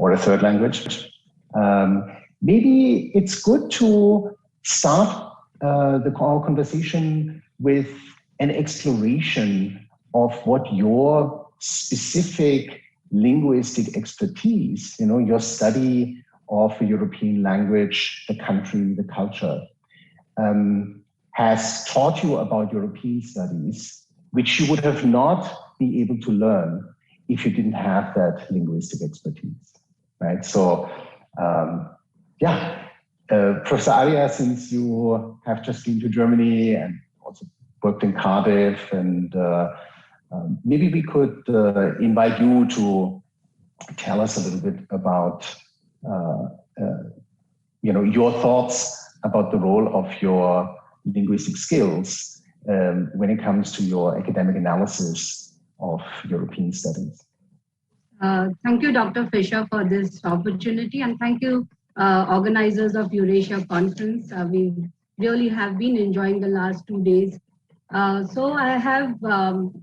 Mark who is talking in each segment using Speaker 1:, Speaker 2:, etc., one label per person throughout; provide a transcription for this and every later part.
Speaker 1: or a third language. Maybe it's good to start our conversation with an exploration of what your specific linguistic expertise, your study of a European language, the country, the culture, has taught you about European studies, which you would have not been able to learn if you didn't have that linguistic expertise, right? So, Professor Aria, since you have just been to Germany and also worked in Cardiff, and maybe we could invite you to tell us a little bit about your thoughts about the role of your linguistic skills when it comes to your academic analysis of European studies.
Speaker 2: Thank you, Dr. Fisher, for this opportunity, and thank you, organizers of EURASIA Conference. We really have been enjoying the last 2 days. So I have, I'm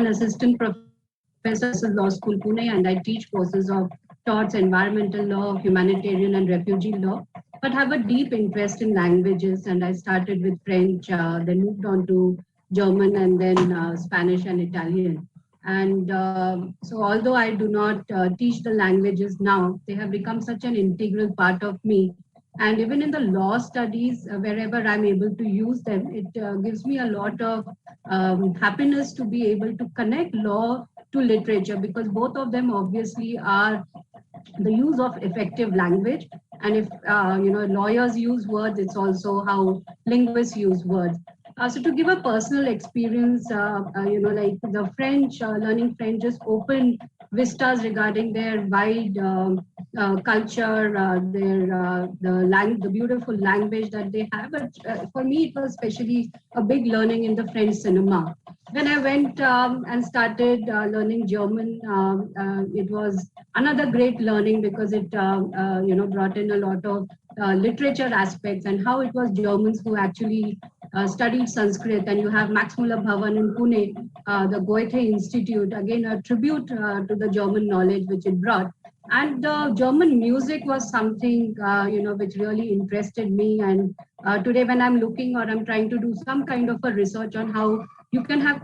Speaker 2: an assistant professor at Law School, Pune, and I teach courses of torts, environmental law, humanitarian and refugee law. but have a deep interest in languages. And I started with French, then moved on to German, and then Spanish and Italian. And so although I do not teach the languages now, they have become such an integral part of me. And even in the law studies, wherever I'm able to use them, it gives me a lot of happiness to be able to connect law to literature, because both of them obviously are the use of effective language. And if lawyers use words, it's also how linguists use words. So to give a personal experience, like the French, learning French just opened vistas regarding their wide culture, the beautiful language that they have. But for me, it was especially a big learning in the French cinema. When I went and started learning German, it was another great learning, because it brought in a lot of literature aspects, and how it was Germans who actually studied Sanskrit. And you have Max Muller Bhavan in Pune, the Goethe Institute, again a tribute to the German knowledge which it brought. And German music was something which really interested me. And today, when I'm looking, or I'm trying to do some kind of a research on how you can have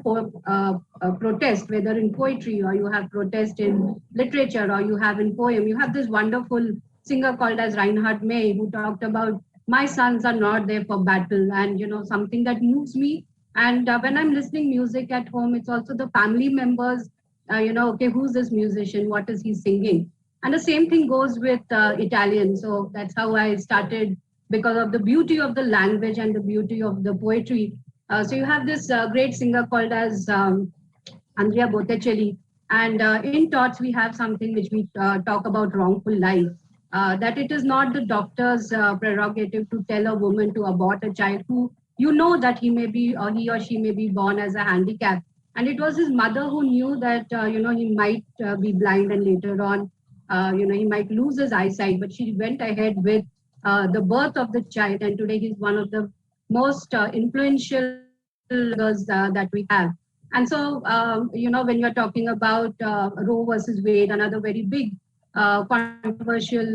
Speaker 2: protest, whether in poetry, or you have protest in literature, or you have in poem, you have this wonderful singer called as Reinhard May, who talked about my sons are not there for battle, and something that moves me. And when I'm listening music at home, it's also the family members, okay, who's this musician, what is he singing? And the same thing goes with Italian. So that's how I started, because of the beauty of the language and the beauty of the poetry. So you have this great singer called as Andrea Bocelli. And in Tots, we have something which we talk about wrongful life. That it is not the doctor's prerogative to tell a woman to abort a child who that he may be, or he or she may be born as a handicap. And it was his mother who knew that he might be blind, and later on he might lose his eyesight, but she went ahead with the birth of the child. And today he's one of the most influential figures that we have. And so when you're talking about Roe versus Wade, another very big controversial,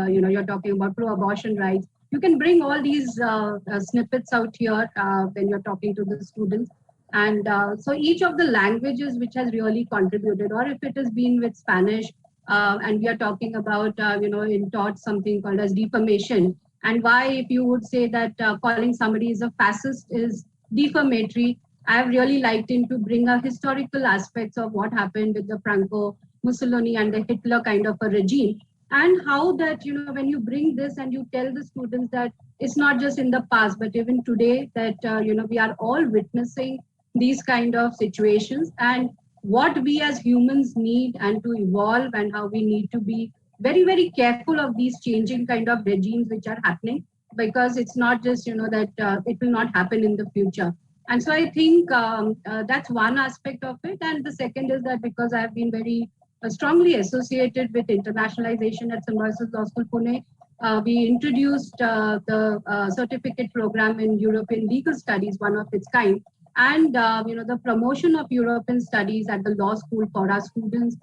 Speaker 2: you're talking about pro-abortion rights. You can bring all these snippets out here when you're talking to the students. And so each of the languages which has really contributed, or if it has been with Spanish, and we are talking about, in taught something called as defamation. And why, if you would say that calling somebody is a fascist is defamatory, I have really liked him to bring a historical aspects of what happened with the Franco Mussolini and the Hitler kind of a regime, and how that, when you bring this and you tell the students that it's not just in the past, but even today, that, we are all witnessing these kind of situations, and what we as humans need, and to evolve, and how we need to be very, very careful of these changing kind of regimes which are happening, because it's not just, that it will not happen in the future. And so I think that's one aspect of it. And the second is that because I have been very strongly associated with internationalization at Symbiosis Law School, Pune, we introduced the certificate program in European legal studies, one of its kind. And, the promotion of European studies at the law school for our students.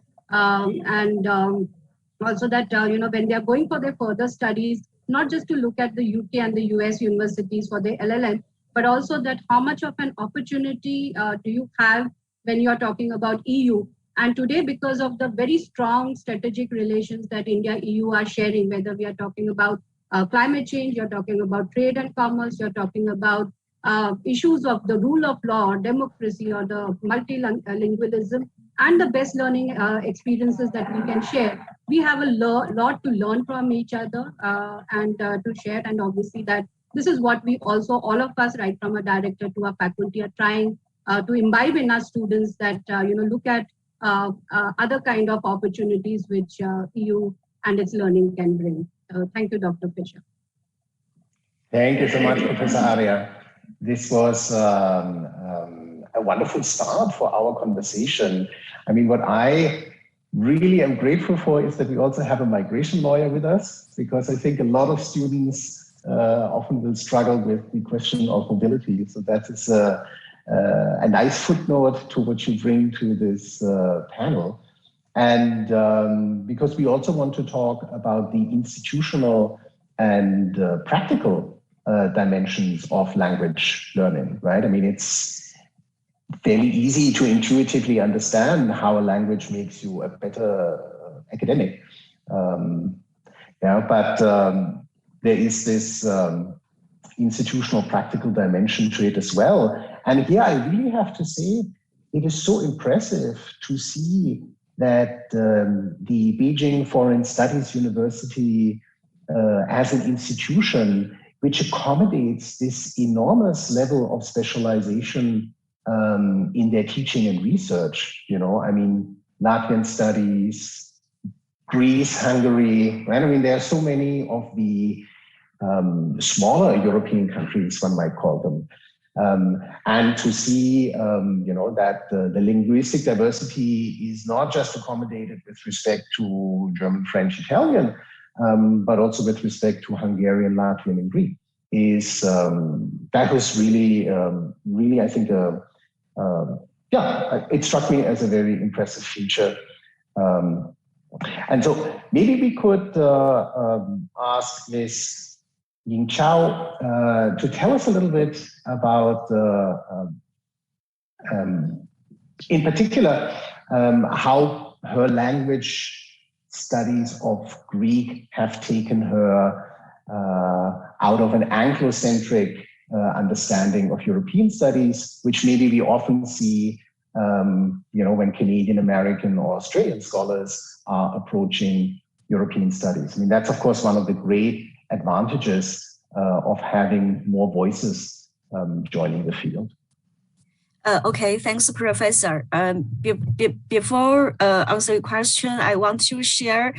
Speaker 2: Also that, when they are going for their further studies, not just to look at the UK and the US universities for the LLM, but also that how much of an opportunity do you have when you're talking about EU. And today, because of the very strong strategic relations that India, EU are sharing, whether we are talking about climate change, you're talking about trade and commerce, you're talking about issues of the rule of law or democracy or the multilingualism and the best learning experiences that we can share. We have a lot to learn from each other and to share. And obviously that this is what we also, all of us, right from a director to a faculty, are trying to imbibe in our students, that, look at other kind of opportunities which EU and its learning can bring. Thank you, Dr. Fisher.
Speaker 1: Thank you so much, Professor Arya. This was a wonderful start for our conversation. I mean, what I really am grateful for is that we also have a migration lawyer with us, because I think a lot of students often will struggle with the question of mobility. So that is a nice footnote to what you bring to this panel. And because we also want to talk about the institutional and practical dimensions of language learning, right? I mean, it's fairly easy to intuitively understand how a language makes you a better academic. But there is this institutional practical dimension to it as well. And here I really have to say, it is so impressive to see that the Beijing Foreign Studies University as an institution which accommodates this enormous level of specialization in their teaching and research. You know, I mean, Latvian studies, Greece, Hungary, right? I mean, there are so many of the smaller European countries, one might call them. And to see, you know, that the linguistic diversity is not just accommodated with respect to German, French, Italian, but also with respect to Hungarian, Latvian, and Greek, is that was really, really, I think, yeah, it struck me as a very impressive feature. And so maybe we could ask Ms. Ying Chao to tell us a little bit about, in particular, how her language studies of Greek have taken her out of an Anglo-centric understanding of European studies, which maybe we often see, you know, when Canadian, American, or Australian scholars are approaching European studies. I mean, that's of course one of the great advantages of having more voices joining the field.
Speaker 3: Okay, thanks, Professor. Before answer your question, I want to share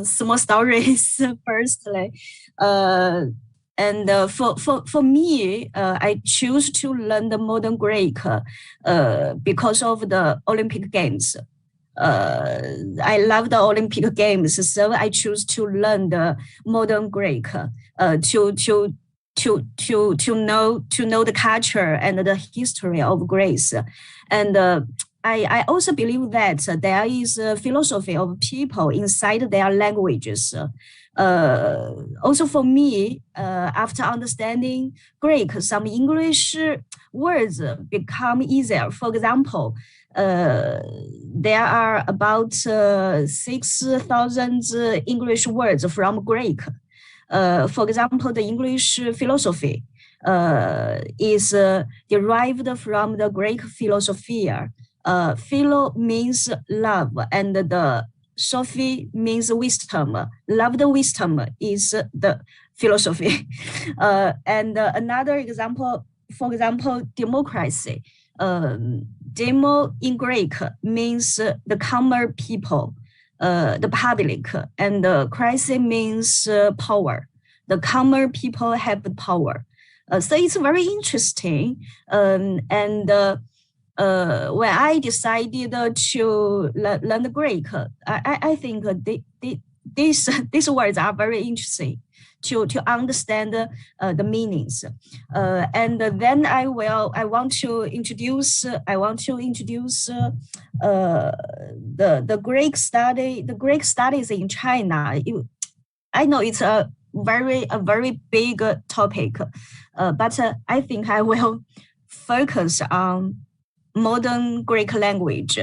Speaker 3: small stories firstly. And for me, I choose to learn the modern Greek because of the Olympic Games. I love the Olympic Games, so I choose to learn the modern Greek to know the culture and the history of Greece. And I also believe that there is a philosophy of people inside their languages. Also for me, after understanding Greek, some English words become easier. For example, there are about 6,000 English words from Greek. For example, the English philosophy is derived from the Greek philosophia. Philo means love, and the Sophie means wisdom. Love the wisdom is the philosophy. And another example, for example, democracy. Demo in Greek means the common people, the public, and cracy means power. The common people have the power. So it's very interesting. And when I decided to learn the Greek, I think these words are very interesting to understand the meanings. And then I want to introduce the Greek studies in China. I know it's a very big topic, but I think I will focus on modern Greek language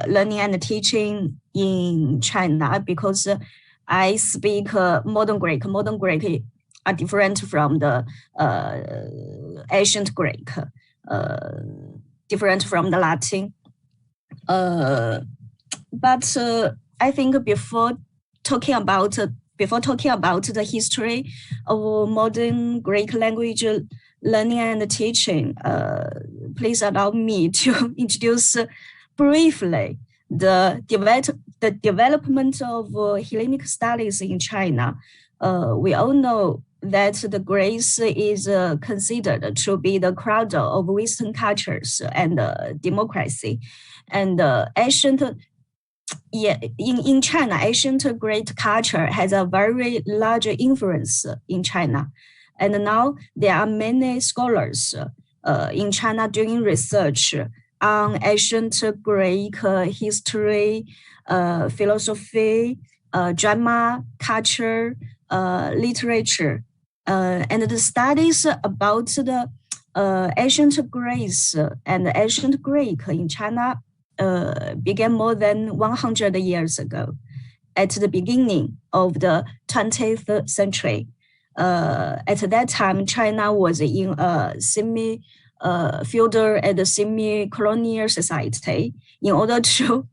Speaker 3: learning and teaching in China, because I speak modern Greek. Modern Greek are different from the ancient Greek, different from the Latin. But I think before talking about the history of modern Greek language learning and teaching, please allow me to introduce briefly the development of Hellenic studies in China. We all know that the Greece is considered to be the cradle of Western cultures and democracy. And in China, ancient Greek culture has a very large influence in China. And now there are many scholars in China doing research on ancient Greek history, philosophy, drama, culture, literature, and the studies about the ancient Greece and ancient Greek in China began more than 100 years ago, at the beginning of the 20th century. At that time, China was in a semi-feudal and semi-colonial society. In order to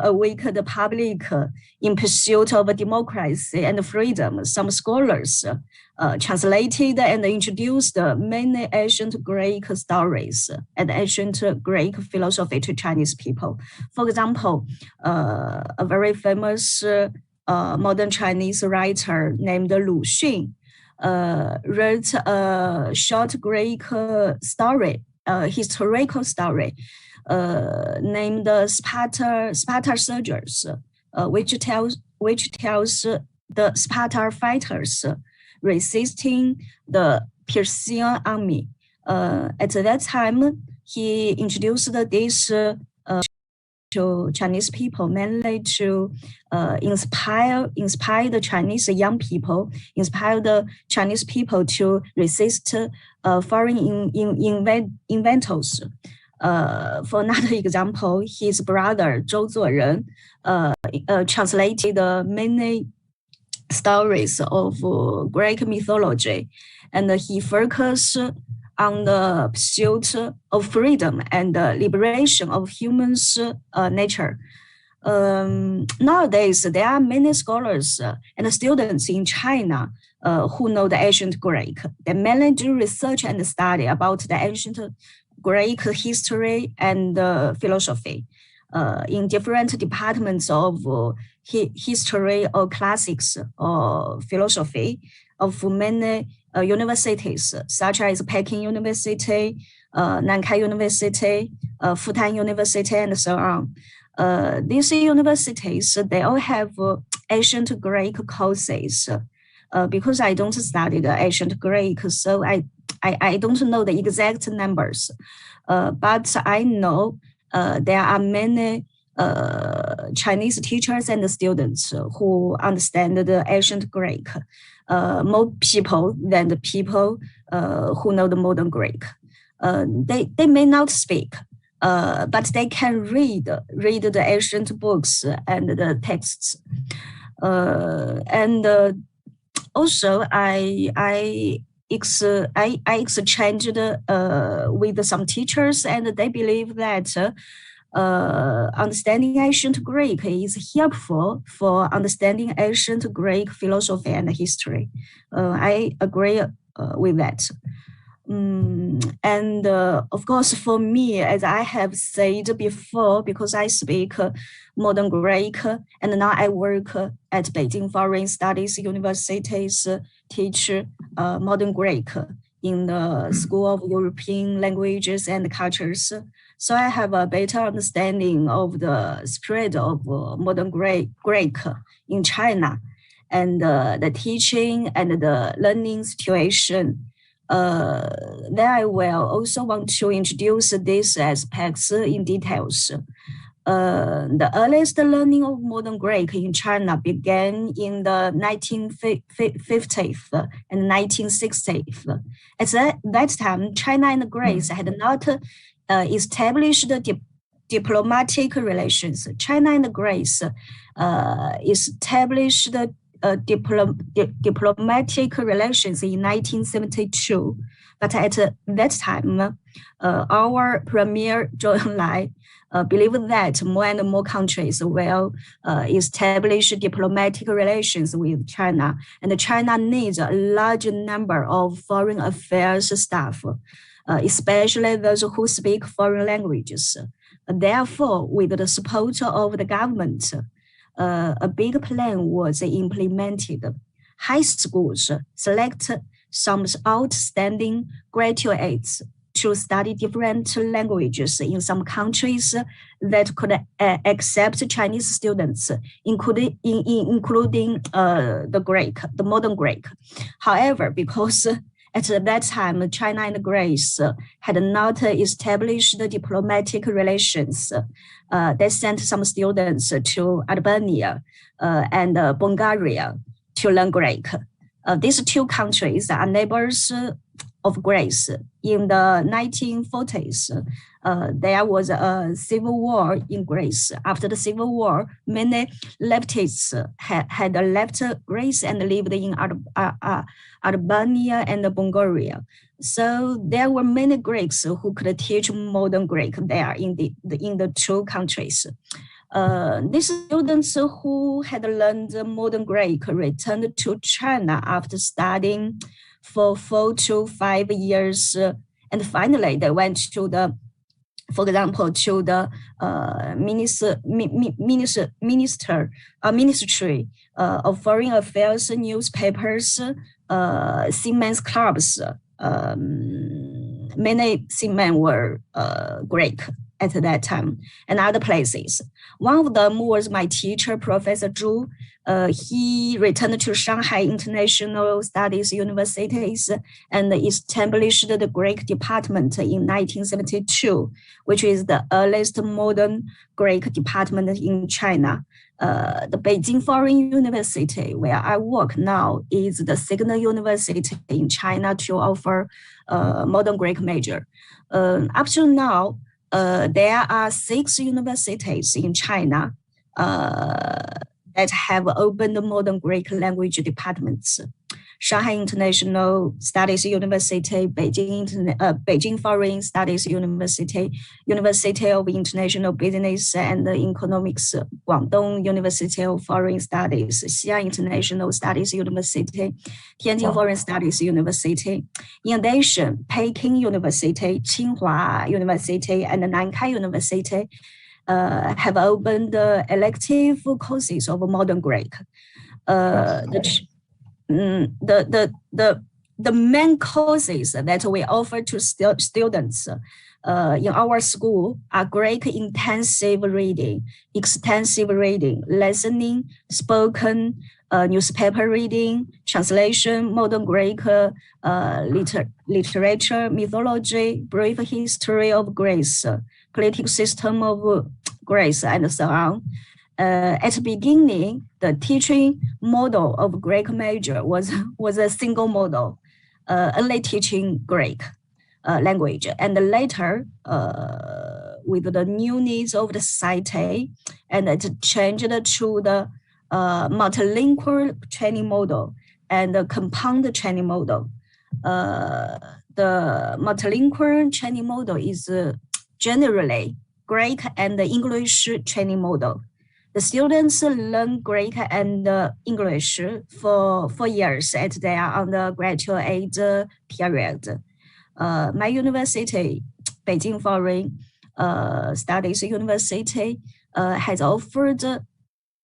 Speaker 3: awaken the public in pursuit of democracy and freedom, some scholars translated and introduced many ancient Greek stories and ancient Greek philosophy to Chinese people. For example, a very famous modern Chinese writer named Lu Xun wrote a short Greek story, historical story, named Sparta Soldiers, which tells the Sparta fighters resisting the Persian army. At that time, he introduced this to Chinese people, mainly to inspire the Chinese young people, inspire the Chinese people to resist foreign inventors. For another example, his brother Zhou Zuoren translated many stories of Greek mythology, and he focused on the pursuit of freedom and liberation of humans' nature. Nowadays, there are many scholars and students in China who know the ancient Greek. They mainly do research and study about the ancient Greek history and philosophy in different departments of history or classics or philosophy of many universities, such as Peking University, Nankai University, Fudan University, and so on. These universities, they all have ancient Greek courses. Because I don't study the ancient Greek, so I don't know the exact numbers. But I know there are many Chinese teachers and students who understand the ancient Greek, more people than the people who know the modern Greek. They may not speak, but they can read the ancient books and the texts. Also, I exchanged with some teachers, and they believe that understanding ancient Greek is helpful for understanding ancient Greek philosophy and history. I agree with that. And of course, for me, as I have said before, because I speak modern Greek, and now I work at Beijing Foreign Studies University's teach modern Greek in the School of European Languages and Cultures. So I have a better understanding of the spread of modern Greek in China, and the teaching and the learning situation. Then I will also want to introduce these aspects in details. The earliest learning of modern Greek in China began in the 1950s and 1960s. At that time, China and Greece had not established diplomatic relations. China and Greece established diplomatic relations in 1972. But at that time, our Premier Zhou Enlai believed that more and more countries will establish diplomatic relations with China, and China needs a large number of foreign affairs staff, especially those who speak foreign languages. Therefore, with the support of the government, a big plan was implemented. High schools select some outstanding graduates to study different languages in some countries that could accept Chinese students, including the modern Greek. However, because at that time, China and Greece had not established diplomatic relations, they sent some students to Albania and Bulgaria to learn Greek. These two countries are neighbors of Greece. In the 1940s, there was a civil war in Greece. After the civil war, many leftists had left Greece and lived in Albania and Bulgaria. So there were many Greeks who could teach modern Greek there in the two countries. These students who had learned modern Greek returned to China after studying for 4 to 5 years, and finally they went to the, for example, to the Ministry of Foreign Affairs newspapers, seamen's clubs. Many seamen were Greek at that time, and other places. One of them was my teacher, Professor Zhu. He returned to Shanghai International Studies Universities and established the Greek department in 1972, which is the earliest modern Greek department in China. The Beijing Foreign University, where I work now, is the second university in China to offer modern Greek major. Up to now, there are 6 universities in China that have opened modern Greek language departments. Shanghai International Studies University, Beijing Foreign Studies University, University of International Business and Economics, Guangdong University of Foreign Studies, Xi'an International Studies University, Tianjin Foreign Studies University. In addition, Peking University, Tsinghua University, and Nankai University have opened elective courses of modern Greek. The main courses that we offer to students in our school are Greek intensive reading, extensive reading, listening, spoken, newspaper reading, translation, modern Greek literature, mythology, brief history of Greece, political system of Greece, and so on. At the beginning, the teaching model of Greek major was a single model, only teaching Greek language. And later, with the new needs of the society, and it changed to the multilingual training model and the compound training model. The multilingual training model is generally Greek and English training model. The students learn Greek and English for 4 years at their undergraduate period. My university, Beijing Foreign Studies University, has offered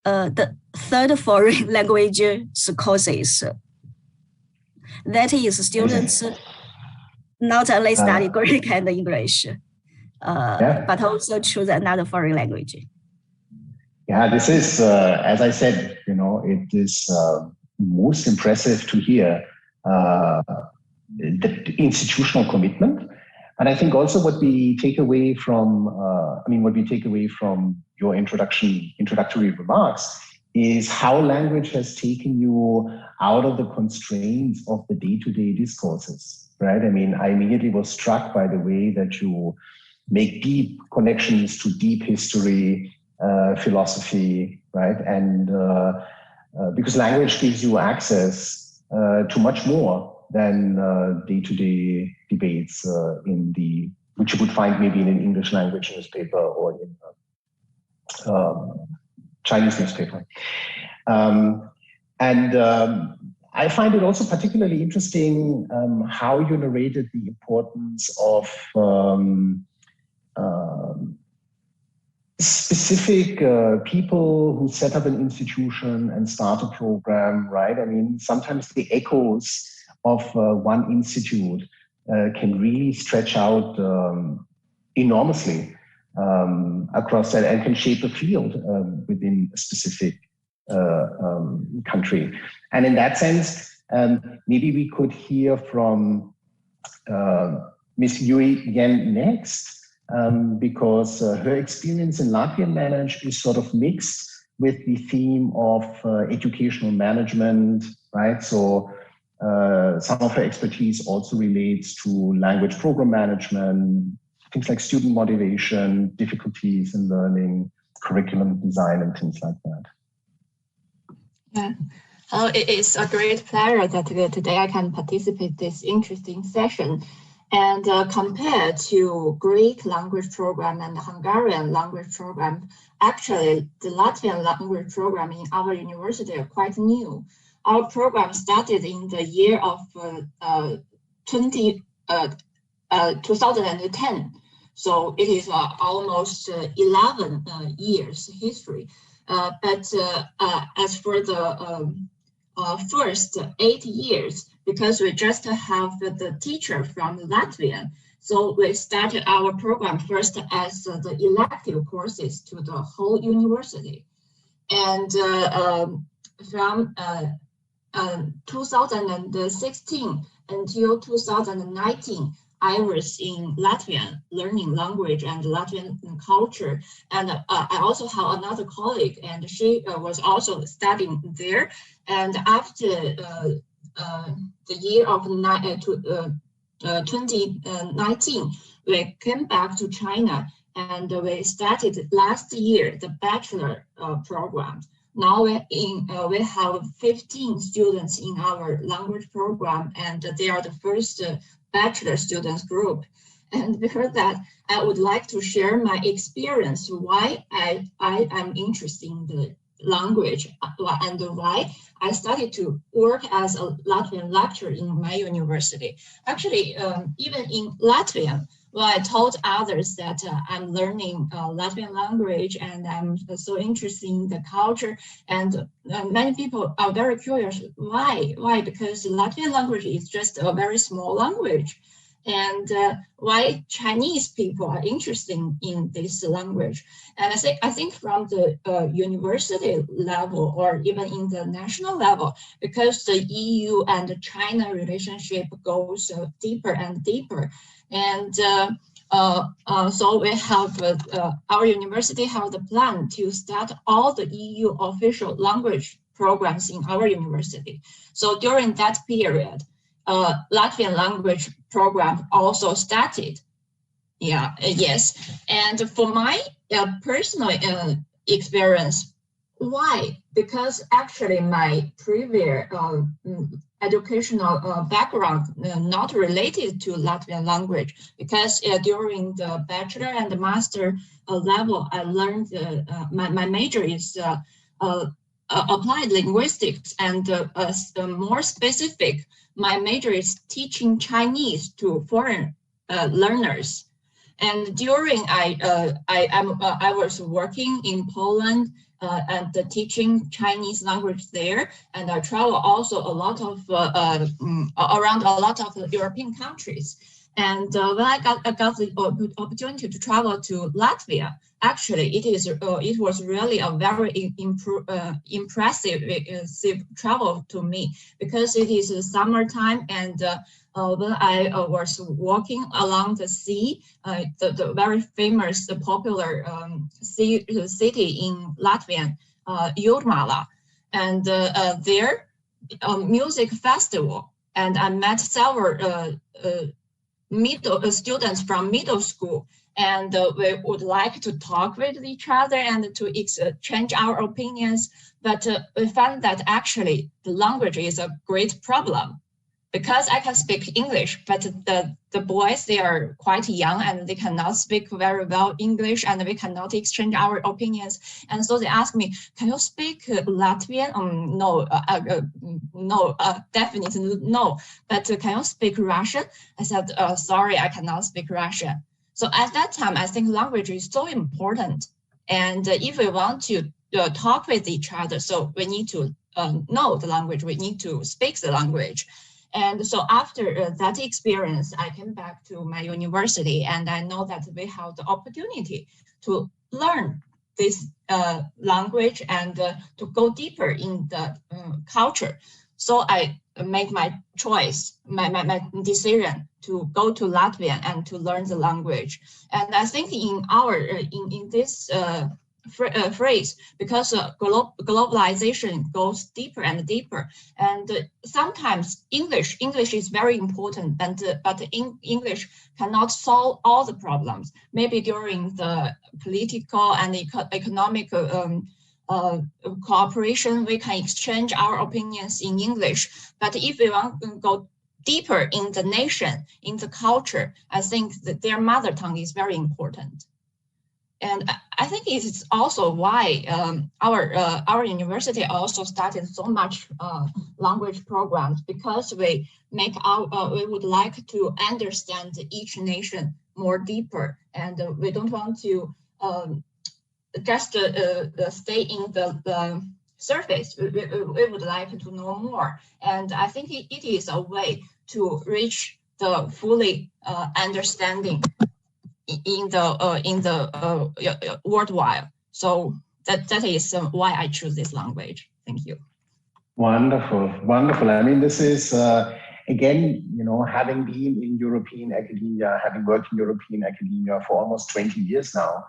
Speaker 3: the third foreign language courses. That is, students not only study Greek and English, but also choose another foreign language.
Speaker 1: Yeah, this is, as I said, it is most impressive to hear the institutional commitment. And I think also what we take away from, your introductory remarks is how language has taken you out of the constraints of the day-to-day discourses, right? I mean, I immediately was struck by the way that you make deep connections to deep history, philosophy, right? And because language gives you access to much more than day-to-day debates which you would find maybe in an English language newspaper or in Chinese newspaper. I find it also particularly interesting how you narrated the importance of specific people who set up an institution and start a program, right? I mean, sometimes the echoes of one institute can really stretch out enormously across that and can shape a field within a specific country. And in that sense, maybe we could hear from Ms. Yui again next, because her experience in Latvian language is sort of mixed with the theme of educational management, right? So some of her expertise also relates to language program management, things like student motivation, difficulties in learning, curriculum design, and things like that.
Speaker 4: Yeah. It is a great pleasure that today I can participate in this interesting session. And compared to Greek language program and the Hungarian language program, actually the Latvian language program in our university are quite new. Our program started in the year of 2010. So it is almost 11 years history. But as for the first 8 years, because we just have the teacher from Latvia, so we started our program first as the elective courses to the whole university. And from 2016 until 2019, I was in Latvian learning language and Latvian culture. And I also have another colleague, and she was also studying there. And after the year of 2019, we came back to China, and we started last year the bachelor program. Now we have 15 students in our language program, and they are the first bachelor students group. And because that, I would like to share my experience why I am interested in the language and why I started to work as a Latvian lecturer in my university. Actually, even in Latvian, well, I told others that I'm learning Latvian language and I'm so interested in the culture. And many people are very curious. Why? Why? Because Latvian language is just a very small language. And why Chinese people are interested in this language. And I think from the university level or even in the national level, because the EU and China relationship goes deeper and deeper. And so we have, our university have the plan to start all the EU official language programs in our university. So during that period, Latvian language program also started. Yeah, yes. And for my personal experience, why? Because actually my previous educational background not related to Latvian language, because during the bachelor and the master level, I learned my major is applied linguistics, and more specific, my major is teaching Chinese to foreign learners. And during I was working in Poland and teaching Chinese language there, and I travel also a lot of around a lot of European countries. And when I got the opportunity to travel to Latvia, actually it was really a very impressive travel to me, because it is summertime, and when I was walking along the sea, the very famous, popular city in Latvia, Jūrmala, and there a music festival, and I met several students from middle school, and we would like to talk with each other and to exchange our opinions. But we found that actually the language is a great problem, because I can speak English, but the boys, they are quite young and they cannot speak very well English, and we cannot exchange our opinions. And so they asked me, can you speak Latvian? No, no, definitely no. But can you speak Russian? I said, sorry, I cannot speak Russian. So at that time, I think language is so important. And if we want to talk with each other, so we need to know the language, we need to speak the language. And so after that experience, I came back to my university, and I know that we have the opportunity to learn this language and to go deeper in the culture. So I made my choice, my decision to go to Latvia and to learn the language. And I think in our in this phrase, because globalization goes deeper and deeper, and sometimes English is very important, but English cannot solve all the problems. Maybe during the political and economic cooperation, we can exchange our opinions in English. But if we want to go deeper in the nation, in the culture, I think that their mother tongue is very important. And I think it is also why our university also started so much language programs, because we would like to understand each nation more deeper, and we don't want to just stay in the surface. We would like to know more, and I think it is a way to reach the fully understanding in the worldwide. So that is why I choose this language. Thank you.
Speaker 1: Wonderful, wonderful. I mean, this is again, you know, having been in European academia, having worked in European academia for almost 20 years now,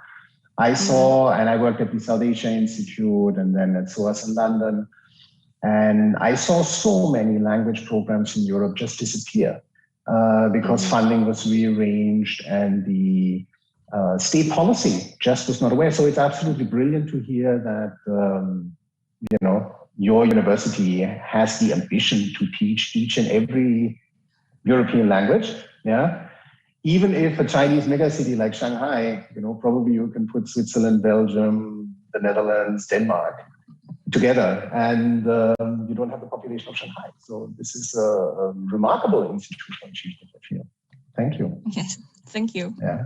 Speaker 1: I saw, and I worked at the South Asia Institute and then at SOAS in London, and I saw so many language programs in Europe just disappear. Because funding was rearranged and the state policy just was not aware. So it's absolutely brilliant to hear that, you know, your university has the ambition to teach each and every European language. Yeah. Even if a Chinese megacity like Shanghai, you know, probably you can put Switzerland, Belgium, the Netherlands, Denmark together, and you don't have the population of Shanghai. So this is a remarkable institutional achievement, I feel. Thank you.
Speaker 4: Yes, thank you.
Speaker 1: Yeah.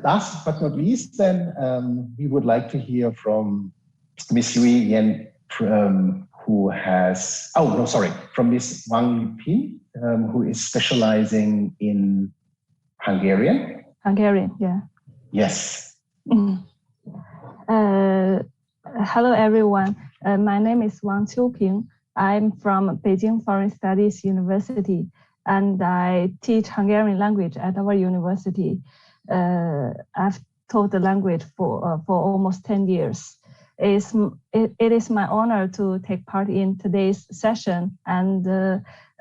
Speaker 1: Last but not least, then we would like to hear from Miss Yui Yen, who has, from Miss Wang Pin, who is specializing in Hungarian.
Speaker 5: Hungarian, yeah.
Speaker 1: Yes.
Speaker 5: Hello, everyone. My name is Wang Qiuping. I'm from Beijing Foreign Studies University, and I teach Hungarian language at our university. I've taught the language for almost 10 years. It is my honor to take part in today's session, and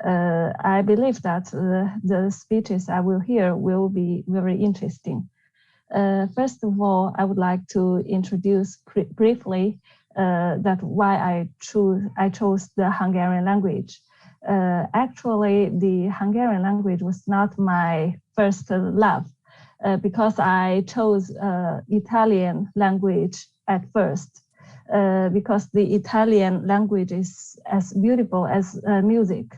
Speaker 5: I believe that the speeches I will hear will be very interesting. First of all, I would like to introduce briefly that why I chose the Hungarian language. Actually, the Hungarian language was not my first love because I chose Italian language at first because the Italian language is as beautiful as music.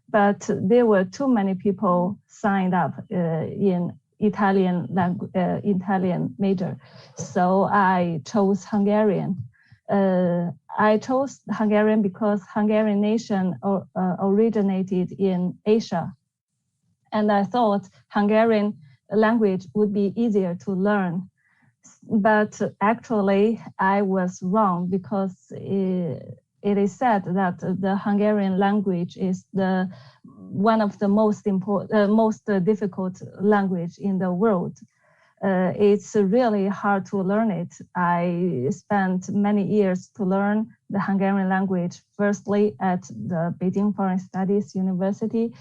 Speaker 5: But there were too many people signed up in Italian major, so I chose Hungarian. I chose Hungarian because Hungarian nation originated in Asia, and I thought Hungarian language would be easier to learn. But actually, I was wrong because it is said that the Hungarian language is one of the most difficult language in the world. It's really hard to learn it. I spent many years to learn the Hungarian language, firstly at the Beijing Foreign Studies University,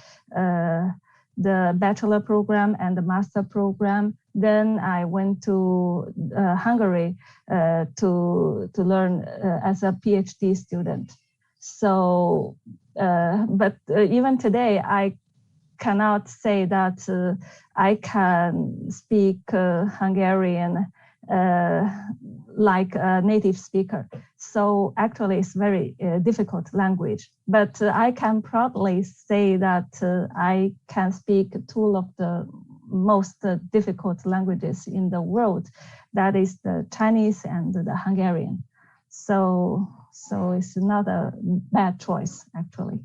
Speaker 5: the bachelor program and the master program. Then I went to Hungary to learn as a PhD student. So, but even today, I cannot say that I can speak Hungarian like a native speaker. So actually it's very difficult language, but I can proudly say that I can speak two of the most difficult languages in the world. That is the Chinese and the Hungarian. So it's not a bad choice, actually.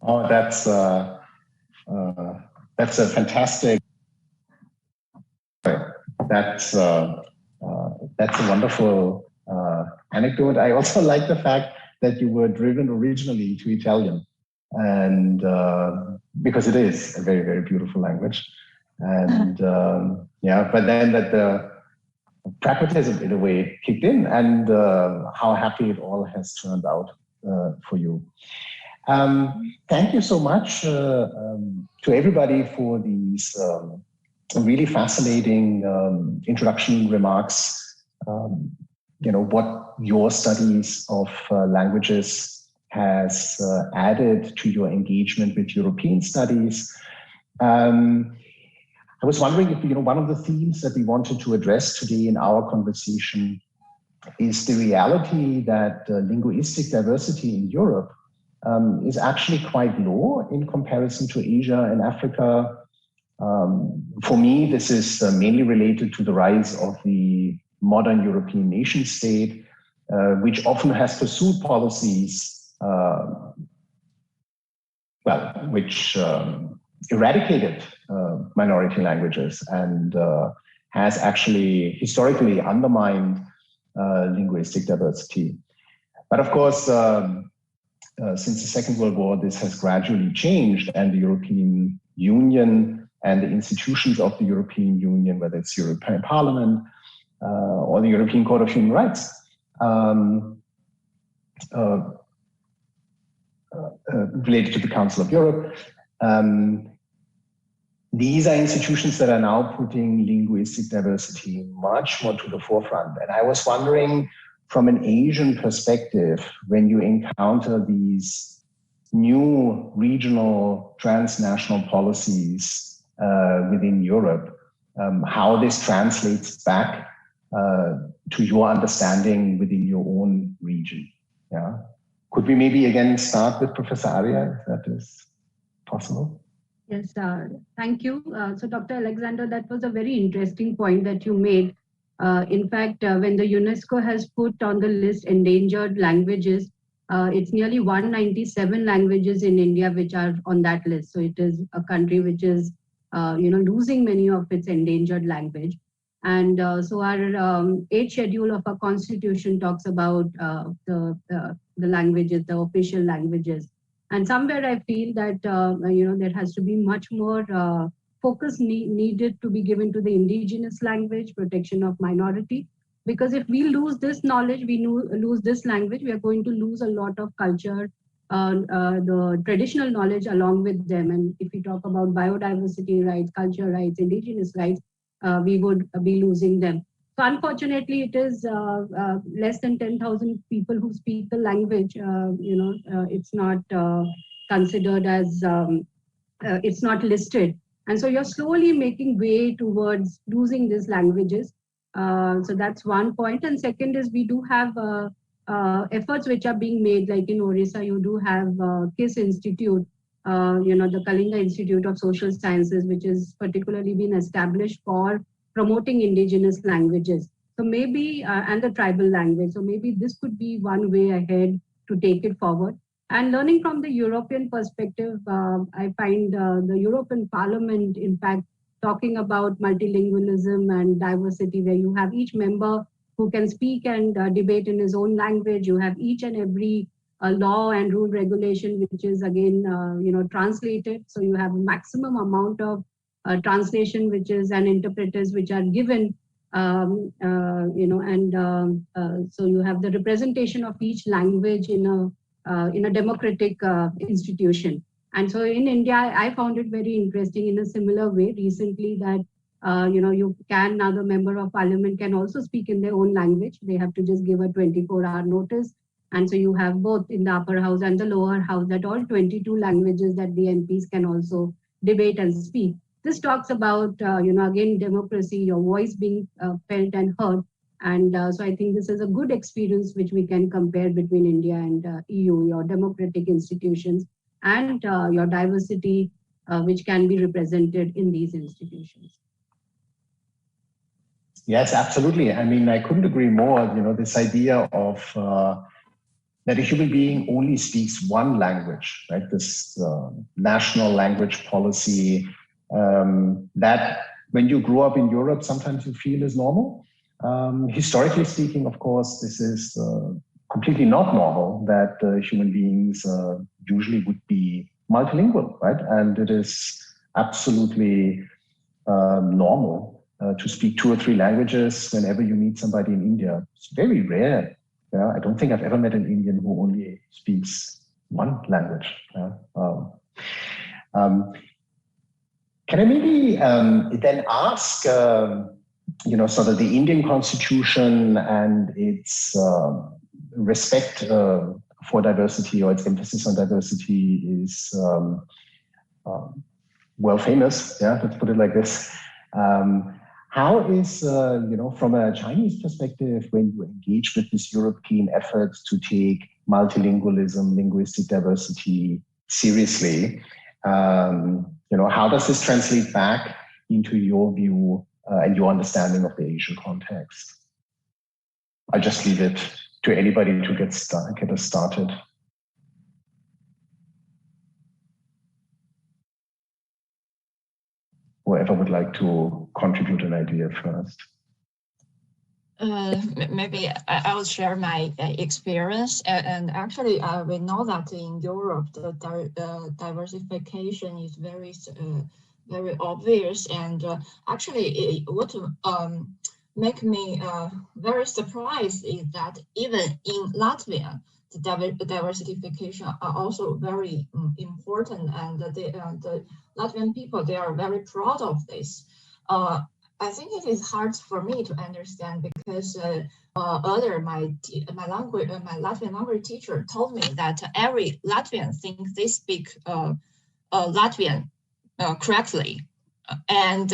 Speaker 1: Oh, that's a fantastic. That's a wonderful anecdote. I also like the fact that you were driven originally to Italian, and because it is a very, very beautiful language. And yeah, but then that the pragmatism in a way kicked in, and how happy it all has turned out for you. Thank you so much to everybody for these really fascinating introduction remarks. You know, what your studies of languages has added to your engagement with European studies. I was wondering if, you know, one of the themes that we wanted to address today in our conversation is the reality that linguistic diversity in Europe is actually quite low in comparison to Asia and Africa. For me, this is mainly related to the rise of the modern European nation state, which often has pursued policies, which eradicated minority languages and has actually historically undermined linguistic diversity. But of course, since the Second World War, this has gradually changed, and the European Union and the institutions of the European Union, whether it's European Parliament or the European Court of Human Rights, related to the Council of Europe, these are institutions that are now putting linguistic diversity much more to the forefront. And I was wondering, from an Asian perspective, when you encounter these new regional transnational policies within Europe, how this translates back to your understanding within your own region. Yeah. Could we maybe again start with Professor Arya, if that is possible?
Speaker 2: Yes, thank you. So Dr. Alexander, that was a very interesting point that you made. In fact, when the UNESCO has put on the list endangered languages, it's nearly 197 languages in India which are on that list. So it is a country which is, losing many of its endangered language. And so our 8th schedule of our constitution talks about the languages, the official languages. And somewhere I feel that, there has to be much more focus needed to be given to the indigenous language, protection of minority. Because if we lose this knowledge, we lose this language, we are going to lose a lot of culture, the traditional knowledge along with them. And if we talk about biodiversity rights, culture rights, indigenous rights, we would be losing them. So unfortunately, it is less than 10,000 people who speak the language. It's not considered as, it's not listed. And so you're slowly making way towards losing these languages. So that's one point. And second is we do have efforts which are being made, like in Orissa, you do have KISS Institute, the Kalinga Institute of Social Sciences, which is particularly been established for promoting indigenous languages. So maybe, and the tribal language. So maybe this could be one way ahead to take it forward. And learning from the European perspective, I find the European Parliament, in fact, talking about multilingualism and diversity, where you have each member who can speak and debate in his own language. You have each and every law and rule regulation, which is again, translated. So you have a maximum amount of translation, which is, and interpreters which are given, so you have the representation of each language in a democratic institution. And so in India, I found it very interesting in a similar way recently that, you can, now the member of parliament can also speak in their own language. They have to just give a 24-hour notice. And so you have both in the upper house and the lower house, that all 22 languages that the MPs can also debate and speak. This talks about, again, democracy, your voice being felt and heard. And so I think this is a good experience which we can compare between India and EU, your democratic institutions and your diversity, which can be represented in these institutions.
Speaker 1: Yes, absolutely. I mean, I couldn't agree more. This idea of that a human being only speaks one language, right? This national language policy, that when you grow up in Europe, sometimes you feel is normal. Historically speaking, of course, this is completely not normal, that human beings usually would be multilingual, right? And it is absolutely normal to speak 2 or 3 languages whenever you meet somebody in India. It's very rare. Yeah? I don't think I've ever met an Indian who only speaks 1 language. Yeah? Can I maybe then ask, sort of the Indian constitution and its respect for diversity, or its emphasis on diversity, is well famous. Yeah, let's put it like this. How is, from a Chinese perspective, when you engage with this European effort to take multilingualism, linguistic diversity seriously, how does this translate back into your view and your understanding of the Asian context? I'll just leave it to anybody to get us started. Whoever would like to contribute an idea first.
Speaker 4: Maybe I will share my experience. And actually, we know that in Europe, the diversification is very obvious. And actually, what make me very surprised is that even in Latvia, the diversification are also very important, and the Latvian people, they are very proud of this. I think it is hard for me to understand because earlier my Latvian language teacher told me that every Latvian thinks they speak Latvian correctly. And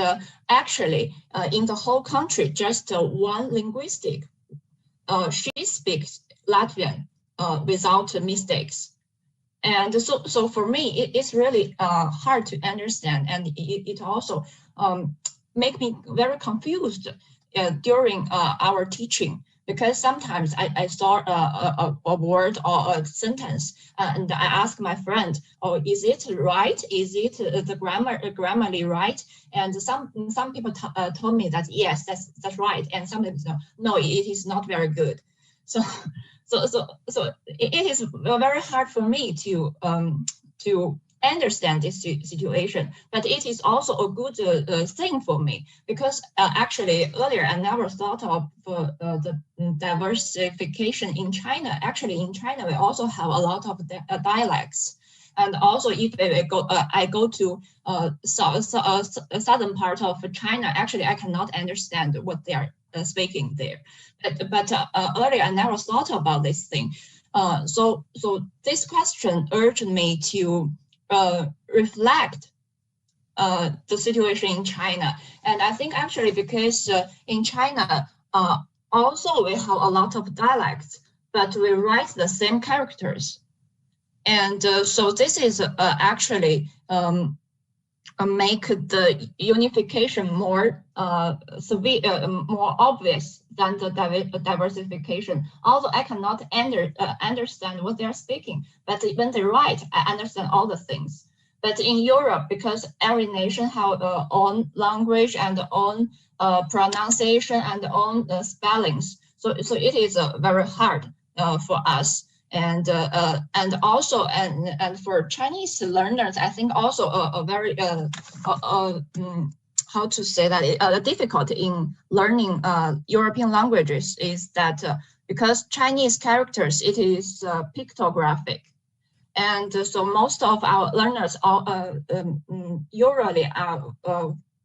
Speaker 4: actually, in the whole country, just one linguistic, she speaks Latvian without mistakes. And so for me, it's really hard to understand. And it also make me very confused during our teaching, because sometimes I saw a word or a sentence and I ask my friend, oh, is it right? Is it the grammarly right? And some people told me that yes, that's right. And some people say, no, it is not very good. So it is very hard for me to understand this situation, but it is also a good thing for me, because actually earlier I never thought of the diversification in China. Actually, in China we also have a lot of dialects, and also if I go to southern part of China, actually I cannot understand what they are speaking there. But earlier I never thought about this thing. So this question urged me to reflect the situation in China. And I think actually because in China, also we have a lot of dialects, but we write the same characters. And so this is actually make the unification more more obvious than the diversification. Although I cannot understand what they are speaking, but when they write, I understand all the things. But in Europe, because every nation have own language and own pronunciation and own spellings, so it is very hard for us. And also for Chinese learners, I think also a very how to say that difficult in learning European languages is that because Chinese characters, it is pictographic, and so most of our learners are usually are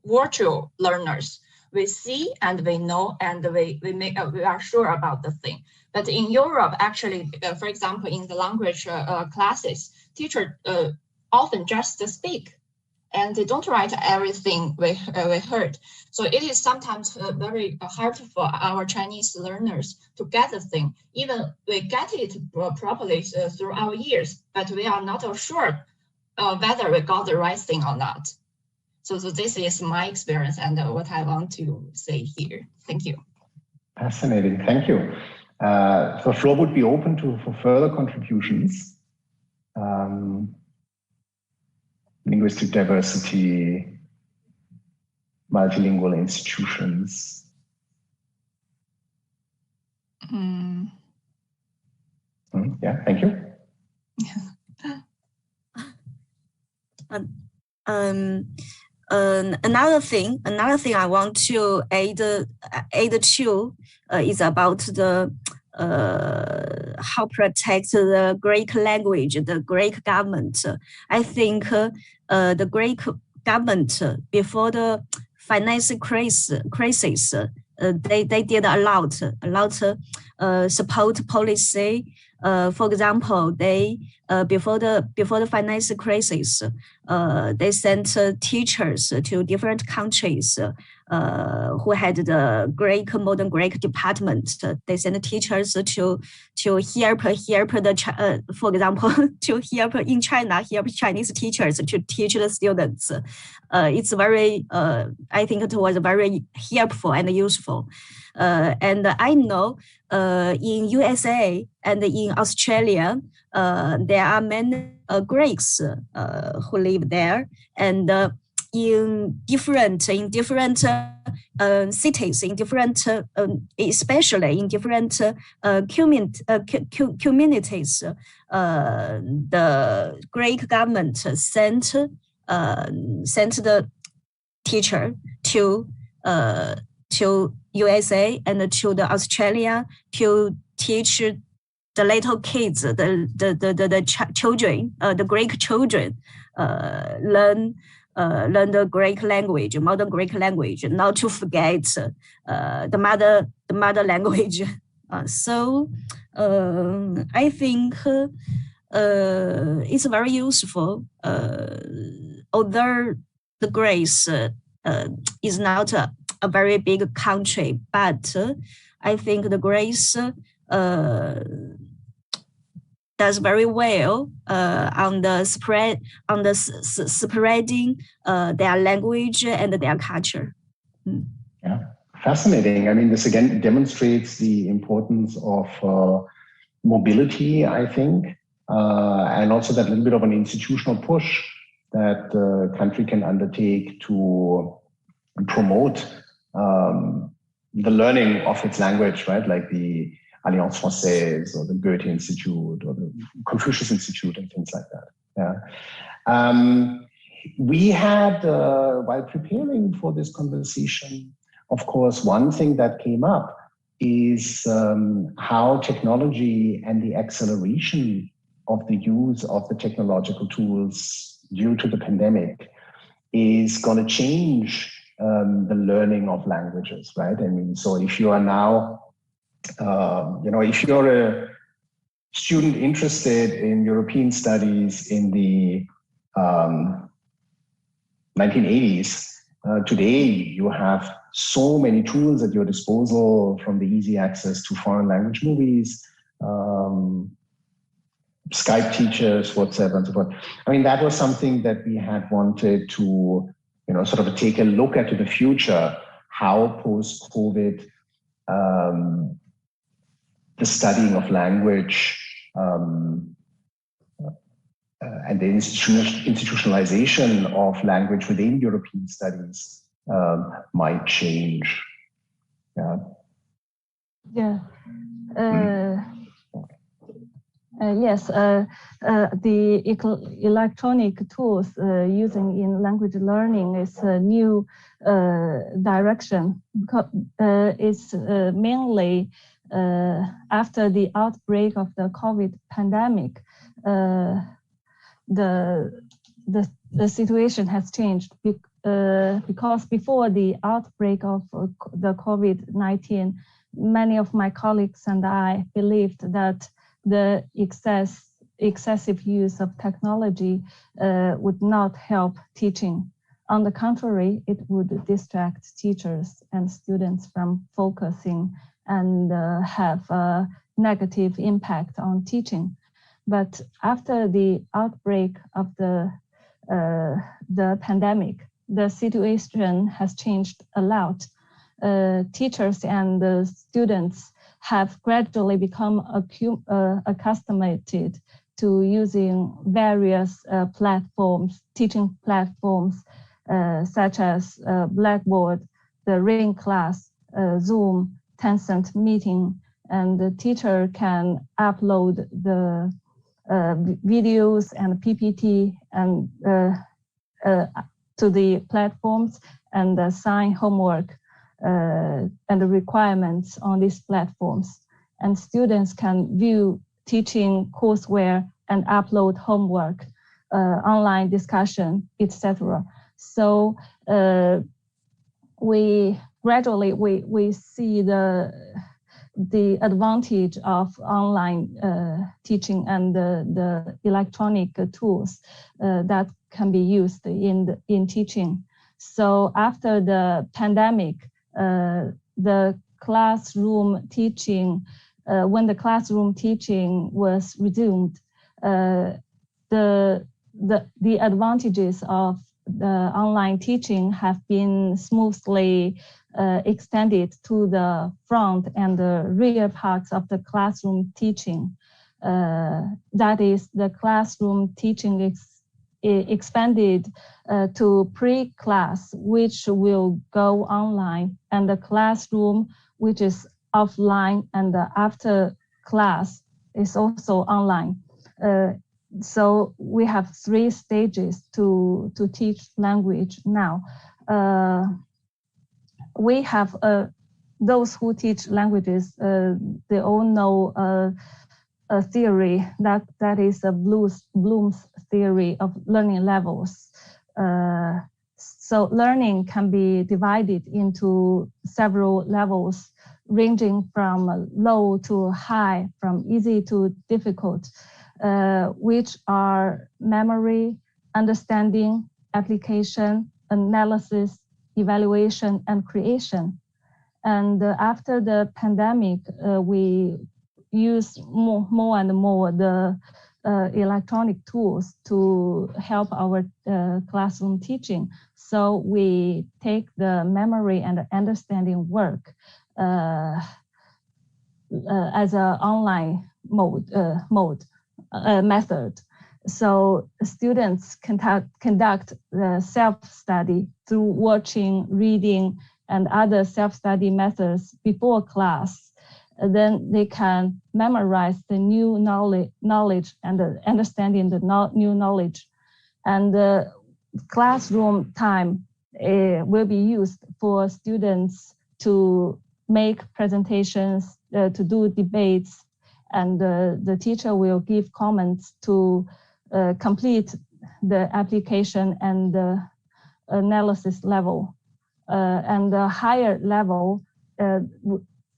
Speaker 4: virtual learners. We see and we know and we are sure about the thing. But in Europe, actually, for example, in the language classes, teachers often just speak, and they don't write everything we heard. So it is sometimes very hard for our Chinese learners to get the thing. Even we get it properly through our years, but we are not sure whether we got the right thing or not. So this is my experience and what I want to say here. Thank you.
Speaker 1: Fascinating, thank you. The floor would be open for further contributions. Linguistic diversity, multilingual institutions. Yeah, thank you.
Speaker 3: Another thing I want to add to is about the how protect the Greek language, the Greek government. I think the Greek government before the financial crisis, they did a lot support policy. For example, they before the financial crisis, they sent teachers to different countries who had the modern Greek department. They sent teachers to help the for example to help in China, help Chinese teachers to teach the students. It's very I think it was very helpful and useful. And I know in USA and in Australia, there are many Greeks who live there, and in different cities, in different especially in different communities, the Greek government sent the teacher to USA and to the Australia to teach the little kids, the children, the Greek children, learn the Greek language, modern Greek language, not to forget the mother language. So I think it's very useful. Although the Greece is not a very big country, but I think the Greece does very well on the spreading their language and their culture.
Speaker 1: Yeah, fascinating. I mean, this again demonstrates the importance of mobility, I think, and also that little bit of an institutional push that the country can undertake to promote the learning of its language, right? Like the Alliance Française or the Goethe Institute or the Confucius Institute and things like that. Yeah. We had, while preparing for this conversation, of course, one thing that came up is how technology and the acceleration of the use of the technological tools due to the pandemic is going to change the learning of languages, right? I mean, so if you are now, if you're a student interested in European studies in the 1980s, today you have so many tools at your disposal, from the easy access to foreign language movies, Skype teachers, WhatsApp, and so forth. I mean, that was something that we had wanted to, sort of take a look at in the future, how post-COVID the studying of language and the institutionalization of language within European studies might change. Yeah.
Speaker 5: Yeah. Yes, the electronic tools using in language learning is a new direction. It's mainly after the outbreak of the COVID pandemic, the situation has changed because before the outbreak of the COVID-19, many of my colleagues and I believed that the excessive use of technology would not help teaching. On the contrary, it would distract teachers and students from focusing and have a negative impact on teaching. But after the outbreak of the pandemic, the situation has changed a lot. Teachers and the students have gradually become accustomed to using various platforms, teaching platforms, such as Blackboard, the Ring class, Zoom, Tencent meeting, and the teacher can upload the videos and PPT and to the platforms and assign homework and the requirements on these platforms. And students can view teaching courseware and upload homework, online discussion, etc. So we gradually see the advantage of online teaching and the electronic tools that can be used in teaching. So after the pandemic, the classroom teaching, when the classroom teaching was resumed, the advantages of the online teaching have been smoothly extended to the front and the rear parts of the classroom teaching. That is, the classroom teaching expanded to pre-class, which will go online, and the classroom, which is offline, and the after class is also online. So we have 3 stages to teach language now. We have those who teach languages, they all know a theory that is a Bloom's theory of learning levels. So learning can be divided into several levels, ranging from low to high, from easy to difficult, which are memory, understanding, application, analysis, evaluation, and creation. And after the pandemic, we use more and more the electronic tools to help our classroom teaching. So we take the memory and understanding work as an online method. So students conduct the self-study through watching, reading, and other self-study methods before class. Then they can memorize the new knowledge and understanding the new knowledge. And the classroom time will be used for students to make presentations, to do debates, and the teacher will give comments to complete the application and the analysis level. And the higher level,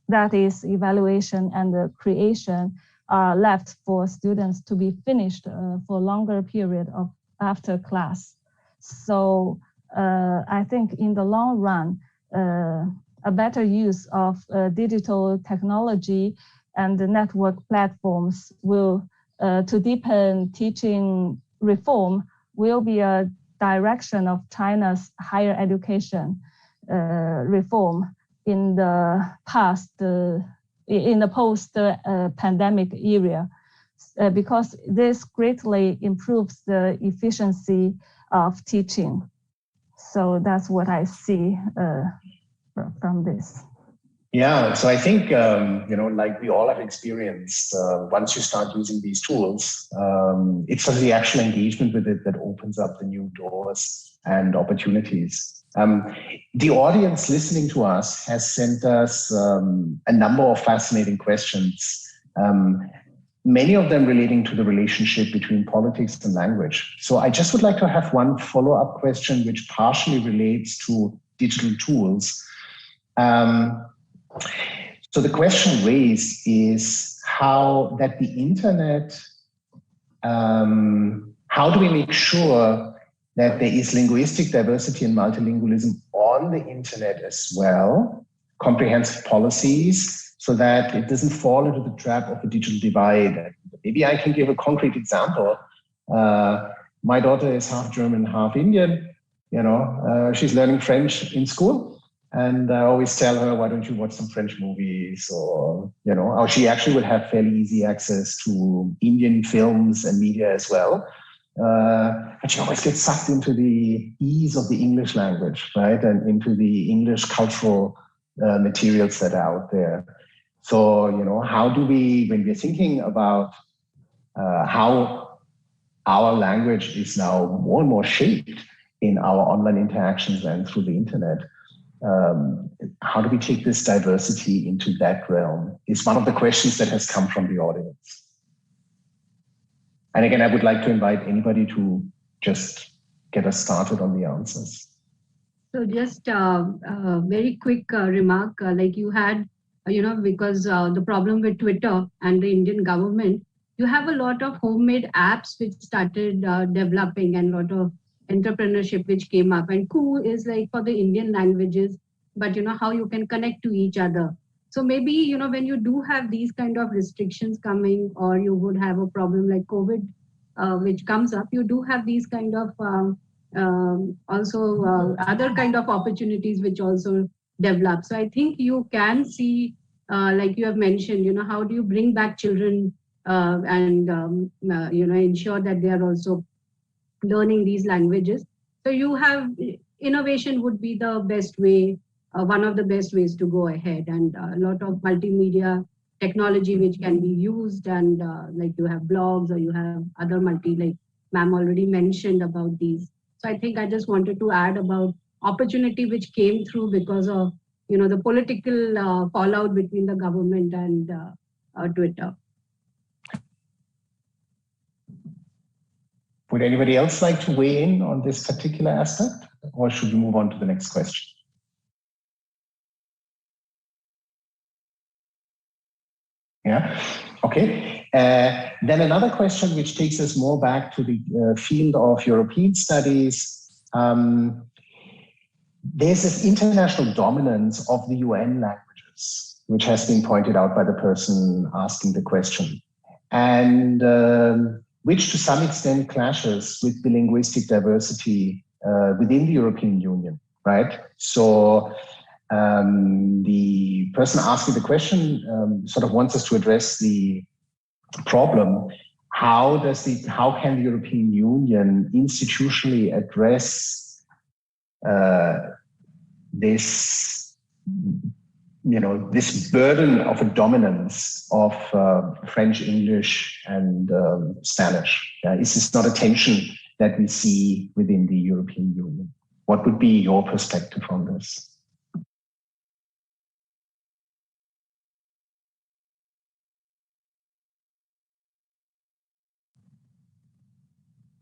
Speaker 5: that is evaluation and the creation, are left for students to be finished for a longer period of after class. So I think in the long run, a better use of digital technology and the network platforms will, to deepen teaching reform, will be a direction of China's higher education reform in the past, in the post-pandemic era, because this greatly improves the efficiency of teaching. So that's what I see from this.
Speaker 1: Yeah, so I think, like we all have experienced, once you start using these tools, it's sort of the actual engagement with it that opens up the new doors and opportunities. The audience listening to us has sent us a number of fascinating questions, many of them relating to the relationship between politics and language. So I just would like to have one follow-up question which partially relates to digital tools. So the question raised is how that the internet, how do we make sure that there is linguistic diversity and multilingualism on the internet as well, comprehensive policies, so that it doesn't fall into the trap of a digital divide. Maybe I can give a concrete example. My daughter is half German, half Indian. She's learning French in school. And I always tell her, why don't you watch some French movies? Or she actually would have fairly easy access to Indian films and media as well. But she always gets sucked into the ease of the English language, right? And into the English cultural materials that are out there. So, how do we, when we're thinking about how our language is now more and more shaped in our online interactions and through the internet. How do we take this diversity into that realm is one of the questions that has come from the audience. And again, I would like to invite anybody to just get us started on the answers.
Speaker 2: So just a very quick remark, like you had, because the problem with Twitter and the Indian government, you have a lot of homemade apps which started developing and a lot of entrepreneurship which came up. And Ku is like for the Indian languages, but how you can connect to each other. So maybe, when you do have these kind of restrictions coming, or you would have a problem like COVID, which comes up, you do have these kind of also other kind of opportunities which also develop. So I think you can see, like you have mentioned, how do you bring back children and ensure that they are also learning these languages. So you have innovation would be the best way, one of the best ways to go ahead, and a lot of multimedia technology which can be used, and like you have blogs or you have other like ma'am already mentioned about these. So I think I just wanted to add about opportunity which came through because of the political fallout between the government and Twitter.
Speaker 1: Would anybody else like to weigh in on this particular aspect, or should we move on to the next question? Yeah, okay. Then another question which takes us more back to the field of European studies. There's this international dominance of the UN languages, which has been pointed out by the person asking the question, and which to some extent clashes with the linguistic diversity within the European Union, right? So the person asking the question sort of wants us to address the problem. How can the European Union institutionally address this burden of a dominance of French, English, and Spanish? Is this not a tension that we see within the European Union? What would be your perspective on this?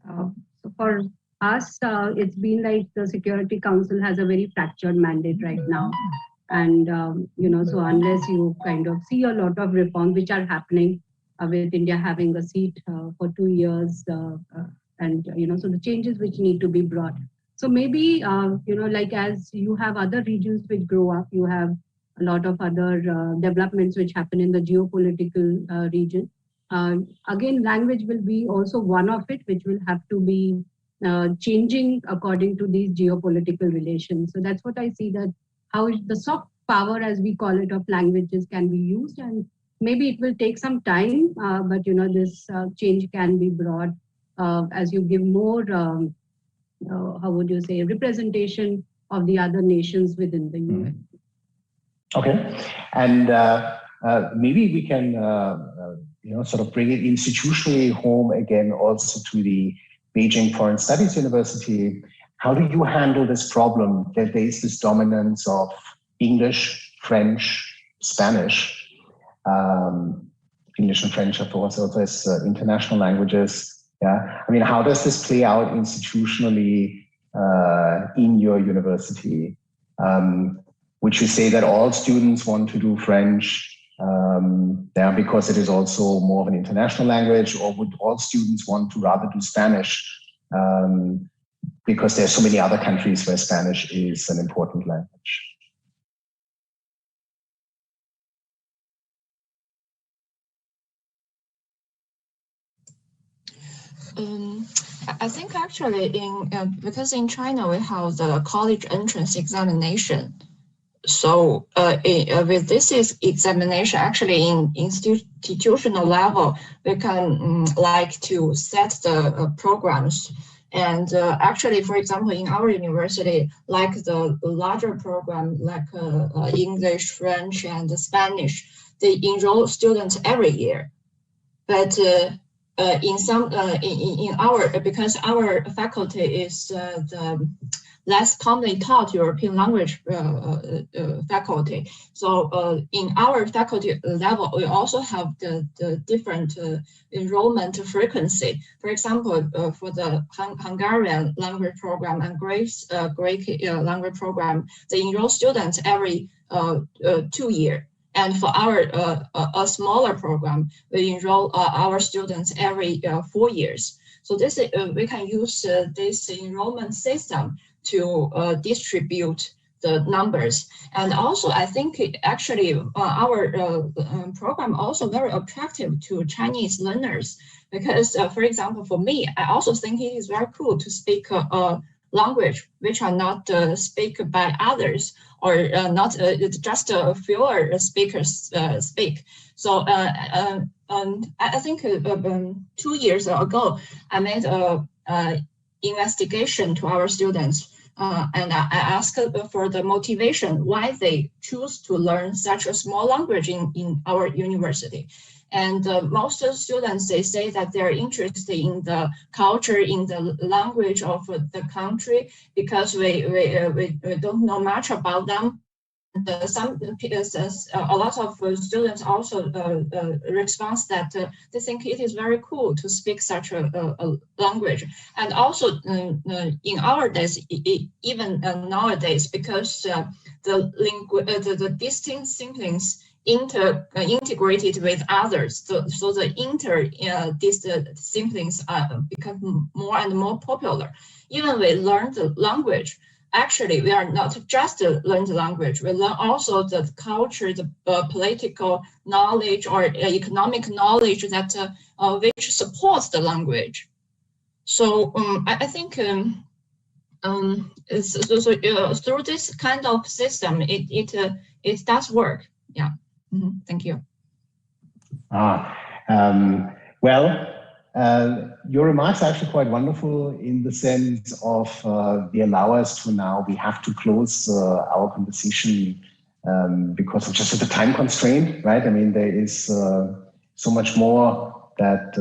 Speaker 2: So for us, it's been like the Security Council has a very fractured mandate right now. And, so unless you kind of see a lot of reforms which are happening with India having a seat for 2 years, and, so the changes which need to be brought. So maybe, like as you have other regions which grow up, you have a lot of other developments which happen in the geopolitical region. Again, language will be also one of it, which will have to be changing according to these geopolitical relations. So that's what I see, that how the soft power, as we call it, of languages can be used, and maybe it will take some time, but this change can be brought as you give more, how would you say, representation of the other nations within the UN.
Speaker 1: Okay, and maybe we can sort of bring it institutionally home again also to the Beijing Foreign Studies University. How do you handle this problem that there is this dominance of English, French, Spanish, English and French, of course, also as international languages? Yeah, I mean, how does this play out institutionally in your university? Would you say that all students want to do French because it is also more of an international language, or would all students want to rather do Spanish because there are so many other countries where Spanish is an important language?
Speaker 4: I think actually because in China we have the college entrance examination. So with this examination, actually in institutional level, we can like to set the programs. And actually, for example, in our university, like the larger program, like English, French, and Spanish, they enroll students every year. But because our faculty is the less commonly taught European language faculty. So in our faculty level, we also have the different enrollment frequency. For example, for the Hungarian language program and Greek language program, they enroll students every 2 years. And for our a smaller program, we enroll our students every 4 years. So this we can use this enrollment system to distribute the numbers. And also, I think our program also very attractive to Chinese learners because, for example, for me, I also think it is very cool to speak a language which are not spoken by others or not just a fewer speakers speak. So I think 2 years ago, I made a investigation to our students and I asked for the motivation why they choose to learn such a small language in our university. And most of the students, they say that they're interested in the culture, in the language of the country, because we don't know much about them. A lot of students also respond that they think it is very cool to speak such a language. And also in our days, even nowadays, because the distinct siblings integrated with others, so the siblings become more and more popular. Even we learn the language. Actually, we are not just learn the language, we learn also the culture, the political knowledge or economic knowledge that which supports the language. So I think through this kind of system, it does work. Yeah. Mm-hmm. Thank you.
Speaker 1: Your remarks are actually quite wonderful in the sense of they allow us to now, we have to close our conversation because of just the time constraint, right? I mean, there is so much more that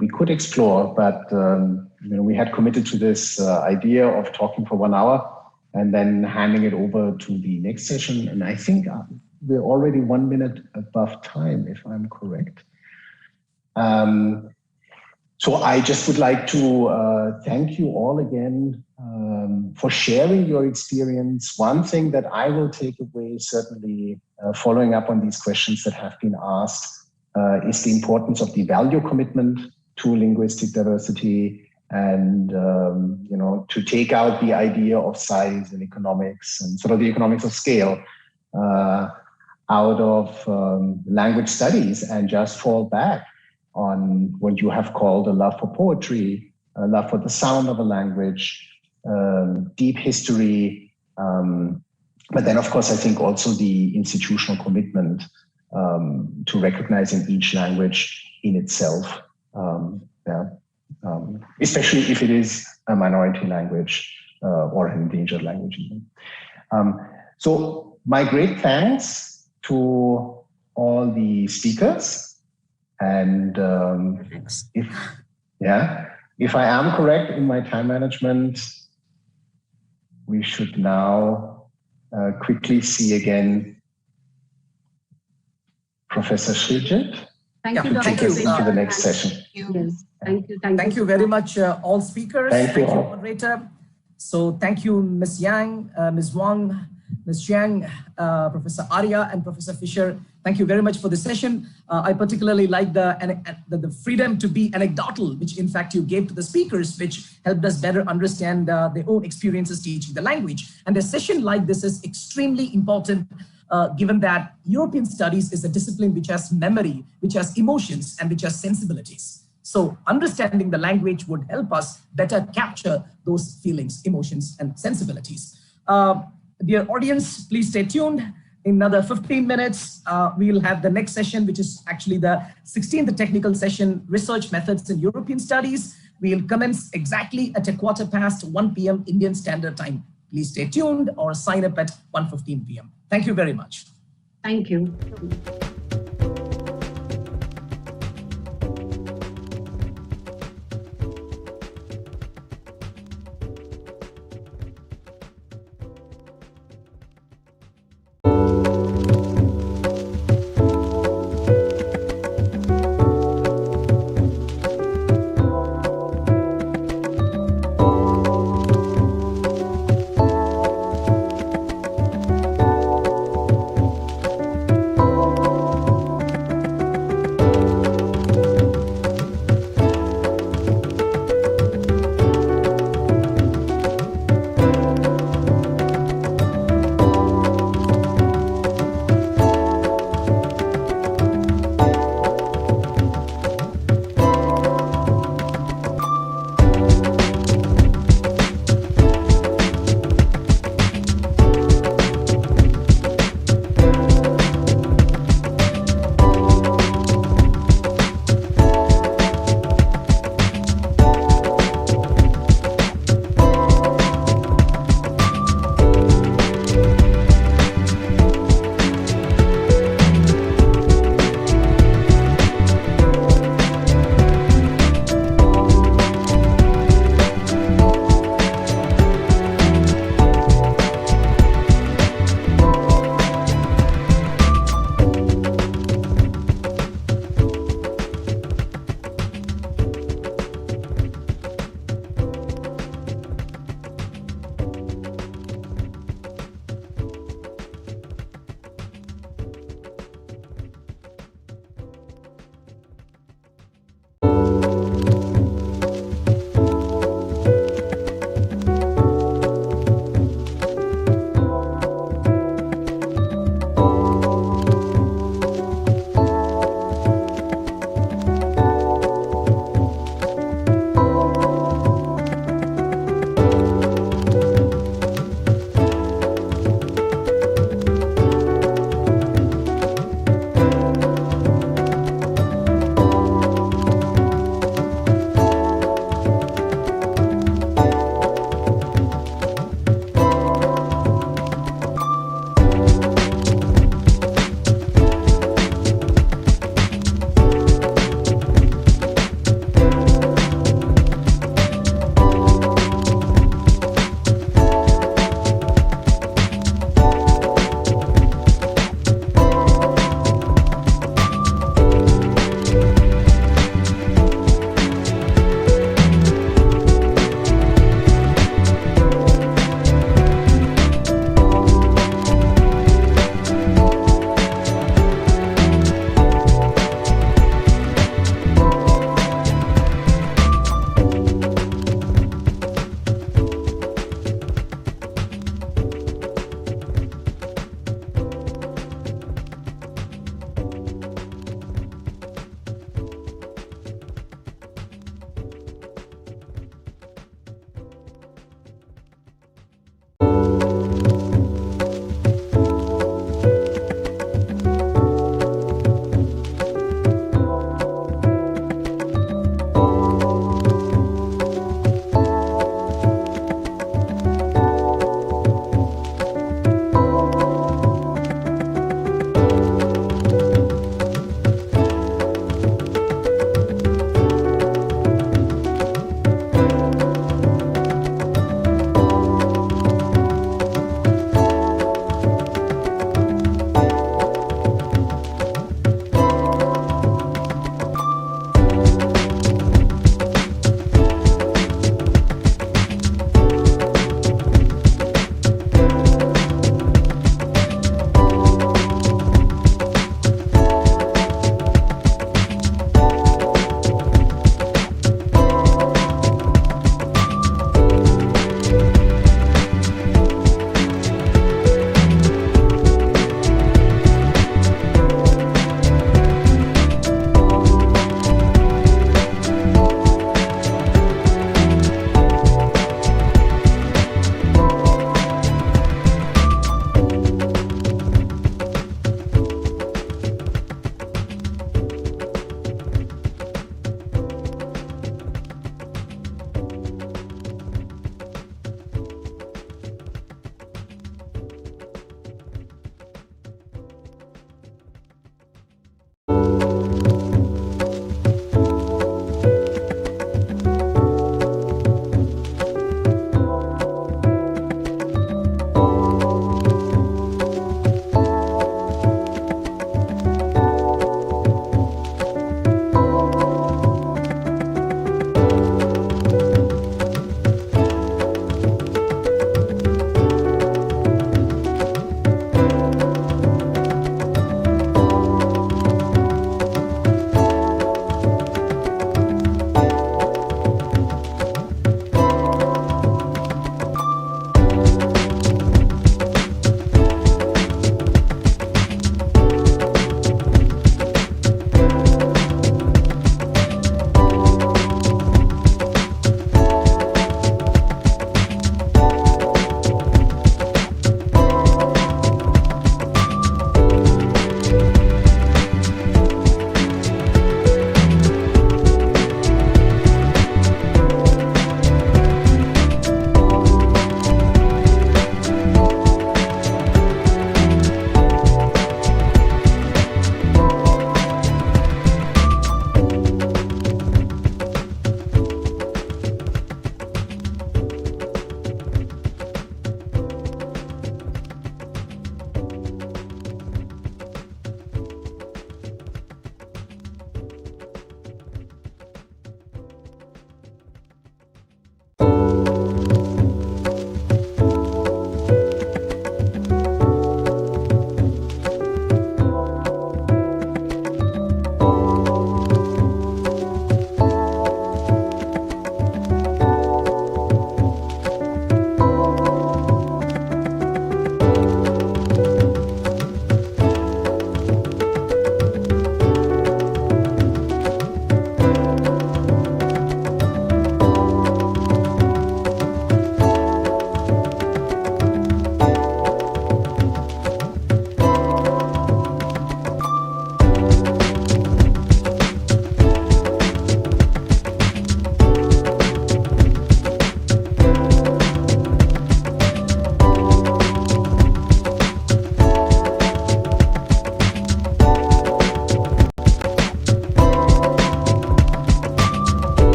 Speaker 1: we could explore, but we had committed to this idea of talking for 1 hour and then handing it over to the next session. And I think we're already 1 minute above time, if I'm correct. So I just would like to thank you all again for sharing your experience. One thing that I will take away, certainly following up on these questions that have been asked, is the importance of the value commitment to linguistic diversity and to take out the idea of size and economics and sort of the economics of scale out of language studies and just fall back on what you have called a love for poetry, a love for the sound of a language, deep history, but then of course I think also the institutional commitment to recognizing each language in itself, especially if it is a minority language or an endangered language even. So my great thanks to all the speakers. And if I am correct in my time management, we should now quickly see again Professor Srijit.
Speaker 2: Thank you, Dr.
Speaker 1: To the next session.
Speaker 2: Yes. Thank you.
Speaker 6: Thank you very much, all speakers.
Speaker 1: Thank you,
Speaker 6: moderator. So thank you, Ms. Yang, Ms. Wang, Ms. Jiang, Professor Arya, and Professor Fisher. Thank you very much for the session. I particularly like the freedom to be anecdotal, which in fact you gave to the speakers, which helped us better understand their own experiences teaching the language. And a session like this is extremely important, given that European studies is a discipline which has memory, which has emotions, and which has sensibilities. So understanding the language would help us better capture those feelings, emotions, and sensibilities. Dear audience, please stay tuned. In another 15 minutes, we'll have the next session, which is actually the 16th technical session, Research Methods in European Studies. We'll commence exactly at 1 p.m. Indian Standard Time. Please stay tuned or sign up at 1:15 p.m. Thank you very much.
Speaker 2: Thank you.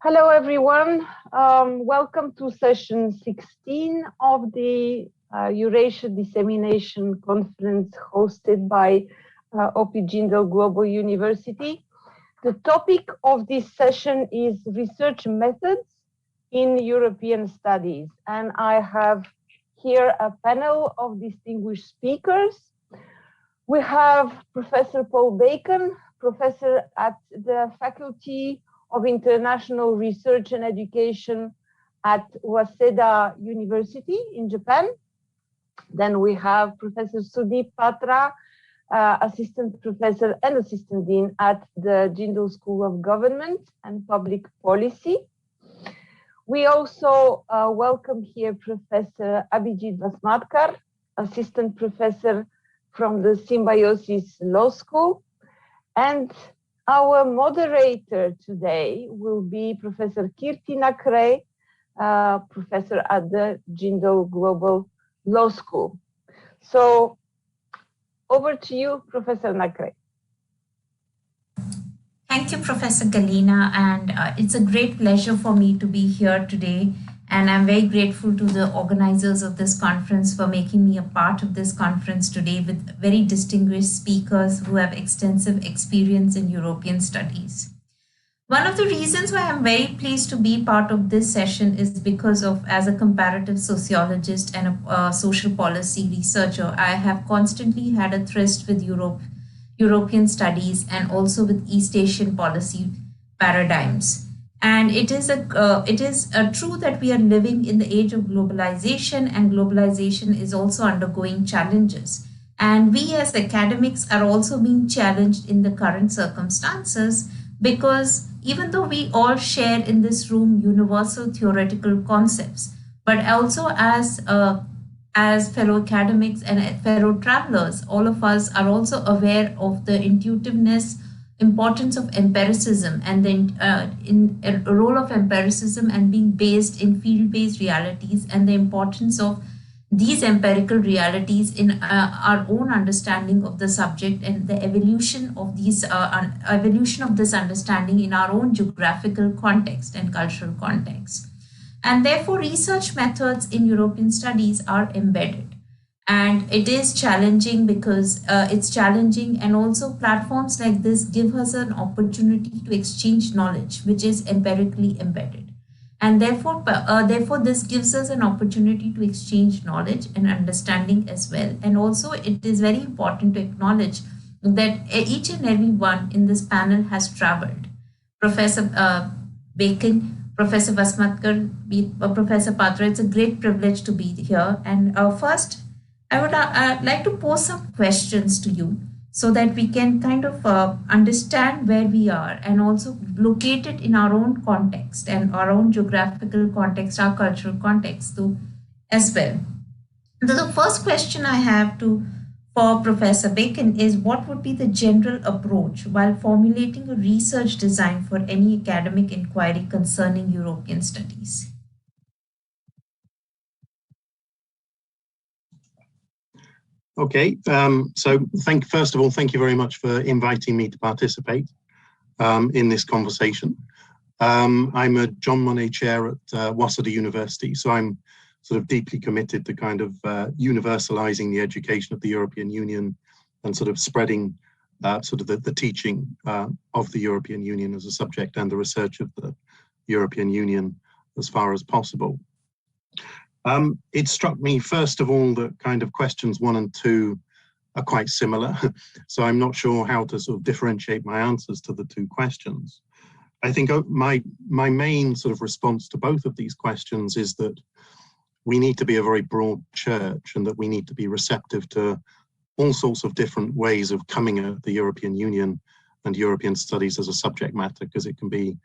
Speaker 7: Hello, everyone. Welcome to session 16 of the EURASIA Dissemination Conference hosted by OP Jindal Global University. The topic of this session is research methods in European studies. And I have here a panel of distinguished speakers. We have Professor Paul Bacon, professor at the Faculty of International Research and Education at Waseda University in Japan. Then we have Professor Sudeep Patra, assistant professor and assistant dean at the Jindal School of Government and Public Policy. We also welcome here Professor Abhijit Vasmadkar, assistant professor from the Symbiosis Law School. And our moderator today will be Professor Kirti Nakre, professor at the Jindal Global Law School. So over to you, Professor Nakre.
Speaker 8: Thank you, Professor Galina, and it's a great pleasure for me to be here today. And I'm very grateful to the organizers of this conference for making me a part of this conference today with very distinguished speakers who have extensive experience in European studies. One of the reasons why I'm very pleased to be part of this session is because of, as a comparative sociologist and a social policy researcher, I have constantly had a tryst with European studies and also with East Asian policy paradigms. And it is true that we are living in the age of globalization, and globalization is also undergoing challenges. And we as academics are also being challenged in the current circumstances, because even though we all share in this room universal theoretical concepts, but also as fellow academics and fellow travelers, all of us are also aware of the intuitiveness, importance of empiricism, and the role of empiricism and being based in field-based realities, and the importance of these empirical realities in our own understanding of the subject, and the evolution of this understanding in our own geographical context and cultural context. And therefore, research methods in European studies are embedded. And it is challenging because it's challenging, and also platforms like this give us an opportunity to exchange knowledge, which is empirically embedded. And therefore, this gives us an opportunity to exchange knowledge and understanding as well. And also, it is very important to acknowledge that each and every one in this panel has traveled. Professor Bacon, Professor Vasmadkar, Professor Patra, it's a great privilege to be here. And first, I would like to pose some questions to you so that we can kind of understand where we are and also locate it in our own context and our own geographical context, our cultural context too, as well. So the first question I have for Professor Bacon is, what would be the general approach while formulating a research design for any academic inquiry concerning European studies?
Speaker 9: Okay, so first of all, thank you very much for inviting me to participate in this conversation. I'm a John Monnet Chair at Waseda University, so I'm sort of deeply committed to kind of universalizing the education of the European Union and sort of spreading sort of the teaching of the European Union as a subject and the research of the European Union as far as possible. It struck me, first of all, that kind of questions 1 and 2 are quite similar. So I'm not sure how to sort of differentiate my answers to the 2 questions. I think my main sort of response to both of these questions is that we need to be a very broad church, and that we need to be receptive to all sorts of different ways of coming at the European Union and European studies as a subject matter, because it can be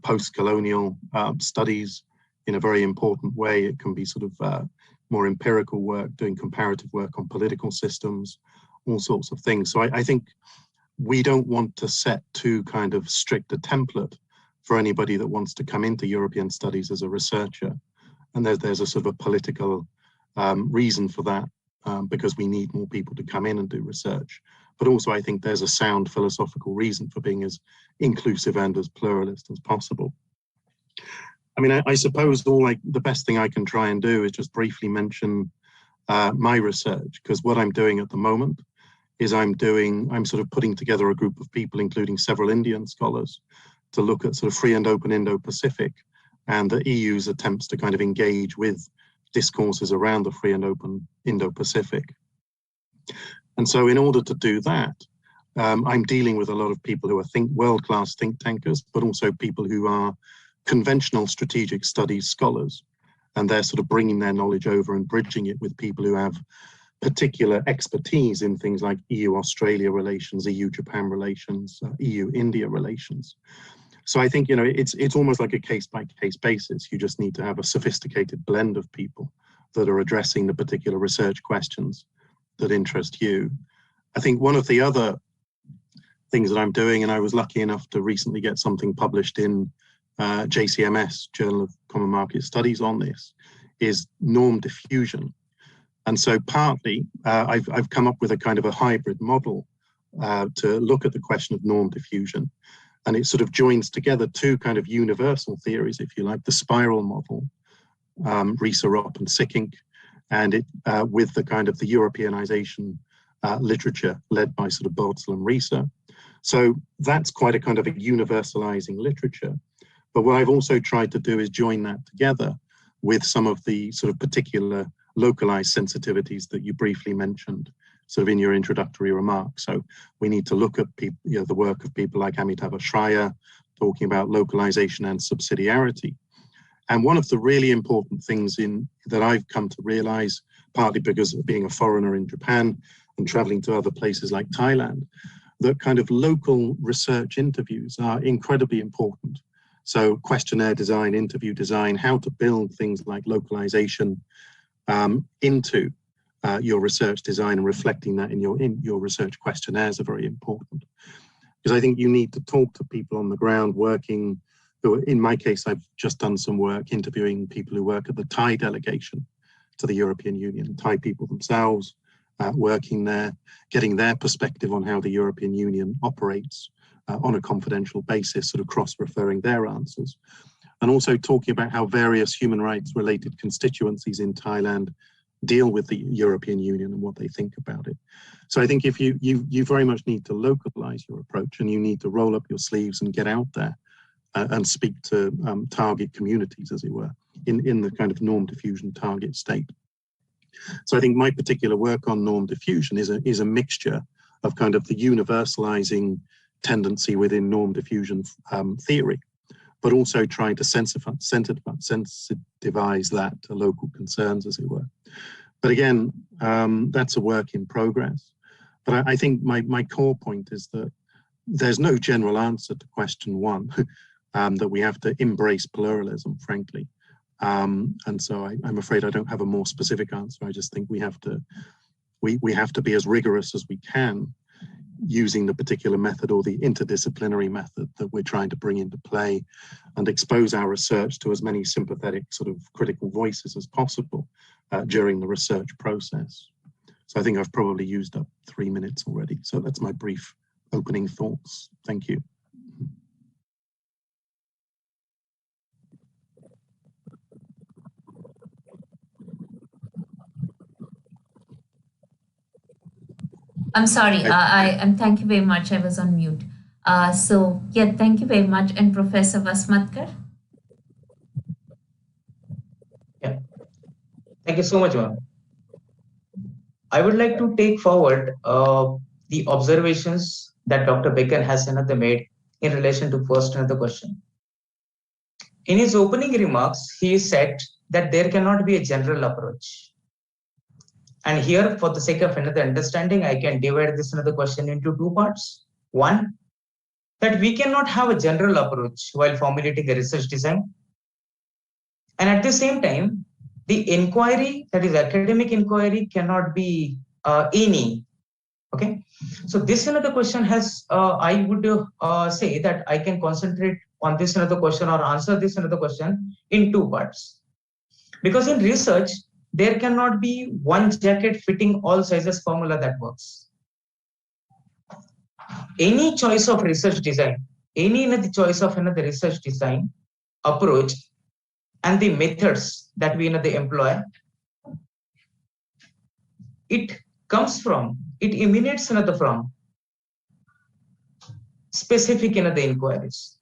Speaker 9: post-colonial studies in a very important way. It can be sort of more empirical work, doing comparative work on political systems, all sorts of things. So I think we don't want to set too kind of strict a template for anybody that wants to come into European studies as a researcher. And there's a sort of a political reason for that, because we need more people to come in and do research. But also I think there's a sound philosophical reason for being as inclusive and as pluralist as possible. I mean, I suppose the best thing I can try and do is just briefly mention my research, because what I'm doing at the moment is I'm sort of putting together a group of people, including several Indian scholars, to look at sort of free and open Indo-Pacific and the EU's attempts to kind of engage with discourses around the free and open Indo-Pacific. And so in order to do that, I'm dealing with a lot of people who are world-class think tankers, but also people who are conventional strategic studies scholars. And they're sort of bringing their knowledge over and bridging it with people who have particular expertise in things like EU-Australia relations, EU-Japan relations, EU-India relations. So I think, it's almost like a case-by-case basis. You just need to have a sophisticated blend of people that are addressing the particular research questions that interest you. I think one of the other things that I'm doing, and I was lucky enough to recently get something published in JCMS, Journal of Common Market Studies, on this, is norm diffusion. And so partly I've come up with a kind of a hybrid model to look at the question of norm diffusion. And it sort of joins together two kind of universal theories, if you like, the spiral model, Risa Ropp and Sickink, and it with the kind of the Europeanization literature led by sort of Boetzel and Risa. So that's quite a kind of a universalizing literature. But what I've also tried to do is join that together with some of the sort of particular localized sensitivities that you briefly mentioned sort of in your introductory remarks. So we need to look at people, the work of people like Amitava Shreya, talking about localization and subsidiarity. And one of the really important things that I've come to realize, partly because of being a foreigner in Japan and traveling to other places like Thailand, that kind of local research interviews are incredibly important. So questionnaire design, interview design, how to build things like localization into your research design and reflecting that in your research questionnaires are very important. Because I think you need to talk to people on the ground working, who, in my case, I've just done some work interviewing people who work at the Thai delegation to the European Union, Thai people themselves working there, getting their perspective on how the European Union operates on a confidential basis, sort of cross-referring their answers. And also talking about how various human rights related constituencies in Thailand deal with the European Union and what they think about it. So I think if you very much need to localize your approach, and you need to roll up your sleeves and get out there and speak to target communities, as it were, in the kind of norm diffusion target state. So I think my particular work on norm diffusion is a mixture of kind of the universalizing tendency within norm diffusion theory, but also trying to sensitivize that to local concerns, as it were. But again, that's a work in progress. But I think my core point is that there's no general answer to question one, that we have to embrace pluralism, frankly. And so I'm afraid I don't have a more specific answer. I just think we have to be as rigorous as we can using the particular method or the interdisciplinary method that we're trying to bring into play, and expose our research to as many sympathetic sort of critical voices as possible during the research process. So I think I've probably used up 3 minutes already. So that's my brief opening thoughts. Thank you.
Speaker 8: I'm sorry, thank you very much. I was on mute. So yeah, thank you very much. And Professor Vasmatkar?
Speaker 10: Yeah, thank you so much, ma'am. I would like to take forward the observations that Dr. Becker has made in relation to first another question. In his opening remarks, he said that there cannot be a general approach. And here, for the sake of another understanding, I can divide this another question into two parts. One, that we cannot have a general approach while formulating a research design. And at the same time, the inquiry, that is academic inquiry, cannot be any. Okay. So this another question has, I would say that I can concentrate on this another question or answer this another question in two parts. Because in research, there cannot be one jacket fitting all sizes formula that works. Any choice of research design, any choice of another research design approach and the methods that we they employ, it comes from, it emanates from specific the inquiries.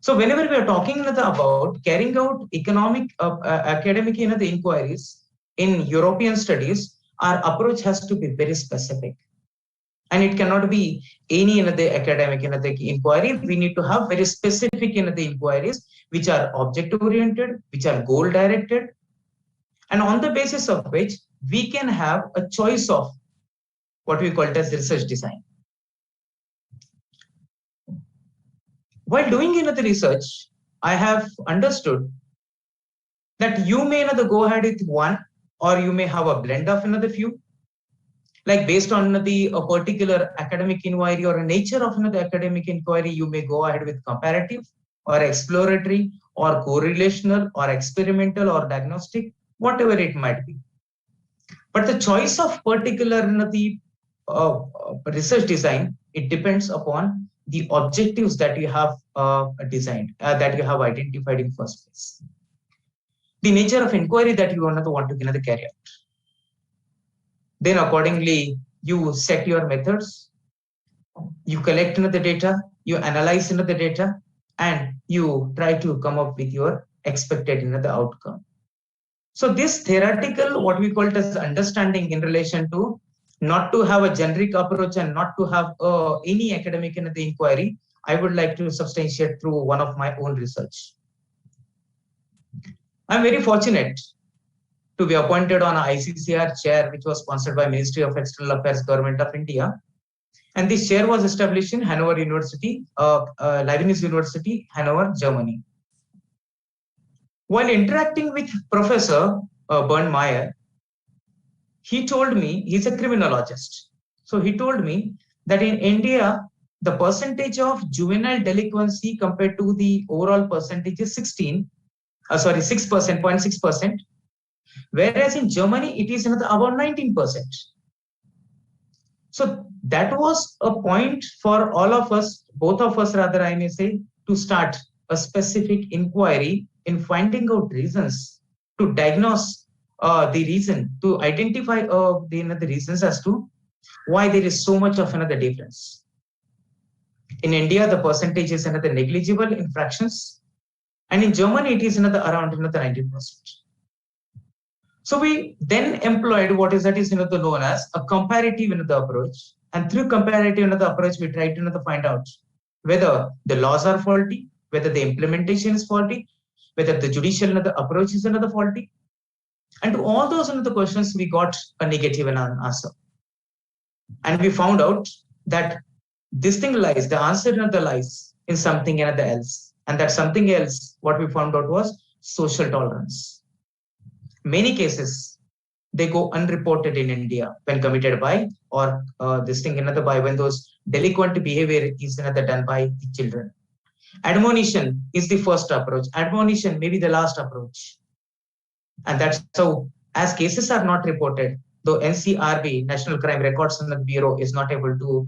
Speaker 10: So whenever we are talking about carrying out economic academic the inquiries in European studies, our approach has to be very specific, and it cannot be any the academic the inquiry. We need to have very specific the inquiries which are objective oriented, which are goal directed, and on the basis of which we can have a choice of what we call it as research design. While doing the research, I have understood that you may go ahead with one, or you may have a blend of another few, like based on a particular academic inquiry or a nature of the academic inquiry. You may go ahead with comparative or exploratory or correlational or experimental or diagnostic, whatever it might be. But the choice of particular research design, it depends upon the objectives that you have designed, that you have identified in first place. The nature of inquiry that you want to carry out. Then accordingly, you set your methods, you collect the data, you analyze the data, and you try to come up with your expected the outcome. So this theoretical, what we call it as understanding in relation to not to have a generic approach and not to have any academic the inquiry, I would like to substantiate through one of my own research. I'm very fortunate to be appointed on a ICCR chair, which was sponsored by Ministry of External Affairs, Government of India. And this chair was established in Hanover University, Leibniz University, Hanover, Germany. While interacting with Professor Bernd Meyer, he told me, he's a criminologist. So he told me that in India, the percentage of juvenile delinquency compared to the overall percentage is 6%, whereas in Germany, it is about 19%. So that was a point for all of us, both of us rather, I may say, to start a specific inquiry in finding out reasons, to diagnose the reason, to identify the reasons as to why there is so much of another difference. In India, the percentage is another negligible infractions, and in Germany, it is around 19%. So we then employed what is known as a comparative approach, and through comparative approach, we tried to find out whether the laws are faulty, whether the implementation is faulty, whether the judicial approach is faulty. And to all those questions, we got a negative answer. And we found out that this thing lies, the answer lies in something else. And that something else, what we found out was social tolerance. Many cases, they go unreported in India when committed by, or by when those delinquent behavior is done by the children. Admonition is the first approach. Admonition may be the last approach. And that's so, as cases are not reported, though NCRB, National Crime Records Bureau, is not able to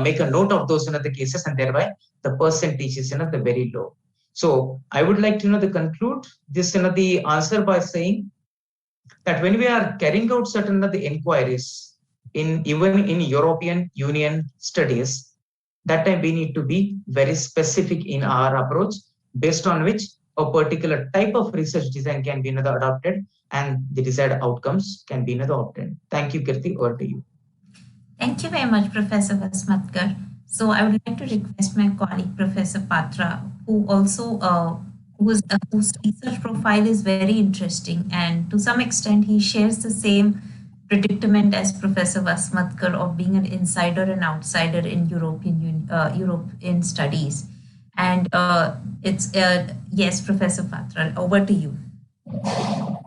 Speaker 10: make a note of those cases, and thereby the percentage is very low. So I would like to conclude this the answer by saying that when we are carrying out certain the inquiries even in European Union studies, that time we need to be very specific in our approach, based on which a particular type of research design can be adopted and the desired outcomes can be obtained. Thank you, Kirti. Over to you.
Speaker 8: Thank you very much, Professor Vasmatkar. So I would like to request my colleague, Professor Patra, who also whose research profile is very interesting, and to some extent he shares the same predicament as Professor Vasmatkar of being an insider and outsider in European studies. And yes, Professor Patra, over to you.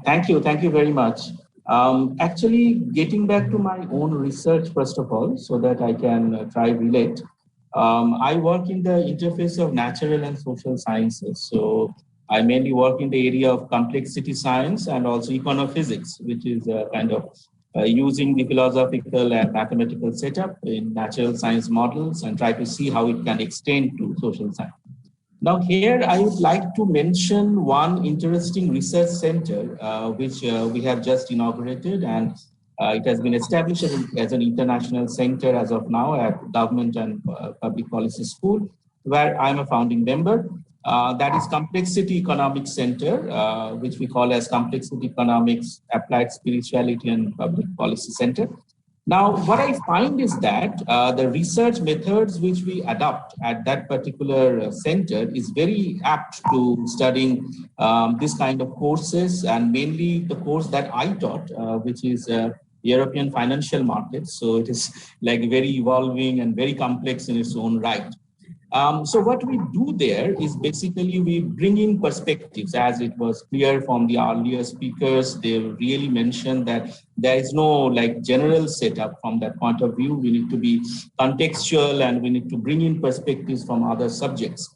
Speaker 11: Thank you very much. Actually, getting back to my own research, first of all, so that I can try relate. I work in the interface of natural and social sciences. So I mainly work in the area of complexity science and also econophysics, which is kind of using the philosophical and mathematical setup in natural science models and try to see how it can extend to social science. Now here I would like to mention one interesting research center which we have just inaugurated, and it has been established as an international center as of now at Government and Public Policy School, where I'm a founding member. That is Complexity Economics Center, which we call as Complexity Economics Applied Spirituality and Public Policy Center. Now, what I find is that the research methods which we adopt at that particular center is very apt to studying this kind of courses, and mainly the course that I taught, which is European financial markets. So it is like very evolving and very complex in its own right. So what we do there is basically we bring in perspectives, as it was clear from the earlier speakers. They really mentioned that there is no like general setup from that point of view. We need to be contextual and we need to bring in perspectives from other subjects.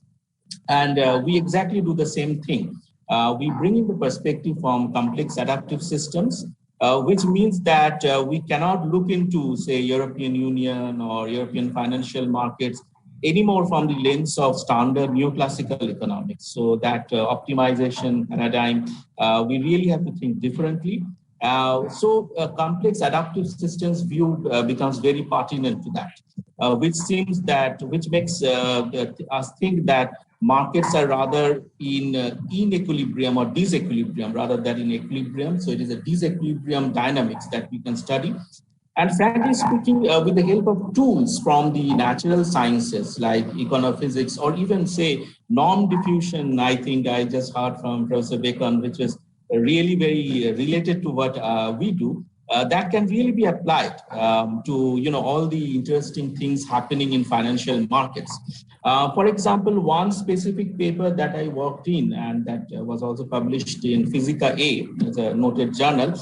Speaker 11: And we exactly do the same thing. We bring in the perspective from complex adaptive systems, which means that we cannot look into, say, European Union or European financial markets anymore from the lens of standard neoclassical economics. So that optimization paradigm, we really have to think differently. So complex adaptive systems view becomes very pertinent to that, which makes us think that markets are rather in equilibrium or disequilibrium rather than in equilibrium. So it is a disequilibrium dynamics that we can study. And frankly speaking, with the help of tools from the natural sciences like econophysics or even say norm diffusion, I think I just heard from Professor Bacon, which is really very related to what we do, that can really be applied to all the interesting things happening in financial markets. For example, one specific paper that I worked in and that was also published in Physica A, as a noted journal,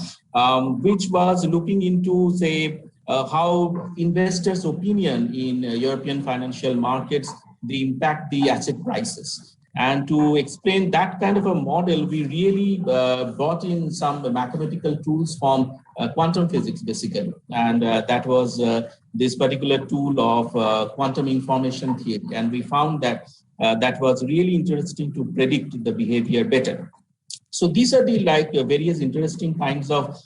Speaker 11: which was looking into, say, how investors' opinion in European financial markets, they impact the asset prices. And to explain that kind of a model, we really brought in some mathematical tools from quantum physics, basically. And that was this particular tool of quantum information theory. And we found that that was really interesting to predict the behavior better. So these are the various interesting kinds of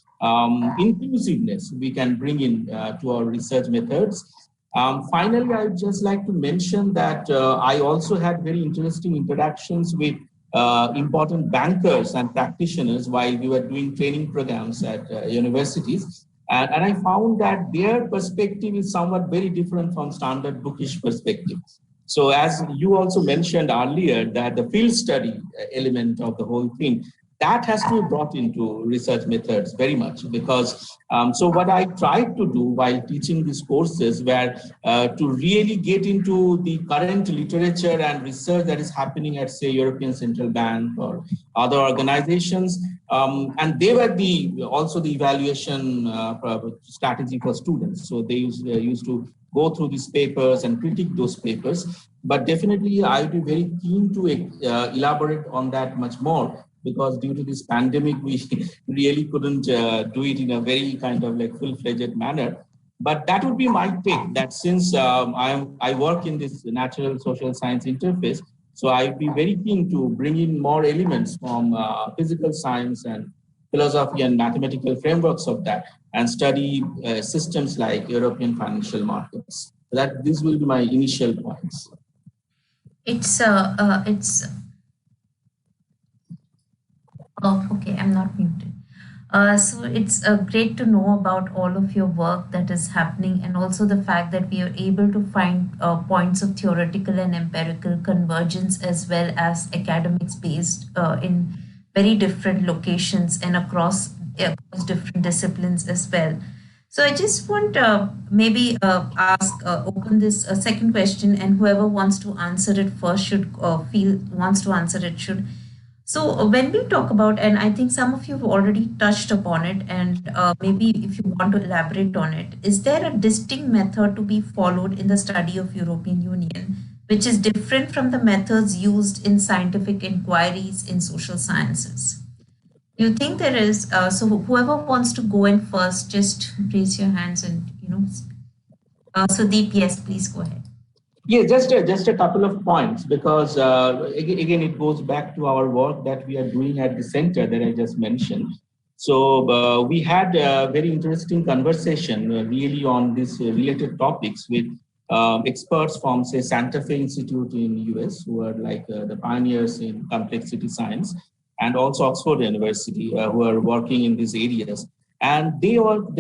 Speaker 11: inclusiveness we can bring in to our research methods. Finally, I would just like to mention that I also had very interesting interactions with important bankers and practitioners while we were doing training programs at universities. And I found that their perspective is somewhat very different from standard bookish perspective. So as you also mentioned earlier, that the field study element of the whole thing, that has to be brought into research methods very much, because so what I tried to do while teaching these courses were to really get into the current literature and research that is happening at, say, European Central Bank or other organizations, and they were also the evaluation strategy for students. So they used to go through these papers and critique those papers. But definitely I would be very keen to elaborate on that much more, because due to this pandemic, we really couldn't do it in a very kind of like full-fledged manner. But that would be my take, that since I work in this natural social science interface, so I'd be very keen to bring in more elements from physical science and philosophy and mathematical frameworks of that, and study systems like European financial markets. That this will be my initial points.
Speaker 8: Oh, okay, I'm not muted. So it's great to know about all of your work that is happening, and also the fact that we are able to find points of theoretical and empirical convergence as well as academics based in very different locations and across different disciplines as well. So I just want maybe open this second question, and whoever wants to answer it first wants to answer it should. So when we talk about, and I think some of you have already touched upon it, and maybe if you want to elaborate on it, is there a distinct method to be followed in the study of European Union, which is different from the methods used in scientific inquiries in social sciences? Do you think there is, so whoever wants to go in first, just raise your hands and, so Deep, yes, please go ahead.
Speaker 11: Yeah, just a couple of points, because again, it goes back to our work that we are doing at the center that I just mentioned. So we had a very interesting conversation really on these related topics with experts from, say, Santa Fe Institute in US, who are like the pioneers in complexity science, and also Oxford University, who are working in these areas. And they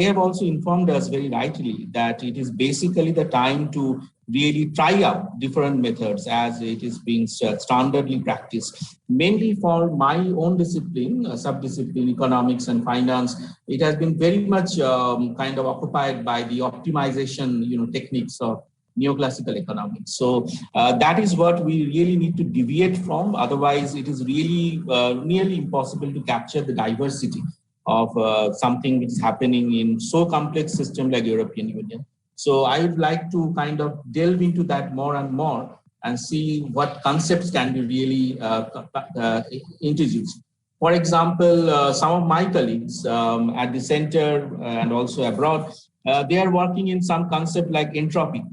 Speaker 11: have also informed us very rightly that it is basically the time to really try out different methods as it is being standardly practiced. Mainly for my own discipline, sub-discipline, economics and finance, it has been very much kind of occupied by the optimization, techniques of neoclassical economics. So that is what we really need to deviate from. Otherwise, it is really nearly impossible to capture the diversity of something which is happening in so complex system like European Union. So I would like to kind of delve into that more and more and see what concepts can be really introduced. For example, some of my colleagues at the center and also abroad, they are working in some concept like entropy.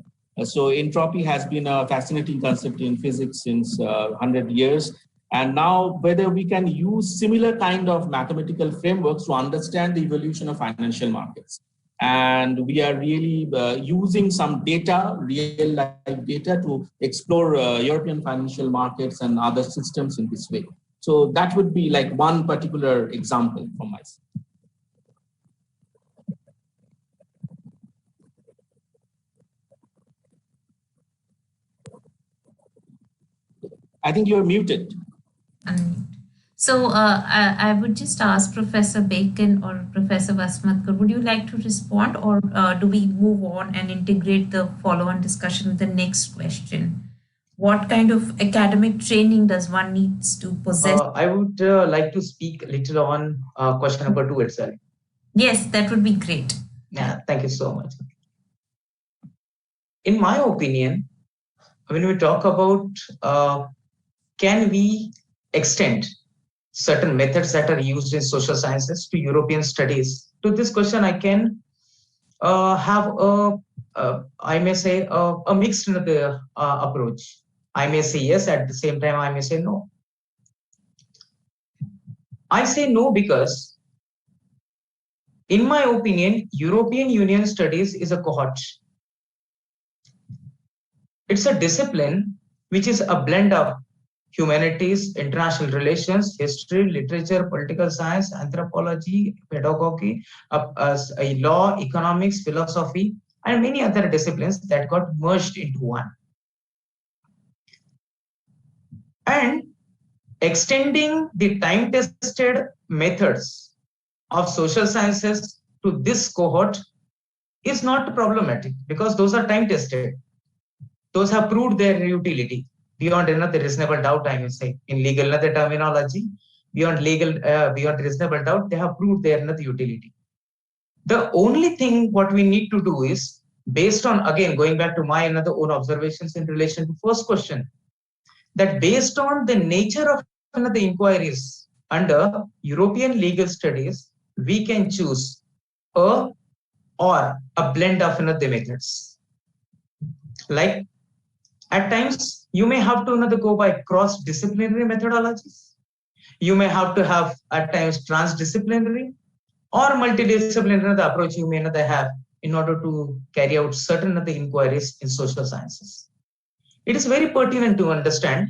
Speaker 11: So entropy has been a fascinating concept in physics since 100 years. And now whether we can use similar kind of mathematical frameworks to understand the evolution of financial markets. And we are really using some data, real life data, to explore European financial markets and other systems in this way. So that would be like one particular example from my side. I think you're muted.
Speaker 8: So I would just ask Professor Bacon or Professor Vasmatkar, would you like to respond, or do we move on and integrate the follow-on discussion with the next question? What kind of academic training does one needs to possess?
Speaker 10: I would like to speak a little on question number 2 itself.
Speaker 8: Yes, that would be great.
Speaker 10: Yeah, thank you so much. In my opinion, when we talk about can we extend certain methods that are used in social sciences to European studies, to this question I can have I may say a mixed approach. I may say yes, at the same time I may say no. I say no because, in my opinion, European Union studies is a cohort. It's a discipline which is a blend of humanities, international relations, history, literature, political science, anthropology, pedagogy, law, economics, philosophy, and many other disciplines that got merged into one. And extending the time-tested methods of social sciences to this cohort is not problematic, because those are time-tested. Those have proved their utility beyond another reasonable doubt, I may say, in legal another terminology, beyond reasonable doubt, they have proved their another utility. The only thing what we need to do is, based on, again, going back to my another own observations in relation to first question, that based on the nature of another inquiries under European legal studies, we can choose a or a blend of another methods. Like, at times, you may have to go by cross-disciplinary methodologies. You may have to have, at times, transdisciplinary or multidisciplinary approach you may have in order to carry out certain other inquiries in social sciences. It is very pertinent to understand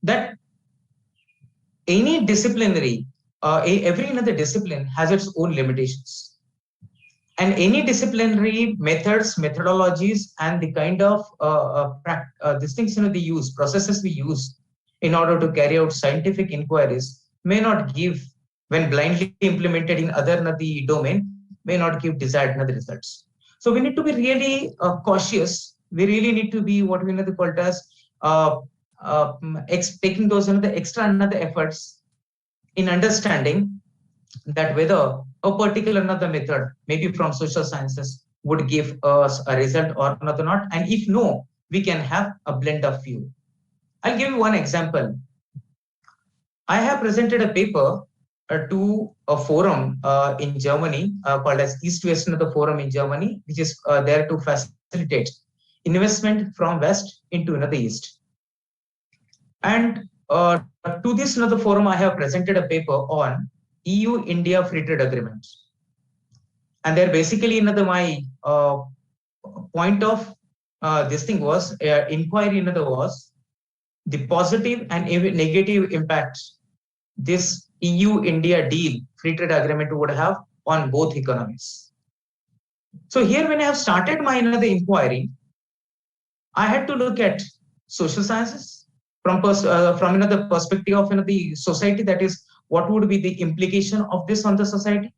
Speaker 10: that any disciplinary, every another discipline has its own limitations. And any disciplinary methods, methodologies, and the kind of distinctions they use, processes we use in order to carry out scientific inquiries may not give, when blindly implemented in other domain, may not give desired results. So we need to be really cautious. We really need to be what we call as taking those extra efforts in understanding that whether a particular method, maybe from social sciences, would give us a result or not. And if no, we can have a blend of few. I'll give you one example. I have presented a paper to a forum in Germany called as East-West Forum in Germany, which is there to facilitate investment from West into the East. And to this another forum, I have presented a paper on EU-India Free Trade Agreement. And there basically another my point of this thing was inquiry another was the positive and negative impact this EU-India deal free trade agreement would have on both economies. So here when I have started my another inquiry, I had to look at social sciences from another perspective of the society, that is what would be the implication of this on the society.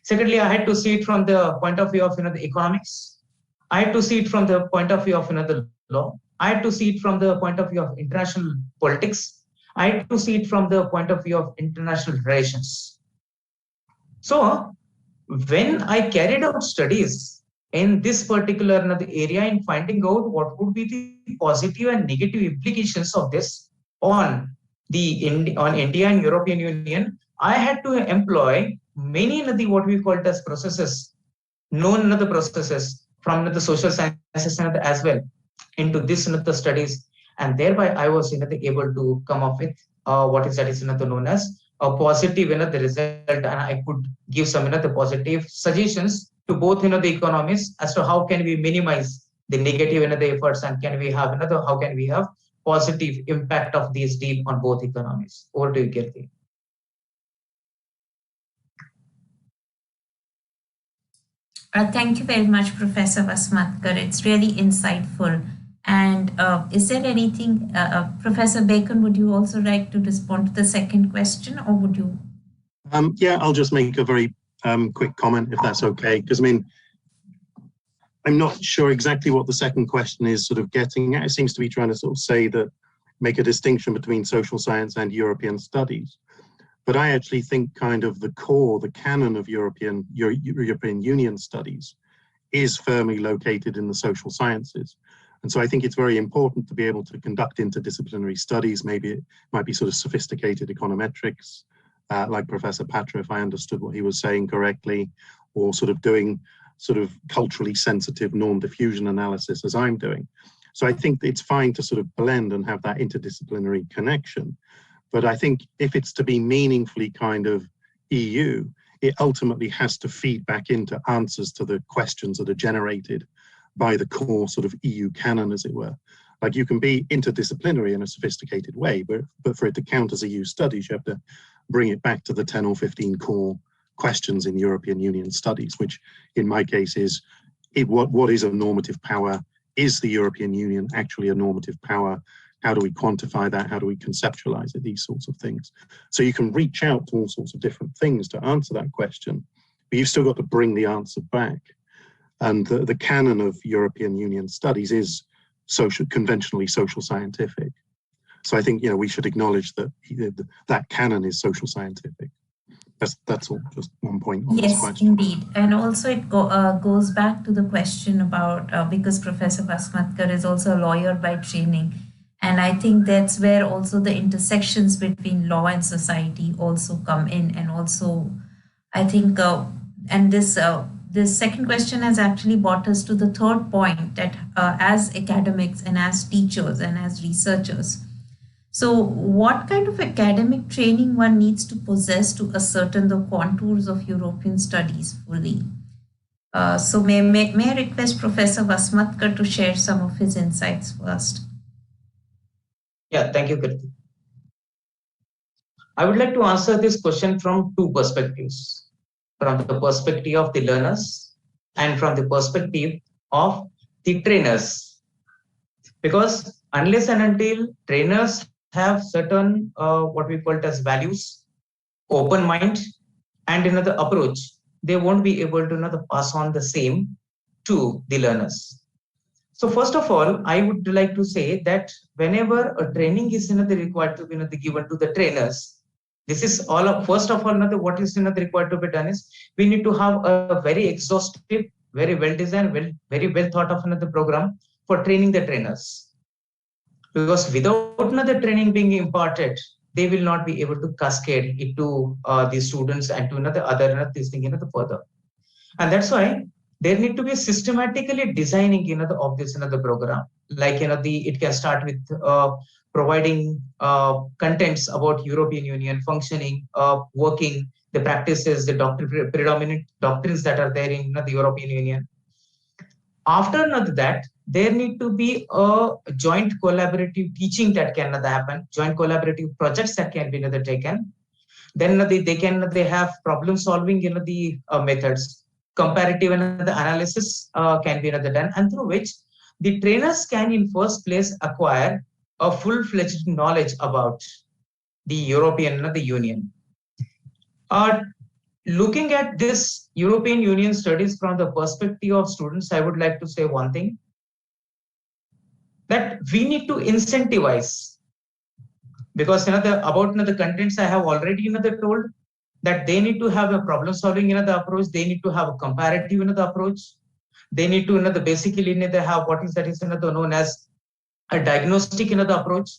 Speaker 10: Secondly, I had to see it from the point of view of the economics. I had to see it from the point of view of the law. I had to see it from the point of view of international politics. I had to see it from the point of view of international relations. So when I carried out studies in this particular area in finding out what would be the positive and negative implications of this on India and European Union, I had to employ many what we call as processes, known processes from the social sciences as well into this studies, and thereby I was able to come up with what is known as a positive the result, and I could give some the positive suggestions to both the economies as to how can we minimize the negative the efforts, and can we have how can we have positive impact of this deal on both economies. Over to you, Kirti.
Speaker 8: Thank you very much, Professor Vasmatkar. It's really insightful. And is there anything, Professor Bacon, would you also like to respond to the second question, or would you?
Speaker 9: Yeah, I'll just make a very quick comment, if that's okay, because I mean, I'm not sure exactly what the second question is sort of getting at. It seems to be trying to sort of say that, make a distinction between social science and European studies. But I actually think kind of the core, the canon of European Union studies is firmly located in the social sciences. And so I think it's very important to be able to conduct interdisciplinary studies. Maybe it might be sort of sophisticated econometrics, like Professor Patra, if I understood what he was saying correctly, or sort of doing sort of culturally sensitive norm diffusion analysis as I'm doing. So I think it's fine to sort of blend and have that interdisciplinary connection. But I think if it's to be meaningfully kind of EU, it ultimately has to feed back into answers to the questions that are generated by the core sort of EU canon, as it were. Like you can be interdisciplinary in a sophisticated way, but for it to count as EU studies, you have to bring it back to the 10 or 15 core questions in European Union studies, which in my case is what is a normative power? Is the European Union actually a normative power? How do we quantify that? How do we conceptualize it? These sorts of things. So you can reach out to all sorts of different things to answer that question, but you've still got to bring the answer back. And the canon of European Union studies is conventionally social scientific. So I think we should acknowledge that that canon is social scientific. That's all. Just one point on this question.
Speaker 8: Yes, indeed. And also it goes back to the question about, because Professor Vasmatkar is also a lawyer by training. And I think that's where also the intersections between law and society also come in. And also, I think, and this second question has actually brought us to the third point, that as academics and as teachers and as researchers, so what kind of academic training one needs to possess to ascertain the contours of European studies fully? So may I request Professor Vasmatkar to share some of his insights first?
Speaker 10: Yeah, thank you, Kirti. I would like to answer this question from two perspectives, from the perspective of the learners and from the perspective of the trainers. Because unless and until trainers have certain what we call it as values, open mind, and another approach, they won't be able to pass on the same to the learners. So first of all, I would like to say that whenever a training is required to be given to the trainers, this is all of, first of all, what is required to be done is we need to have a very exhaustive, very well designed, very well thought of another program for training the trainers. Because without another training being imparted, they will not be able to cascade it to the students and to another this thing further. And that's why there need to be systematically designing, of this, the program. Like, it can start with providing contents about European Union functioning, working, the practices, the predominant doctrines that are there in the European Union. After that, there need to be a joint collaborative teaching that can happen, joint collaborative projects that can be taken. Then they have problem solving, the methods, comparative analysis can be done, and through which the trainers can in first place acquire a full-fledged knowledge about the European the Union. Looking at this European Union studies from the perspective of students, I would like to say one thing, that we need to incentivize, because about the contents I have already told, that they need to have a problem solving the approach, they need to have a comparative the approach, they need to basically they have what is that is known as a diagnostic the approach,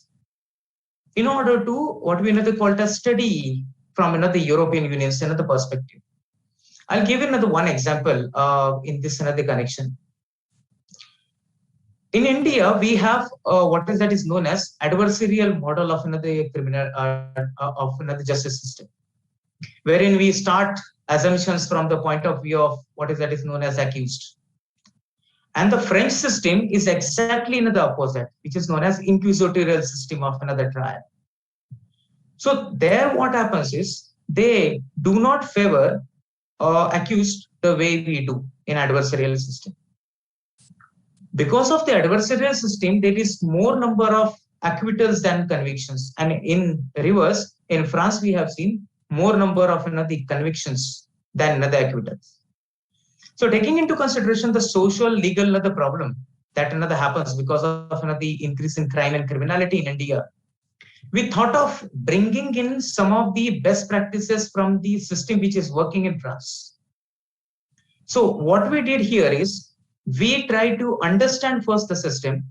Speaker 10: in order to what we call as study from the European Union's the perspective. I'll give another one example in this another connection. In India, we have what is that is known as adversarial model of another criminal of another justice system, wherein we start assumptions from the point of view of what is that is known as accused. And the French system is exactly the opposite, which is known as inquisitorial system of another trial. So there what happens is they do not favor accused the way we do in adversarial system. Because of the adversarial system, there is more number of acquittals than convictions. And in reverse, in France, we have seen more number of the convictions than the acquittals. So taking into consideration the social, legal the problem that happens because of the increase in crime and criminality in India, we thought of bringing in some of the best practices from the system which is working in France. So what we did here is we try to understand first the system,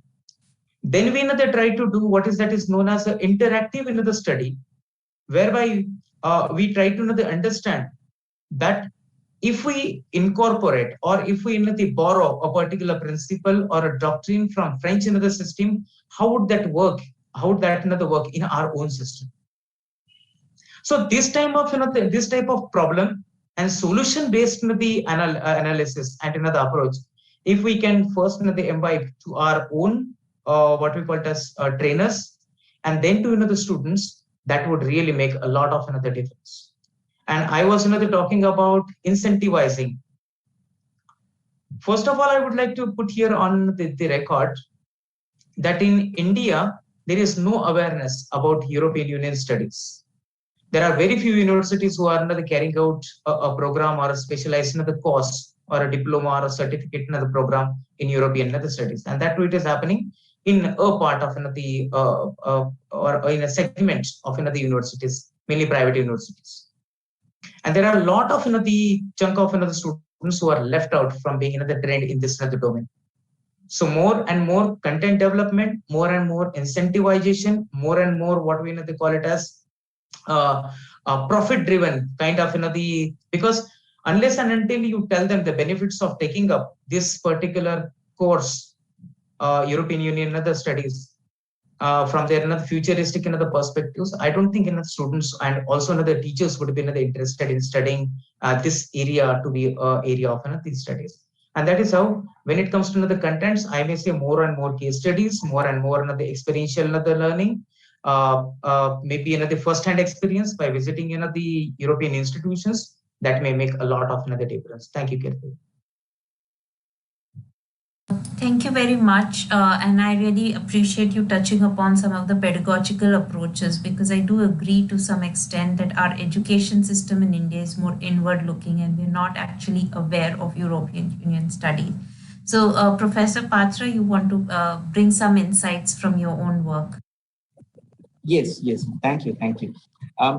Speaker 10: then we try to do what is that is known as an interactive the study, whereby we try to understand that if we incorporate or if we borrow a particular principle or a doctrine from French system, how would that work? How would that work in our own system? So this type of problem and solution based analysis and approach, if we can first imbibe to our own what we call as trainers, and then to the students, that would really make a lot of difference. And I was talking about incentivizing. First of all, I would like to put here on the record that in India, there is no awareness about European Union studies. There are very few universities who are carrying out a program or a specialized course or a diploma or a certificate program in European studies. And that it is happening in a part of or in a segment of the universities, mainly private universities. And there are a lot of the chunk of students who are left out from being trained in this domain. So more and more content development, more and more incentivization, more and more what we call it as profit driven kind of because unless and until you tell them the benefits of taking up this particular course, European Union studies, from their futuristic perspectives, I don't think students and also the teachers would be interested in studying this area to be an area of these studies. And that is how, when it comes to the contents, I may say more and more case studies, more and more the experiential learning, maybe the first-hand experience by visiting the European institutions, that may make a lot of difference. Thank you, Kirti.
Speaker 8: Thank you very much. And I really appreciate you touching upon some of the pedagogical approaches, because I do agree to some extent that our education system in India is more inward looking and we're not actually aware of European Union studies. So Professor Patra, you want to bring some insights from your own work?
Speaker 11: Yes, thank you.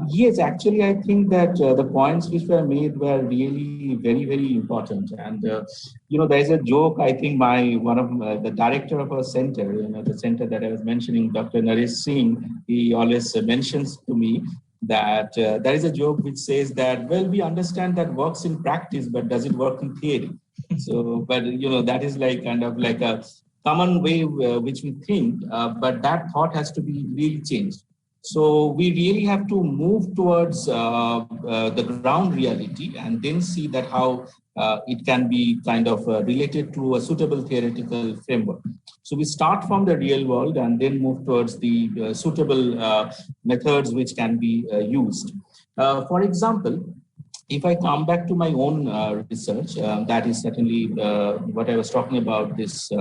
Speaker 11: Yes, actually, I think that the points which were made were really very, very important. And, there's a joke, I think, by one of the director of our center, the center that I was mentioning, Dr. Naresh Singh, he always mentions to me that there is a joke which says that, well, we understand that works in practice, but does it work in theory? So, but that is like kind of like a common way which we think, but that thought has to be really changed. So we really have to move towards the ground reality and then see that how it can be kind of related to a suitable theoretical framework. So we start from the real world and then move towards the suitable methods which can be used. For example, if I come back to my own research, that is certainly what I was talking about, this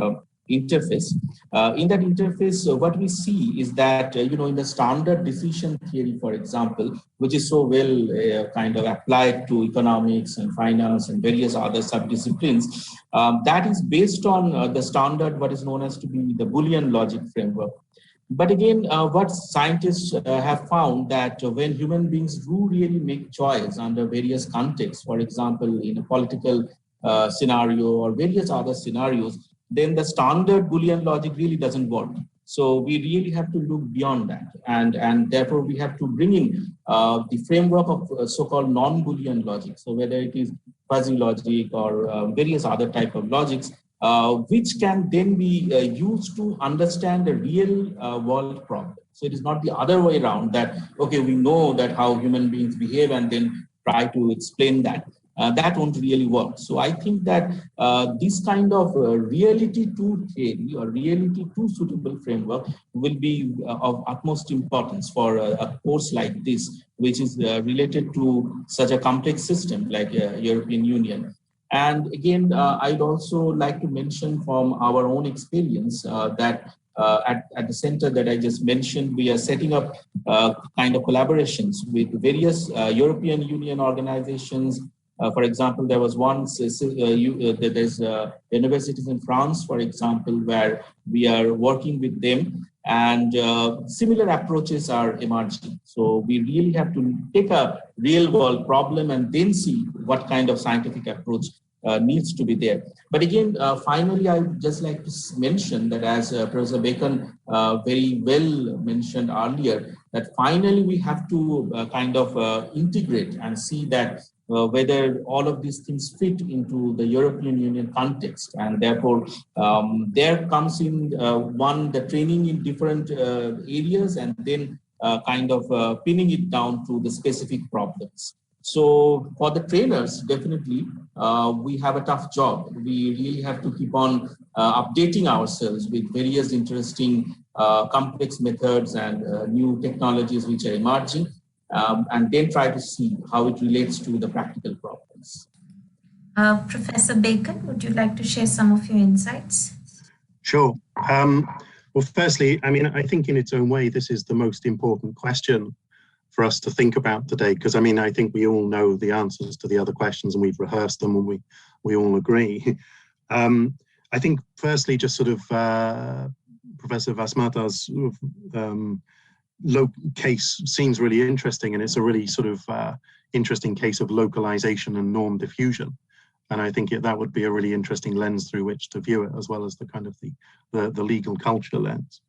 Speaker 11: interface. In that interface, what we see is that, in the standard decision theory, for example, which is so well kind of applied to economics and finance and various other subdisciplines, that is based on the standard, what is known as to be the Boolean logic framework. But again, what scientists have found that when human beings do really make choice under various contexts, for example, in a political scenario or various other scenarios, then the standard Boolean logic really doesn't work. So we really have to look beyond that. And therefore, we have to bring in the framework of so-called non-Boolean logic. So whether it is fuzzy logic or various other type of logics, which can then be used to understand the real world problem. So it is not the other way around that, okay, we know that how human beings behave and then try to explain that. That won't really work. So I think that this kind of reality to theory or reality to suitable framework will be of utmost importance for a course like this, which is related to such a complex system like European Union. And again, I'd also like to mention from our own experience that at the center that I just mentioned, we are setting up kind of collaborations with various European Union organizations. For example, there was once, there's universities in France, for example, where we are working with them, and similar approaches are emerging. So we really have to take a real world problem and then see what kind of scientific approach needs to be there. But again, finally, I would just like to mention that, as Professor Bacon very well mentioned earlier, that finally we have to kind of integrate and see that whether all of these things fit into the European Union context. And therefore, there comes in the training in different areas and then kind of pinning it down to the specific problems. So for the trainers, definitely, we have a tough job. We really have to keep on updating ourselves with various interesting complex methods and new technologies which are emerging, and then try to see how it relates to the practical problems.
Speaker 8: Professor Bacon, would you like to share some of your insights?
Speaker 9: Sure. Well, firstly, I mean, I think in its own way, this is the most important question for us to think about today, because I mean, I think we all know the answers to the other questions and we've rehearsed them and we all agree. I think firstly, just sort of Professor Vasmata's case seems really interesting, and it's a really sort of interesting case of localization and norm diffusion. And I think that would be a really interesting lens through which to view it, as well as the kind of the legal culture lens.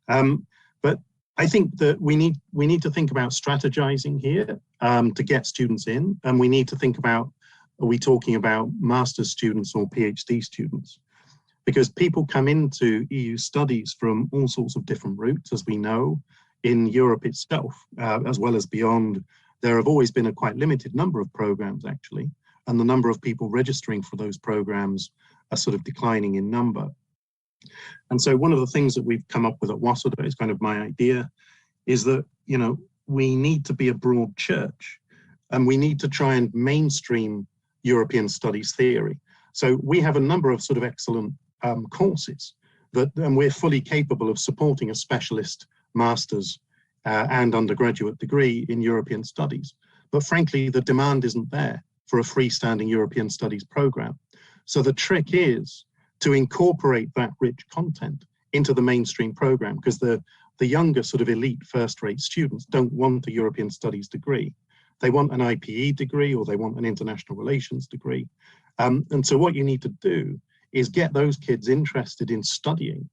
Speaker 9: But I think that we need to think about strategizing here to get students in, and we need to think about, are we talking about master's students or PhD students? Because people come into EU studies from all sorts of different routes, as we know. In Europe itself, as well as beyond, there have always been a quite limited number of programs, actually, and the number of people registering for those programs are sort of declining in number. And so one of the things that we've come up with at Waseda, is kind of my idea, is that, we need to be a broad church, and we need to try and mainstream European studies theory. So we have a number of sort of excellent courses and we're fully capable of supporting a specialist master's and undergraduate degree in European studies. But frankly, the demand isn't there for a freestanding European studies program. So the trick is to incorporate that rich content into the mainstream program, because the younger sort of elite first-rate students don't want a European studies degree. They want an IPE degree, or they want an international relations degree. And so what you need to do is get those kids interested in studying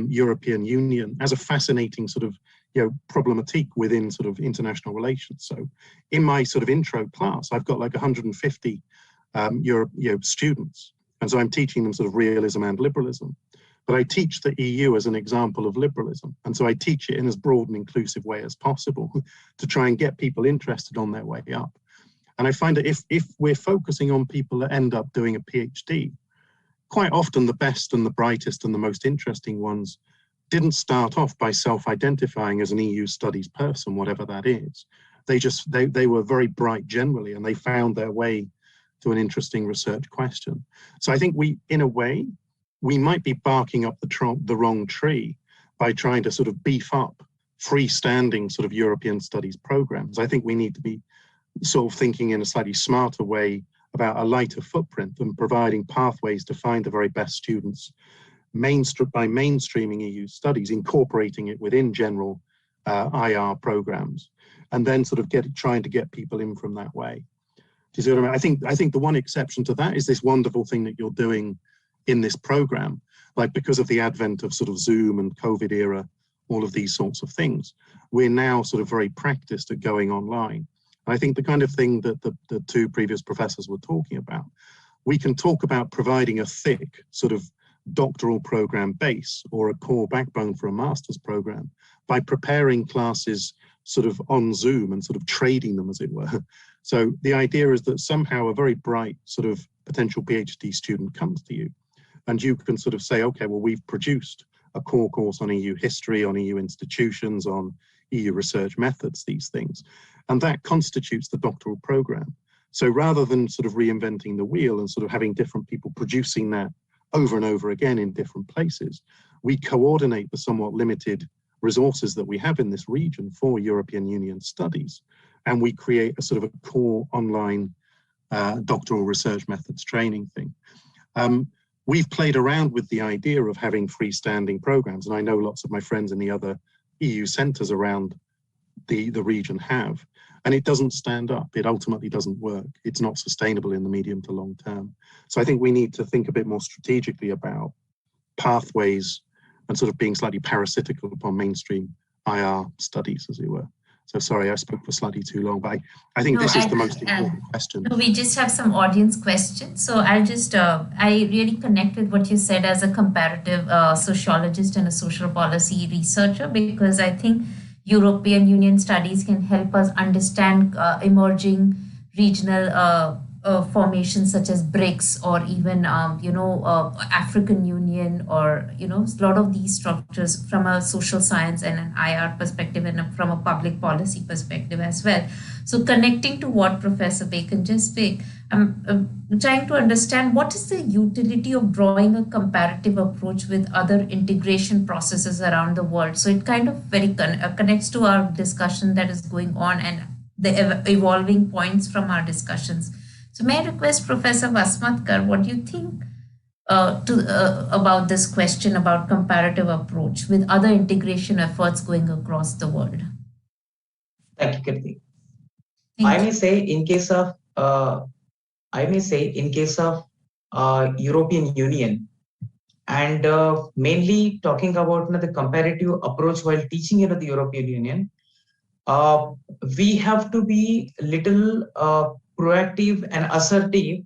Speaker 9: European Union as a fascinating sort of problematique within sort of international relations. So in my sort of intro class, I've got like 150 students. And so I'm teaching them sort of realism and liberalism. But I teach the EU as an example of liberalism. And so I teach it in as broad and inclusive way as possible to try and get people interested on their way up. And I find that if we're focusing on people that end up doing a PhD, quite often the best and the brightest and the most interesting ones didn't start off by self-identifying as an EU studies person, whatever that is. They were very bright generally, and they found their way to an interesting research question. So I think in a way, we might be barking up the wrong tree by trying to sort of beef up freestanding sort of European studies programs. I think we need to be sort of thinking in a slightly smarter way about a lighter footprint and providing pathways to find the very best students by mainstreaming EU studies, incorporating it within general IR programs, and then sort of trying to get people in from that way. Do you see what I mean? I think the one exception to that is this wonderful thing that you're doing in this program, like because of the advent of sort of Zoom and COVID era, all of these sorts of things, we're now sort of very practiced at going online. And I think the kind of thing that the two previous professors were talking about, we can talk about providing a thick sort of doctoral program base or a core backbone for a master's program by preparing classes sort of on Zoom and sort of trading them, as it were. So the idea is that somehow a very bright sort of potential PhD student comes to you, and you can sort of say, okay, well, we've produced a core course on EU history, on EU institutions, on EU research methods, these things. And that constitutes the doctoral program. So rather than sort of reinventing the wheel and sort of having different people producing that over and over again in different places, we coordinate the somewhat limited resources that we have in this region for European Union studies. And we create a sort of a core online doctoral research methods training thing. We've played around with the idea of having freestanding programs, and I know lots of my friends in the other EU centres around the region have, and it doesn't stand up. It ultimately doesn't work. It's not sustainable in the medium to long term. So I think we need to think a bit more strategically about pathways and sort of being slightly parasitical upon mainstream IR studies, as it were. So sorry, I spoke for slightly too long, but I think this is the most important question.
Speaker 8: We just have some audience questions. So I'll just, I really connect with what you said as a comparative sociologist and a social policy researcher, because I think European Union studies can help us understand emerging regional formations such as BRICS or even, African Union, or, a lot of these structures from a social science and an IR perspective and from a public policy perspective as well. So connecting to what Professor Bacon just spoke, I'm trying to understand what is the utility of drawing a comparative approach with other integration processes around the world. So it kind of very connects to our discussion that is going on and the evolving points from our discussions. So may I request Professor Vasmatkar, what do you think about this question about comparative approach with other integration efforts going across the world?
Speaker 10: Thank you, Kirti. I may say in case of European Union, and mainly talking about the comparative approach while teaching the European Union, we have to be little proactive and assertive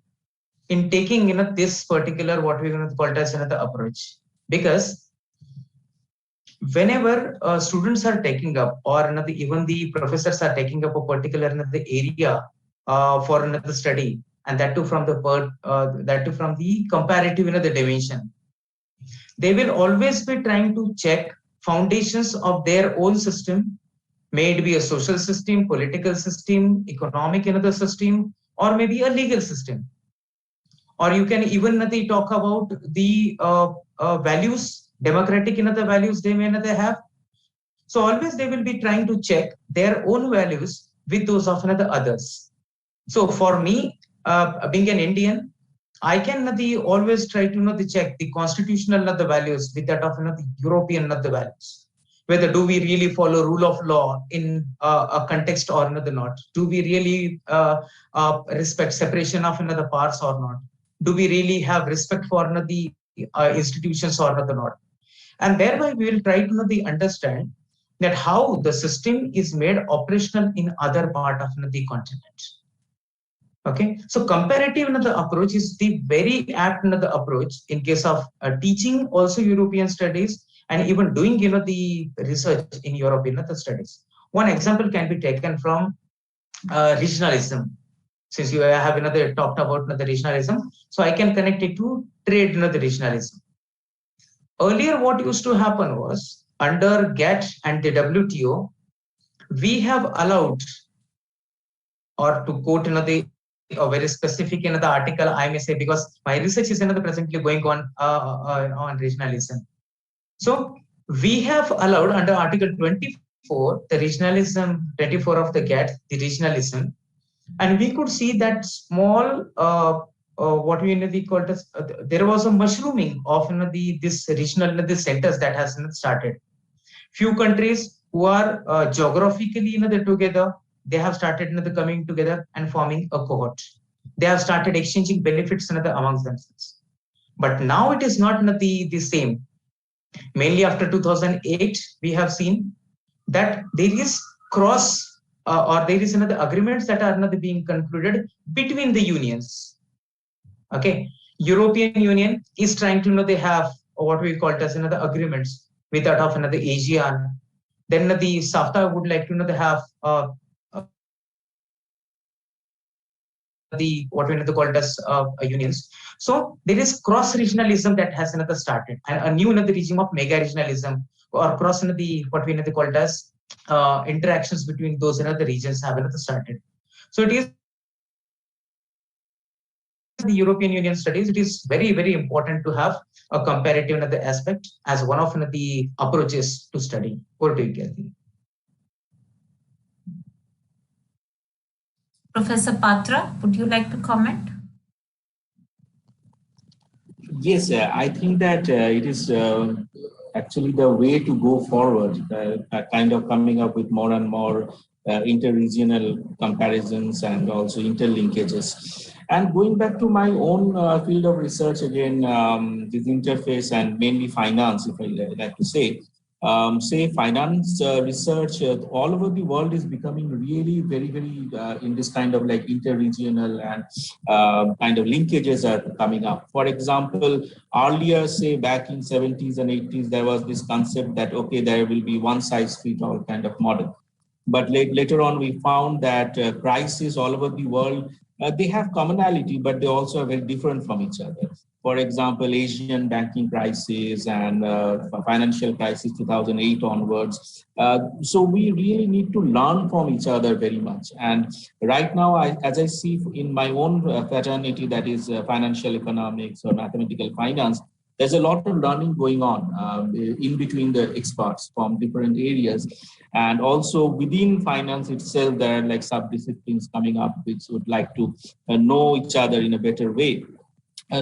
Speaker 10: in taking this particular what we're going to call as another approach, because whenever students are taking up, or even the professors are taking up a particular area for another study, and that too from the comparative the dimension, they will always be trying to check foundations of their own system, may it be a social system, political system, economic system, or maybe a legal system. Or you can even talk about the values, democratic values they may have. So always they will be trying to check their own values with those of others. So for me, being an Indian, I can always try to check the constitutional values with that of the European values. Whether do we really follow rule of law in a context or not? Do we really respect separation of powers or not? Do we really have respect for the institutions or not? And thereby we will try to understand that how the system is made operational in other part of the continent. Okay, so comparative approach is the very apt approach in case of teaching also European studies and even doing the research in European the studies. One example can be taken from regionalism. Since you have talked about the regionalism, so I can connect it to trade the regionalism. Earlier, what used to happen was under GATT and the WTO, we have allowed, or to quote a very specific article, I may say, because my research is presently going on regionalism. So we have allowed under Article 24, the regionalism 24 of the GATT, the regionalism, and we could see that small what we call as there was a mushrooming of this regional centers that has started. Few countries who are geographically together, they have started coming together and forming a cohort. They have started exchanging benefits amongst themselves. But now it is not the same. Mainly after 2008, we have seen that there is cross or there is agreements that are being concluded between the unions. Okay, European Union is trying to they have what we call as agreements with that of ASEAN. Then the SAFTA would like to they have the what we call as unions. So there is cross regionalism that has started, and a new regime of mega regionalism or cross the what we call as interactions between those the regions have started. So it is the European Union studies. It is very, very important to have a comparative aspect as one of the approaches to study. Over to you, Kathy.
Speaker 8: Professor Patra, would you like to comment?
Speaker 11: Yes, I think that it is actually the way to go forward, kind of coming up with more and more inter-regional comparisons and also interlinkages. And going back to my own field of research again, this interface and mainly finance, if I like to say, finance research all over the world is becoming really very, very in this kind of like inter-regional and kind of linkages are coming up. For example, earlier, say back in 70s and 80s, there was this concept that, okay, there will be one size fits all kind of model. But later on, we found that crises all over the world, they have commonality, but they also are very different from each other. For example, Asian banking crisis and financial crisis 2008 onwards. So we really need to learn from each other very much. And right now, as I see in my own fraternity, that is financial economics or mathematical finance, there's a lot of learning going on in between the experts from different areas. And also within finance itself, there are like sub-disciplines coming up which would like to know each other in a better way.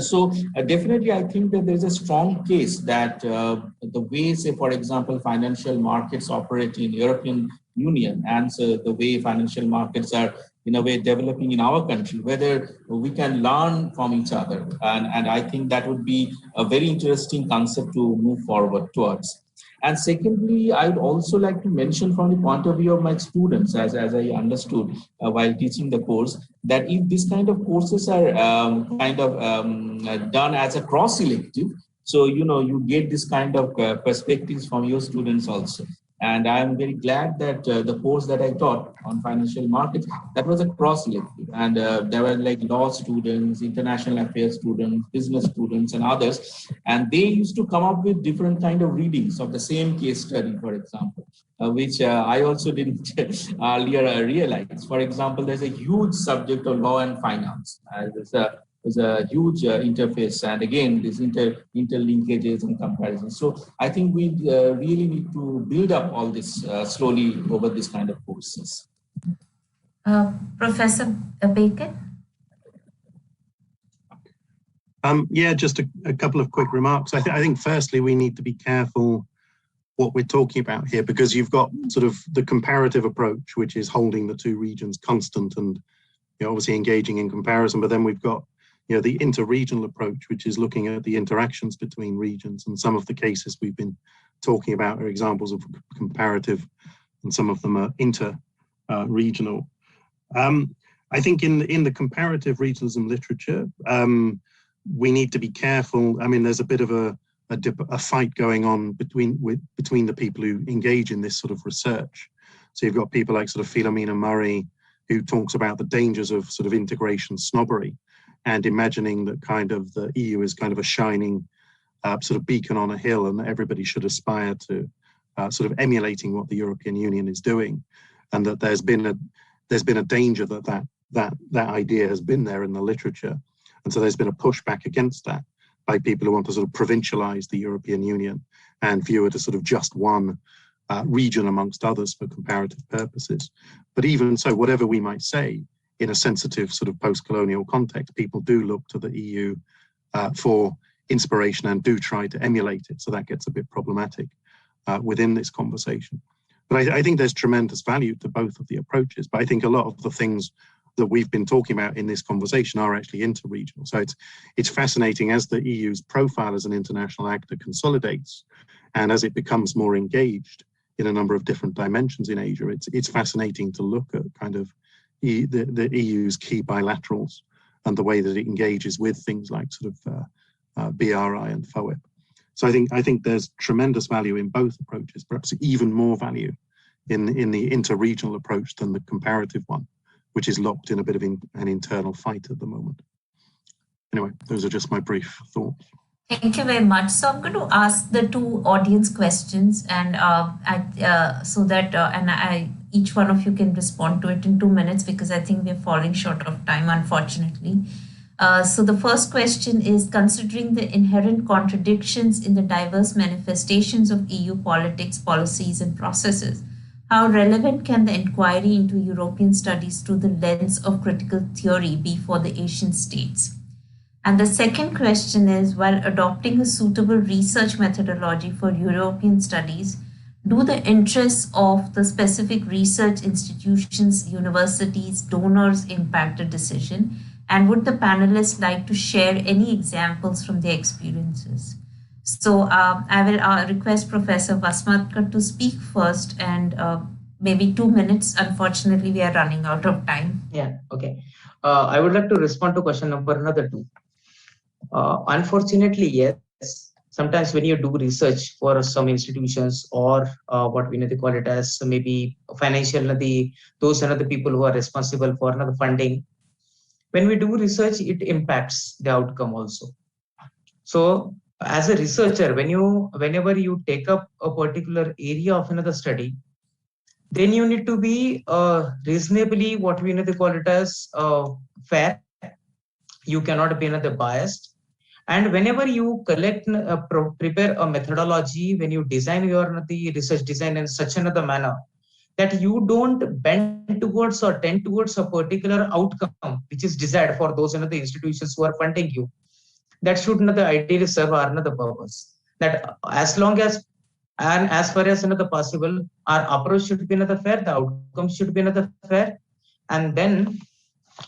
Speaker 11: So definitely, I think that there's a strong case that the way, say, for example, financial markets operate in European Union and so the way financial markets are in a way developing in our country, whether we can learn from each other. And I think that would be a very interesting concept to move forward towards. And secondly, I would also like to mention from the point of view of my students, as I understood while teaching the course, that if this kind of courses are done as a cross-elective, so, you get this kind of perspectives from your students also. And I'm very glad that the course that I taught on financial markets, that was a cross-elective. And there were like law students, international affairs students, business students, and others. And they used to come up with different kind of readings of the same case study, for example, which I also didn't earlier realize. For example, there's a huge subject of law and finance. There's a huge interface, and again, these interlinkages and comparisons. So I think we really need to build up all this slowly over this kind of courses.
Speaker 8: Professor Bacon?
Speaker 9: Yeah, just a couple of quick remarks. I think firstly, we need to be careful what we're talking about here, because you've got sort of the comparative approach, which is holding the two regions constant and obviously engaging in comparison, but then we've got the inter-regional approach, which is looking at the interactions between regions. And some of the cases we've been talking about are examples of comparative, and some of them are inter-regional. I think in the comparative regionalism literature, we need to be careful. I mean, there's a bit of a fight going on between the people who engage in this sort of research. So you've got people like sort of Philomena Murray, who talks about the dangers of sort of integration snobbery and imagining that kind of the EU is kind of a shining sort of beacon on a hill and that everybody should aspire to sort of emulating what the European Union is doing, and that there's been a danger that idea has been there in the literature. And so there's been a pushback against that by people who want to sort of provincialize the European Union and view it as sort of just one region amongst others for comparative purposes. But even so, whatever we might say, in a sensitive sort of post-colonial context, people do look to the EU for inspiration and do try to emulate it. So that gets a bit problematic within this conversation. But I think there's tremendous value to both of the approaches. But I think a lot of the things that we've been talking about in this conversation are actually interregional. So it's fascinating as the EU's profile as an international actor consolidates, and as it becomes more engaged in a number of different dimensions in Asia, it's fascinating to look at kind of the EU's key bilaterals and the way that it engages with things like sort of BRI and FOIP. So I think there's tremendous value in both approaches, perhaps even more value in the interregional approach than the comparative one, which is locked in a bit of an internal fight at the moment. Anyway, those are just my brief thoughts.
Speaker 8: Thank you very much. So I'm going to ask the two audience questions, and each one of you can respond to it in 2 minutes, because I think we're falling short of time, unfortunately. So the first question is, considering the inherent contradictions in the diverse manifestations of EU politics, policies, and processes, how relevant can the inquiry into European studies through the lens of critical theory be for the Asian states? And the second question is, while adopting a suitable research methodology for European studies, do the interests of the specific research institutions, universities, donors impact the decision? And would the panelists like to share any examples from their experiences? So I will request Professor Vasmatkar to speak first, and maybe 2 minutes. Unfortunately, we are running out of time.
Speaker 10: Yeah, okay. I would like to respond to question number 2. Unfortunately, yes. Sometimes when you do research for some institutions or what we call it as maybe financial, those are the people who are responsible for the funding. When we do research, it impacts the outcome also. So as a researcher, whenever you take up a particular area of another study, then you need to be reasonably what we call it as fair. You cannot be biased. And whenever you collect, prepare a methodology, when you design the research design in such another manner that you don't bend towards or tend towards a particular outcome which is desired for those the institutions who are funding you, that should ideally serve another purpose. That as long as and as far as possible, our approach should be fair, the outcome should be fair, and then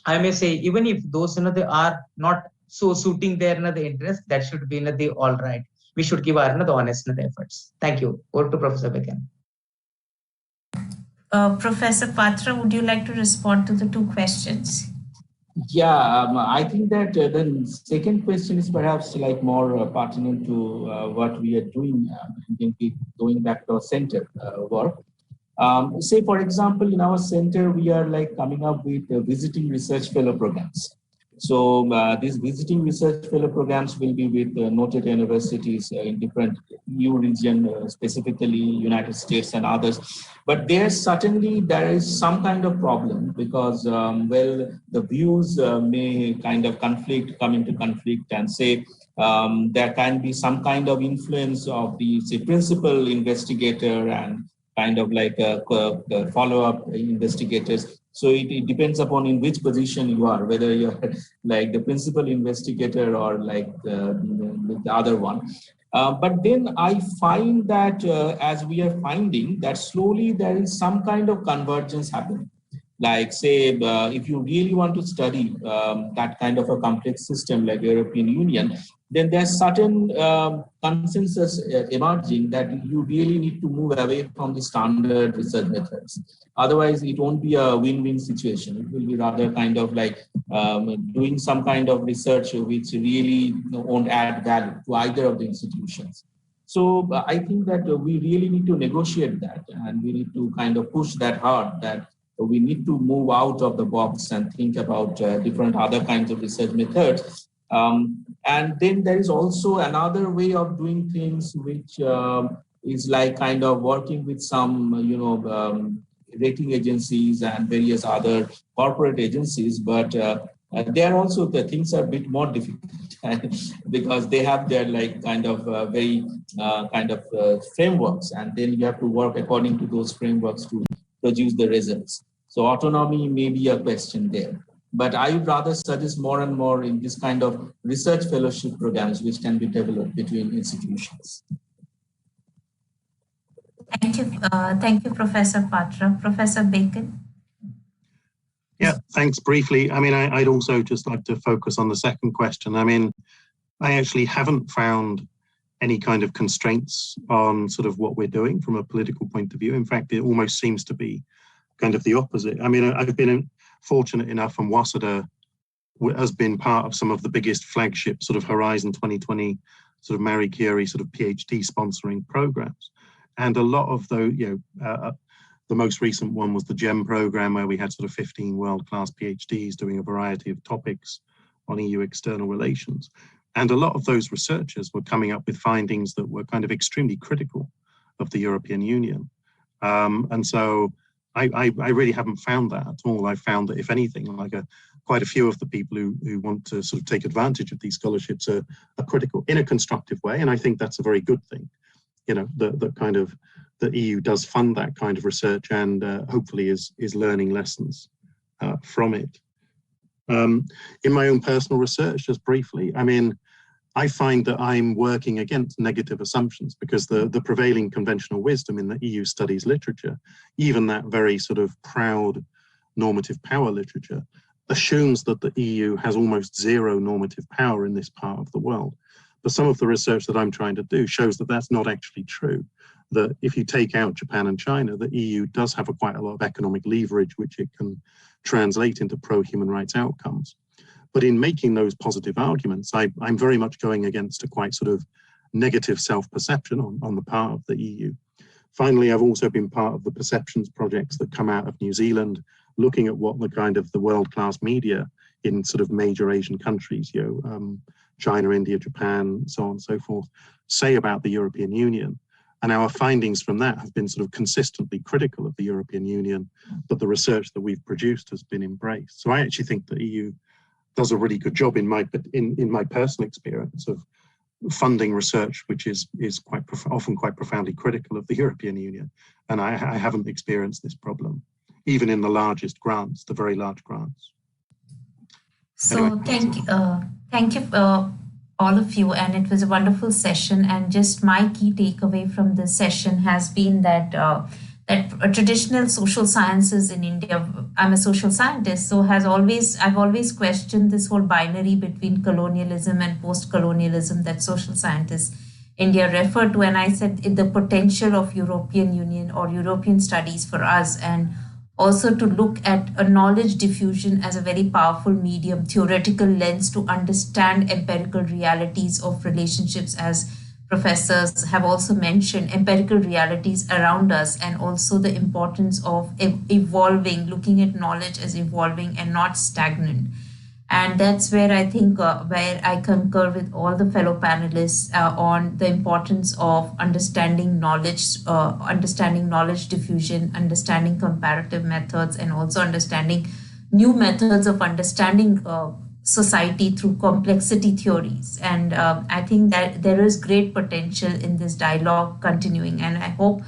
Speaker 10: I may say even if those are not so suiting their interest, that should be all right. We should give our honest efforts. Thank you. Over to Professor Bekan.
Speaker 8: Professor Patra, would you like to respond to the two questions?
Speaker 11: Yeah, I think that the second question is perhaps like more pertinent to what we are doing, going back to our center work. Say, for example, in our center, we are like coming up with visiting research fellow programs. So these visiting research fellow programs will be with noted universities in different EU region, specifically United States and others. But there is some kind of problem because, well, the views may kind of come into conflict, and say there can be some kind of influence of the principal investigator and kind of like follow-up investigators. So it depends upon in which position you are, whether you're like the principal investigator or like the other one. But then I find that as we are finding that slowly there is some kind of convergence happening. Like say, if you really want to study that kind of a complex system like European Union, then there's certain consensus emerging that you really need to move away from the standard research methods. Otherwise, it won't be a win-win situation. It will be rather kind of like doing some kind of research which really won't add value to either of the institutions. So I think that we really need to negotiate that, and we need to kind of push that hard, that we need to move out of the box and think about different other kinds of research methods. And then there is also another way of doing things, which is like kind of working with some, rating agencies and various other corporate agencies, but there also the things are a bit more difficult because they have their like kind of very frameworks, and then you have to work according to those frameworks to produce the results. So autonomy may be a question there. But I would rather suggest more and more in this kind of research fellowship programs which can be developed between institutions.
Speaker 8: Thank you, Professor Patra. Professor Bacon.
Speaker 9: Yeah, thanks. Briefly, I mean, I'd also just like to focus on the second question. I mean, I actually haven't found any kind of constraints on sort of what we're doing from a political point of view. In fact, it almost seems to be kind of the opposite. I mean, I've been fortunate enough, and Waseda has been part of some of the biggest flagship sort of Horizon 2020 sort of Marie Curie sort of PhD sponsoring programs. And a lot of the, the most recent one was the GEM program, where we had sort of 15 world-class PhDs doing a variety of topics on EU external relations. And a lot of those researchers were coming up with findings that were kind of extremely critical of the European Union. And so I really haven't found that at all. I found that, if anything, like quite a few of the people who want to sort of take advantage of these scholarships are critical in a constructive way. And I think that's a very good thing, that kind of the EU does fund that kind of research, and hopefully is learning lessons from it. In my own personal research, just briefly, I mean, I find that I'm working against negative assumptions, because the prevailing conventional wisdom in the EU studies literature, even that very sort of proud normative power literature, assumes that the EU has almost zero normative power in this part of the world. But some of the research that I'm trying to do shows that that's not actually true. That if you take out Japan and China, the EU does have quite a lot of economic leverage, which it can translate into pro-human rights outcomes. But in making those positive arguments, I'm very much going against a quite sort of negative self-perception on the part of the EU. Finally, I've also been part of the perceptions projects that come out of New Zealand, looking at what the kind of the world-class media in sort of major Asian countries, China, India, Japan, so on and so forth, say about the European Union. And our findings from that have been sort of consistently critical of the European Union, but the research that we've produced has been embraced. So I actually think the EU does a really good job in my personal experience of funding research, which is often quite profoundly critical of the European Union. And I haven't experienced this problem, even in the largest grants, the very large grants.
Speaker 8: So anyway, thank you all of you, and it was a wonderful session. And just my key takeaway from this session has been that traditional social sciences in India, I'm a social scientist, so I've always questioned this whole binary between colonialism and post-colonialism that social scientists India refer to. And I said the potential of European Union or European studies for us, and also to look at a knowledge diffusion as a very powerful medium, theoretical lens to understand empirical realities of relationships, as professors have also mentioned, empirical realities around us, and also the importance of evolving, looking at knowledge as evolving and not stagnant. And that's where I think where I concur with all the fellow panelists on the importance of understanding knowledge diffusion, understanding comparative methods, and also understanding new methods of understanding society through complexity theories. And I think that there is great potential in this dialogue continuing. And I hope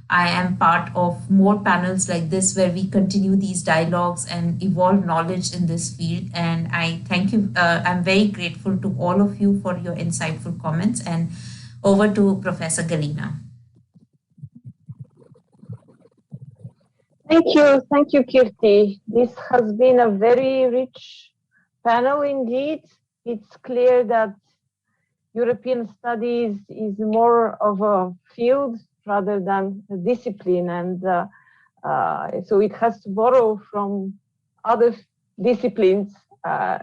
Speaker 8: I am part of more panels like this where we continue these dialogues and evolve knowledge in this field. And I thank you. I'm very grateful to all of you for your insightful comments. And over to Professor Galina.
Speaker 7: Thank you, Kirti. This has been a very rich panel indeed. It's clear that European studies is more of a field rather than a discipline, and so it has to borrow from other disciplines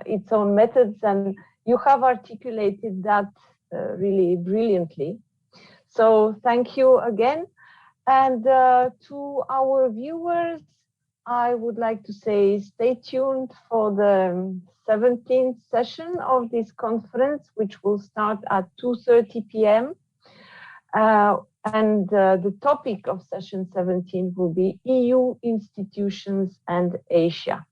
Speaker 7: its own methods, and you have articulated that really brilliantly. So thank you again. And to our viewers, I would like to say stay tuned for the 17th session of this conference, which will start at 2:30 p.m. And the topic of session 17 will be EU institutions and Asia.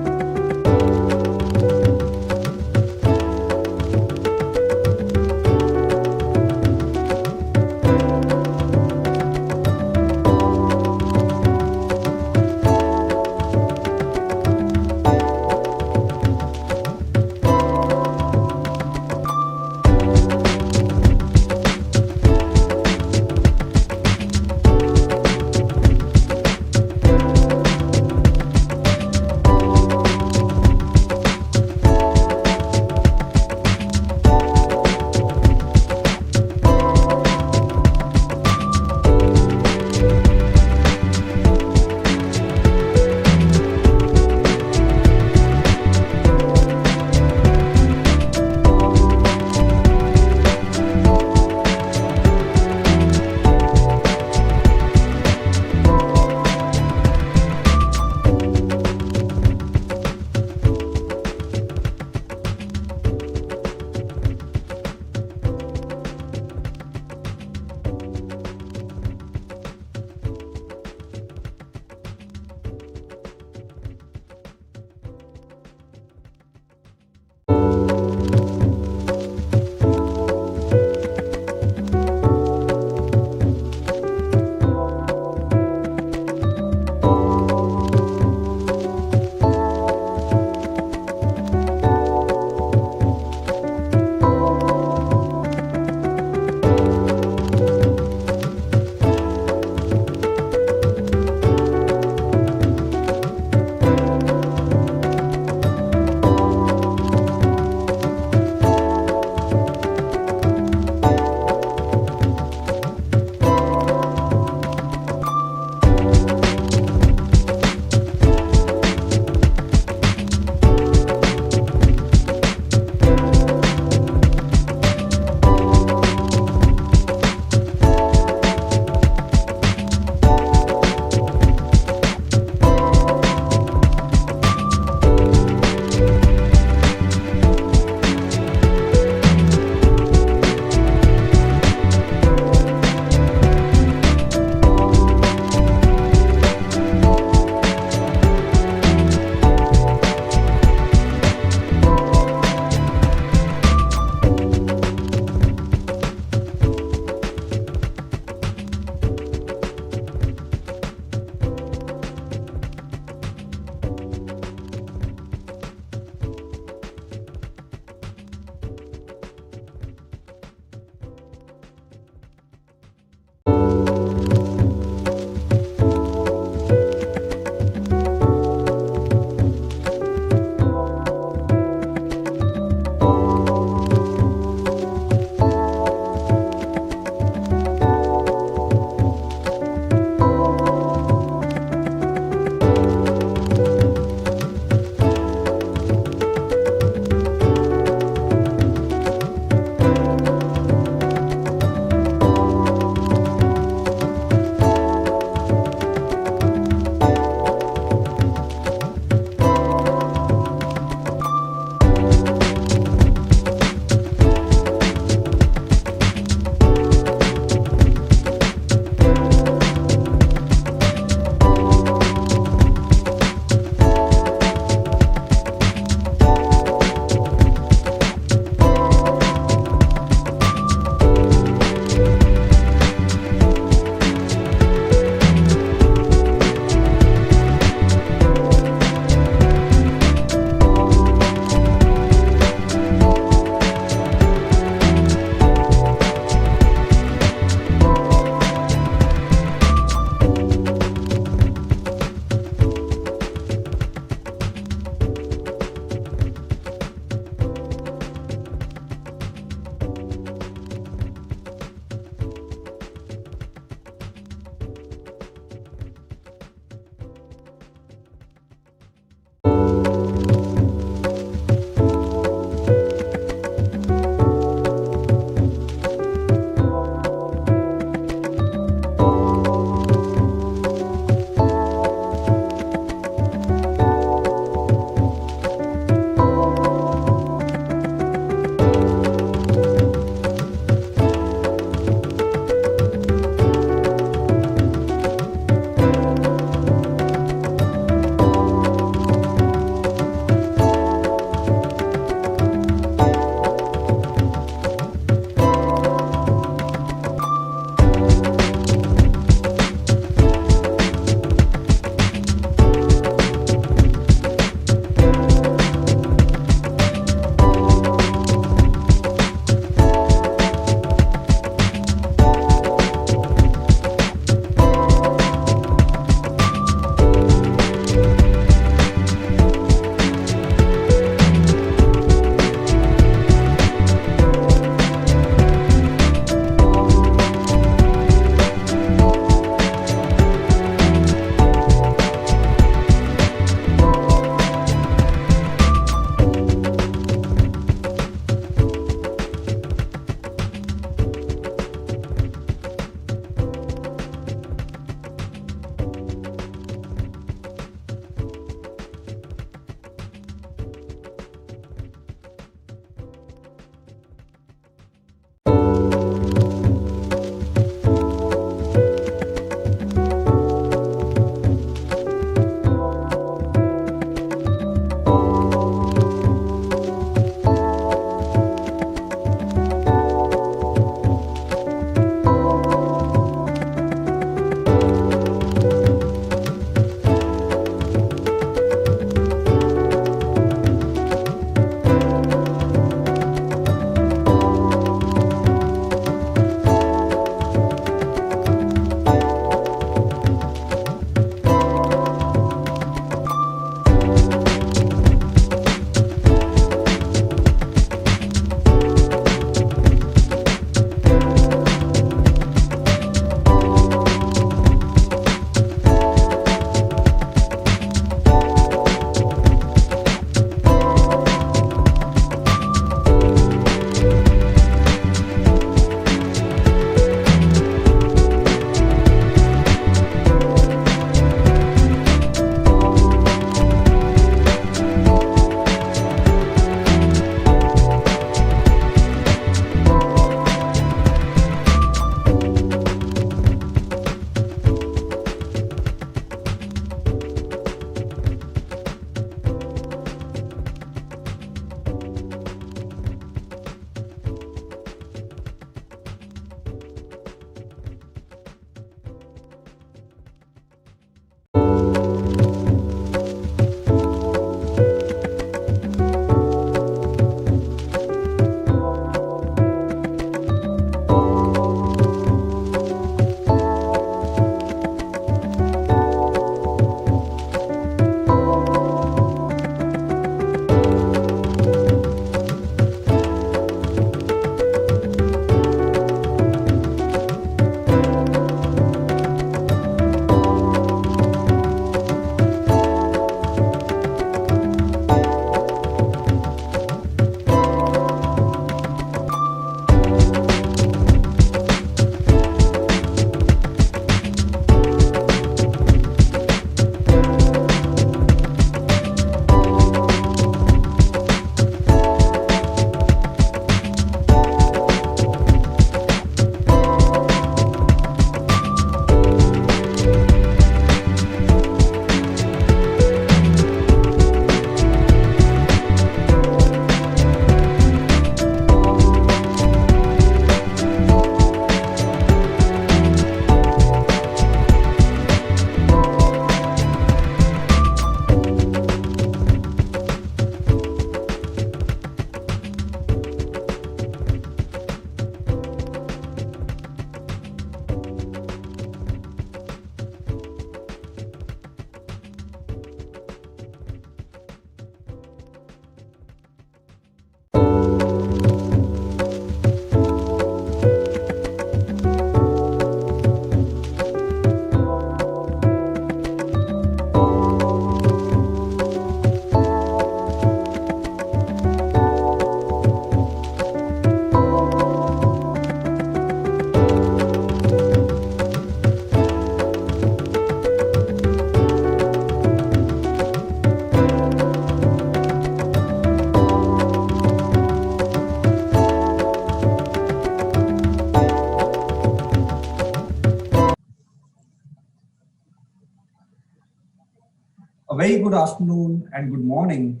Speaker 12: very good afternoon and good morning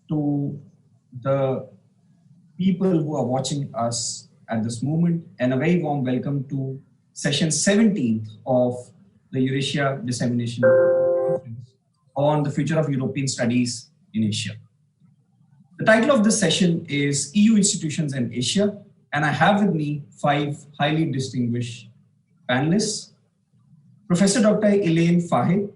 Speaker 12: to the people who are watching us at this moment, and a very warm welcome to session 17th of the EURASIA Dissemination Conference on the future of European studies in Asia. The title of this session is EU Institutions in Asia, and I have with me 5 highly distinguished panelists. Professor Dr. Elaine Fahey,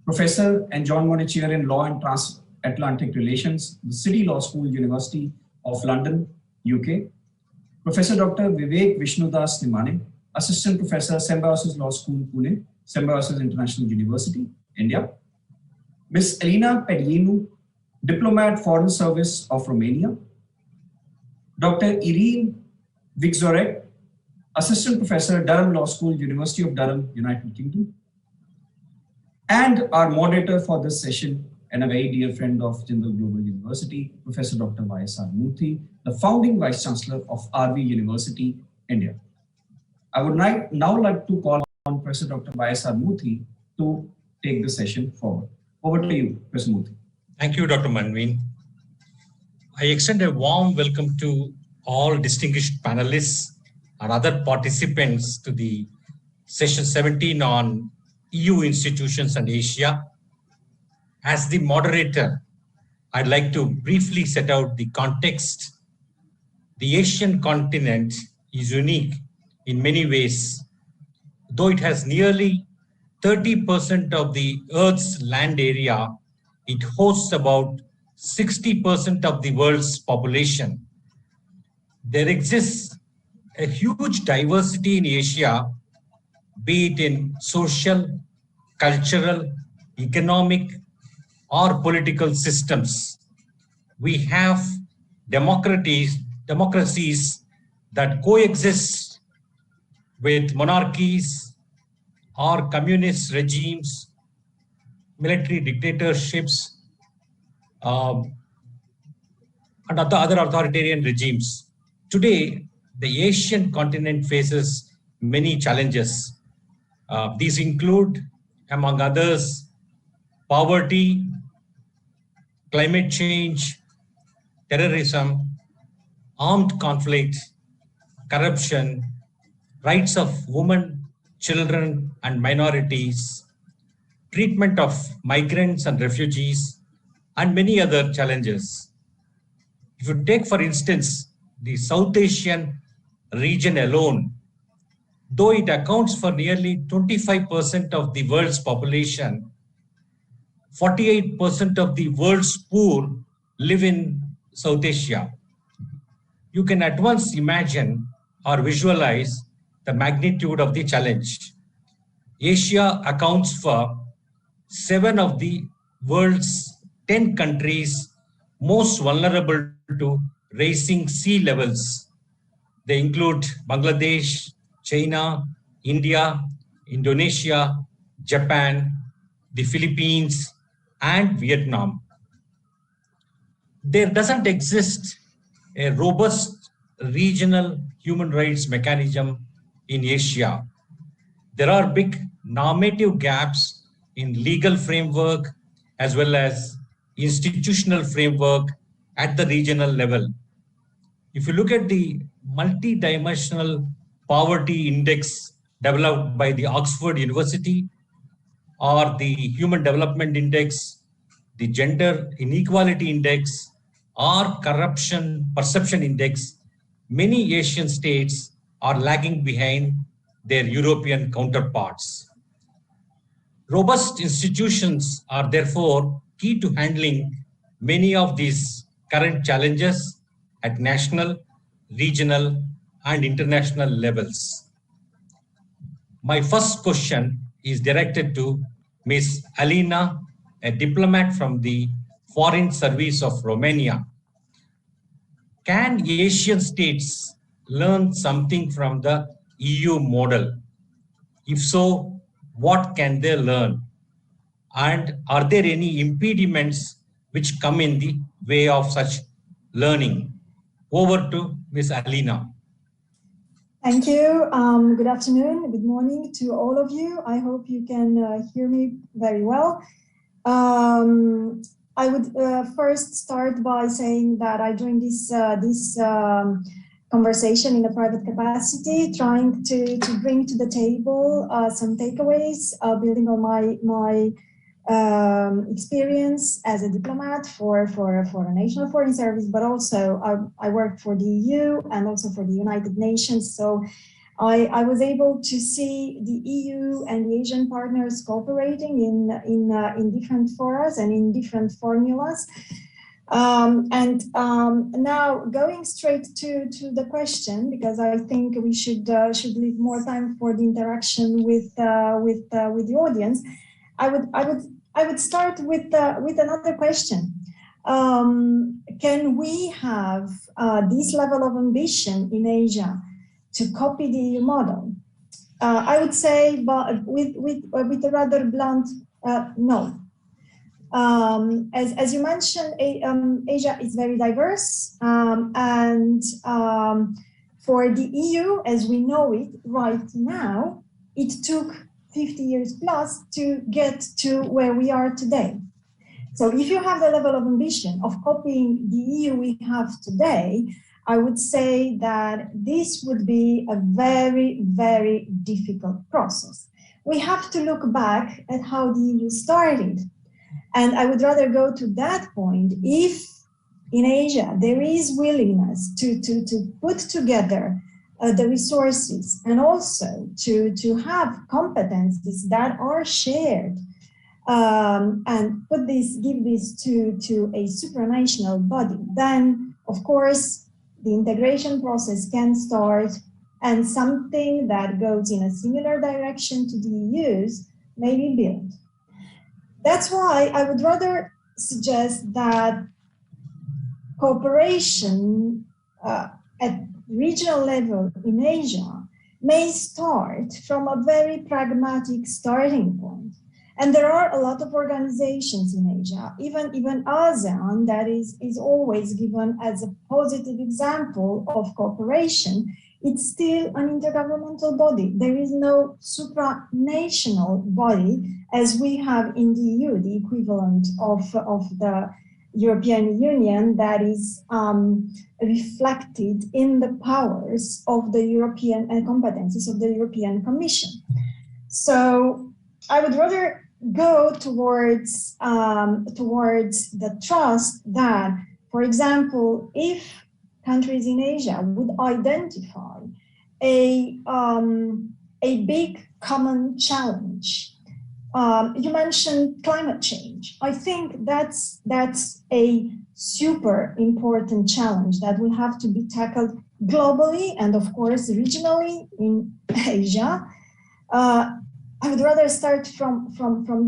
Speaker 12: Professor and John Monnet Chair in Law and Transatlantic Relations, the City Law School, University of London, UK. Professor Dr. Vivek Vishnudas Nimane, Assistant Professor, Symbiosis Law School, Pune, Symbiosis International University, India. Ms. Elena Pedienu, Diplomat, Foreign Service of Romania. Dr. Irene Vigzorek, Assistant Professor, Durham Law School, University of Durham, United Kingdom. And our moderator for this session, and a very dear friend of Jindal Global University, Professor Dr. YSR Murthy, the founding Vice Chancellor of RV University, India. I would now like to call on Professor Dr. YSR Murthy to take the session forward. Over to you, Professor Murthy.
Speaker 13: Thank you, Dr. Manveen. I extend a warm welcome to all distinguished panelists and other participants to the session 17 on EU institutions and Asia. As the moderator, I'd like to briefly set out the context. The Asian continent is unique in many ways. Though it has nearly 30% of the Earth's land area, it hosts about 60% of the world's population. There exists a huge diversity in Asia, be it in social, cultural, economic, or political systems. We have democracies that coexist with monarchies or communist regimes, military dictatorships, and other authoritarian regimes. Today, the Asian continent faces many challenges. These include, among others, poverty, climate change, terrorism, armed conflict, corruption, rights of women, children, and minorities, treatment of migrants and refugees, and many other challenges. If you take, for instance, the South Asian region alone, though it accounts for nearly 25% of the world's population, 48% of the world's poor live in South Asia. You can at once imagine or visualize the magnitude of the challenge. Asia accounts for 7 of the world's 10 countries most vulnerable to rising sea levels. They include Bangladesh, China, India, Indonesia, Japan, the Philippines, and Vietnam. There doesn't exist a robust regional human rights mechanism in Asia. There are big normative gaps in legal framework as well as institutional framework at the regional level. If you look at the multi-dimensional poverty index developed by the Oxford University or the Human Development Index, the Gender Inequality Index, or Corruption Perception Index, many Asian states are lagging behind their European counterparts. Robust institutions are therefore key to handling many of these current challenges at national, regional, and international levels. My first question is directed to Ms. Alina, a diplomat from the Foreign Service of Romania. Can Asian states learn something from the EU model? If so, what can they learn? And are there any impediments which come in the way of such learning? Over to Ms. Alina.
Speaker 14: Thank you. Good afternoon, good morning to all of you. I hope you can hear me very well. I would first start by saying that I joined this conversation in a private capacity, trying to bring to the table some takeaways, building on my experience as a diplomat for a national foreign service, but also I worked for the EU and also for the United Nations. So I was able to see the EU and the Asian partners cooperating in different forums and in different formulas. Now going straight to the question, because I think we should leave more time for the interaction with the audience. I would start with another question. Can we have this level of ambition in Asia to copy the EU model? I would say, but with a rather blunt no. As you mentioned, Asia is very diverse, and for the EU, as we know it right now, it took 50 years plus to get to where we are today. So if you have the level of ambition of copying the EU we have today, I would say that this would be a very, very difficult process. We have to look back at how the EU started. And I would rather go to that point if in Asia there is willingness to put together the resources and also to have competencies that are shared and give this to a supranational body, then of course the integration process can start and something that goes in a similar direction to the EU's may be built. That's why I would rather suggest that cooperation at regional level in Asia may start from a very pragmatic starting point. And there are a lot of organizations in Asia, even ASEAN, that is always given as a positive example of cooperation. It's still an intergovernmental body. There is no supranational body as we have in the EU, the equivalent of the European Union that is reflected in the powers of the European and competencies of the European Commission. So I would rather go towards the trust that, for example, if countries in Asia would identify a big common challenge. You mentioned climate change. I think that's a super important challenge that will have to be tackled globally and of course regionally in Asia. I would rather start from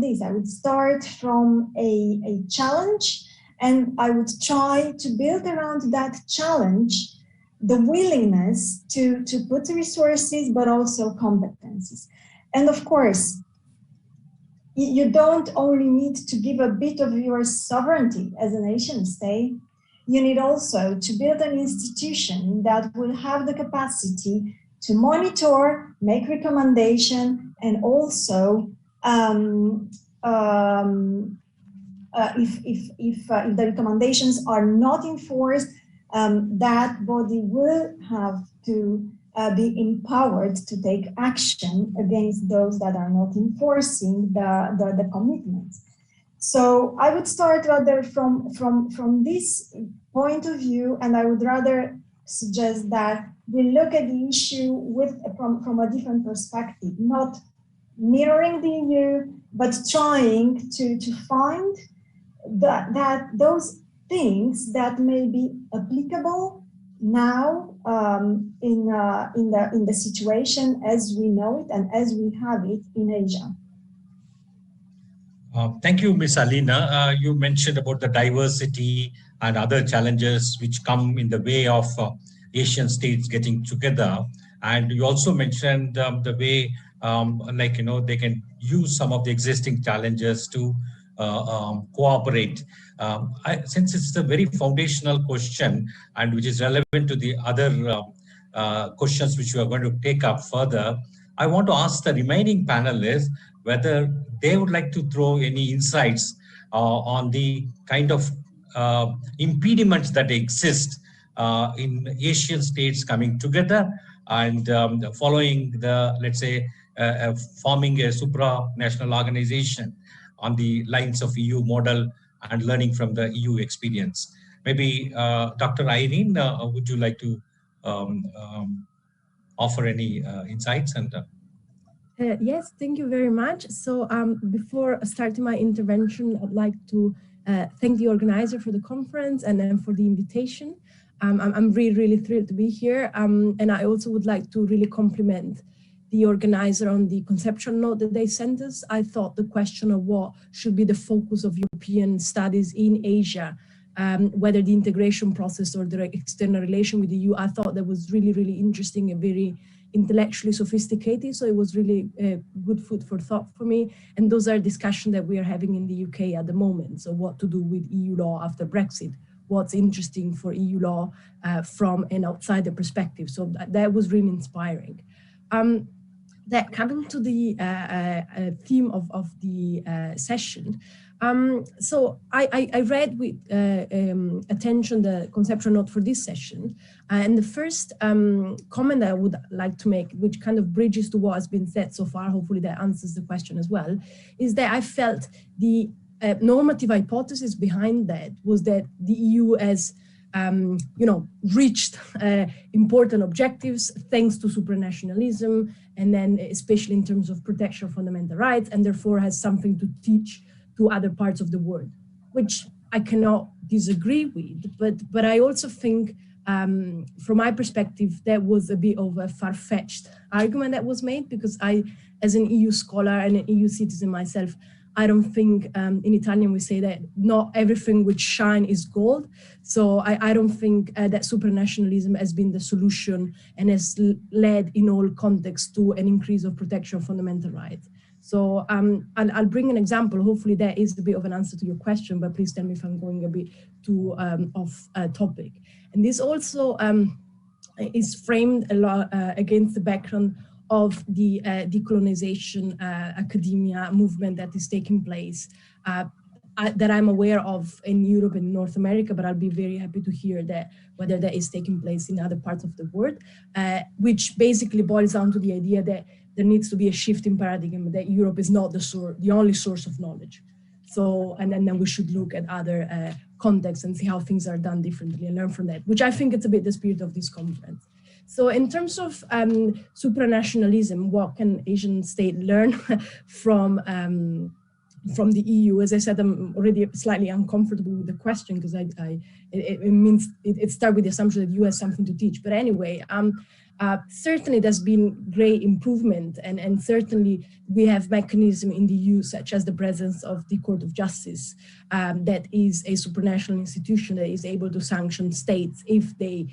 Speaker 14: this. I would start from a challenge, and I would try to build around that challenge the willingness to put resources, but also competencies. And of course, you don't only need to give a bit of your sovereignty as a nation state. You need also to build an institution that will have the capacity to monitor, make recommendation, and also if the recommendations are not enforced, that body will have to be empowered to take action against those that are not enforcing the commitments. So I would start rather from this point of view, and I would rather suggest that we look at the issue from a different perspective, not mirroring the EU, but trying to find that those things that may be applicable now in the situation as we know it and as we have it in Asia.
Speaker 13: Thank you, Ms. Alina. You mentioned about the diversity and other challenges which come in the way of Asian states getting together. And you also mentioned the way, they can use some of the existing challenges to cooperate. Since it's a very foundational question and which is relevant to the other questions which we are going to take up further, I want to ask the remaining panelists whether they would like to throw any insights on the kind of impediments that exist in Asian states coming together and following the, let's say, forming a supranational organization on the lines of EU model and learning from the EU experience. Maybe Dr. Irene, would you like to offer any insights? And
Speaker 15: yes, thank you very much. So before starting my intervention, I'd like to thank the organizer for the conference and then for the invitation. I'm really thrilled to be here. And I also would like to really compliment the organizer on the conceptual note that they sent us. I thought the question of what should be the focus of European studies in Asia, whether the integration process or the external relation with the EU, I thought that was really interesting and very intellectually sophisticated. So it was really good food for thought for me. And those are discussions that we are having in the UK at the moment. So what to do with EU law after Brexit, what's interesting for EU law from an outsider perspective. So that was really inspiring. That coming to the theme of the session, so I read with attention the conceptual note for this session, and the first comment that I would like to make, which kind of bridges to what has been said so far, hopefully that answers the question as well, is that I felt the normative hypothesis behind that was that the EU has reached important objectives thanks to supranationalism, and then especially in terms of protection of fundamental rights, and therefore has something to teach to other parts of the world, which I cannot disagree with. But I also think, from my perspective, that was a bit of a far-fetched argument that was made, because I, as an EU scholar and an EU citizen myself, I don't think, in Italian we say that not everything which shine is gold. So I don't think that supranationalism has been the solution and has led in all contexts to an increase of protection of fundamental rights. So I'll bring an example. Hopefully that is a bit of an answer to your question, but please tell me if I'm going a bit too off topic. And this also is framed a lot against the background of the decolonization academia movement that is taking place, that I'm aware of in Europe and North America, but I'll be very happy to hear that whether that is taking place in other parts of the world, which basically boils down to the idea that there needs to be a shift in paradigm, that Europe is not the only source of knowledge. So, and then we should look at other contexts and see how things are done differently and learn from that, which I think it's a bit the spirit of this conference. So in terms of supranationalism, what can Asian states learn from the EU? As I said, I'm already slightly uncomfortable with the question because it starts with the assumption that the EU has something to teach. But anyway, certainly there's been great improvement, and certainly we have mechanisms in the EU, such as the presence of the Court of Justice, that is a supranational institution that is able to sanction states if they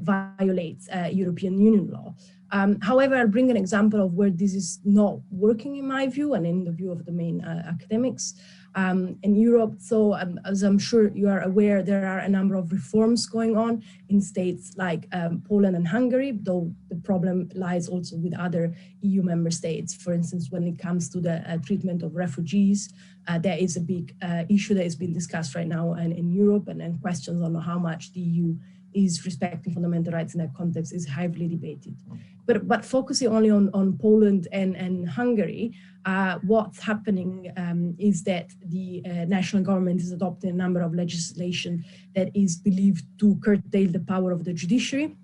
Speaker 15: violate European Union law. However, I'll bring an example of where this is not working in my view and in the view of the main academics in Europe. So as I'm sure you are aware, there are a number of reforms going on in states like Poland and Hungary, though the problem lies also with other EU member states. For instance, when it comes to the treatment of refugees, there is a big issue that is being discussed right now in Europe, and questions on how much the EU is respecting fundamental rights in that context is heavily debated. But focusing only on Poland and Hungary, what's happening is that the national government is adopting a number of legislation that is believed to curtail the power of the judiciary,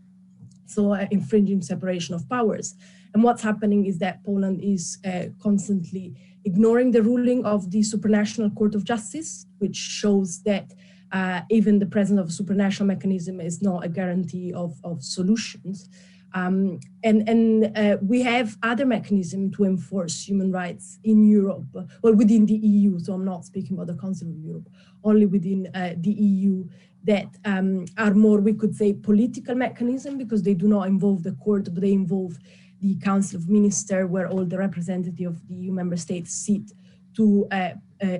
Speaker 15: so infringing separation of powers. And what's happening is that Poland is constantly ignoring the ruling of the Supranational Court of Justice, which shows that even the presence of a supranational mechanism is not a guarantee of solutions. We have other mechanisms to enforce human rights in Europe, well, within the EU, so I'm not speaking about the Council of Europe, only within the EU, that are more, we could say, political mechanism, because they do not involve the court, but they involve the Council of Ministers, where all the representatives of the EU member states sit to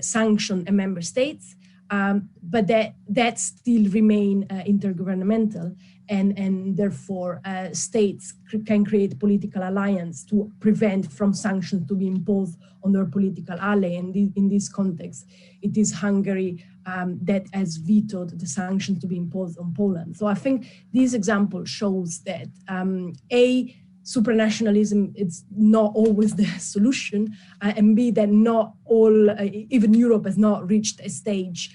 Speaker 15: sanction a member states. But that still remain intergovernmental. and therefore states can create political alliance to prevent from sanctions to be imposed on their political ally. And in this context, it is Hungary that has vetoed the sanctions to be imposed on Poland. So I think this example shows that supranationalism is not always the solution, and B, that not all, even Europe has not reached a stage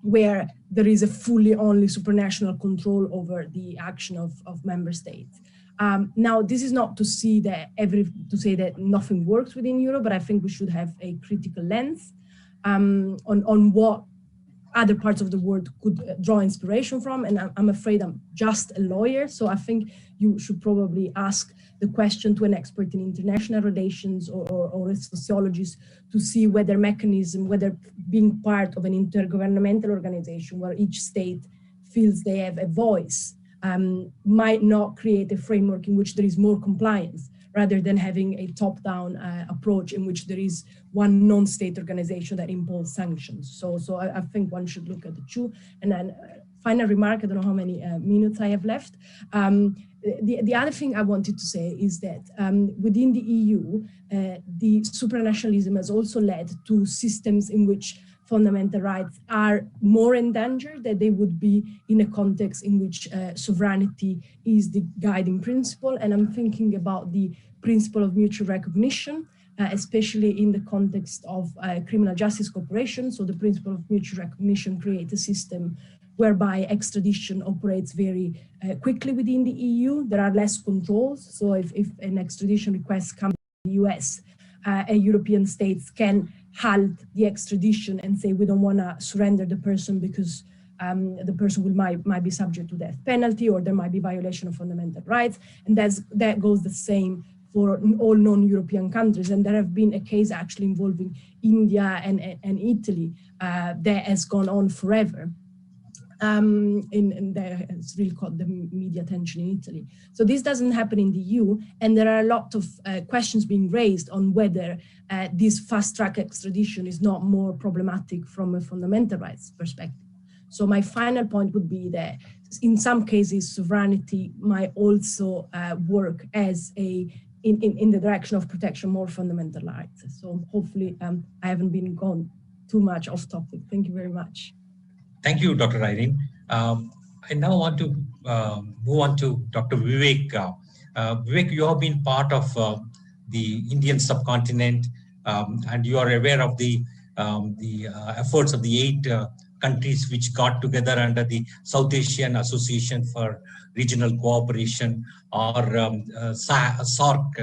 Speaker 15: where there is a fully only supranational control over the action of member states. Now, this is not to say that nothing works within Europe, but I think we should have a critical lens on what other parts of the world could draw inspiration from. And I'm afraid I'm just a lawyer, so I think you should probably ask the question to an expert in international relations or a sociologist to see whether being part of an intergovernmental organization where each state feels they have a voice might not create a framework in which there is more compliance, rather than having a top-down approach in which there is one non-state organization that imposes sanctions. So I think one should look at the two. And then final remark, I don't know how many minutes I have left. The other thing I wanted to say is that within the EU, the supranationalism has also led to systems in which fundamental rights are more endangered than they would be in a context in which sovereignty is the guiding principle. And I'm thinking about the principle of mutual recognition, especially in the context of criminal justice cooperation. So the principle of mutual recognition creates a system whereby extradition operates very quickly within the EU. There are less controls. So if an extradition request comes from the US, European states can halt the extradition and say, we don't want to surrender the person because the person might be subject to death penalty, or there might be violation of fundamental rights. And that goes the same for all non-European countries. And there have been a case actually involving India and Italy that has gone on forever. And that has really caught the media attention in Italy. So this doesn't happen in the EU, and there are a lot of questions being raised on whether this fast-track extradition is not more problematic from a fundamental rights perspective. So my final point would be that in some cases, sovereignty might also work as in the direction of protection more fundamental rights. So hopefully I haven't been gone too much off topic. Thank you very much.
Speaker 13: Thank you, Dr. Irene. I now want to move on to Dr. Vivek. Vivek, you have been part of the Indian subcontinent, and you are aware of the efforts of the 8 countries which got together under the South Asian Association for Regional Cooperation, or SARC.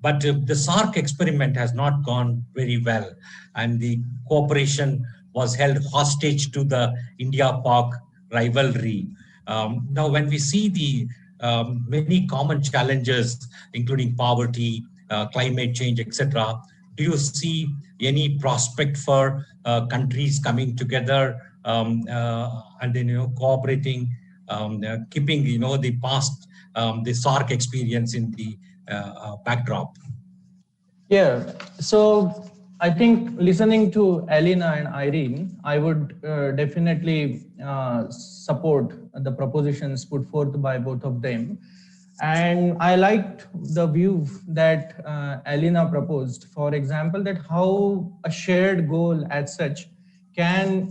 Speaker 13: But the SARC experiment has not gone very well, and the cooperation was held hostage to the India-Pak rivalry. Now, when we see the many common challenges, including poverty, climate change, etc., do you see any prospect for countries coming together and then cooperating, keeping the past, the SARC experience in the backdrop?
Speaker 16: Yeah. So I think listening to Elena and Irene, I would definitely support the propositions put forth by both of them. And I liked the view that Elena proposed, for example, that how a shared goal as such can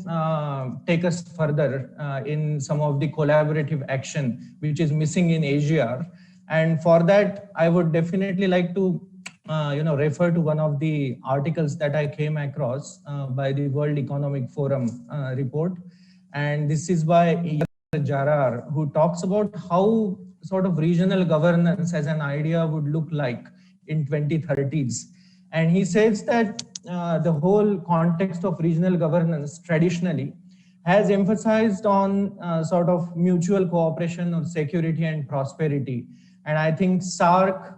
Speaker 16: take us further in some of the collaborative action which is missing in Asia. And for that, I would definitely like to refer to one of the articles that I came across by the World Economic Forum report. And this is by Jarar, who talks about how sort of regional governance as an idea would look like in 2030s. And he says that the whole context of regional governance traditionally has emphasized on sort of mutual cooperation on security and prosperity. And I think SARC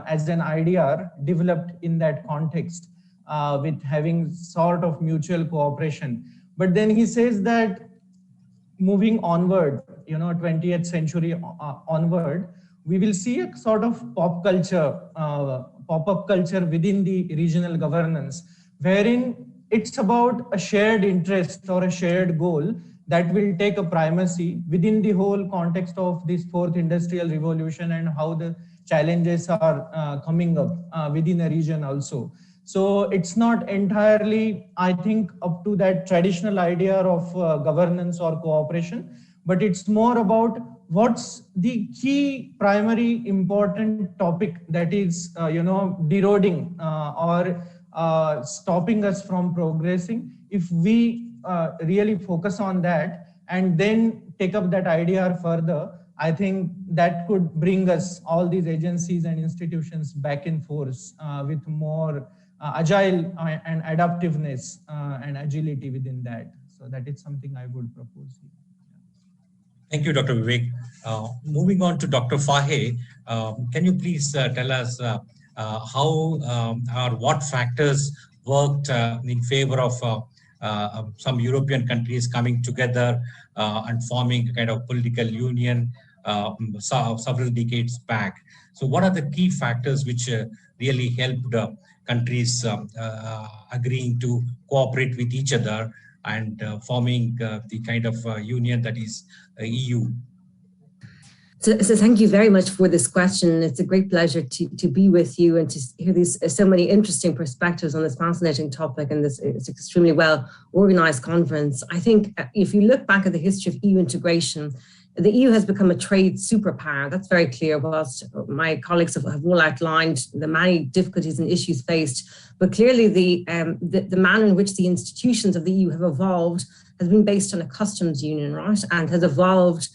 Speaker 16: as an idea developed in that context with having sort of mutual cooperation. But then he says that moving onward, 20th century onward, we will see a sort of pop-up culture within the regional governance, wherein it's about a shared interest or a shared goal that will take a primacy within the whole context of this fourth industrial revolution and how the challenges are coming up within a region also. So it's not entirely, I think, up to that traditional idea of governance or cooperation, but it's more about what's the key primary important topic that is, deroding or stopping us from progressing. If we really focus on that and then take up that idea further, I think that could bring us all these agencies and institutions back in force with more agile and adaptiveness and agility within that. So that is something I would propose here.
Speaker 13: Thank you, Dr. Vivek. Moving on to Dr. Fahe, can you please tell us how or what factors worked in favor of some European countries coming together and forming a kind of political union several decades back? So what are the key factors which really helped countries agreeing to cooperate with each other and forming the kind of union that is EU?
Speaker 17: So thank you very much for this question. It's a great pleasure to be with you and to hear these so many interesting perspectives on this fascinating topic and this extremely well organized conference. I think if you look back at the history of EU integration, the EU has become a trade superpower. That's very clear, whilst my colleagues have all outlined the many difficulties and issues faced. But clearly the manner in which the institutions of the EU have evolved has been based on a customs union, right? And has evolved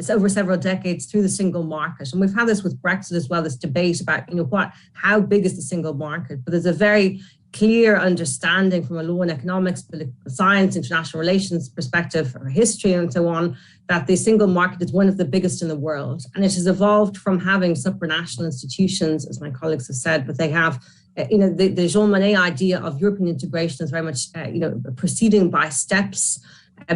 Speaker 17: over several decades through the single market. And we've had this with Brexit as well, this debate about, how big is the single market? But there's a very clear understanding from a law and economics, political science, international relations perspective, or history and so on, that the single market is one of the biggest in the world. And it has evolved from having supranational institutions, as my colleagues have said, but they have, the Jean Monnet idea of European integration is very much, proceeding by steps.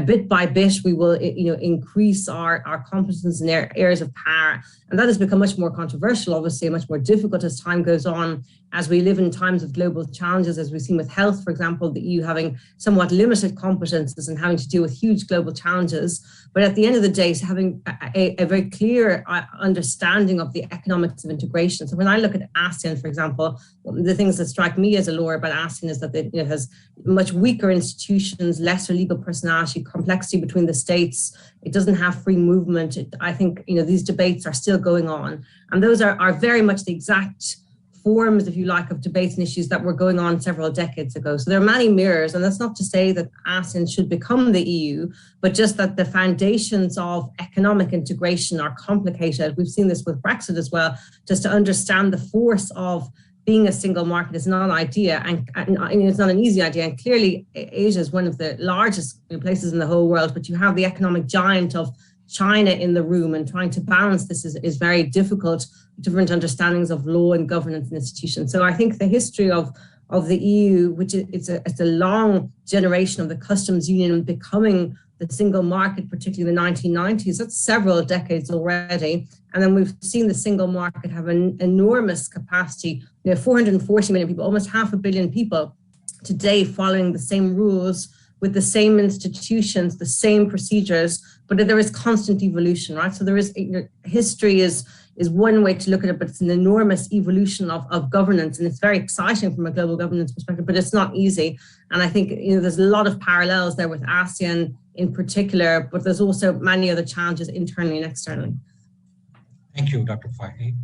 Speaker 17: Bit by bit, we will, increase our competence in areas of power. And that has become much more controversial, obviously, much more difficult as time goes on, as we live in times of global challenges, as we've seen with health, for example, the EU having somewhat limited competences and having to deal with huge global challenges. But at the end of the day, having a very clear understanding of the economics of integration. So when I look at ASEAN, for example, the things that strike me as a lawyer about ASEAN is that it has much weaker institutions, lesser legal personality, complexity between the states. It doesn't have free movement. I think these debates are still going on, and those are very much the exact forms, if you like, of debates and issues that were going on several decades ago. So there are many mirrors, and that's not to say that ASEAN should become the EU, but just that the foundations of economic integration are complicated. We've seen this with Brexit as well, just to understand the force of being a single market is not an idea, and it's not an easy idea. And clearly, Asia is one of the largest places in the whole world, but you have the economic giant of China in the room, and trying to balance this is very difficult, different understandings of law and governance and institutions. So I think the history of the EU, which it's a long generation of the customs union becoming the single market, particularly in the 1990s, that's several decades already. And then we've seen the single market have an enormous capacity, 440 million people, almost 500 million people today following the same rules with the same institutions, the same procedures, but there is constant evolution, right? So there is, history is one way to look at it, but it's an enormous evolution of governance, and it's very exciting from a global governance perspective, but it's not easy. And I think there's a lot of parallels there with ASEAN in particular, but there's also many other challenges internally and externally.
Speaker 13: Thank you, Dr. Fahe.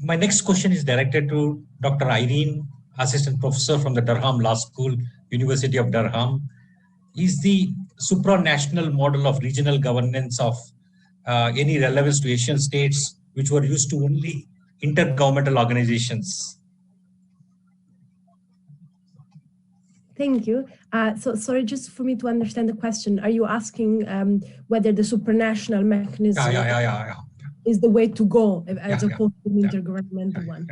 Speaker 13: My next question is directed to Dr. Irene, Assistant Professor from the Durham Law School, University of Durham. Is the supranational model of regional governance of any relevance to Asian states, which were used to only intergovernmental organizations?
Speaker 15: Thank you. So sorry, just for me to understand the question, are you asking whether the supranational mechanism is the way to go as opposed to the intergovernmental one?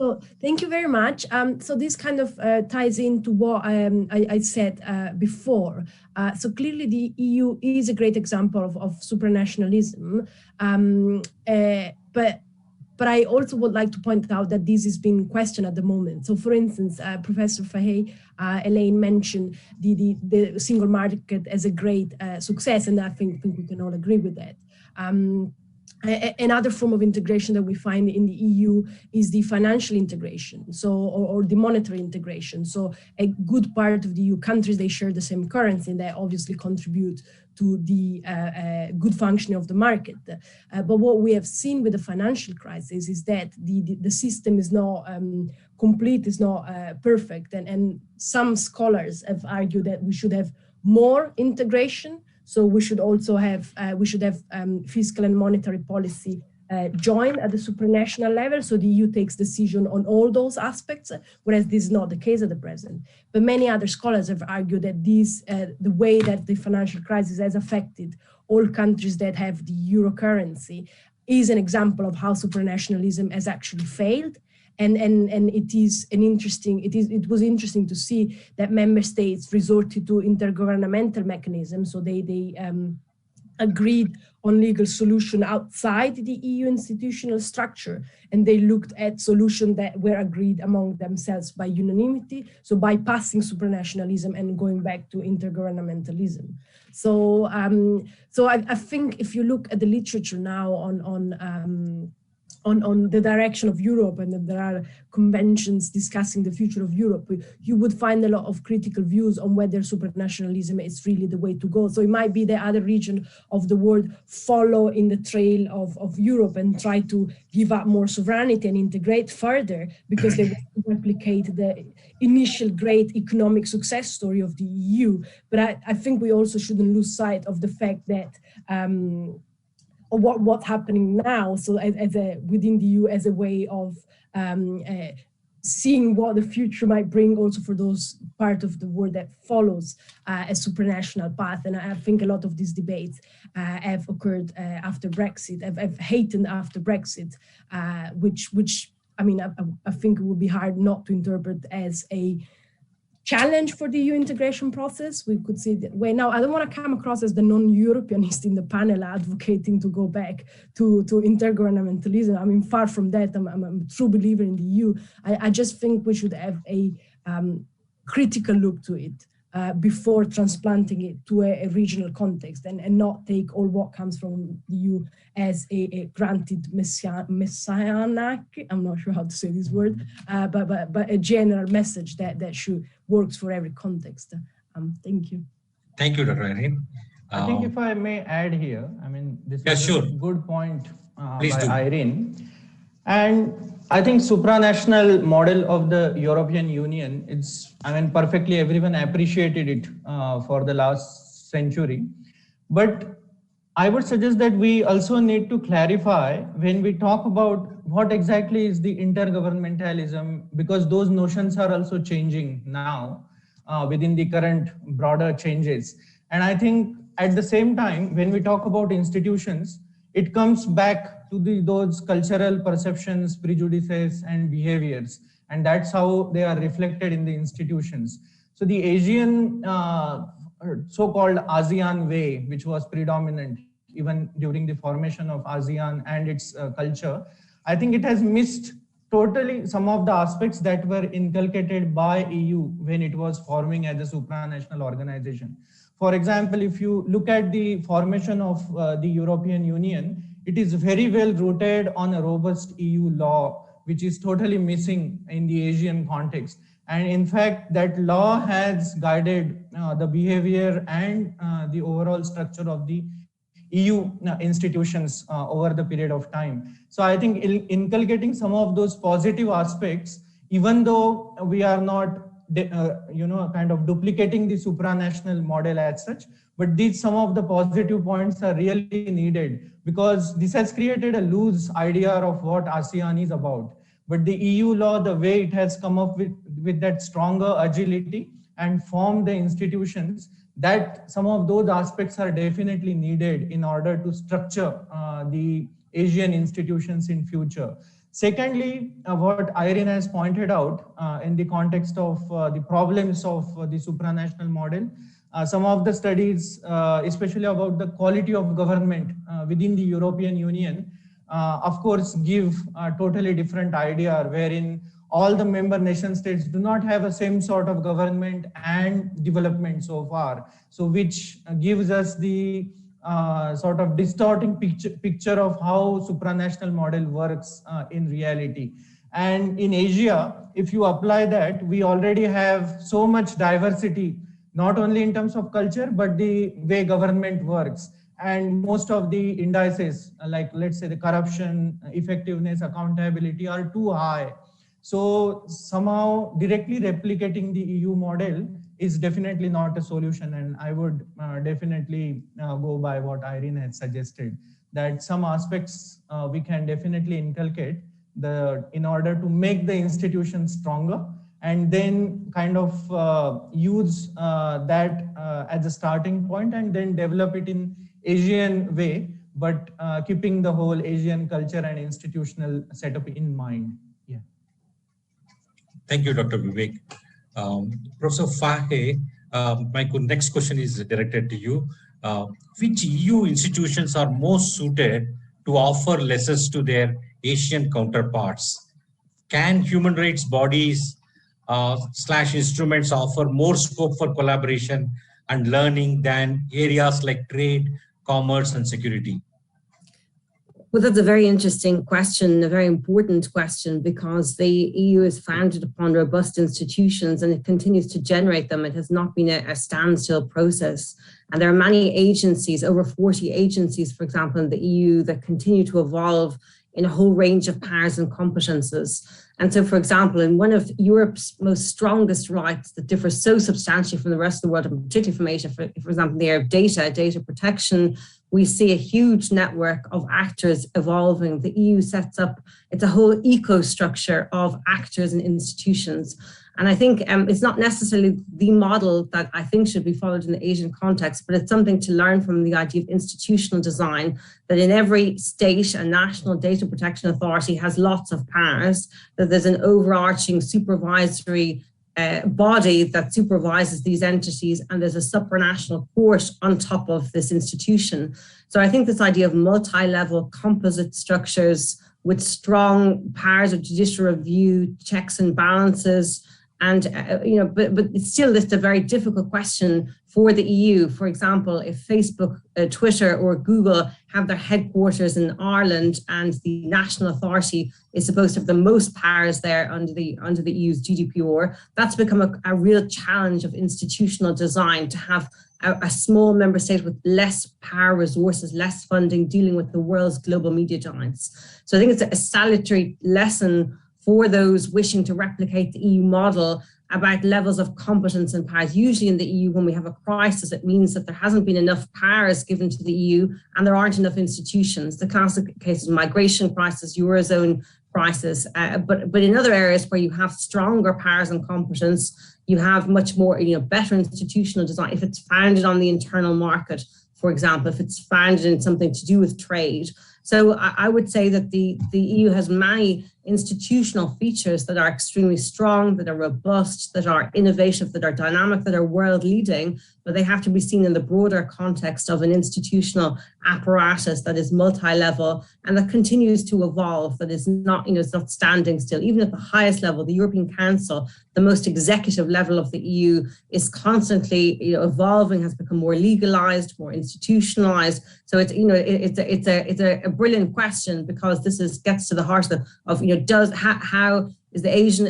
Speaker 15: So thank you very much. So this kind of ties into what I said before. So clearly the EU is a great example of supranationalism, but But I also would like to point out that this is being questioned at the moment. So for instance, Professor Fahey, Elaine mentioned the single market as a great success, and I think we can all agree with that. Another form of integration that we find in the EU is the financial integration, so or the monetary integration. So a good part of the EU countries, they share the same currency, and they obviously contribute to the good functioning of the market. But what we have seen with the financial crisis is that the system is not complete, is not perfect, and some scholars have argued that we should have more integration. So we should also have fiscal and monetary policy joined at the supranational level. So the EU takes decision on all those aspects, whereas this is not the case at the present. But many other scholars have argued that the way that the financial crisis has affected all countries that have the euro currency is an example of how supranationalism has actually failed. And it was interesting to see that member states resorted to intergovernmental mechanisms. So they agreed on legal solution outside the EU institutional structure, and they looked at solutions that were agreed among themselves by unanimity, so bypassing supranationalism and going back to intergovernmentalism. So I think if you look at the literature now on the direction of Europe, and that there are conventions discussing the future of Europe, you would find a lot of critical views on whether supranationalism is really the way to go. So it might be the other region of the world follow in the trail of Europe and try to give up more sovereignty and integrate further because they want to replicate the initial great economic success story of the EU. But I think we also shouldn't lose sight of the fact that what's happening now, so within the EU as a way of seeing what the future might bring also for those part of the world that follows a supranational path. And I think a lot of these debates have occurred after Brexit, have heightened after Brexit, which I mean, I think it would be hard not to interpret as a challenge for the EU integration process. We could see that way. Now, I don't want to come across as the non-Europeanist in the panel advocating to go back to intergovernmentalism. I mean, far from that. I'm a true believer in the EU. I just think we should have a critical look to it before transplanting it to a regional context and not take all what comes from the EU as a granted messianic, I'm not sure how to say this word, but a general message that should works for every context. Thank you.
Speaker 13: Thank you, Dr. Irene.
Speaker 16: I think if I may add here, I mean, this is
Speaker 13: sure.
Speaker 16: a good point
Speaker 13: Please
Speaker 16: by
Speaker 13: do.
Speaker 16: Irene. And I think supranational model of the European Union, perfectly everyone appreciated it for the last century. But I would suggest that we also need to clarify when we talk about what exactly is the intergovernmentalism, because those notions are also changing now within the current broader changes. And I think at the same time, when we talk about institutions, it comes back to those cultural perceptions, prejudices, and behaviors. And that's how they are reflected in the institutions. So the Asian so-called ASEAN way, which was predominant even during the formation of ASEAN and its culture, I think it has missed totally some of the aspects that were inculcated by EU when it was forming as a supranational organization. For example, if you look at the formation of the European Union, it is very well rooted on a robust EU law, which is totally missing in the Asian context. And in fact, that law has guided the behavior and the overall structure of the EU institutions over the period of time. So I think inculcating some of those positive aspects, even though we are not kind of duplicating the supranational model as such, but some of the positive points are really needed, because this has created a loose idea of what ASEAN is about. But the EU law, the way it has come up with that stronger agility and formed the institutions, that some of those aspects are definitely needed in order to structure the Asian institutions in future. Secondly, what Irene has pointed out in the context of the problems of the supranational model, some of the studies, especially about the quality of government within the European Union, of course, give a totally different idea wherein all the member nation states do not have the same sort of government and development so far. So which gives us the sort of distorting picture of how supranational model works in reality. And in Asia, if you apply that, we already have so much diversity, not only in terms of culture, but the way government works. And most of the indices, like let's say the corruption, effectiveness, accountability are too high. So somehow directly replicating the EU model is definitely not a solution. And I would definitely go by what Irene had suggested, that some aspects we can definitely inculcate in order to make the institution stronger, and then kind of use that as a starting point and then develop it in Asian way, but keeping the whole Asian culture and institutional setup in mind. Yeah.
Speaker 13: Thank you, Dr. Vivek. Professor Fahe, my next question is directed to you. Which EU institutions are most suited to offer lessons to their Asian counterparts? Can human rights bodies / instruments offer more scope for collaboration and learning than areas like trade, commerce, and security?
Speaker 17: Well, that's a very interesting question, a very important question, because the EU is founded upon robust institutions and it continues to generate them. It has not been a standstill process. And there are many agencies, over 40 agencies, for example, in the EU that continue to evolve in a whole range of powers and competences. And so, for example, in one of Europe's most strongest rights that differs so substantially from the rest of the world, and particularly from Asia, for example, the area of data protection, we see a huge network of actors evolving. The EU sets up, it's a whole eco-structure of actors and institutions. And I think it's not necessarily the model that I think should be followed in the Asian context, but it's something to learn from the idea of institutional design, that in every state, a national data protection authority has lots of powers, that there's an overarching supervisory body that supervises these entities, and there's a supranational court on top of this institution. So I think this idea of multi-level composite structures with strong powers of judicial review, checks and balances, and but it's still just a very difficult question for the EU. For example, if Facebook, Twitter, or Google have their headquarters in Ireland, and the national authority is supposed to have the most powers there under the EU's GDPR, that's become a real challenge of institutional design, to have a small member state with less power, resources, less funding, dealing with the world's global media giants. So I think it's a salutary lesson for those wishing to replicate the EU model about levels of competence and powers. Usually in the EU, when we have a crisis, it means that there hasn't been enough powers given to the EU and there aren't enough institutions. The classic case is migration crisis, Eurozone crisis, but in other areas where you have stronger powers and competence, you have much more, better institutional design. If it's founded on the internal market, for example, if it's founded in something to do with trade. So I would say that the EU has many institutional features that are extremely strong, that are robust, that are innovative, that are dynamic, that are world leading, but they have to be seen in the broader context of an institutional apparatus that is multi-level and that continues to evolve, that is not, is not standing still. Even at the highest level, the European Council, the most executive level of the EU, is constantly evolving, has become more legalized, more institutionalized. So it's it's a brilliant question, because this gets to the heart of how is the Asian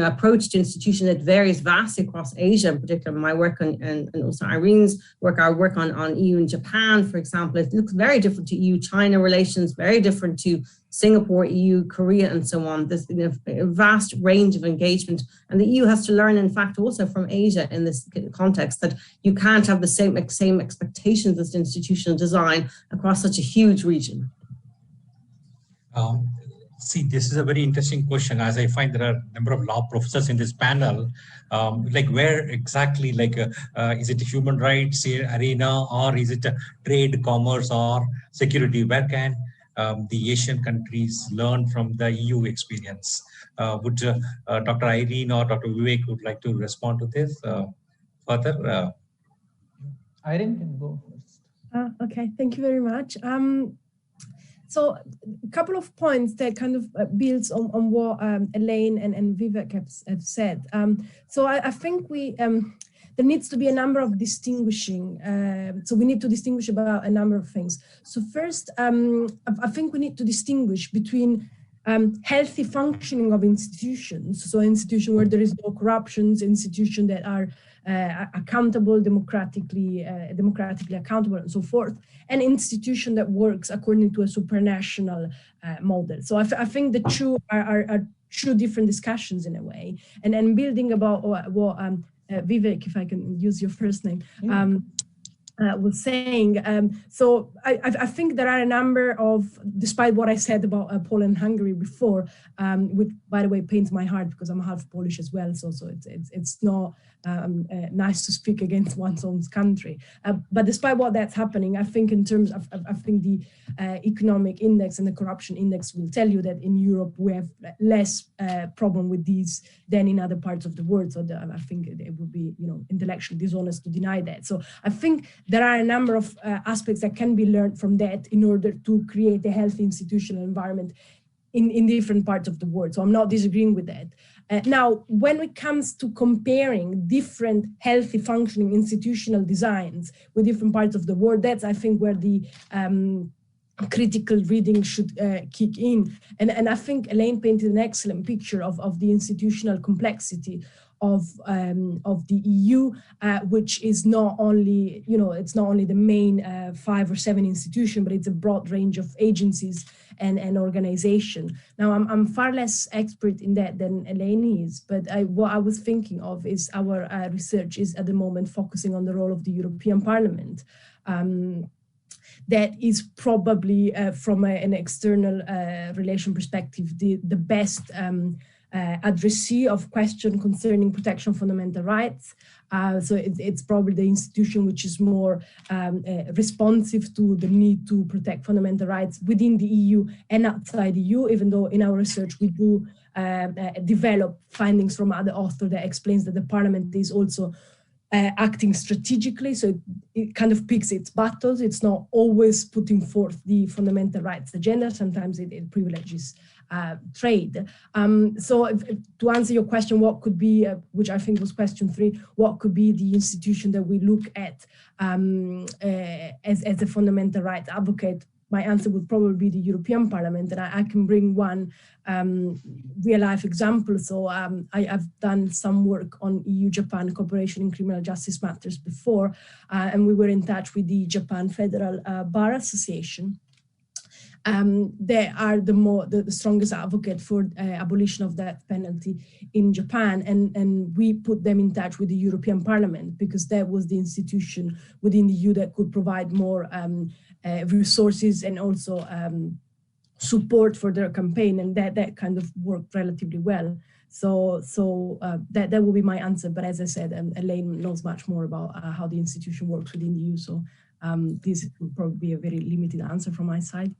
Speaker 17: approach to institution. It varies vastly across Asia, in particular my work and also Irene's work, our work on EU and Japan, for example. It looks very different to EU-China relations, very different to Singapore, EU, Korea, and so on. There's a vast range of engagement, and the EU has to learn, in fact, also from Asia in this context, that you can't have the same expectations as institutional design across such a huge region.
Speaker 13: See, this is a very interesting question, as I find there are a number of law professors in this panel. Like where exactly, is it human rights arena, or is it trade, commerce, or security? Where can the Asian countries learn from the EU experience? Would Dr. Irene or Dr. Vivek would like to respond to this further?
Speaker 16: Irene can go first.
Speaker 15: Okay, thank you very much. So a couple of points that kind of builds on what Elaine and Vivek have said. So I think there needs to be a number of distinguishing. So we need to distinguish about a number of things. So first, I think we need to distinguish between healthy functioning of institutions. So institution where there is no corruptions, institutions that are accountable, democratically accountable, and so forth, an institution that works according to a supranational model. So I think the two are two different discussions in a way. And then building about what Vivek, if I can use your first name, was saying. So I think there are a number of, despite what I said about Poland and Hungary before, which by the way pains my heart because I'm half Polish as well. So it's not nice to speak against one's own country. But despite what that's happening, I think in terms of, I think the economic index and the corruption index will tell you that in Europe we have less problem with these than in other parts of the world. So I think it would be, intellectually dishonest to deny that. So I think there are a number of aspects that can be learned from that in order to create a healthy institutional environment in different parts of the world. So I'm not disagreeing with that. Now, when it comes to comparing different healthy functioning institutional designs with different parts of the world, that's, I think, where the critical reading should kick in. And I think Elaine painted an excellent picture of the institutional complexity of the EU, which is not only, it's not only the main 5 or 7 institutions, but it's a broad range of agencies and organization. Now, I'm far less expert in that than Elaine is, but what I was thinking of is our research is at the moment focusing on the role of the European Parliament. That is probably, from an external relation perspective, the best addressee of question concerning protection of fundamental rights. So it's probably the institution which is more responsive to the need to protect fundamental rights within the EU and outside the EU, even though in our research we do develop findings from other authors that explains that the Parliament is also acting strategically, so it kind of picks its battles. It's not always putting forth the fundamental rights agenda. Sometimes it privileges trade. So to answer your question, what could be, which I think was question 3, what could be the institution that we look at as a fundamental rights advocate? My answer would probably be the European Parliament, and I can bring one real-life example. So I've done some work on EU-Japan cooperation in criminal justice matters before, and we were in touch with the Japan Federal Bar Association. They are the strongest advocate for abolition of death penalty in Japan, and we put them in touch with the European Parliament because that was the institution within the EU that could provide more resources and also support for their campaign, and that kind of worked relatively well. So that will be my answer. But as I said, Elaine knows much more about how the institution works within the EU. So this will probably be a very limited answer from my side.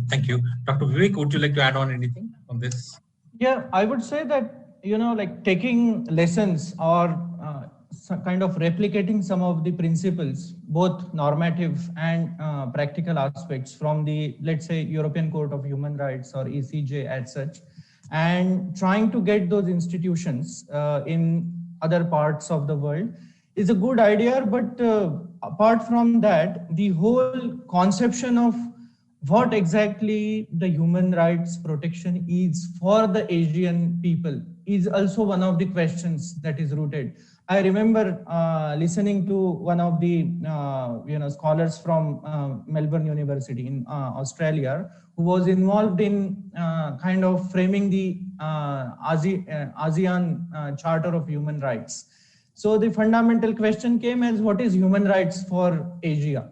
Speaker 13: Thank you. Dr. Vivek, would you like to add on anything on this?
Speaker 16: Yeah, I would say that, like taking lessons or kind of replicating some of the principles, both normative and practical aspects from the, let's say, European Court of Human Rights or ECJ as such, and trying to get those institutions in other parts of the world is a good idea. But apart from that, the whole conception of what exactly the human rights protection is for the Asian people is also one of the questions that is rooted. I remember listening to one of the scholars from Melbourne University in Australia, who was involved in kind of framing the ASEAN Charter of Human Rights. So the fundamental question came as, what is human rights for Asia?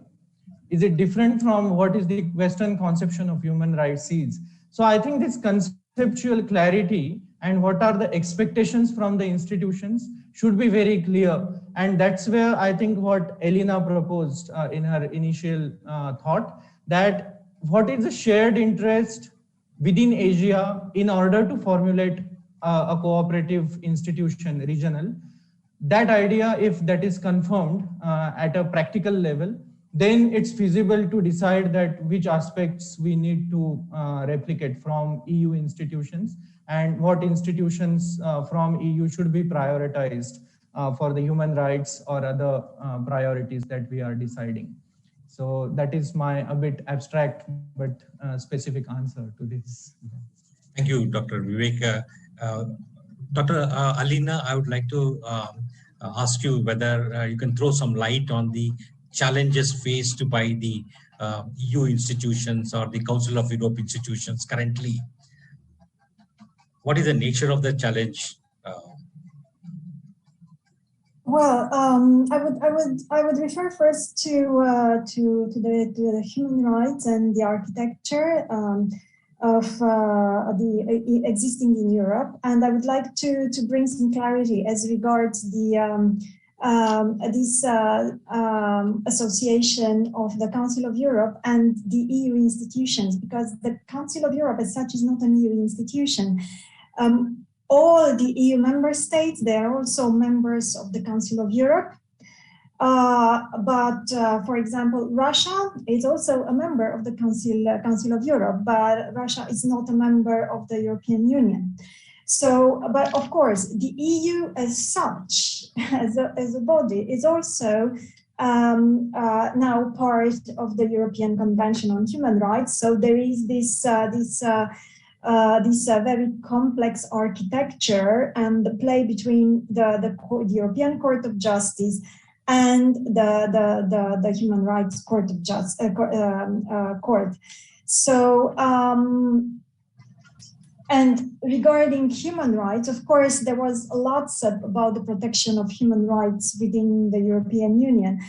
Speaker 16: Is it different from what is the Western conception of human rights is? So I think this conceptual clarity and what are the expectations from the institutions should be very clear. And that's where I think what Elena proposed in her initial thought, that what is the shared interest within Asia in order to formulate a cooperative institution, regional. That idea, if that is confirmed at a practical level, then it's feasible to decide that which aspects we need to replicate from EU institutions and what institutions from EU should be prioritized for the human rights or other priorities that we are deciding. So that is my a bit abstract but specific answer to this.
Speaker 13: Thank you, Dr. Vivek. Dr. Alina, I would like to ask you whether you can throw some light on the challenges faced by the EU institutions or the Council of Europe institutions currently. What is the nature of the challenge?
Speaker 14: Well, I would refer first to the human rights and the architecture of the existing in Europe, and I would like to bring some clarity as regards the this association of the Council of Europe and the EU institutions, because the Council of Europe as such is not an EU institution. All the EU member states, they are also members of the Council of Europe. For example, Russia is also a member of the Council of Europe, but Russia is not a member of the European Union. So, but of course, the EU as such, as a body, is also now part of the European Convention on Human Rights. So there is this very complex architecture and the play between the European Court of Justice and the Human Rights Court of Court. So, and regarding human rights, of course, there was a lot said about the protection of human rights within the European Union.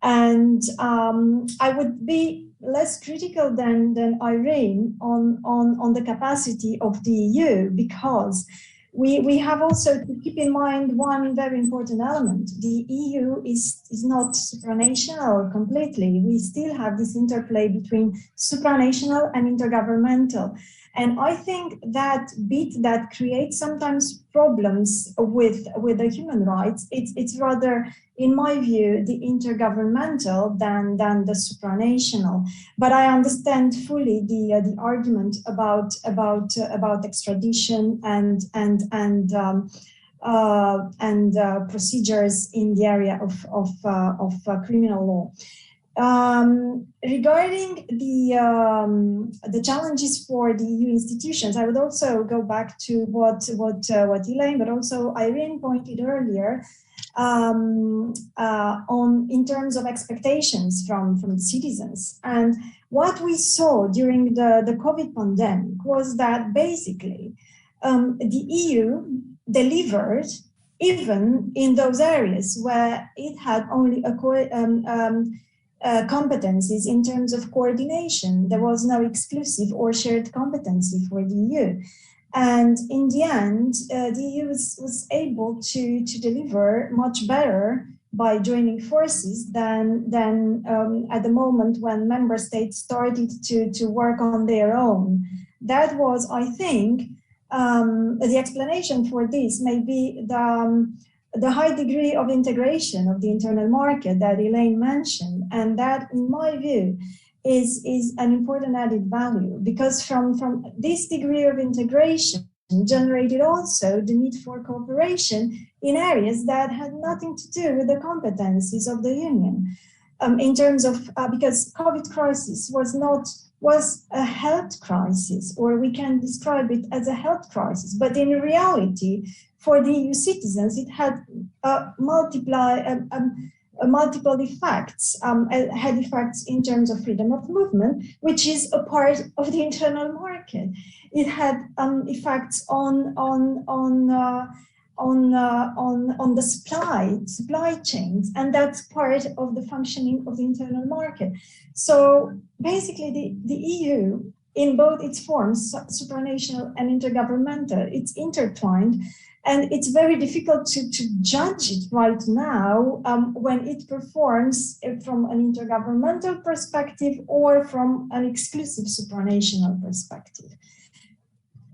Speaker 14: And I would be less critical than Irene on the capacity of the EU, because we have also to keep in mind one very important element. The EU is not supranational completely. We still have this interplay between supranational and intergovernmental. And I think that bit that creates sometimes problems with the human rights, it's rather, in my view, the intergovernmental than the supranational. But I understand fully the argument about extradition and procedures in the area of criminal law. Regarding the challenges for the EU institutions, I would also go back to what Elaine, but also Irene pointed earlier in terms of expectations from the citizens. And what we saw during the COVID pandemic was that basically the EU delivered even in those areas where it had only competencies in terms of coordination. There was no exclusive or shared competency for the EU. And in the end, the EU was able to deliver much better by joining forces than at the moment when member states started to work on their own. That was, I think, the explanation for this may be the high degree of integration of the internal market that Elaine mentioned, and that, in my view, is an important added value, because from this degree of integration generated also the need for cooperation in areas that had nothing to do with the competencies of the Union. In terms of, because COVID crisis was a health crisis, or we can describe it as a health crisis, but in reality, for the EU citizens, it had multiple effects, had effects in terms of freedom of movement, which is a part of the internal market. It had effects on the supply chains, and that's part of the functioning of the internal market. So basically, the EU, in both its forms, supranational and intergovernmental, it's intertwined. And it's very difficult to judge it right now when it performs from an intergovernmental perspective or from an exclusive supranational perspective.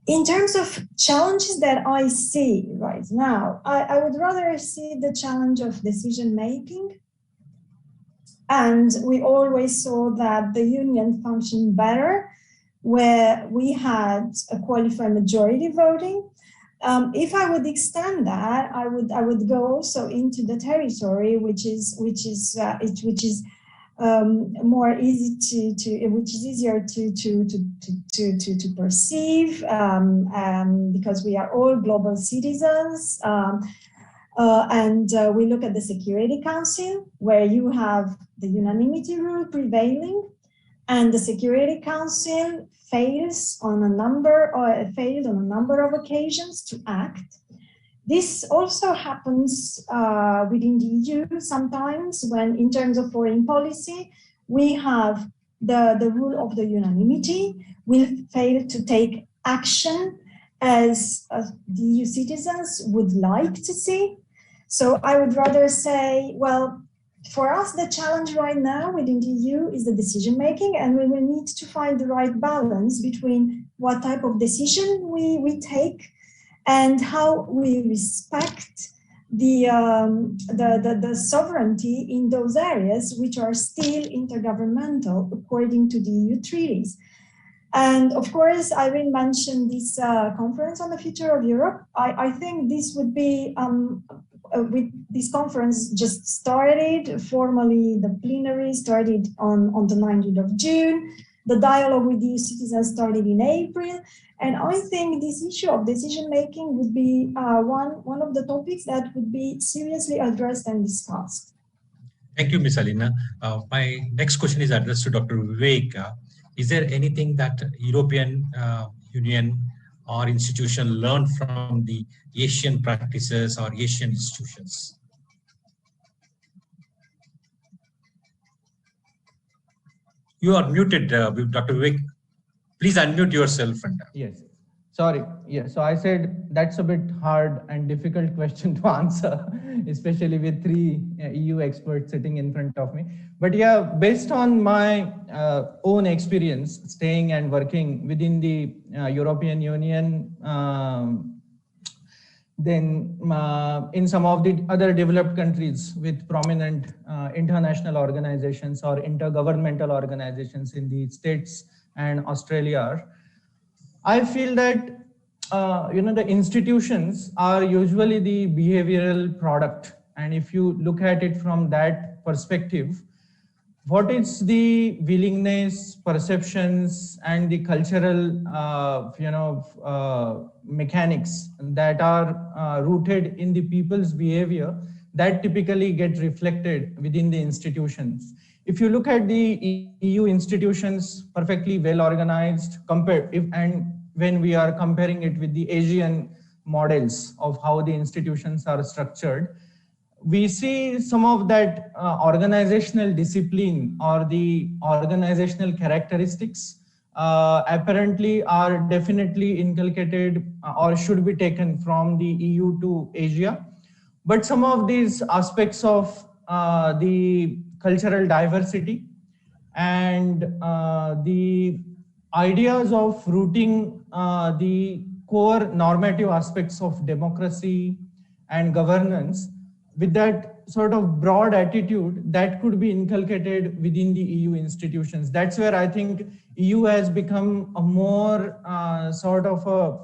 Speaker 14: In terms of challenges that I see right now, I would rather see the challenge of decision making And we always saw that the union functioned better where we had a qualified majority voting. If I would extend that, I would go also into the territory, which is more easy which is easier to perceive, because we are all global citizens. And we look at the Security Council, where you have the unanimity rule prevailing, and the Security Council failed on a number of occasions to act. This also happens within the EU sometimes when, in terms of foreign policy, we have the rule of the unanimity. We fail to take action as the EU citizens would like to see. So I would rather say, well, for us, the challenge right now within the EU is the decision making, and we will need to find the right balance between what type of decision we take and how we respect the sovereignty in those areas which are still intergovernmental according to the EU treaties. And of course, Irene mentioned this conference on the future of Europe. I think this would be, this conference just started formally, the plenary started on the 19th of June. The dialogue with the citizens started in April. And I think this issue of decision-making would be one of the topics that would be seriously addressed and discussed.
Speaker 13: Thank you, Ms. Alina. My next question is addressed to Dr. Vivek. Is there anything that European Union or institution learned from the Asian practices or Asian institutions? You are muted, Dr. Vivek. Please unmute yourself.
Speaker 16: Yes, sorry. Yeah, so I said that's a bit hard and difficult question to answer, especially with 3 EU experts sitting in front of me. But yeah, based on my own experience staying and working within the European Union, then in some of the other developed countries with prominent international organizations or intergovernmental organizations in the States and Australia, I feel that the institutions are usually the behavioral product. And if you look at it from that perspective, what is the willingness, perceptions, and the cultural, mechanics that are rooted in the people's behavior that typically get reflected within the institutions. If you look at the EU institutions, perfectly well organized, and when we are comparing it with the Asian models of how the institutions are structured, we see some of that organizational discipline or the organizational characteristics apparently are definitely inculcated or should be taken from the EU to Asia. But some of these aspects of the cultural diversity and the ideas of rooting the core normative aspects of democracy and governance with that sort of broad attitude that could be inculcated within the EU institutions. That's where I think EU has become a more sort of a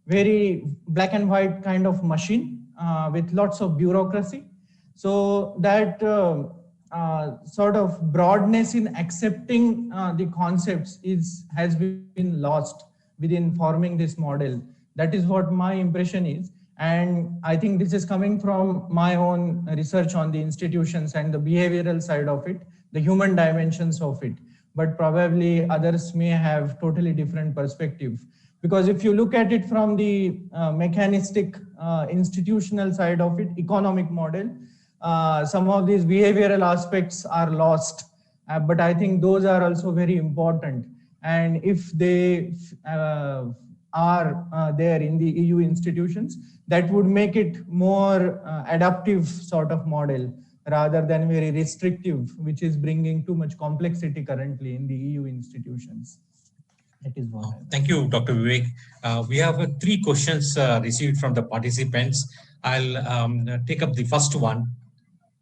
Speaker 16: very black and white kind of machine with lots of bureaucracy. So that sort of broadness in accepting the concepts has been lost within forming this model. That is what my impression is. And I think this is coming from my own research on the institutions and the behavioral side of it, the human dimensions of it. But probably others may have totally different perspective. Because if you look at it from the mechanistic institutional side of it, economic model, some of these behavioral aspects are lost. But I think those are also very important. And if they are there in the EU institutions, that would make it more adaptive sort of model rather than very restrictive, which is bringing too much complexity currently in the EU institutions. That is what.
Speaker 13: Thank you, Dr. Vivek. We have 3 questions received from the participants. I'll take up the first one.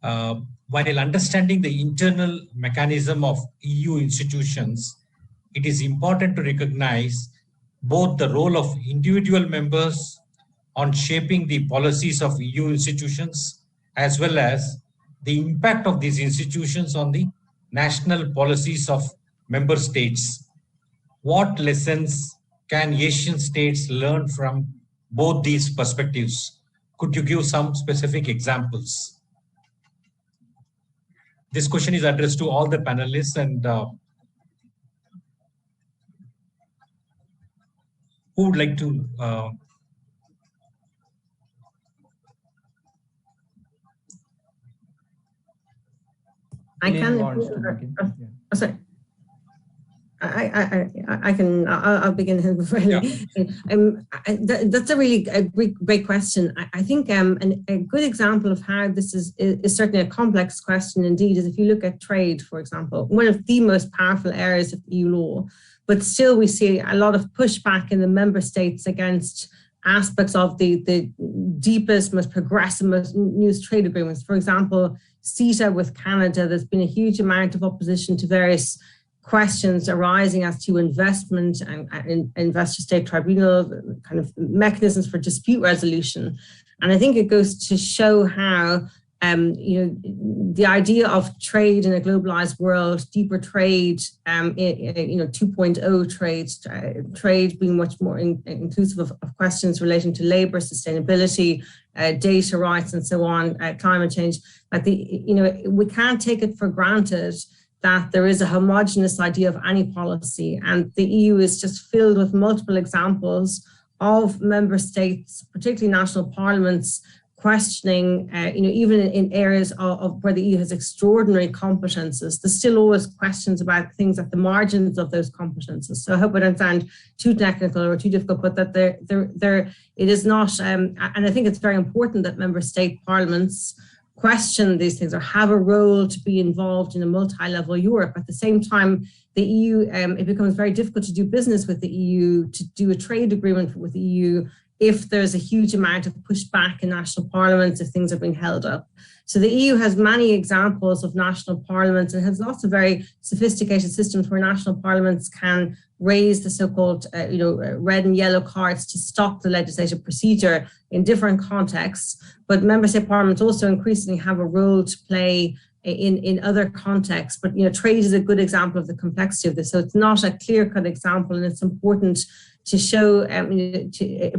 Speaker 13: while understanding the internal mechanism of EU institutions, it is important to recognize both the role of individual members on shaping the policies of EU institutions, as well as the impact of these institutions on the national policies of member states. What lessons can Asian states learn from both these perspectives? Could you give some specific examples? This question is addressed to all the panelists, and who would like to
Speaker 17: I can. Sorry. I'll begin. That's a really great question. I think a good example of how this is certainly a complex question indeed is if you look at trade, for example, one of the most powerful areas of EU law, but still we see a lot of pushback in the member states against aspects of the deepest, most progressive, most newest trade agreements. For example, CETA with Canada, there's been a huge amount of opposition to various questions arising as to investment and investor-state tribunal kind of mechanisms for dispute resolution. And I think it goes to show how the idea of trade in a globalized world, deeper trade, 2.0 trade being much more inclusive of questions relating to labor, sustainability, data rights, and so on, climate change. We can't take it for granted that there is a homogenous idea of any policy, and the EU is just filled with multiple examples of member states, particularly national parliaments, questioning, even in areas of where the EU has extraordinary competences, there's still always questions about things at the margins of those competences. So I hope I don't sound too technical or too difficult, but that it is not, and I think it's very important that member state parliaments question these things or have a role to be involved in a multi-level Europe. At the same time, the EU, it becomes very difficult to do business with the EU, to do a trade agreement with the EU, if there's a huge amount of pushback in national parliaments, if things are being held up. So the EU has many examples of national parliaments and has lots of very sophisticated systems where national parliaments can raise the so-called red and yellow cards to stop the legislative procedure in different contexts. But member state parliaments also increasingly have a role to play in other contexts. But trade is a good example of the complexity of this. So it's not a clear-cut example, and it's important to show,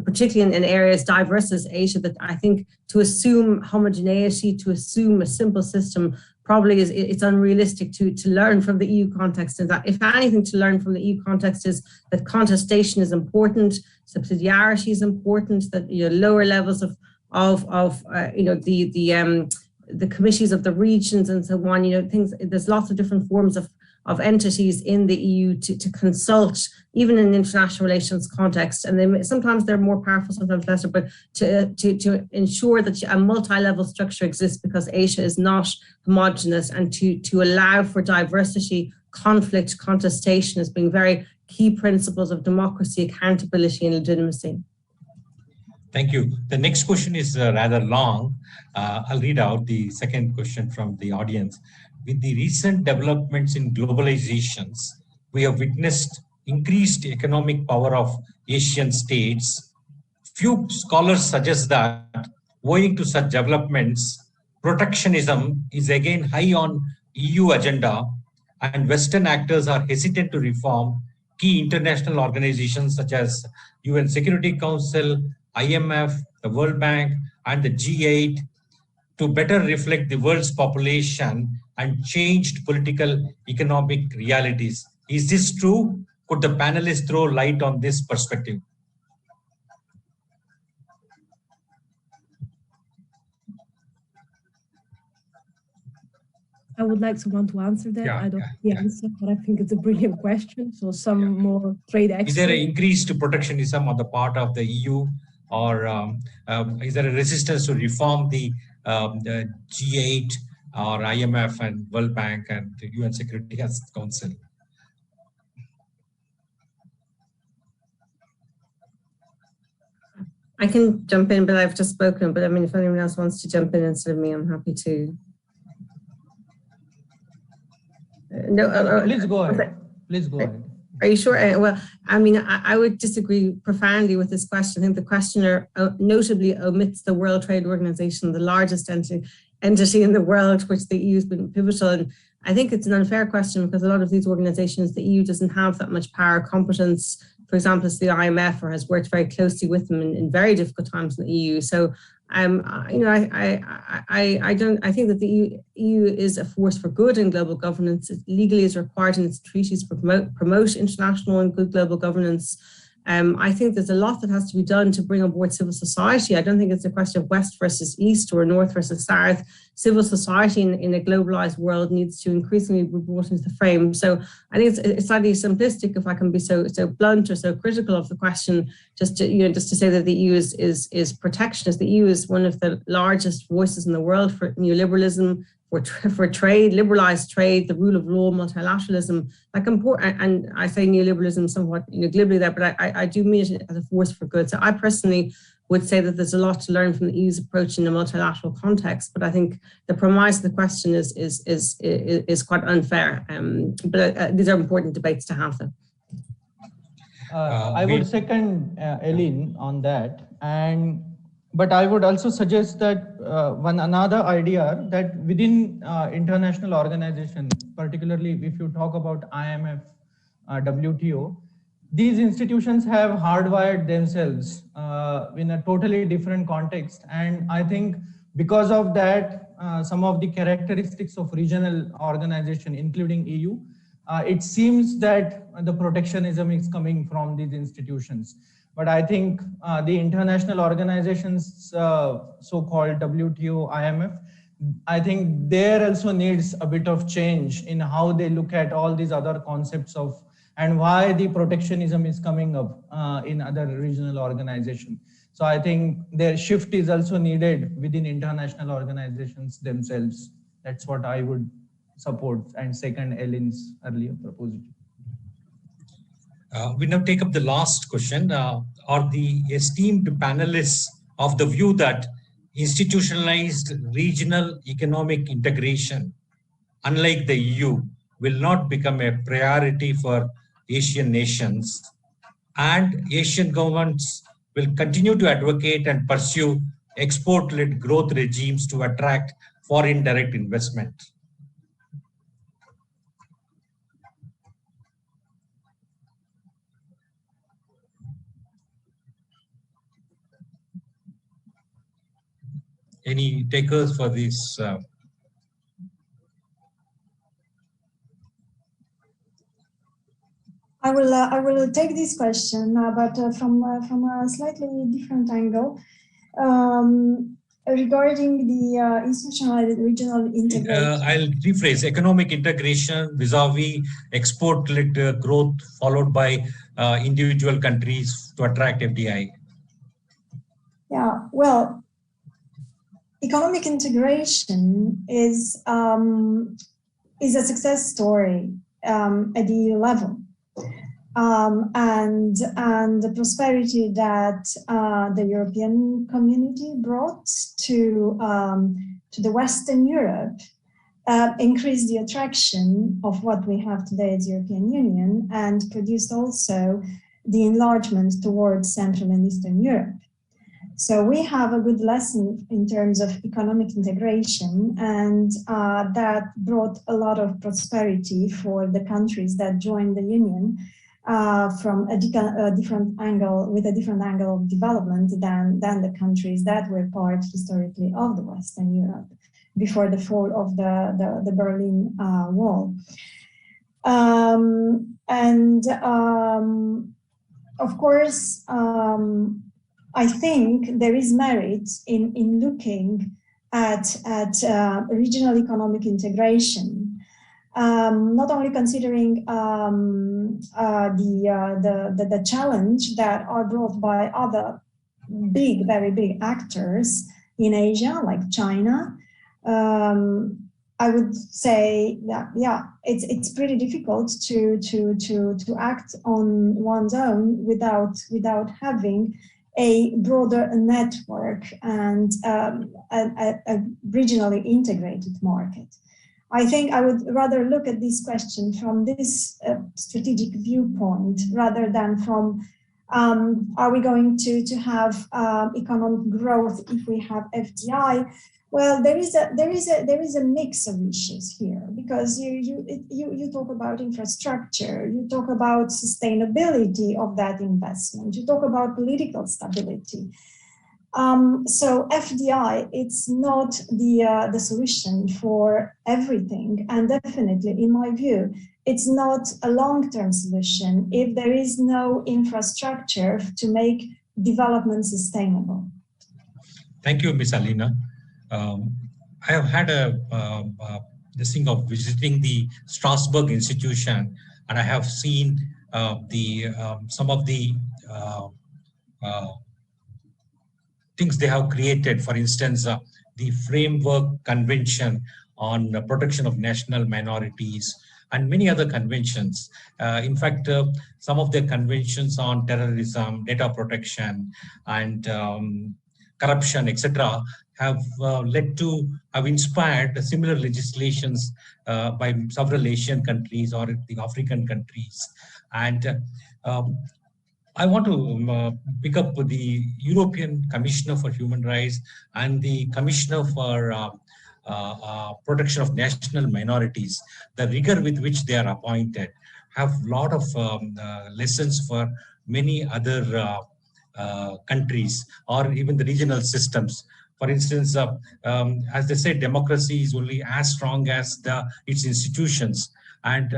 Speaker 17: particularly in areas diverse as Asia, that I think to assume homogeneity, to assume a simple system, probably it's unrealistic to learn from the EU context. And that, if anything, to learn from the EU context is that contestation is important, subsidiarity is important, that lower levels of the committees of the regions and so on, things. There's lots of different forms of entities in the EU to consult, even in international relations context, and sometimes they're more powerful, sometimes lesser, but to ensure that a multi-level structure exists, because Asia is not homogenous, and to allow for diversity, conflict, contestation as being very key principles of democracy, accountability, and legitimacy.
Speaker 13: Thank you. The next question is rather long. I'll read out the second question from the audience. With the recent developments in globalizations, we have witnessed increased economic power of Asian states. Few scholars suggest that, owing to such developments, protectionism is again high on EU agenda, and Western actors are hesitant to reform key international organizations such as UN Security Council, IMF, the World Bank, and the G8 to better reflect the world's population and changed political economic realities. Is this true? Could the panelists throw light on this perspective?
Speaker 15: I would like someone to answer that. I don't know the answer, but I think it's a brilliant question. So some more trade experts.
Speaker 13: Is there an increased protectionism on the part of the EU, or is there a resistance to reform the G8 or IMF and World Bank and the UN Security Council?
Speaker 17: I can jump in, but I've just spoken. But I mean, if anyone else wants to jump in instead of me, I'm happy to.
Speaker 16: Please go ahead. Please go ahead.
Speaker 17: Are you sure? Well, I mean, I would disagree profoundly with this question. I think the questioner notably omits the World Trade Organization, the largest entity in the world, which the EU has been pivotal. And I think it's an unfair question because a lot of these organizations, the EU doesn't have that much power, competence. For example, it's the IMF, or has worked very closely with them in very difficult times in the EU. So, I think that the EU is a force for good in global governance. It legally is required in its treaties to promote international and good global governance. I think there's a lot that has to be done to bring on board civil society. I don't think it's a question of West versus East or North versus South. Civil society in a globalized world needs to increasingly be brought into the frame. So I think it's slightly simplistic, if I can be so blunt or so critical of the question, just to say that the EU is protectionist. The EU is one of the largest voices in the world for neoliberalism, for trade, liberalized trade, the rule of law, multilateralism, like important, and I say neoliberalism somewhat glibly there, but I do mean it as a force for good. So I personally would say that there's a lot to learn from the EU's approach in a multilateral context, but I think the premise of the question is quite unfair. But these are important debates to have, though.
Speaker 16: I would second Eileen on that, but I would also suggest that another idea that within international organizations, particularly if you talk about IMF, WTO, these institutions have hardwired themselves in a totally different context. And I think because of that, some of the characteristics of regional organization, including EU, it seems that the protectionism is coming from these institutions. But I think the international organizations, so-called WTO, IMF, I think there also needs a bit of change in how they look at all these other concepts of, and why the protectionism is coming up in other regional organizations. So I think their shift is also needed within international organizations themselves. That's what I would support and second Ellen's earlier proposition.
Speaker 13: We now take up the last question. Are the esteemed panelists of the view that institutionalized regional economic integration, unlike the EU, will not become a priority for Asian nations, and Asian governments will continue to advocate and pursue export-led growth regimes to attract foreign direct investment? Any takers for this?
Speaker 14: I will take this question, but from a slightly different angle, regarding the institutional regional integration.
Speaker 13: I'll rephrase: economic integration vis-a-vis export-led growth, followed by individual countries to attract FDI.
Speaker 14: Yeah, well, economic integration is a success story at the EU level. And the prosperity that the European community brought to the Western Europe increased the attraction of what we have today as European Union, and produced also the enlargement towards Central and Eastern Europe. So we have a good lesson in terms of economic integration, and that brought a lot of prosperity for the countries that joined the Union from a different angle, with a different angle of development than the countries that were part historically of the Western Europe before the fall of the Berlin Wall. Of course, I think there is merit in looking at regional economic integration, not only considering the challenge that are brought by other very big actors in Asia, like China. I would say that, yeah, it's pretty difficult to act on one's own without having a broader network and a regionally integrated market. I think I would rather look at this question from this strategic viewpoint rather than from are we going to have economic growth if we have FDI? Well, there is a mix of issues here, because you talk about infrastructure, you talk about sustainability of that investment, you talk about political stability. So FDI, it's not the solution for everything, and definitely, in my view, it's not a long-term solution if there is no infrastructure to make development sustainable.
Speaker 13: Thank you, Ms. Alina. I have had this thing of visiting the Strasbourg institution, and I have seen some of the things they have created. For instance, the Framework Convention on the Protection of National Minorities, and many other conventions. In fact, some of the conventions on terrorism, data protection, and corruption, etc., have inspired similar legislations by several Asian countries or the African countries. And I want to pick up the European Commissioner for Human Rights and the Commissioner for Protection of National Minorities. The rigor with which they are appointed have a lot of lessons for many other countries or even the regional systems. For instance, as they say, democracy is only as strong as its institutions. And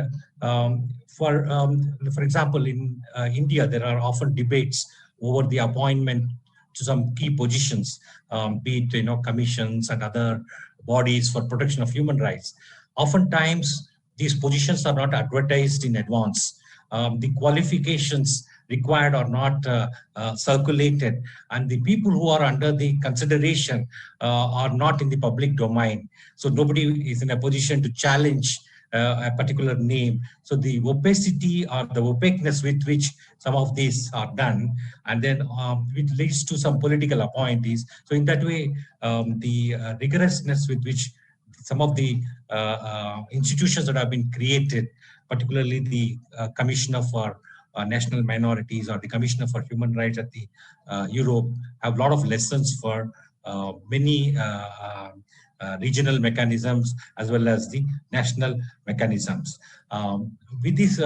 Speaker 13: for example, in India, there are often debates over the appointment to some key positions, be it commissions and other bodies for protection of human rights. Oftentimes, these positions are not advertised in advance. The qualifications required are not circulated, and the people who are under the consideration are not in the public domain. So nobody is in a position to challenge a particular name. So the opacity or the opaqueness with which some of these are done, and then it leads to some political appointees. So in that way, the rigorousness with which some of the institutions that have been created, particularly the Commissioner for National Minorities or the Commissioner for Human Rights at the Europe, have a lot of lessons for many regional mechanisms as well as the national mechanisms. With these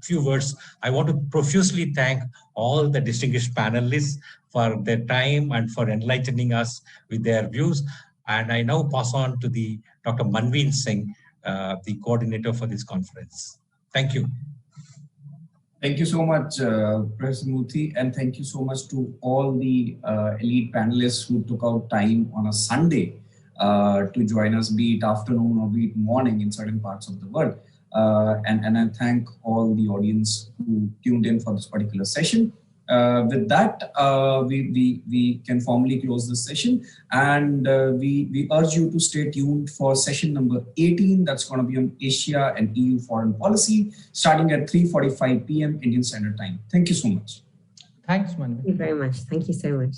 Speaker 13: few words, I want to profusely thank all the distinguished panelists for their time and for enlightening us with their views. And I now pass on to the Dr. Manveen Singh, the coordinator for this conference. Thank you.
Speaker 12: Thank you so much, Professor Murthy, and thank you so much to all the elite panelists who took out time on a Sunday to join us, be it afternoon or be it morning in certain parts of the world. And I thank all the audience who tuned in for this particular session. With that, we can formally close this session, and we urge you to stay tuned for session number 18. That's going to be on Asia and EU foreign policy, starting at 3:45 p.m. Indian Standard Time. Thank you so much.
Speaker 16: Thanks, Manu.
Speaker 17: Thank you very much. Thank you so much.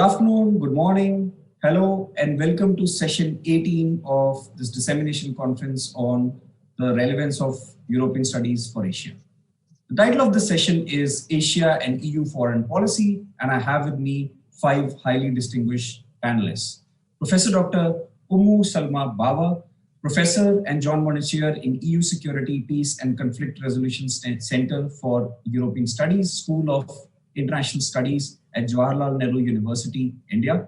Speaker 12: afternoon, good morning, hello, and welcome to session 18 of this dissemination conference on the relevance of European studies for Asia. The title of this session is Asia and EU Foreign Policy, and I have with me 5 highly distinguished panelists. Professor Dr. Ummu Salma Bawa, Professor and John Monnet Chair in EU Security, Peace and Conflict Resolution Center for European Studies, School of International Studies at Jawaharlal Nehru University, India.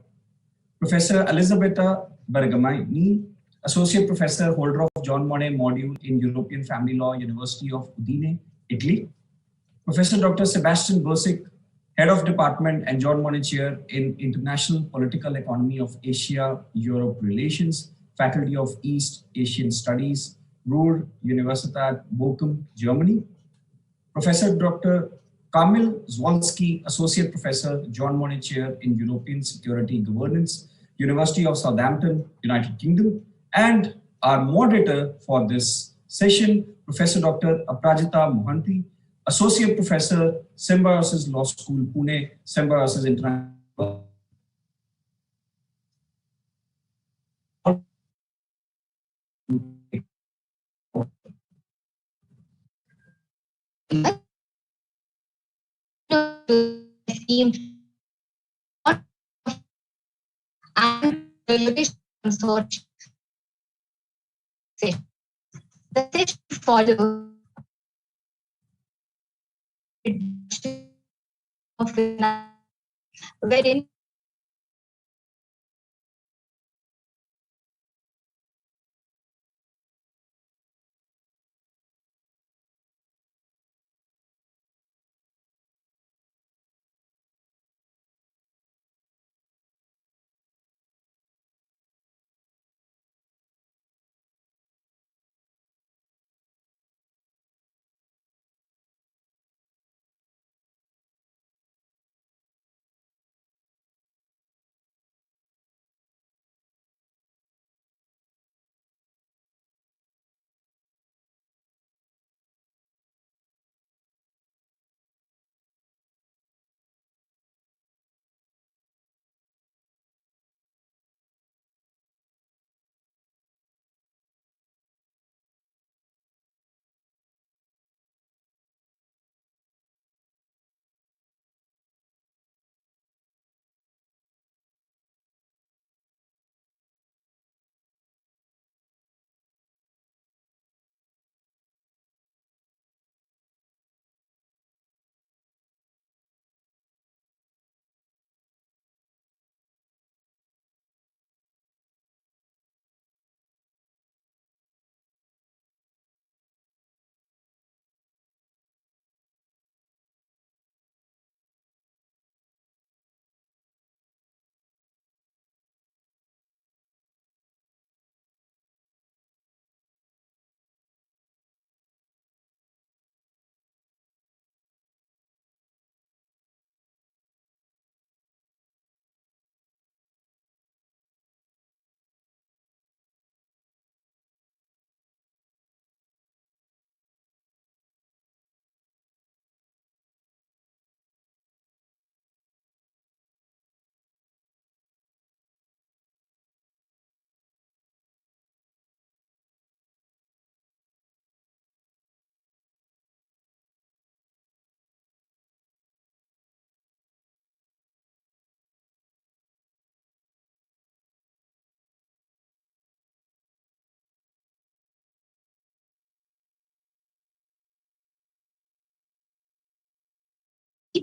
Speaker 12: Professor Elisabetta Bergamini, Associate Professor, holder of John Monnet Module in European Family Law, University of Udine, Italy. Professor Dr. Sebastian Bursik, Head of Department and John Monnet Chair in International Political Economy of Asia-Europe Relations, Faculty of East Asian Studies, Ruhr Universität Bochum, Germany. Professor Dr. Kamil Zwolski, Associate Professor, John Monnet Chair in European Security Governance, University of Southampton, United Kingdom. And our moderator for this session, Professor Dr. Aprajita Mohanty, Associate Professor, Symbiosis Law School, Pune, Symbiosis International.
Speaker 18: And the consortium. The session follows wherein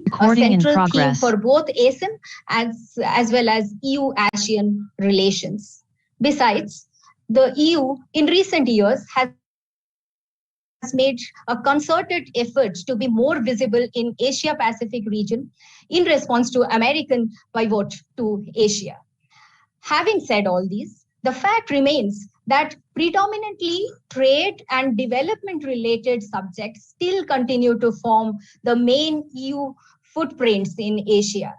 Speaker 19: Recording in progress.
Speaker 18: Theme for both ASEAN as well as EU-ASEAN relations. Besides, the EU in recent years has made a concerted effort to be more visible in Asia-Pacific region in response to American pivot to Asia. Having said all these, the fact remains that predominantly trade and development-related subjects still continue to form the main EU footprints in Asia.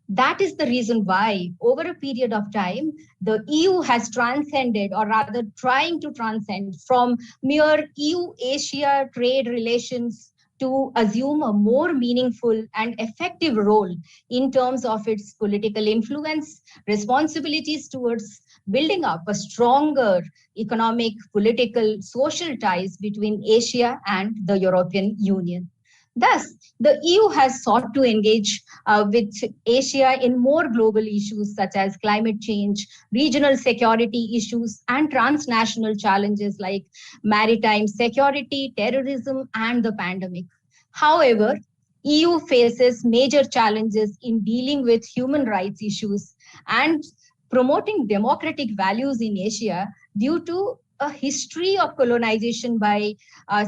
Speaker 18: That is the reason why, over a period of time, the EU has transcended, or rather trying to transcend, from mere EU-Asia trade relations to assume a more meaningful and effective role in terms of its political influence, responsibilities towards building up a stronger economic, political, social ties between Asia and the European Union. Thus, the EU has sought to engage with Asia in more global issues such as climate change, regional security issues, and transnational challenges like maritime security, terrorism, and the pandemic. However, EU faces major challenges in dealing with human rights issues and promoting democratic values in Asia due to a history of colonization by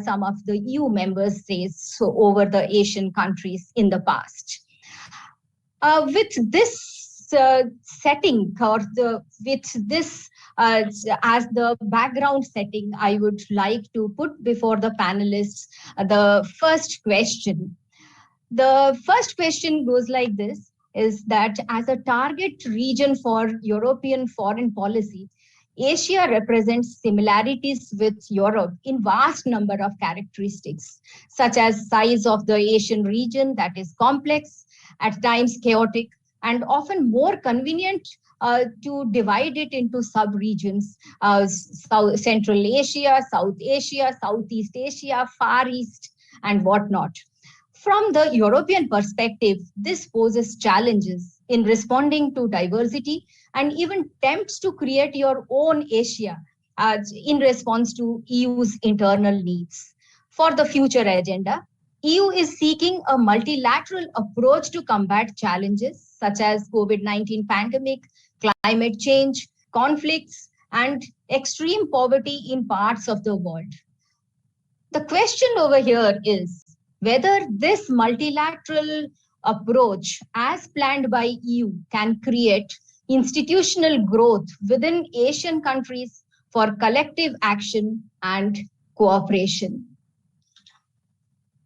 Speaker 18: some of the EU member states over the Asian countries in the past. With this setting, or with this as the background setting, I would like to put before the panelists the first question. The first question goes like this, is that as a target region for European foreign policy, Asia represents similarities with Europe in vast number of characteristics, such as size of the Asian region that is complex, at times chaotic, and often more convenient to divide it into sub-regions, Central Asia, South Asia, Southeast Asia, Far East, and whatnot. From the European perspective, this poses challenges in responding to diversity and even attempts to create your own Asia in response to EU's internal needs. For the future agenda, EU is seeking a multilateral approach to combat challenges such as COVID-19 pandemic, climate change, conflicts, and extreme poverty in parts of the world. The question over here is whether this multilateral approach as planned by EU can create institutional growth within Asian countries for collective action and cooperation.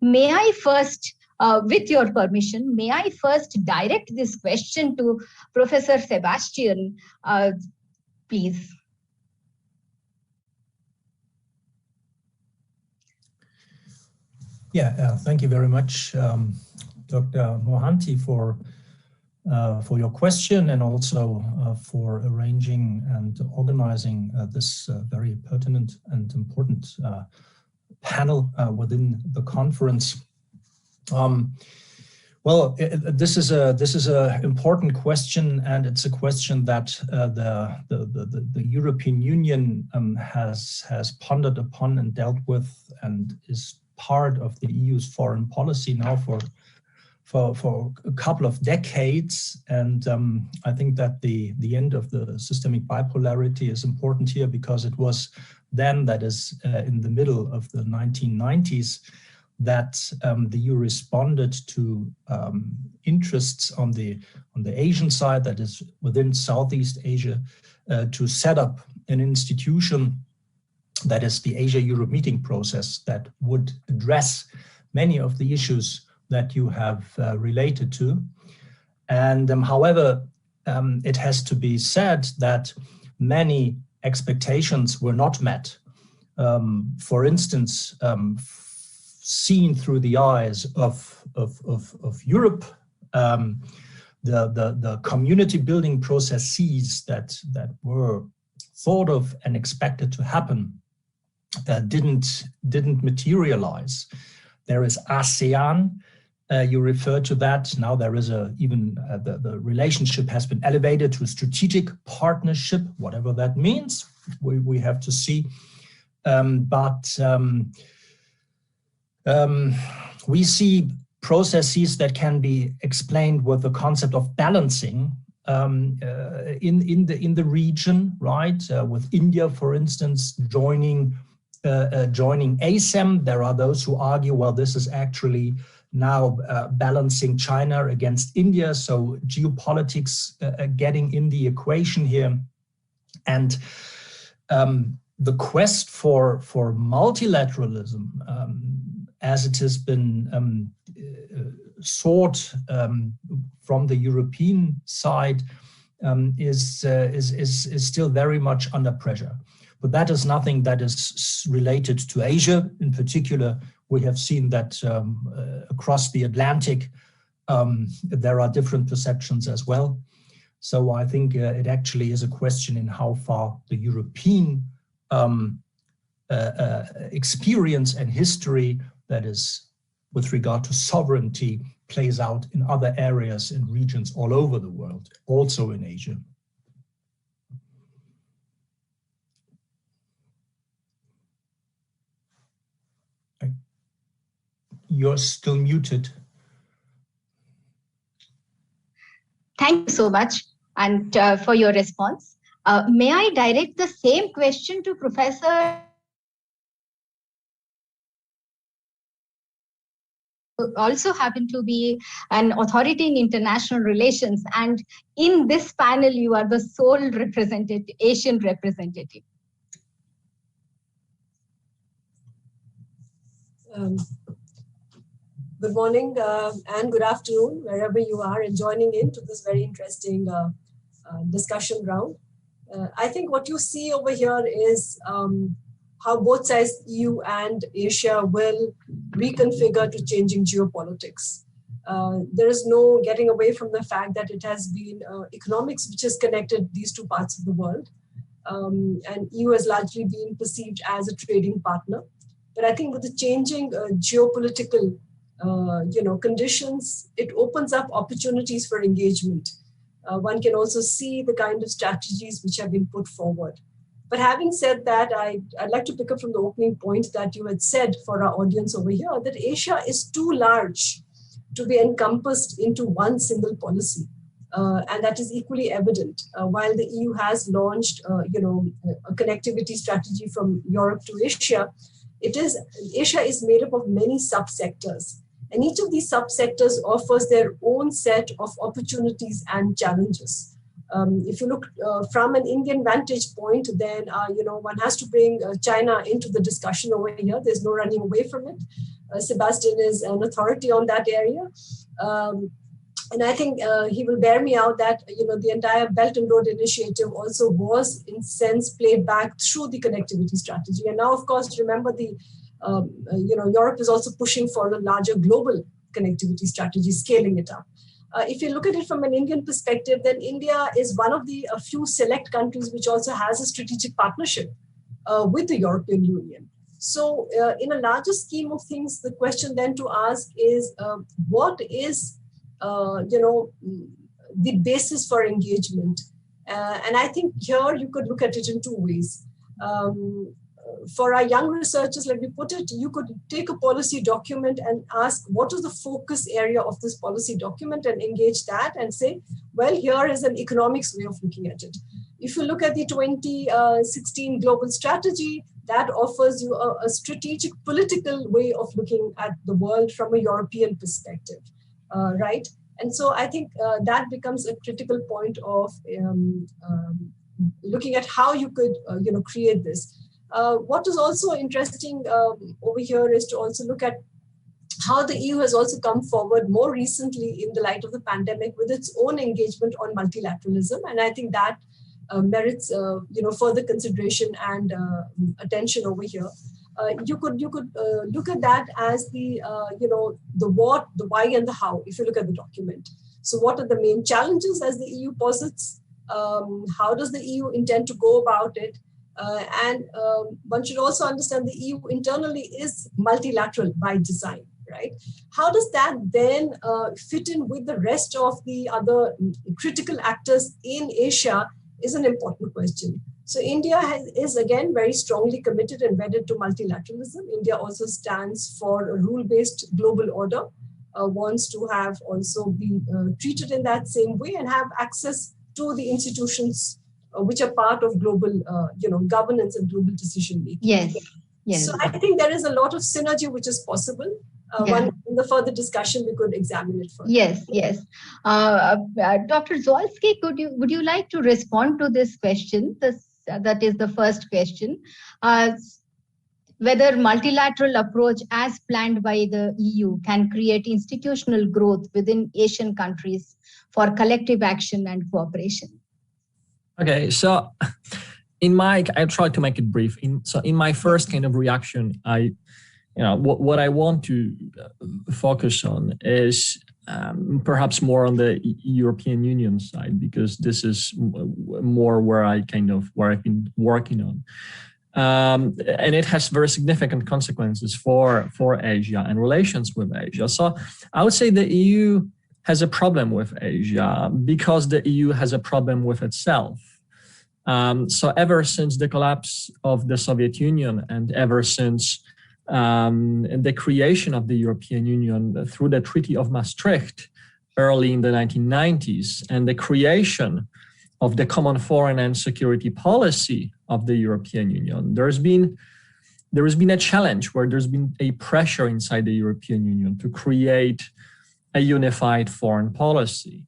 Speaker 18: May I first, with your permission, may I first direct this question to Professor Sebastian, please.
Speaker 20: Yeah, thank you very much, Dr. Mohanty, for your question and also for arranging and organizing this very pertinent and important panel within the conference. Well, this is a important question, and it's a question that the European Union has pondered upon and dealt with, and is part of the EU's foreign policy now for a couple of decades. And I think that the end of the systemic bipolarity is important here, because it was then, that is in the middle of the 1990s, that the EU responded to interests on the Asian side, that is within Southeast Asia, to set up an institution that is the Asia-Europe meeting process that would address many of the issues that you have related to. And however, it has to be said that many expectations were not met. For instance, seen through the eyes of Europe, the community building processes that were thought of and expected to happen didn't materialize. There is ASEAN, you referred to that. Now there is the relationship has been elevated to a strategic partnership, whatever that means, we have to see. We see processes that can be explained with the concept of balancing in the region, right? With India, for instance, joining ASEM. There are those who argue, well, this is actually now balancing China against India, so geopolitics getting in the equation here. And the quest for multilateralism, as it has been sought from the European side, is still very much under pressure. But that is nothing that is related to Asia. In particular, we have seen that across the Atlantic, there are different perceptions as well. So I think it actually is a question in how far the European experience and history, that is with regard to sovereignty, plays out in other areas and regions all over the world, also in Asia. You're still muted.
Speaker 18: Thank you so much and for your response. May I direct the same question to Professor who also happen to be an authority in international relations, and in this panel you are the sole representative, Asian representative.
Speaker 21: Good morning and good afternoon, wherever you are and joining in to this very interesting discussion round. I think what you see over here is how both sides, EU and Asia, will reconfigure to changing geopolitics. There is no getting away from the fact that it has been economics which has connected these two parts of the world. And EU has largely been perceived as a trading partner. But I think with the changing geopolitical conditions, it opens up opportunities for engagement. One can also see the kind of strategies which have been put forward. But having said that, I'd like to pick up from the opening point that you had said for our audience over here, that Asia is too large to be encompassed into one single policy. And that is equally evident. While the EU has launched, a connectivity strategy from Europe to Asia, Asia is made up of many subsectors. And each of these subsectors offers their own set of opportunities and challenges. If you look from an Indian vantage point, then one has to bring China into the discussion over here. There's no running away from it. Sebastian is an authority on that area. And I think he will bear me out that the entire Belt and Road Initiative also was, in sense, played back through the connectivity strategy. And now, of course, remember Europe is also pushing for a larger global connectivity strategy, scaling it up. If you look at it from an Indian perspective, then India is one of the few select countries which also has a strategic partnership with the European Union. So in a larger scheme of things, the question then to ask is, what is the basis for engagement? And I think here you could look at it in two ways. For our young researchers, let me put it, you could take a policy document and ask what is the focus area of this policy document and engage that and say, well, here is an economics way of looking at it. If you look at the 2016 global strategy, that offers you a strategic political way of looking at the world from a European perspective, right? And so I think that becomes a critical point of looking at how you could, create this. What is also interesting over here is to also look at how the EU has also come forward more recently in the light of the pandemic with its own engagement on multilateralism. And I think that merits further consideration and attention over here. You could look at that as the the what, the why, and the how. If you look at the document, so what are the main challenges as the EU posits? How does the EU intend to go about it? And one should also understand the EU internally is multilateral by design, right? How does that then fit in with the rest of the other critical actors in Asia is an important question. So India is again very strongly committed and wedded to multilateralism. India also stands for a rule-based global order, wants to have also be treated in that same way and have access to the institutions which are part of global, governance and global decision making.
Speaker 18: Yes, yes.
Speaker 21: So I think there is a lot of synergy which is possible. One in the further discussion we could examine it further.
Speaker 18: Yes, yes. Dr. Zwolski, would you like to respond to this question? That is the first question. Whether multilateral approach as planned by the EU can create institutional growth within Asian countries for collective action and cooperation.
Speaker 22: Okay, so I'll try to make it brief. In my first kind of reaction, I what I want to focus on is perhaps more on the European Union side, because this is more where I've been working on. And it has very significant consequences for Asia and relations with Asia. So I would say the EU has a problem with Asia because the EU has a problem with itself. So ever since the collapse of the Soviet Union and ever since the creation of the European Union through the Treaty of Maastricht early in the 1990s and the creation of the common foreign and security policy of the European Union, there has been a challenge where there's been a pressure inside the European Union to create a unified foreign policy.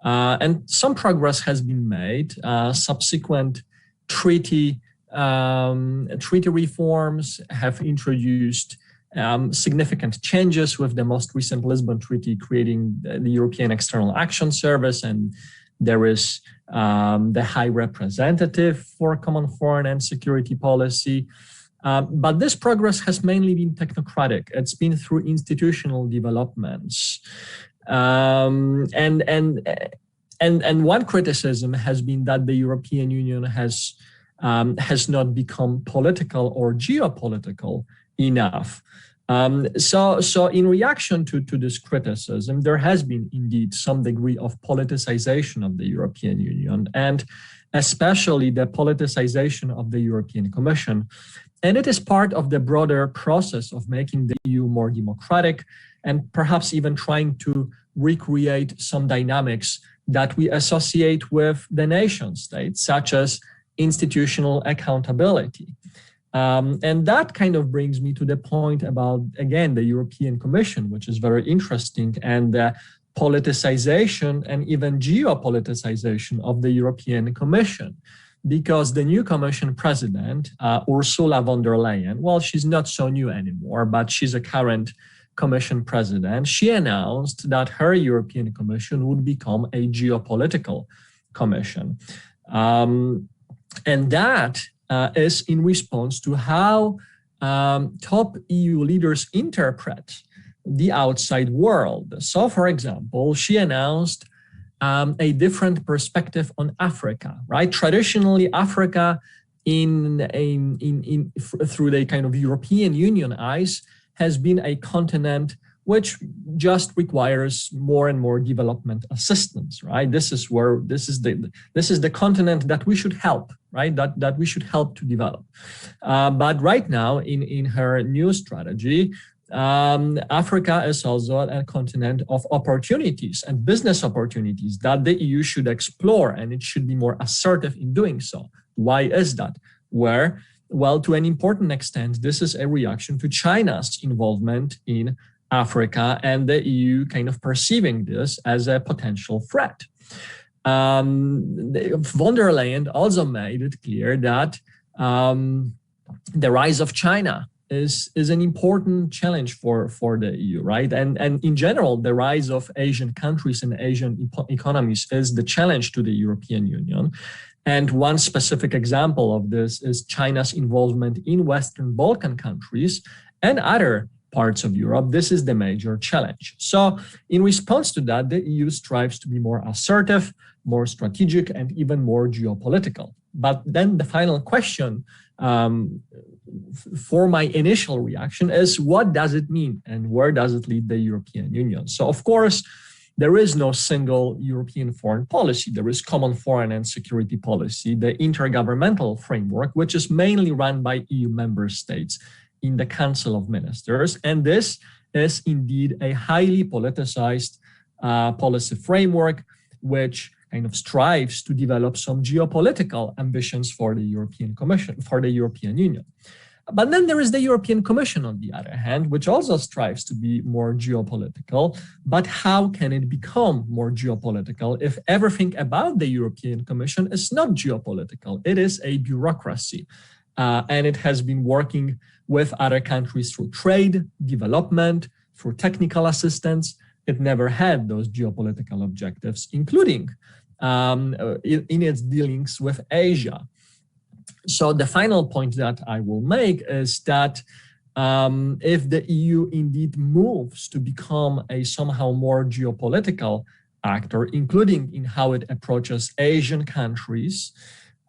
Speaker 22: And some progress has been made. Subsequent treaty reforms have introduced significant changes, with the most recent Lisbon Treaty creating the European External Action Service, and there is the High Representative for Common Foreign and Security Policy. But this progress has mainly been technocratic. It's been through institutional developments. And one criticism has been that the European Union has not become political or geopolitical enough. So in reaction to this criticism, there has been indeed some degree of politicization of the European Union, and especially the politicization of the European Commission. And it is part of the broader process of making the EU more democratic and perhaps even trying to recreate some dynamics that we associate with the nation states, such as institutional accountability. And that kind of brings me to the point about, again, the European Commission, which is very interesting, and the politicization and even geopoliticization of the European Commission. Because the new Commission president, Ursula von der Leyen, well, she's not so new anymore, but she's a current Commission president. She announced that her European Commission would become a geopolitical commission. And that is in response to how top EU leaders interpret the outside world. So, for example, she announced a different perspective on Africa, right? Traditionally, Africa, through the kind of European Union eyes, has been a continent which just requires more and more development assistance, right? This is the continent that we should help, right? That we should help to develop. But right now, in her new strategy, Africa is also a continent of opportunities and business opportunities that the EU should explore, and it should be more assertive in doing so. Why is that? Well, to an important extent, this is a reaction to China's involvement in Africa and the EU kind of perceiving this as a potential threat. Von der Leyen also made it clear that the rise of China is an important challenge for the EU, right? And in general, the rise of Asian countries and Asian economies is the challenge to the European Union. And one specific example of this is China's involvement in Western Balkan countries and other parts of Europe. This is the major challenge. So in response to that, the EU strives to be more assertive, more strategic, and even more geopolitical. But then the final question for my initial reaction is, what does it mean and where does it lead the European Union? So of course, there is no single European foreign policy. There is common foreign and security policy, the intergovernmental framework, which is mainly run by EU member states in the Council of Ministers. And this is indeed a highly politicized policy framework, which kind of strives to develop some geopolitical ambitions for the European Commission, for the European Union. But then there is the European Commission, on the other hand, which also strives to be more geopolitical. But how can it become more geopolitical if everything about the European Commission is not geopolitical? It is a bureaucracy, and it has been working with other countries through trade, development, through technical assistance. It never had those geopolitical objectives, including in its dealings with Asia. So the final point that I will make is that if the EU indeed moves to become a somehow more geopolitical actor, including in how it approaches Asian countries,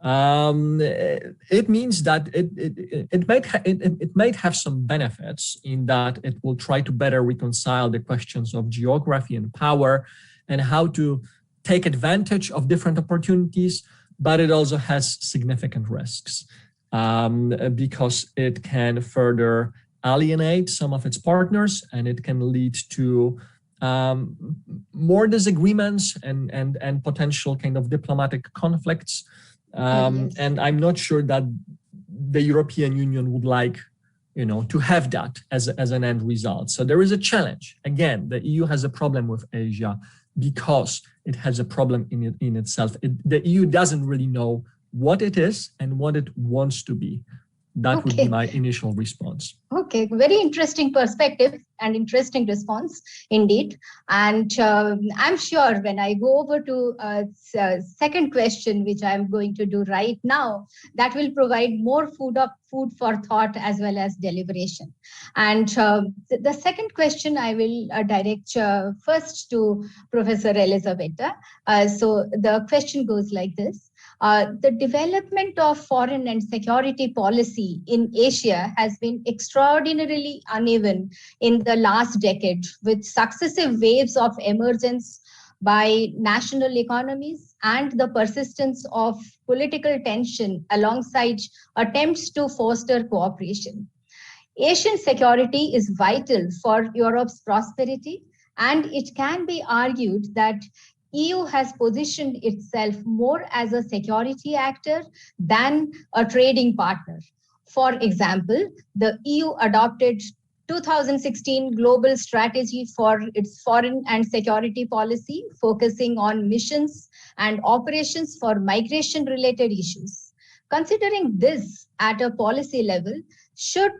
Speaker 22: it means that it might have some benefits in that it will try to better reconcile the questions of geography and power and how to take advantage of different opportunities, but it also has significant risks because it can further alienate some of its partners, and it can lead to more disagreements and potential kind of diplomatic conflicts. And I'm not sure that the European Union would like, to have that as an end result. So there is a challenge. Again, the EU has a problem with Asia because it has a problem in itself. The EU doesn't really know what it is and what it wants to be. That would be my initial response.
Speaker 18: Okay, very interesting perspective and interesting response indeed. And I'm sure when I go over to second question, which I'm going to do right now, that will provide more food for thought as well as deliberation. And the second question I will direct first to Professor Elisabetta. So the question goes like this. The development of foreign and security policy in Asia has been extraordinarily uneven in the last decade, with successive waves of emergence by national economies and the persistence of political tension alongside attempts to foster cooperation. Asian security is vital for Europe's prosperity, and it can be argued that EU has positioned itself more as a security actor than a trading partner. For example, the EU adopted 2016 global strategy for its foreign and security policy, focusing on missions and operations for migration-related issues. Considering this at a policy level, should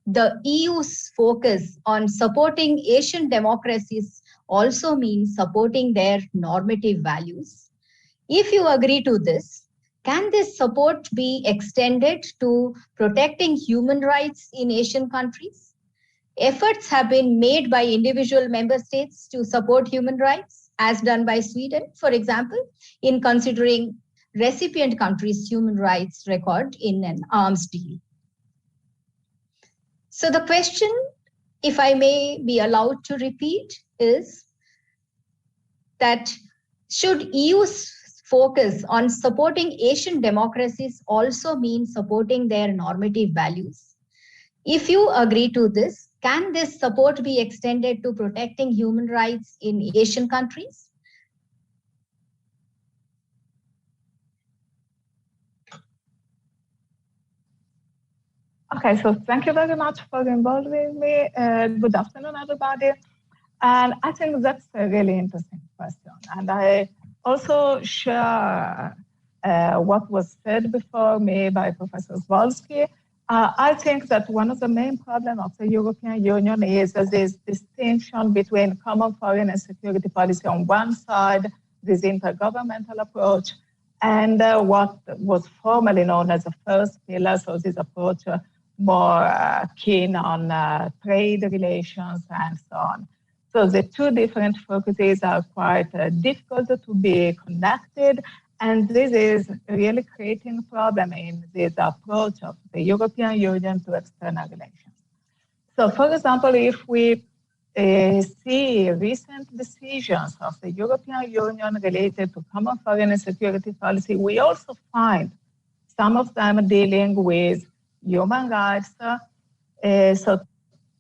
Speaker 18: the EU's focus on supporting Asian democracies also means supporting their normative values? If you agree to this, can this support be extended to protecting human rights in Asian countries? Efforts have been made by individual member states to support human rights, as done by Sweden, for example, in considering recipient countries' human rights record in an arms deal. So the question, if I may be allowed to repeat, is that should EU's focus on supporting Asian democracies also mean supporting their normative values? If you agree to this, can this support be extended to protecting human rights in Asian countries?
Speaker 3: Okay, so thank you very much for involving me. Good afternoon, everybody. And I think that's a really interesting question. And I also share what was said before me by Professor Zwolski. I think that one of the main problems of the European Union is this distinction between common foreign and security policy on one side, this intergovernmental approach, and what was formerly known as the first pillar, so this approach more keen on trade relations and so on. So the two different focuses are quite difficult to be connected, and this is really creating a problem in this approach of the European Union to external relations. So for example, if we see recent decisions of the European Union related to common foreign and security policy, we also find some of them dealing with human rights. So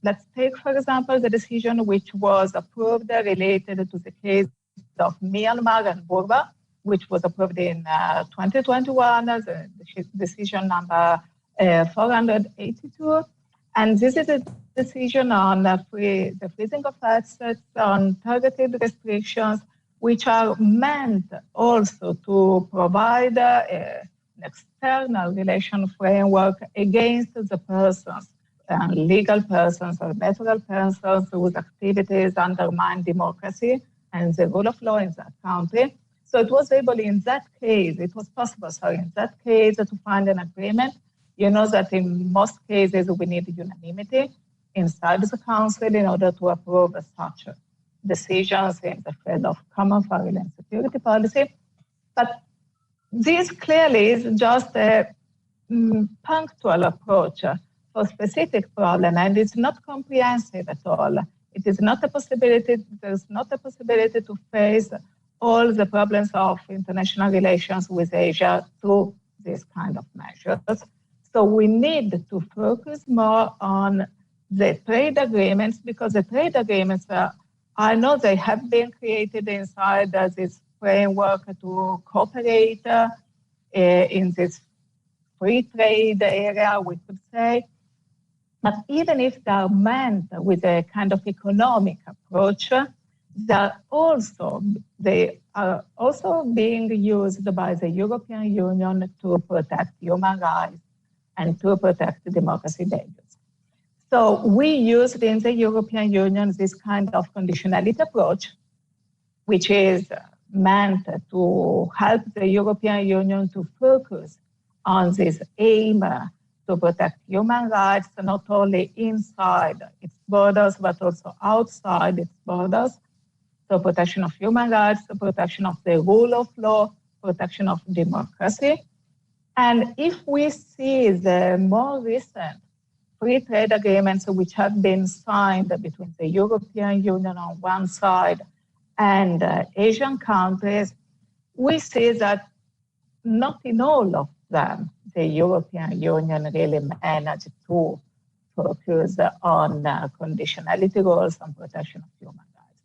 Speaker 3: let's take, for example, the decision which was approved related to the case of Myanmar and Burma, which was approved in 2021 as a decision number 482. And this is a decision on the freezing of assets, on targeted restrictions, which are meant also to provide an external relation framework against the persons, legal persons or natural persons whose activities undermine democracy and the rule of law in that country. So it was able in that case, it was possible, sorry, in that case to find an agreement You know that in most cases we need unanimity inside the Council in order to approve such decisions in the field of common foreign and security policy. But this clearly is just a punctual approach for specific problem, and it's not comprehensive at all. It is not a possibility, there's not a possibility to face all the problems of international relations with Asia through this kind of measures. So we need to focus more on the trade agreements, because the trade agreements, I know they have been created inside this framework to cooperate in this free trade area, we could say. But even if they are meant with a kind of economic approach, they are also being used by the European Union to protect human rights and to protect democracy values. So we used in the European Union this kind of conditionality approach, which is meant to help the European Union to focus on this aim to protect human rights, not only inside its borders, but also outside its borders. So protection of human rights, the protection of the rule of law, protection of democracy. And if we see the more recent free trade agreements which have been signed between the European Union on one side and Asian countries, we see that not in all of them the European Union really managed to focus on conditionality rules and protection of human rights.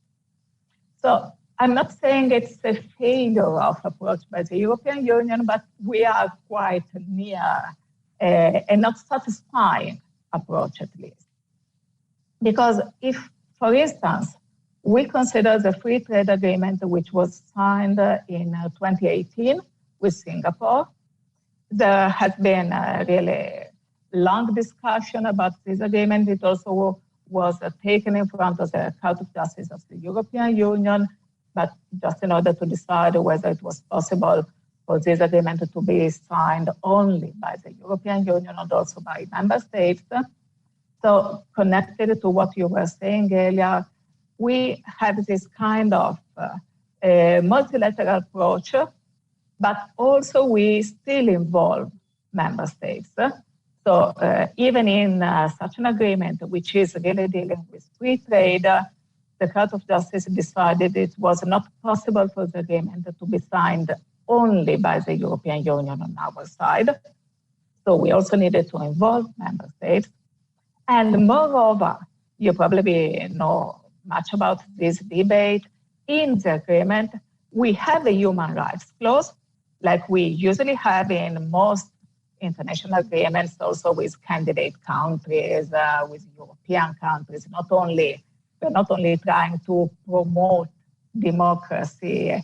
Speaker 3: So I'm not saying it's a failure of approach by the European Union, but we are quite near a not satisfying approach, at least. Because if, for instance, we consider the free trade agreement which was signed in 2018 with Singapore, there has been a really long discussion about this agreement. It also was taken in front of the Court of Justice of the European Union, but just in order to decide whether it was possible for this agreement to be signed only by the European Union and also by member states. So connected to what you were saying earlier, we have this kind of multilateral approach, but also we still involve member states. So even in such an agreement, which is really dealing with free trade, the Court of Justice decided it was not possible for the agreement to be signed only by the European Union on our side. So we also needed to involve member states. And moreover, you probably know much about this debate. In the agreement, we have a human rights clause, like we usually have in most international agreements, also with candidate countries, with European countries. We're not only trying to promote democracy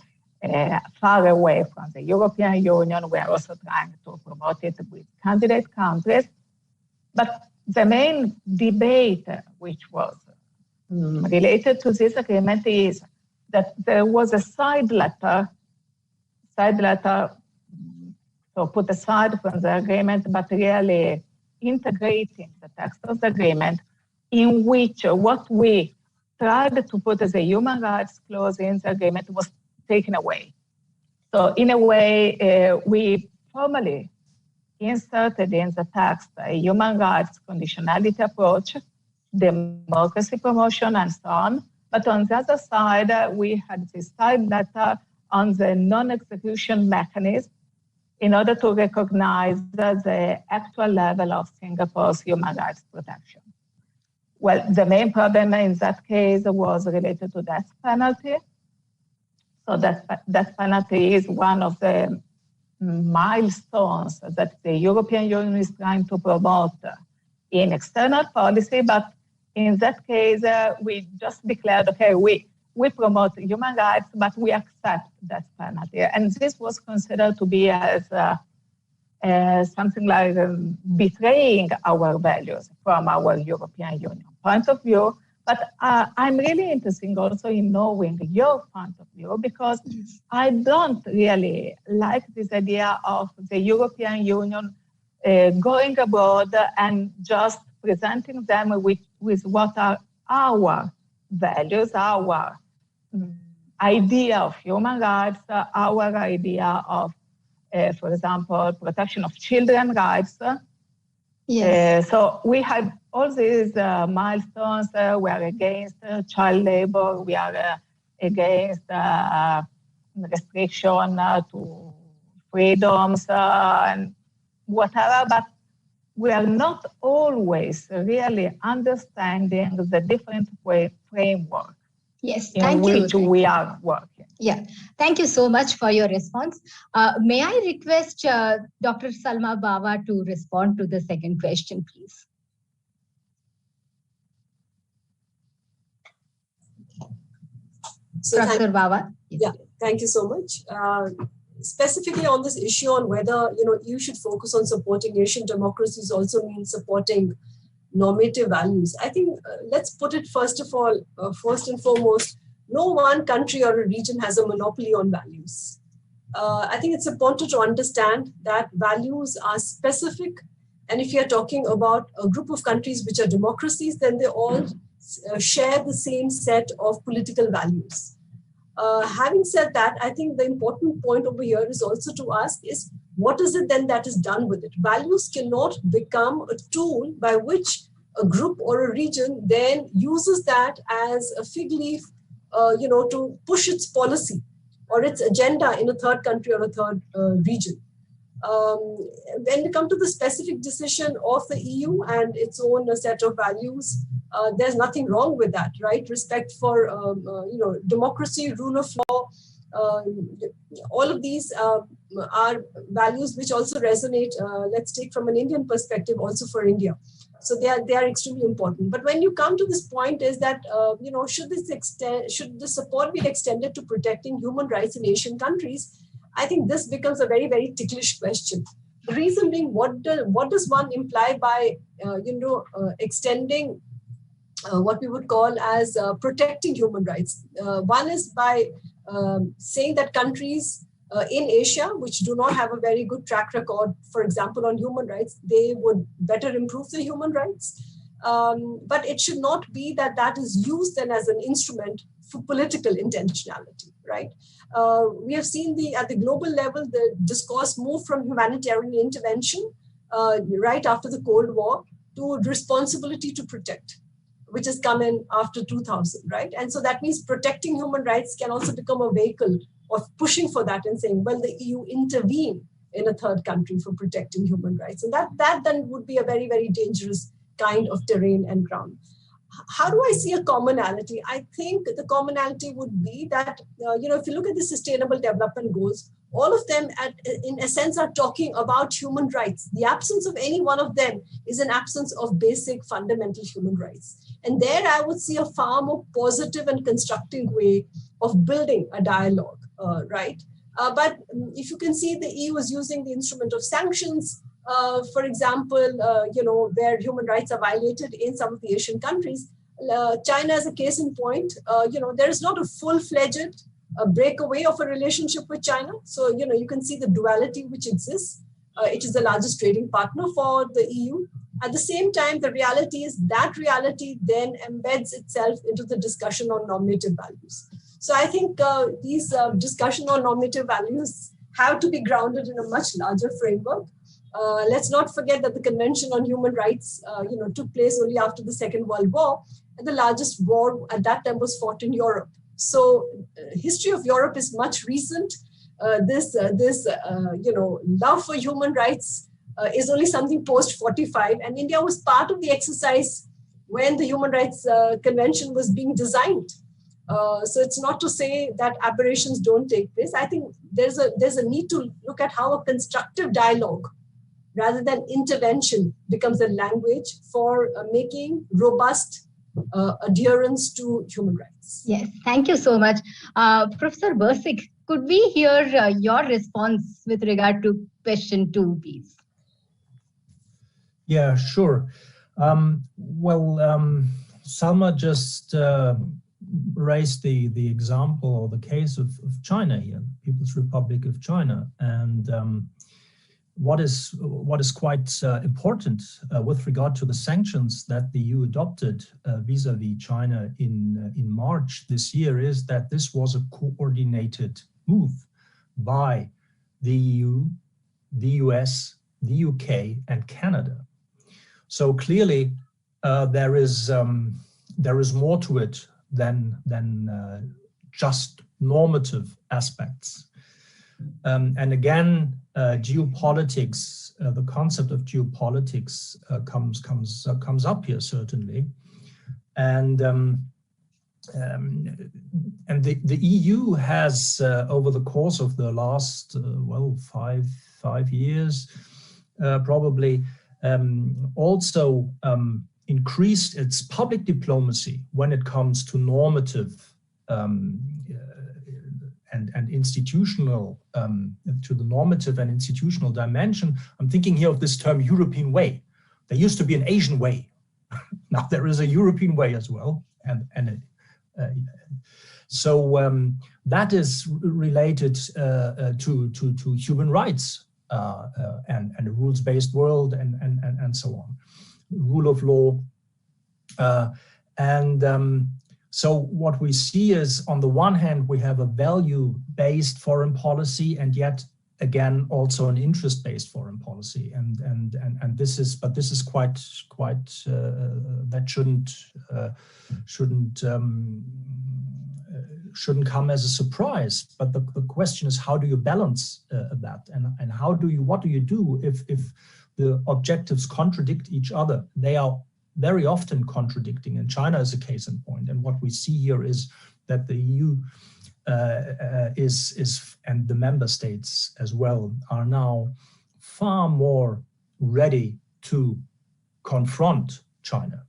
Speaker 3: far away from the European Union, we are also trying to promote it with candidate countries. But the main debate which was related to this agreement is that there was a side letter, so put aside from the agreement, but really integrating the text of the agreement, in which what we tried to put as a human rights clause in the agreement was taken away. So in a way, we formally inserted in the text a human rights conditionality approach, democracy promotion, and so on. But on the other side, we had this side letter on the non-execution mechanism in order to recognize the actual level of Singapore's human rights protection. Well, the main problem in that case was related to death penalty. So that death penalty is one of the milestones that the European Union is trying to promote in external policy, but in that case, we just declared, okay, we promote human rights, but we accept death penalty. And this was considered to be as something like betraying our values from our European Union point of view. But I'm really interested also in knowing your point of view, because I don't really like this idea of the European Union going abroad and just presenting them with what are our values, our idea of human rights, our idea of, for example, protection of children's rights.
Speaker 18: Yes.
Speaker 3: So we have all these milestones. We are against child labor. We are against restriction to freedoms and whatever, but we are not always really understanding the different framework
Speaker 18: yes,
Speaker 3: in which we are working.
Speaker 18: Yeah, thank you so much for your response. May I request Dr. Salma Bawa to respond to the second question, please?
Speaker 21: So
Speaker 18: Professor Bawa.
Speaker 21: Yeah, thank you so much. Specifically on this issue on whether you should focus on supporting Asian democracies also means supporting normative values. I think let's put it first and foremost, no one country or a region has a monopoly on values. I think it's important to understand that values are specific, and if you're talking about a group of countries which are democracies, then they all share the same set of political values. Having said that, I think the important point over here is also to ask is, what is it then that is done with it? Values cannot become a tool by which a group or a region then uses that as a fig leaf, to push its policy or its agenda in a third country or a third region. When we come to the specific decision of the EU and its own set of values, there's nothing wrong with that, right? Respect for, democracy, rule of law, all of these are values which also resonate, let's take from an Indian perspective, also for India. So they are extremely important. But when you come to this point is that, should the support be extended to protecting human rights in Asian countries? I think this becomes a very, very ticklish question. The reason being, what does one imply by, extending what we would call as protecting human rights? One is by saying that countries in Asia, which do not have a very good track record, for example, on human rights, they would better improve their human rights. But it should not be that is used then as an instrument for political intentionality, right? We have seen at the global level, the discourse moved from humanitarian intervention right after the Cold War to responsibility to protect, which has come in after 2000, right? And so that means protecting human rights can also become a vehicle of pushing for that and saying, well, the EU intervene in a third country for protecting human rights. And that then would be a very, very dangerous kind of terrain and ground. How do I see a commonality? I think the commonality would be that, if you look at the Sustainable Development Goals, all of them, in a sense, are talking about human rights. The absence of any one of them is an absence of basic fundamental human rights. And there I would see a far more positive and constructive way of building a dialogue, right? But if you can see, the EU is using the instrument of sanctions, for example, where human rights are violated in some of the Asian countries. China is a case in point. There is not a full-fledged breakaway of a relationship with China. So, you can see the duality which exists. It is the largest trading partner for the EU. At the same time, the reality is that reality then embeds itself into the discussion on normative values. So I think these discussion on normative values have to be grounded in a much larger framework. Let's not forget that the Convention on Human Rights, took place only after the Second World War, and the largest war at that time was fought in Europe. So, history of Europe is much recent. This love for human rights is only something post-45, and India was part of the exercise when the Human Rights Convention was being designed. So it's not to say that aberrations don't take place. I think there's a need to look at how a constructive dialogue rather than intervention becomes a language for making robust adherence to human rights.
Speaker 18: Yes, thank you so much. Professor Bursik, could we hear your response with regard to question 2, please?
Speaker 20: Yeah, sure. Salma just raised the example or the case of China here, People's Republic of China. And what is quite important with regard to the sanctions that the EU adopted vis-a-vis China in March this year is that this was a coordinated move by the EU, the US, the UK, and Canada. So clearly, there is more to it than just normative aspects. And again, geopolitics, the concept of geopolitics comes up here certainly, and the EU has over the course of the last five years probably also increased its public diplomacy when it comes to normative and institutional, to the normative and institutional dimension. I'm thinking here of this term European way. There used to be an Asian way. Now there is a European way as well. So that is related to human rights and a rules-based world and so on, rule of law. So what we see is, on the one hand, we have a value-based foreign policy, and yet again also an interest-based foreign policy, and this is quite that shouldn't come as a surprise. But the question is, how do you balance that, and what do you do if the objectives contradict each other? They are very often contradicting, and China is a case in point. And what we see here is that the EU and the member states as well are now far more ready to confront China.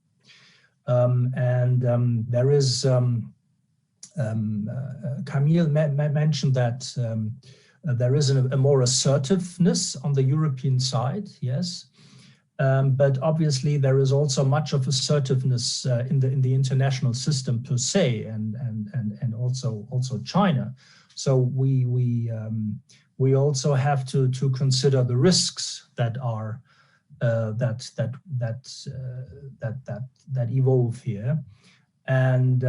Speaker 20: There is Camille mentioned that there is a more assertiveness on the European side, yes. But obviously there is also much of assertiveness in the international system per se, and also China. So we also have to consider the risks that are that evolve here, and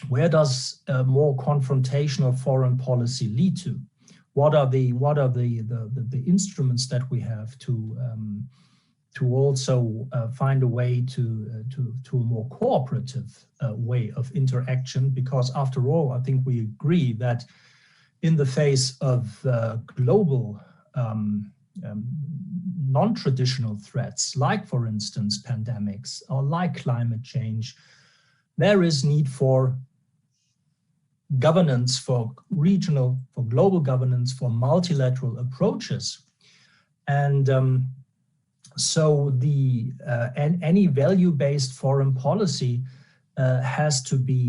Speaker 20: where does more confrontational foreign policy lead to? What are the instruments that we have to also find a way to a more cooperative way of interaction? Because after all, I think we agree that in the face of global non-traditional threats, like for instance pandemics or like climate change, there is need for governance, for regional, for global governance, for multilateral approaches. And so any value-based foreign policy has to be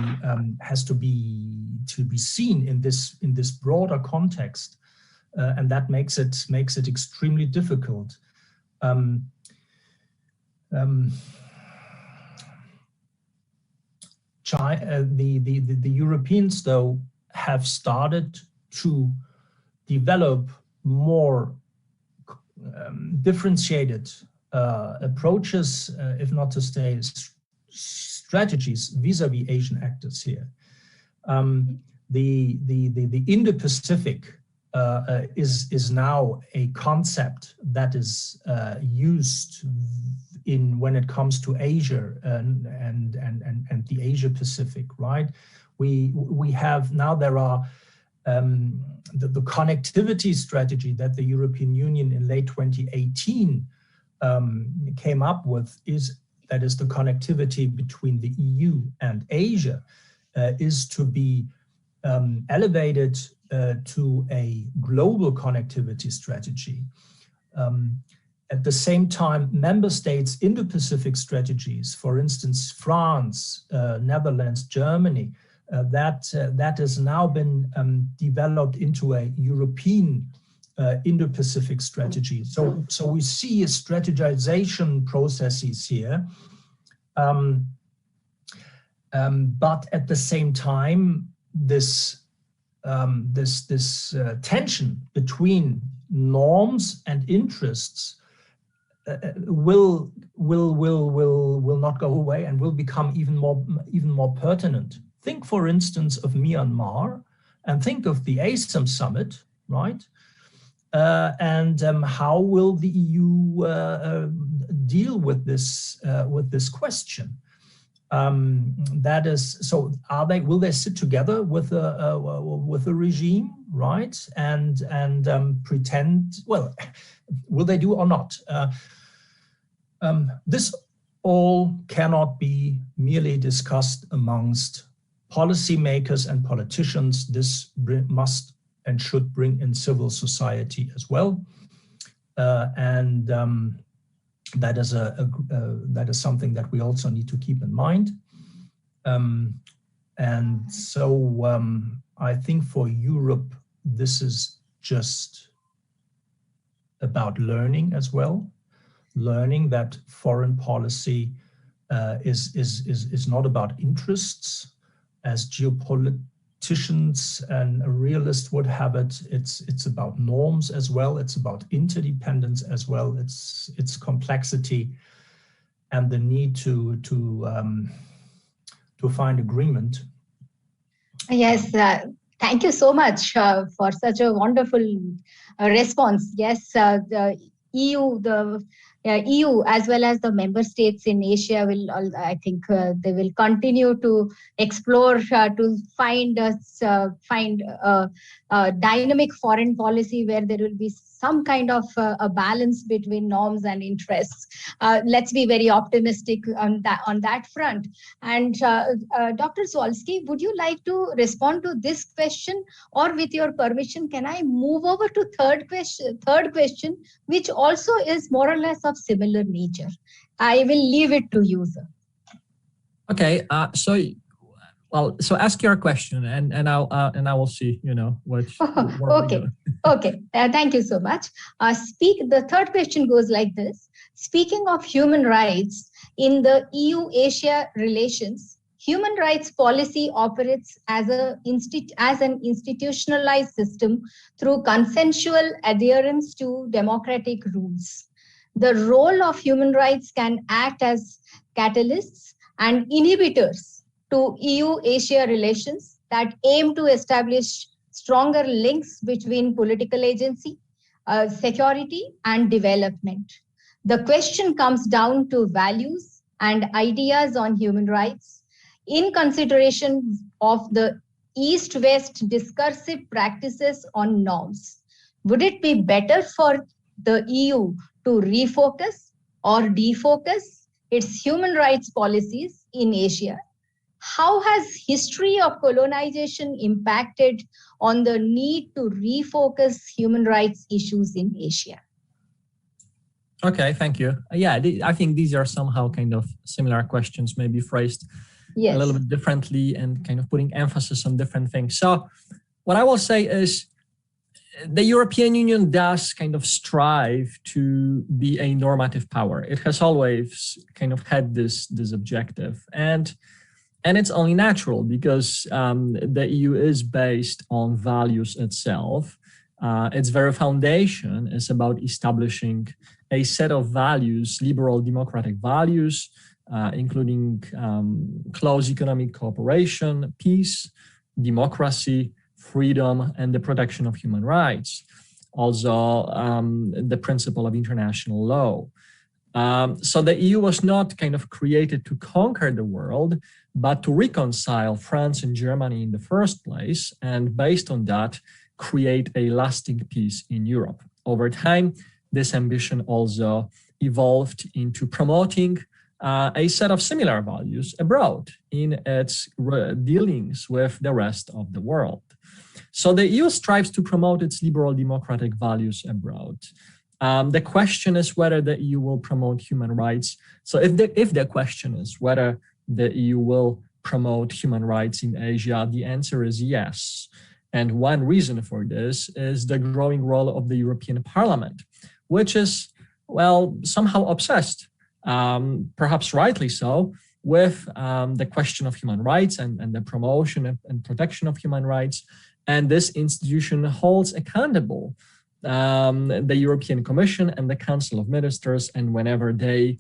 Speaker 20: seen in this broader context, and that makes it extremely difficult. The Europeans, though, have started to develop more differentiated approaches, if not to say strategies, vis-a-vis Asian actors here. The Indo-Pacific is now a concept that is used when it comes to Asia and the Asia Pacific, right? We have now, there are the connectivity strategy that the European Union in late 2018 came up with is the connectivity between the EU and Asia is to be elevated to a global connectivity strategy. At the same time, member states' Indo-Pacific strategies, for instance, France, Netherlands, Germany, that has now been developed into a European Indo-Pacific strategy. So we see a strategization processes here, but at the same time, this tension between norms and interests will not go away and will become even more pertinent. Think, for instance, of Myanmar, and think of the ASEM summit, right? And how will the EU deal with this question? That is, so will they sit together with a regime, right? And pretend, well, will they do or not? This all cannot be merely discussed amongst policymakers and politicians. This must and should bring in civil society as well. That is that is something that we also need to keep in mind. And so I think for Europe, this is just about learning as well, learning that foreign policy is not about interests, as geopoliticians and a realist would have it. It's about norms as well. It's about interdependence as well. It's complexity and the need to find agreement.
Speaker 18: Yes, thank you so much for such a wonderful response. Yes, the EU, EU as well as the member states in Asia will, I think, they will continue to explore to find a dynamic foreign policy where there will be some kind of a balance between norms and interests. Let's be very optimistic on that front. And Dr. Zwolski, would you like to respond to this question, or with your permission, can I move over to third question, which also is more or less of similar nature? I will leave it to you, sir.
Speaker 22: Okay, so ask your question, and I will see, what.
Speaker 18: Okay. Okay. Thank you so much. The third question goes like this: speaking of human rights in the EU-Asia relations, human rights policy operates as an institutionalized system through consensual adherence to democratic rules. The role of human rights can act as catalysts and inhibitors to EU-Asia relations that aim to establish stronger links between political agency, security, and development. The question comes down to values and ideas on human rights in consideration of the East-West discursive practices on norms. Would it be better for the EU to refocus or defocus its human rights policies in Asia? How has history of colonization impacted on the need to refocus human rights issues in Asia?
Speaker 22: Okay, thank you. Yeah, I think these are somehow kind of similar questions, maybe phrased a little bit differently and kind of putting emphasis on different things. So what I will say is the European Union does kind of strive to be a normative power. It has always kind of had this objective. And it's only natural because the EU is based on values itself. Its very foundation is about establishing a set of values, liberal democratic values, including close economic cooperation, peace, democracy, freedom, and the protection of human rights. Also, the principle of international law. So the EU was not kind of created to conquer the world, but to reconcile France and Germany in the first place, and based on that, create a lasting peace in Europe. Over time, this ambition also evolved into promoting a set of similar values abroad in its dealings with the rest of the world. So the EU strives to promote its liberal democratic values abroad. The question is whether the EU will promote human rights. So if the question is whether the EU will promote human rights in Asia, the answer is yes. And one reason for this is the growing role of the European Parliament, which is, well, somehow obsessed, perhaps rightly so, with the question of human rights and the promotion and protection of human rights. and this institution holds accountable the European Commission and the Council of Ministers, and whenever they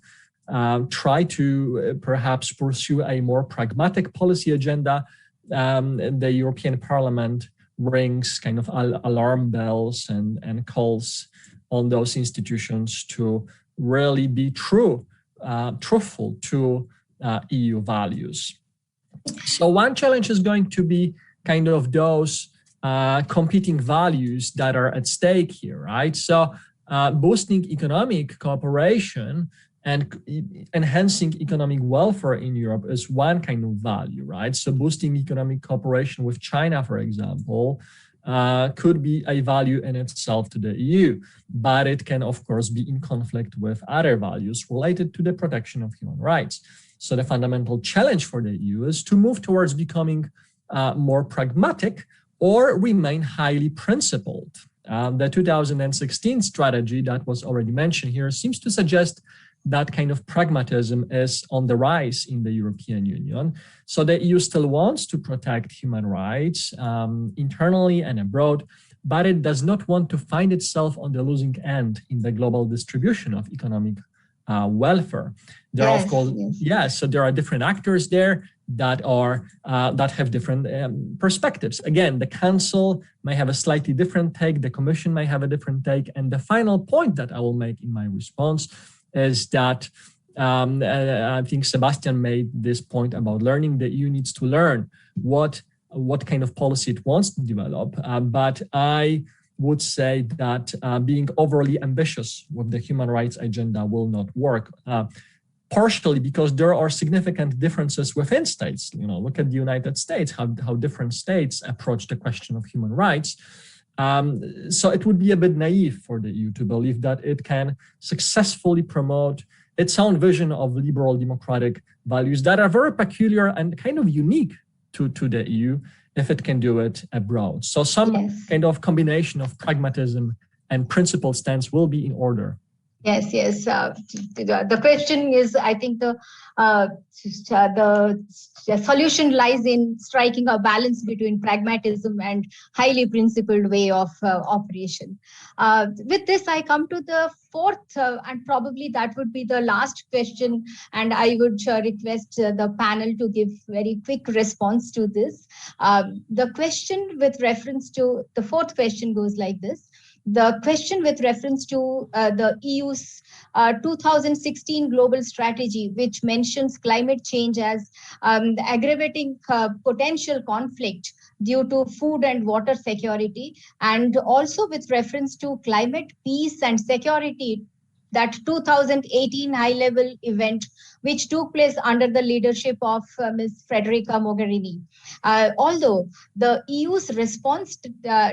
Speaker 22: try to perhaps pursue a more pragmatic policy agenda, the European Parliament rings kind of alarm bells and calls on those institutions to really be truthful to EU values. So one challenge is going to be kind of those competing values that are at stake here, right? So boosting economic cooperation and enhancing economic welfare in Europe is one kind of value, right? So boosting economic cooperation with China, for example, could be a value in itself to the EU, but it can, of course, be in conflict with other values related to the protection of human rights. So the fundamental challenge for the EU is to move towards becoming more pragmatic or remain highly principled. The 2016 strategy that was already mentioned here seems to suggest that kind of pragmatism is on the rise in the European Union. So the EU still wants to protect human rights internally and abroad, but it does not want to find itself on the losing end in the global distribution of economic welfare. There are, of course, so there are different actors there that are that have different perspectives. Again, the Council may have a slightly different take, the Commission may have a different take, and the final point that I will make in my response is that I think Sebastian made this point about learning. The EU needs to learn what kind of policy it wants to develop, but I would say that being overly ambitious with the human rights agenda will not work. Partially because there are significant differences within states. You know, look at the United States, how different states approach the question of human rights. So it would be a bit naive for the EU to believe that it can successfully promote its own vision of liberal democratic values that are very peculiar and kind of unique to the EU if it can do it abroad. So some kind of combination of pragmatism and principle stance will be in order.
Speaker 18: Yes. The question is, I think the solution lies in striking a balance between pragmatism and highly principled way of operation. With this, I come to the fourth, and probably that would be the last question, and I would request the panel to give very quick response to this. The question with reference to the fourth question goes like this. The question with reference to the EU's 2016 global strategy, which mentions climate change as the aggravating potential conflict due to food and water security, and also with reference to climate peace and security, that 2018 high-level event, which took place under the leadership of Ms. Federica Mogherini. Although the EU's response to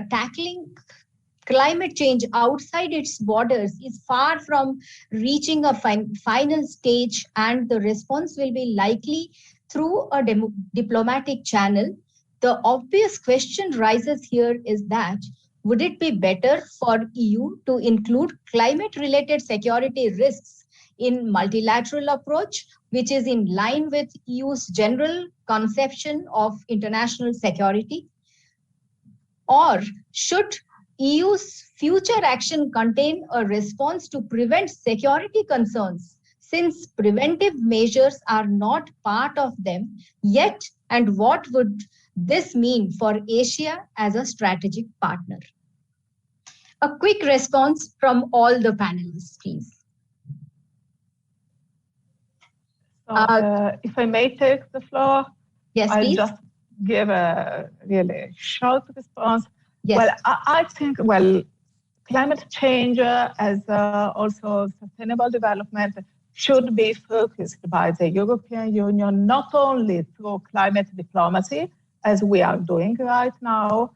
Speaker 18: tackling climate change outside its borders is far from reaching a final stage, and the response will be likely through a diplomatic channel, the obvious question rises here is that, would it be better for EU to include climate-related security risks in multilateral approach, which is in line with EU's general conception of international security? Or should EU's future action contain a response to prevent security concerns, since preventive measures are not part of them yet? And what would this mean for Asia as a strategic partner? A quick response from all the panelists, please.
Speaker 3: So, if I may take the floor,
Speaker 18: yes, please.
Speaker 3: I'll just give a really short response.
Speaker 18: Yes.
Speaker 3: Well, I think, climate change as also sustainable development should be focused by the European Union, not only through climate diplomacy, as we are doing right now,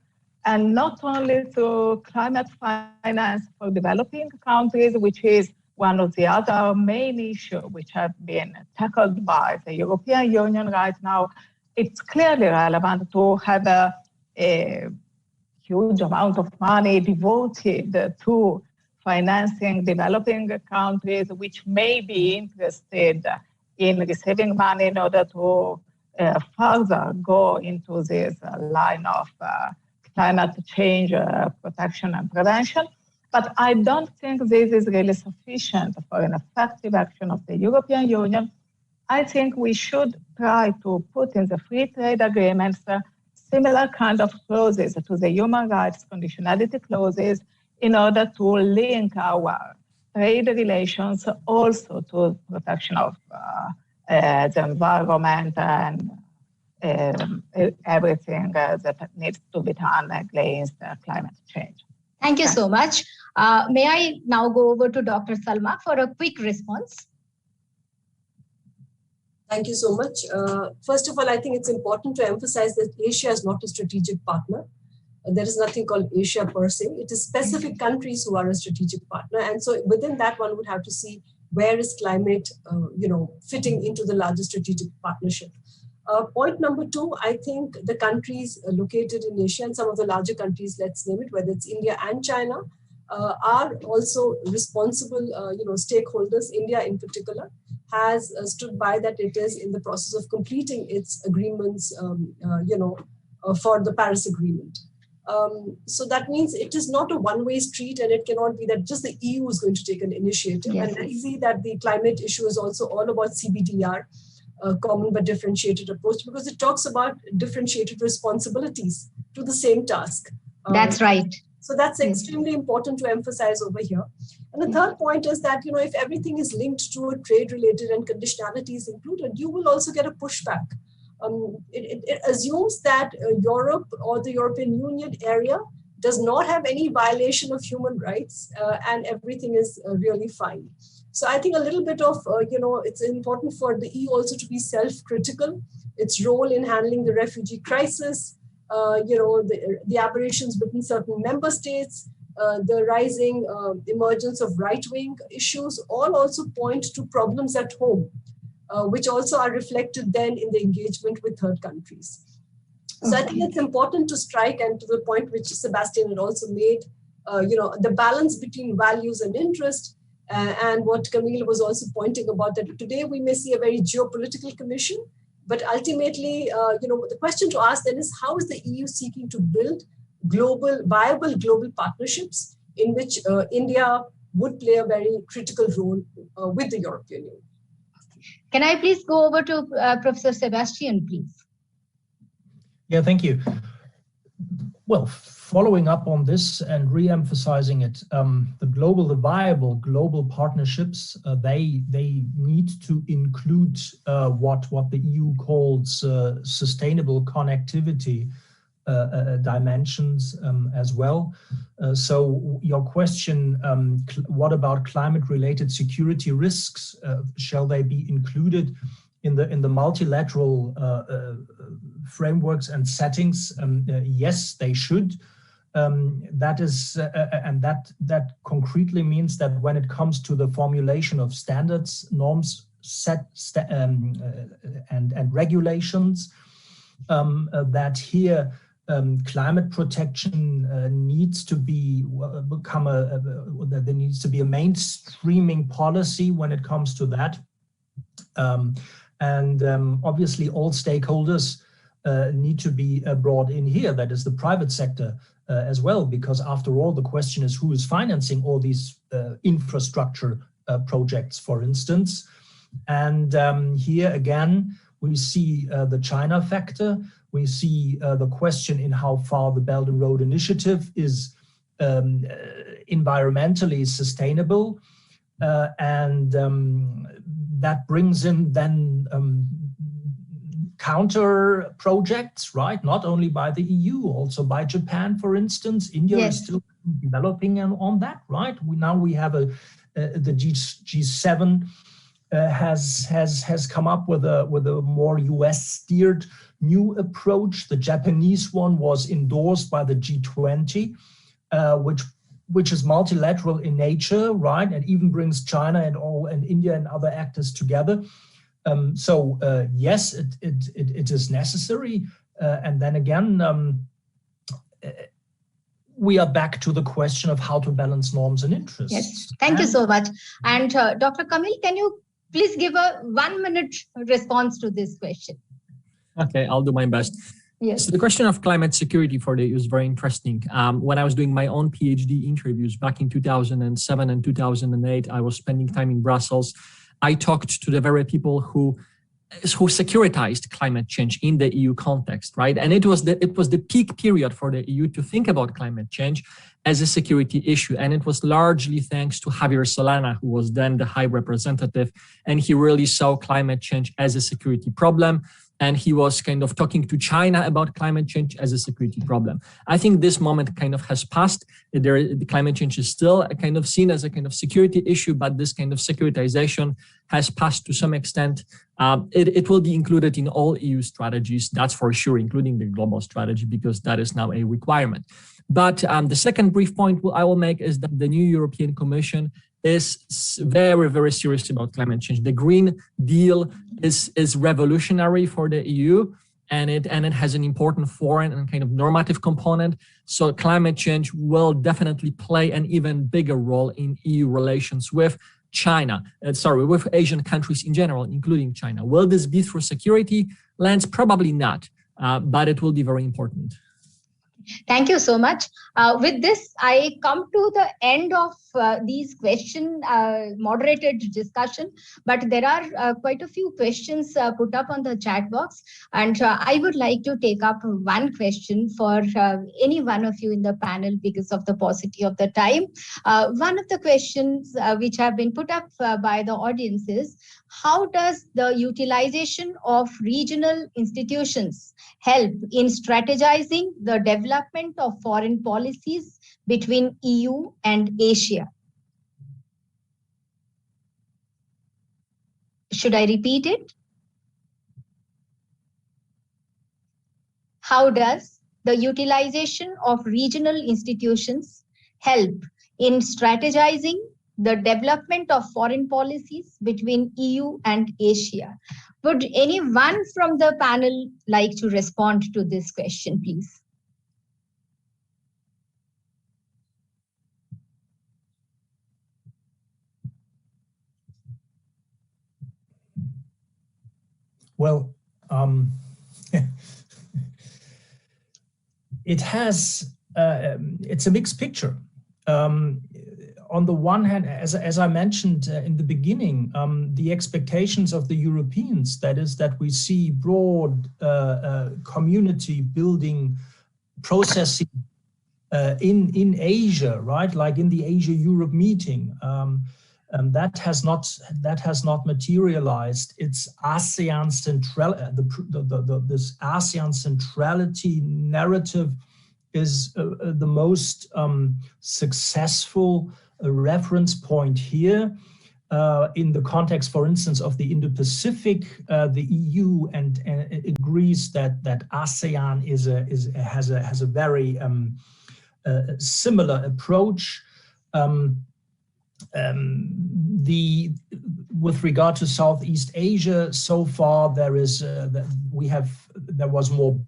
Speaker 3: and not only through climate finance for developing countries, which is one of the other main issues which have been tackled by the European Union right now. It's clearly relevant to have a huge amount of money devoted to financing developing countries which may be interested in receiving money in order to further go into this line of climate change protection and prevention. But I don't think this is really sufficient for an effective action of the European Union. I think we should try to put in the free trade agreements similar kind of clauses to the human rights conditionality clauses in order to link our trade relations also to protection of the environment and everything that needs to be done against climate change.
Speaker 18: Thank you so much. May I now go over to Dr. Salma for a quick response?
Speaker 21: Thank you so much. First of all, I think it's important to emphasize that Asia is not a strategic partner. There is nothing called Asia per se. It is specific countries who are a strategic partner. And so within that, one would have to see where is climate fitting into the larger strategic partnership. Point number two, I think the countries located in Asia and some of the larger countries, let's name it, whether it's India and China, are also responsible stakeholders. India in particular has stood by that it is in the process of completing its agreements for the Paris Agreement. So that means it is not a one-way street, and it cannot be that just the EU is going to take an initiative. Yes. And let's see that the climate issue is also all about CBDR, common but differentiated approach, because it talks about differentiated responsibilities to the same task.
Speaker 18: That's right.
Speaker 21: So that's extremely important to emphasize over here. And the third point is that, if everything is linked to a trade-related and conditionalities included, you will also get a pushback. It assumes that Europe or the European Union area does not have any violation of human rights and everything is really fine. So I think a little bit of, it's important for the EU also to be self-critical, its role in handling the refugee crisis, the aberrations within certain member states, the rising emergence of right-wing issues, all also point to problems at home, which also are reflected then in the engagement with third countries. So I think it's important to strike, and to the point which Sebastian had also made, the balance between values and interest, and what Camille was also pointing about, that today we may see a very geopolitical commission, but ultimately, the question to ask then is, how is the EU seeking to build viable global partnerships in which India would play a very critical role with the European Union?
Speaker 18: Can I please go over to Professor Sebastian, please?
Speaker 20: Yeah, thank you. Well, following up on this and re-emphasizing it, the viable global partnerships, they need to include what the EU calls sustainable connectivity dimensions as well. So your question, what about climate-related security risks? Shall they be included in the multilateral frameworks and settings? Yes, they should. That is, and that concretely means that when it comes to the formulation of standards, norms, and regulations, that here climate protection needs to be there needs to be a mainstreaming policy when it comes to that, and obviously all stakeholders need to be brought in here. That is the private sector as well, because after all, the question is who is financing all these infrastructure projects, for instance. And here again, we see the China factor. We see the question in how far the Belt and Road Initiative is environmentally sustainable. And that brings in then counter projects, right? Not only by the EU, also by Japan, for instance. India is still developing on that, right? We have the G7 has come up with a more US-steered new approach. The Japanese one was endorsed by the G20, which is multilateral in nature, right? And even brings China and India and other actors together. Yes, it is necessary. And then again, we are back to the question of how to balance norms and interests.
Speaker 18: Yes, thank you so much. And Dr. Camille, can you please give a 1-minute response to this question?
Speaker 22: Okay, I'll do my best.
Speaker 18: Yes.
Speaker 22: So the question of climate security for the EU is very interesting. When I was doing my own PhD interviews back in 2007 and 2008, I was spending time in Brussels. I talked to the very people who securitized climate change in the EU context, right? And it was the peak period for the EU to think about climate change as a security issue. And it was largely thanks to Javier Solana, who was then the high representative, and he really saw climate change as a security problem. And he was kind of talking to China about climate change as a security problem. I think this moment kind of has passed. The climate change is still kind of seen as a kind of security issue, but this kind of securitization has passed to some extent. It will be included in all EU strategies, that's for sure, including the global strategy, because that is now a requirement. But the second brief point I will make is that the new European Commission is very, very serious about climate change. The Green Deal is revolutionary for the EU, and it has an important foreign and kind of normative component. So climate change will definitely play an even bigger role in EU relations with China, with Asian countries in general, including China. Will this be through security lens? Probably not, but it will be very important.
Speaker 18: Thank you so much. With this, I come to the end of these moderated discussion, but there are quite a few questions put up on the chat box, and I would like to take up one question for any one of you in the panel because of the paucity of the time. One of the questions which have been put up by the audience is, how does the utilization of regional institutions help in strategizing the development of foreign policies between EU and Asia? Should I repeat it? How does the utilization of regional institutions help in strategizing the development of foreign policies between EU and Asia? Would anyone from the panel like to respond to this question, please?
Speaker 20: Well, it's a mixed picture. On the one hand, as I mentioned in the beginning, the expectations of the Europeans, that is that we see broad community building processing in Asia, right? Like in the Asia-Europe meeting, that has not materialized. It's ASEAN this ASEAN centrality narrative is the most successful reference point here. In the context, for instance, of the Indo-Pacific, the EU and agrees that ASEAN has a very similar approach. With regard to Southeast Asia, so far there was more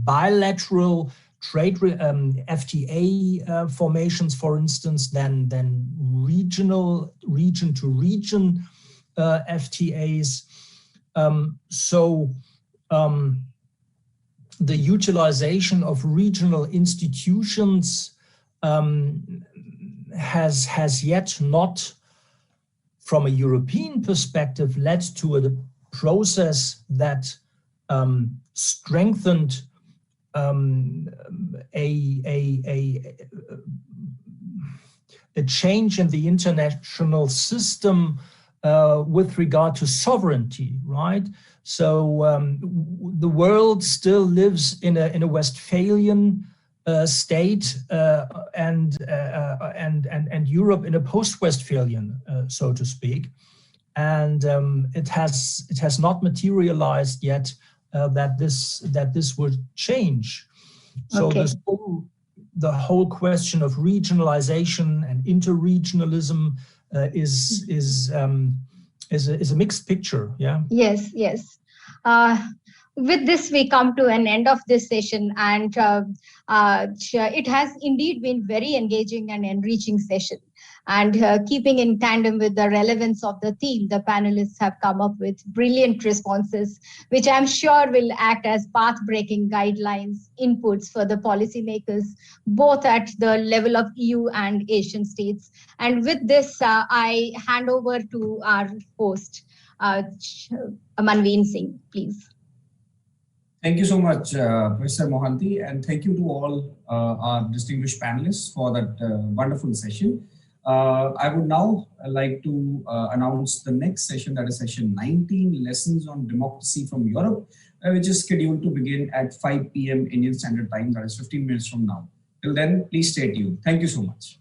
Speaker 20: bilateral trade FTA formations, for instance, than region to region FTAs. The utilization of regional institutions has yet not, from a European perspective, led to a process that strengthened a change in the international system with regard to sovereignty, right? So the world still lives in a Westphalian state and Europe in a post-Westphalian, so to speak, and it has not materialized yet that this would change. So okay. The whole question of regionalization and interregionalism is a mixed picture. Yeah.
Speaker 18: Yes. Yes. With this, we come to an end of this session, and it has indeed been very engaging and enriching session. And keeping in tandem with the relevance of the theme, the panelists have come up with brilliant responses, which I'm sure will act as path-breaking guidelines, inputs for the policymakers, both at the level of EU and Asian states. And with this, I hand over to our host, Manveen Singh, please.
Speaker 12: Thank you so much, Professor Mohanty, and thank you to all our distinguished panelists for that wonderful session. I would now like to announce the next session, that is session 19, Lessons on Democracy from Europe, which is scheduled to begin at 5 p.m. Indian Standard Time, that is 15 minutes from now. Till then, please stay tuned. Thank you so much.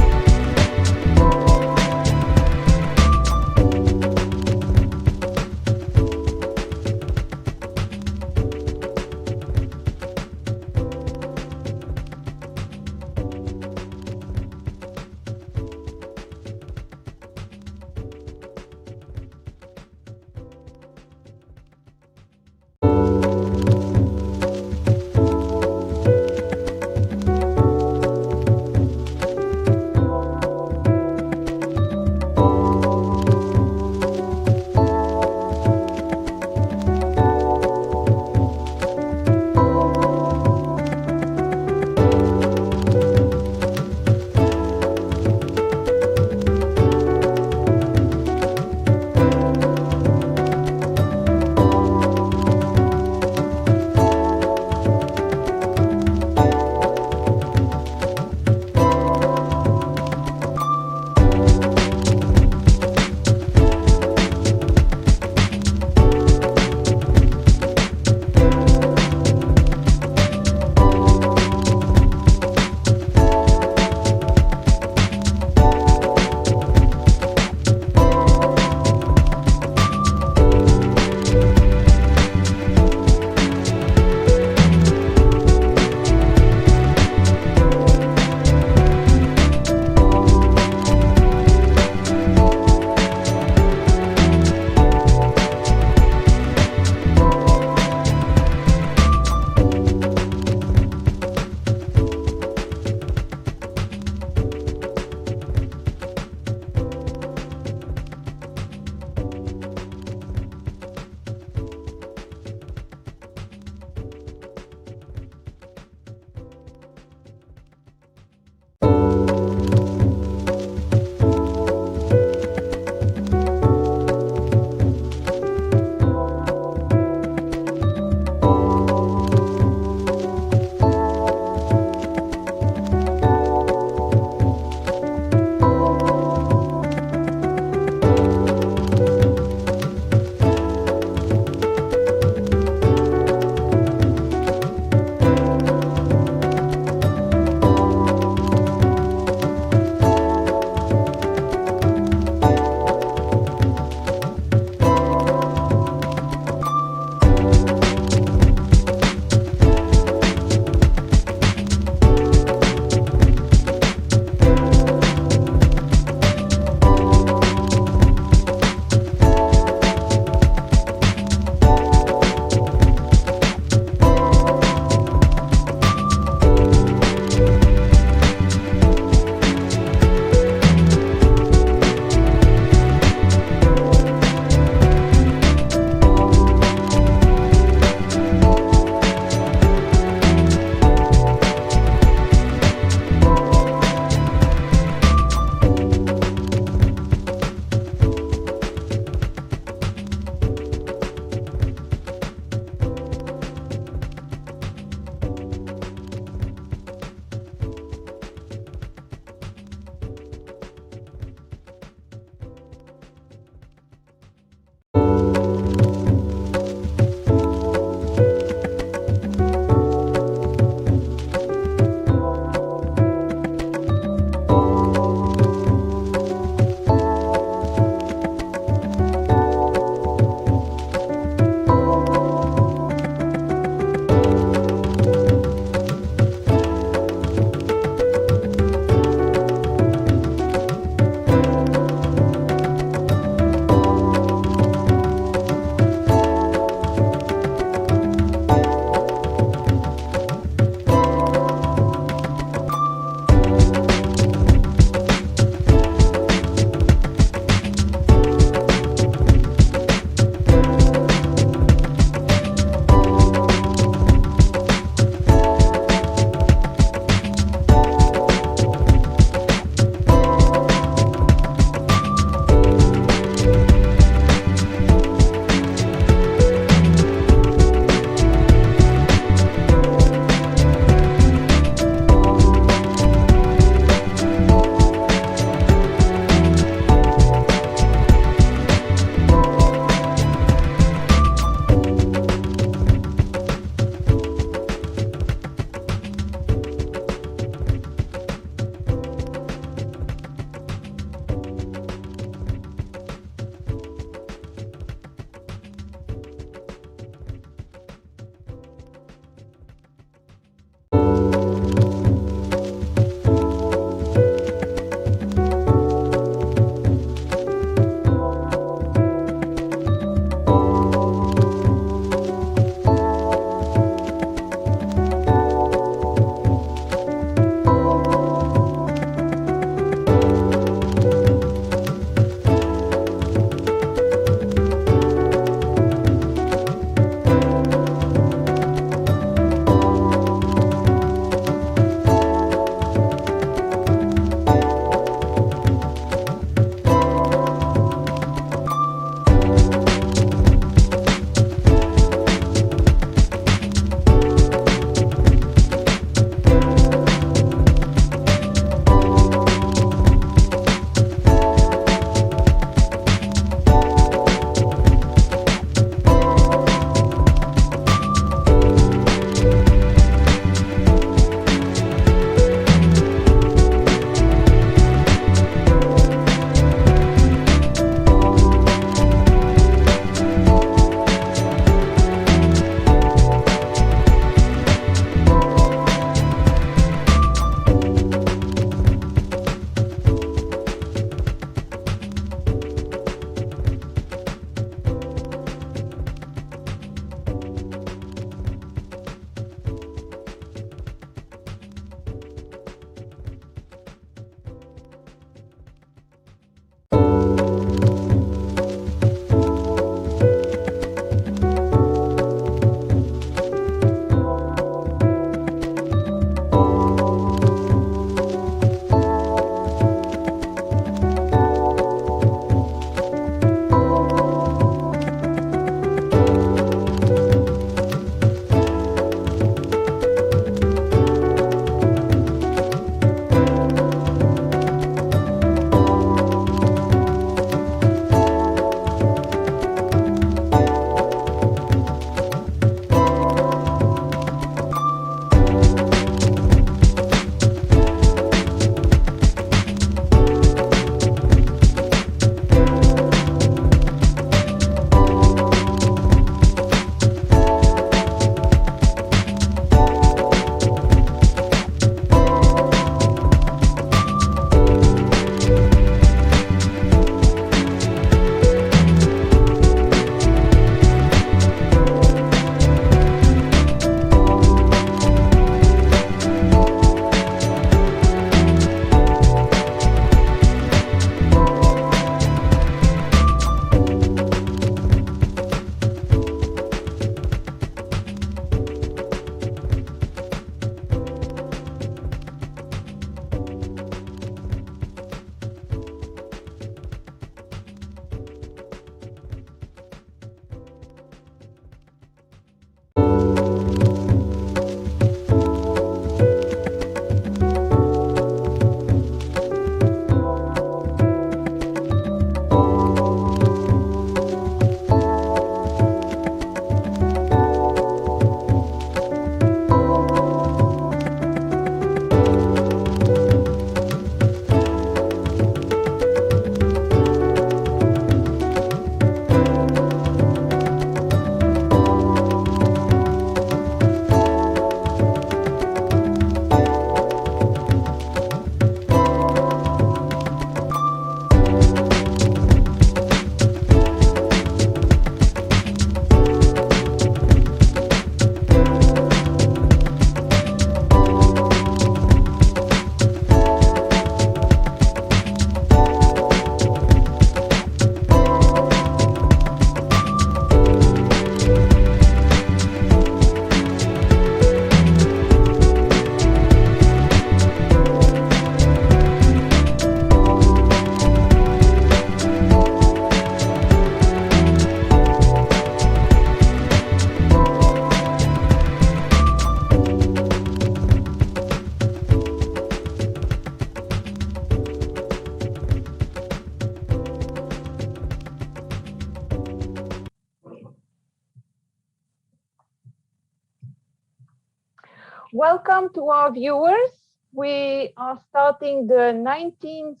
Speaker 7: Welcome to our viewers. We are starting the 19th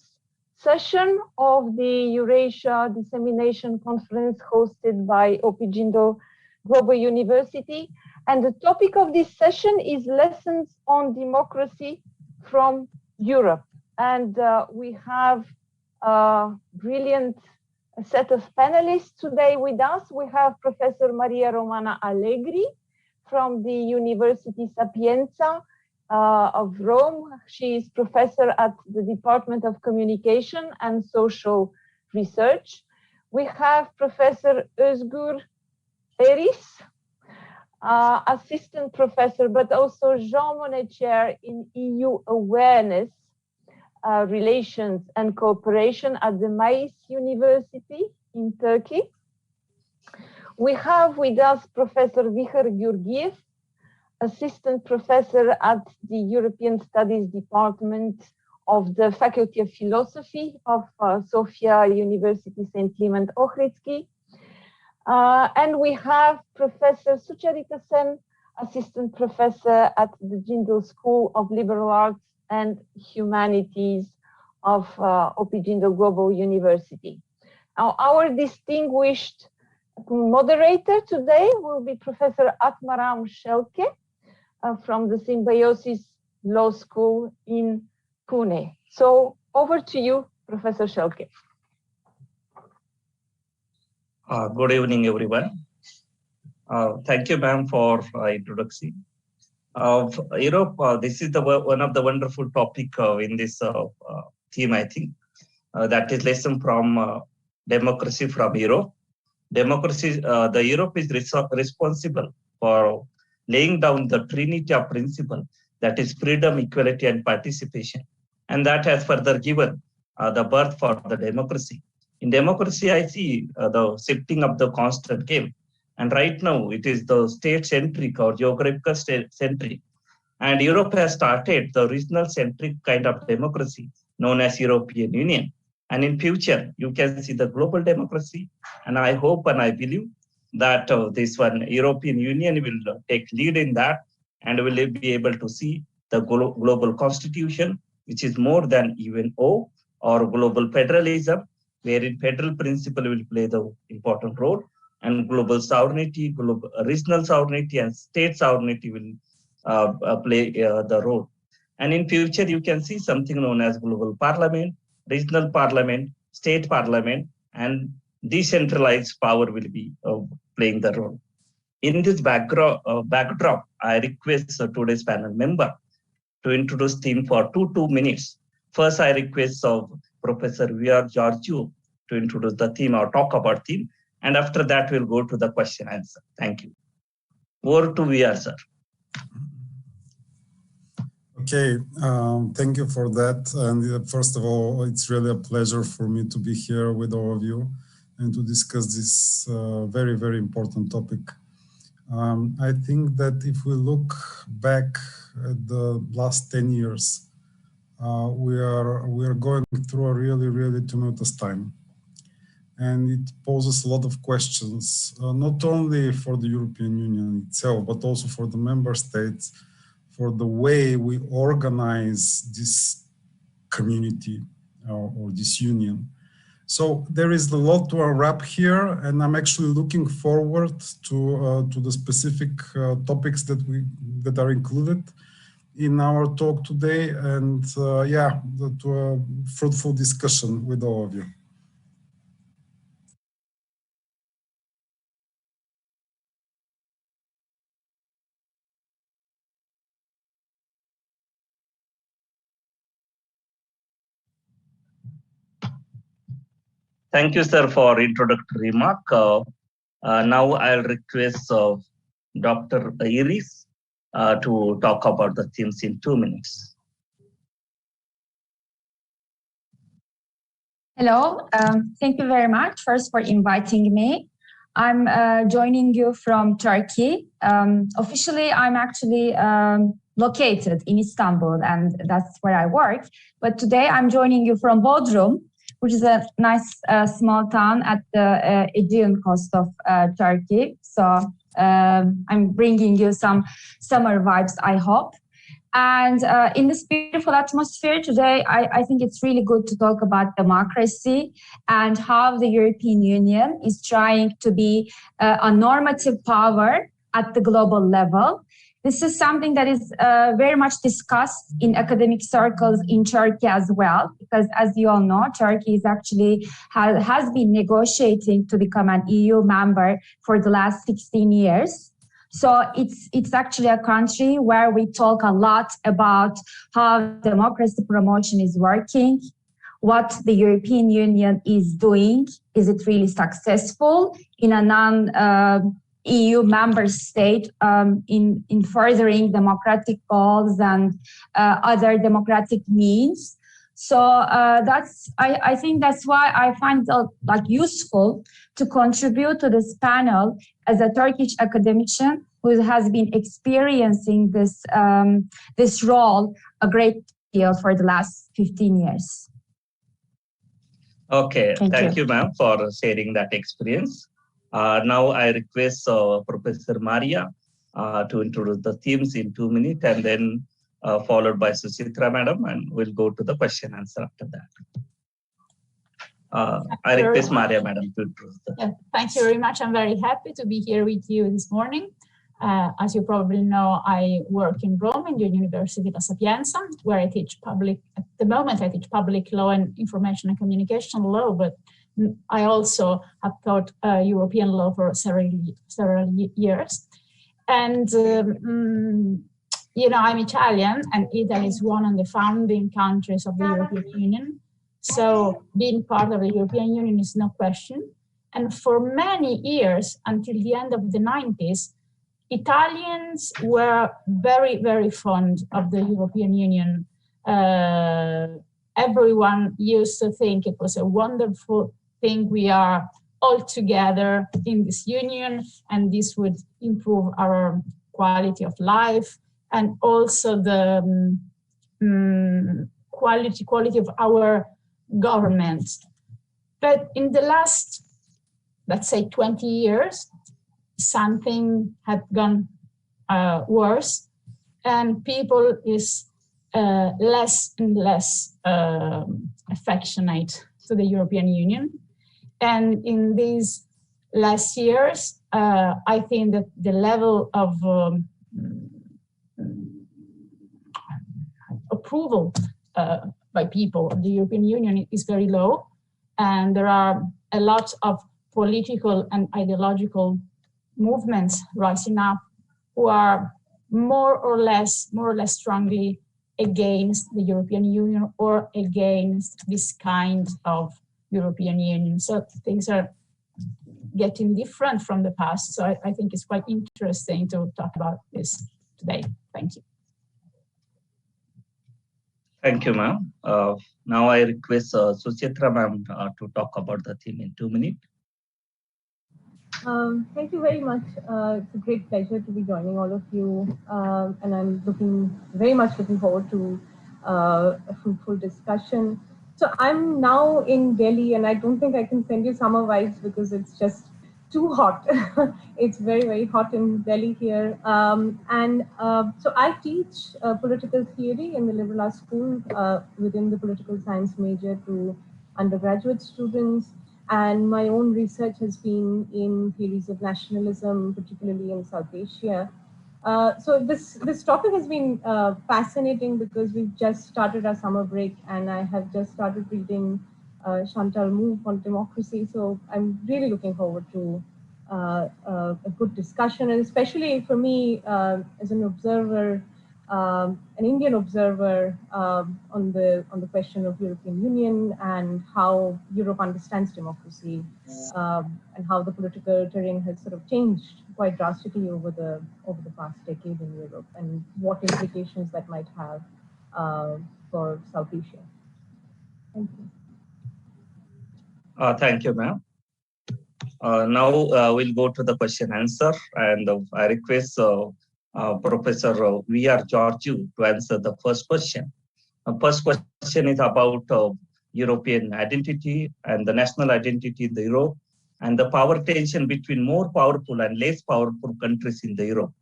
Speaker 7: session of the Eurasia Dissemination Conference hosted by OP Jindal Global University. And the topic of this session is Lessons on Democracy from Europe. And we have a brilliant set of panelists today with us. We have Professor Maria Romana Allegri from the University Sapienza of Rome. She is professor at the Department of Communication and Social Research. We have Professor Özgür Eris, assistant professor, but also Jean Monnet Chair in EU Awareness, Relations and Cooperation at the Mais University in Turkey. We have with us Professor Vihar Georgiev, assistant professor at the European Studies Department of the Faculty of Philosophy of Sofia University St. Clement Ohridsky. And we have Professor Sucharita Sen, assistant professor at the Jindal School of Liberal Arts and Humanities of OP Jindal Global University. Now, our distinguished moderator today will be Professor Atmaram Shelke from the Symbiosis Law School in Pune. So over to you, Professor Shelke.
Speaker 4: Good evening, everyone. Thank you, ma'am, for introduction. Europe, this is one of the wonderful topic in this theme, I think. That is lesson from democracy from Europe. Democracy, the Europe is responsible for laying down the trinity of principle, that is freedom, equality, and participation. And that has further given the birth for the democracy. In democracy, I see the shifting of the constant game. And right now, it is the state-centric or geographical centric. And Europe has started the regional-centric kind of democracy known as European Union. And in future, you can see the global democracy. And I hope and I believe that this one, European Union will take lead in that and will be able to see the global constitution, which is more than even O, or global federalism, wherein federal principle will play the important role, and global sovereignty, global regional sovereignty, and state sovereignty will play the role. And in future, you can see something known as global parliament, regional parliament, state parliament, and decentralized power will be playing the role. In this backdrop, I request today's panel member to introduce theme for 2 minutes. First, I request of Professor Vihar Georgiev to introduce the theme or talk about theme. And after that, we'll go to the question answer. Thank you. Over to Vihar, sir.
Speaker 5: Okay, thank you for that. And first of all, it's really a pleasure for me to be here with all of you and to discuss this very, very important topic. I think that if we look back at the last 10 years, we are going through a really, really tumultuous time. And it poses a lot of questions, not only for the European Union itself, but also for the member states, for the way we organize this community or this union. So there is a lot to unwrap here, and I'm actually looking forward to the specific topics that are included in our talk today, and yeah, to a fruitful discussion with all of you.
Speaker 4: Thank you, sir, for introductory remark. Now I'll request Dr. Iris to talk about the themes in 2 minutes.
Speaker 23: Hello, thank you very much first for inviting me. I'm joining you from Turkey. Officially, I'm actually located in Istanbul, and that's where I work. But today I'm joining you from Bodrum, which is a nice small town at the Aegean coast of Turkey. So I'm bringing you some summer vibes, I hope. And in this beautiful atmosphere today, I think it's really good to talk about democracy and how the European Union is trying to be a normative power at the global level. This is something that is very much discussed in academic circles in Turkey as well, because as you all know, Turkey is actually has been negotiating to become an EU member for the last 16 years. So it's actually a country where we talk a lot about how democracy promotion is working, what the European Union is doing. Is it really successful in a non-EU member state in furthering democratic goals and other democratic means? So I think that's why I find it useful to contribute to this panel as a Turkish academician who has been experiencing this role a great deal for the last 15 years.
Speaker 4: Okay, thank you, ma'am, for sharing that experience. Now I request Professor Maria to introduce the themes in 2 minutes, and then followed by Suchitra, madam, and we'll go to the question answer after that. I request Maria, madam, to introduce the
Speaker 1: Yeah, thank you very much. I'm very happy to be here with you this morning. As you probably know, I work in Rome in the University La Sapienza, where I teach at the moment I teach public law and information and communication law, but I also have taught European law for several years. And, you know, I'm Italian, and Italy is one of the founding countries of the European Union. So being part of the European Union is no question. And for many years, until the end of the 90s, Italians were very, very fond of the European Union. Everyone used to think it was a wonderful thing. We are all together in this union, and this would improve our quality of life and also the quality of our government. But in the last, let's say, 20 years, something had gone worse, and people is less and less affectionate to the European Union. And in these last years, I think that the level of approval by people of the European Union is very low, and there are a lot of political and ideological movements rising up who are more or less strongly against the European Union or against this kind of European Union. So things are getting different from the past. So I think it's quite interesting to talk about this today. Thank you.
Speaker 4: Thank you, ma'am. Now I request Suchitra, ma'am, to talk about the theme in 2 minutes.
Speaker 2: Thank you very much. It's a great pleasure to be joining all of you, and I'm very much looking forward to a fruitful discussion. So I'm now in Delhi, and I don't think I can send you summer vibes because it's just too hot. It's very, very hot in Delhi here. So I teach political theory in the liberal arts school within the political science major to undergraduate students. And my own research has been in theories of nationalism, particularly in South Asia. So this topic has been fascinating because we've just started our summer break, and I have just started reading Chantal Mouffe on democracy. So I'm really looking forward to a good discussion, and especially for me as an observer, an Indian observer on the question of European Union and how Europe understands democracy, and how the political terrain has sort of changed quite drastically over the past decade in Europe, and what implications that might have for South Asia. Thank you.
Speaker 4: Thank you, ma'am. Now we'll go to the question answer, and I request Professor V.R. Georgiou to answer the first question. The first question is about European identity and the national identity in Europe, and the power tension between more powerful and less powerful countries in the Europe.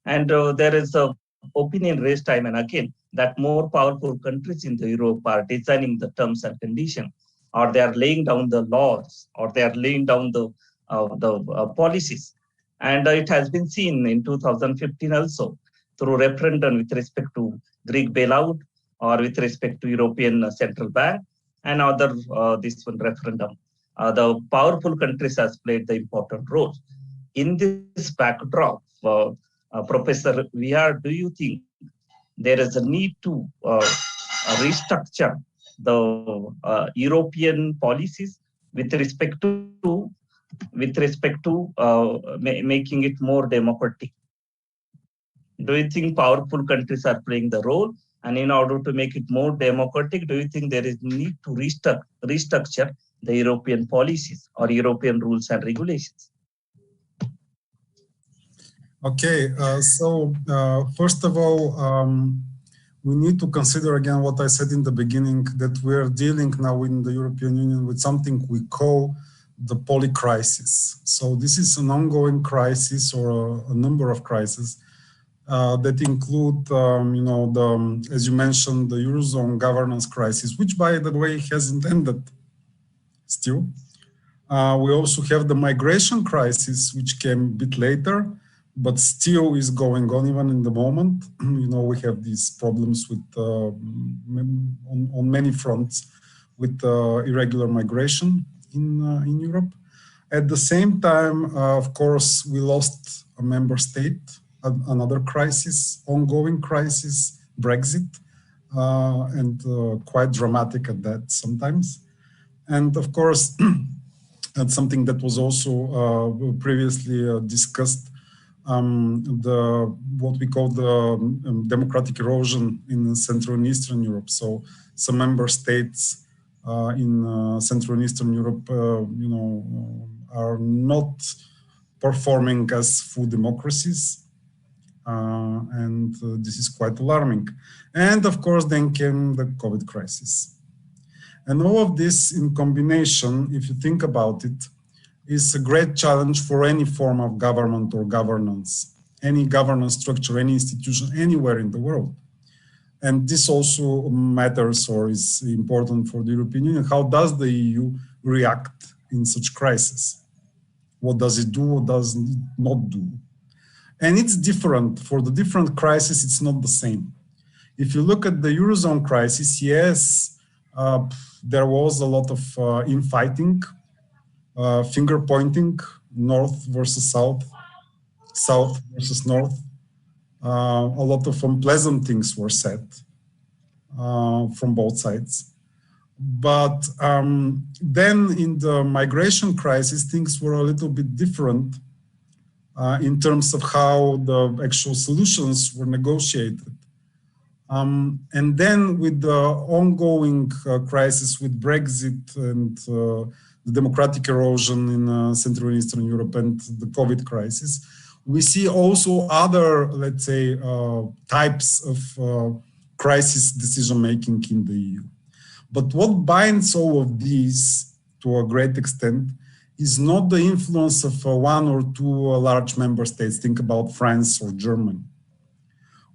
Speaker 4: And there is a opinion raised time and again that more powerful countries in the Europe are designing the terms and conditions, or they are laying down the laws, or they are laying down the policies. And it has been seen in 2015 also through referendum with respect to Greek bailout, or with respect to European Central Bank and other this one referendum. The powerful countries has played the important role. In this backdrop, Professor Vihar, do you think there is a need to restructure the European policies with respect to making it more democratic? Do you think powerful countries are playing the role? And in order to make it more democratic, do you think there is need to restructure the European policies or European rules and regulations?
Speaker 5: Okay, first of all, we need to consider again what I said in the beginning, that we're dealing now in the European Union with something we call the polycrisis. So this is an ongoing crisis, or a number of crises that include, as you mentioned, the Eurozone governance crisis, which by the way hasn't ended still. We also have the migration crisis, which came a bit later, but still is going on even in the moment. We have these problems with on many fronts with irregular migration in Europe. At the same time, of course, we lost a member state, another crisis, ongoing crisis, Brexit, and quite dramatic at that sometimes. And of course, that's something that was also previously discussed, what we call the democratic erosion in Central and Eastern Europe. So some member states in Central and Eastern Europe, are not performing as full democracies, and this is quite alarming. And of course, then came the COVID crisis. And all of this in combination, if you think about it, is a great challenge for any form of government or governance, any governance structure, any institution, anywhere in the world. And this also matters, or is important for the European Union. How does the EU react in such crisis? What does it do, what does it not do? And it's different. For the different crises, it's not the same. If you look at the Eurozone crisis, yes, there was a lot of infighting, finger pointing, north versus south, south versus north. A lot of unpleasant things were said from both sides. But then in the migration crisis, things were a little bit different in terms of how the actual solutions were negotiated. And then with the ongoing crisis with Brexit and the democratic erosion in Central and Eastern Europe and the COVID crisis, we see also other, let's say, types of crisis decision-making in the EU. But what binds all of these to a great extent is not the influence of one or two large member states. Think about France or Germany.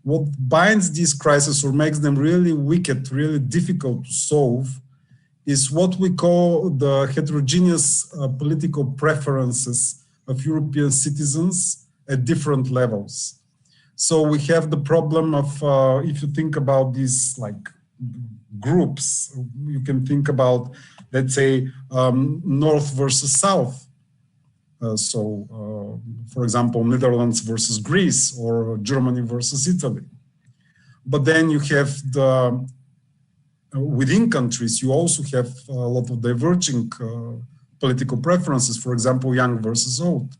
Speaker 5: What binds these crises or makes them really wicked, really difficult to solve, is what we call the heterogeneous political preferences of European citizens at different levels. So we have the problem of, if you think about these like groups, you can think about, let's say, North versus South. For example, Netherlands versus Greece, or Germany versus Italy. But then you have the, within countries, you also have a lot of diverging political preferences, for example, young versus old.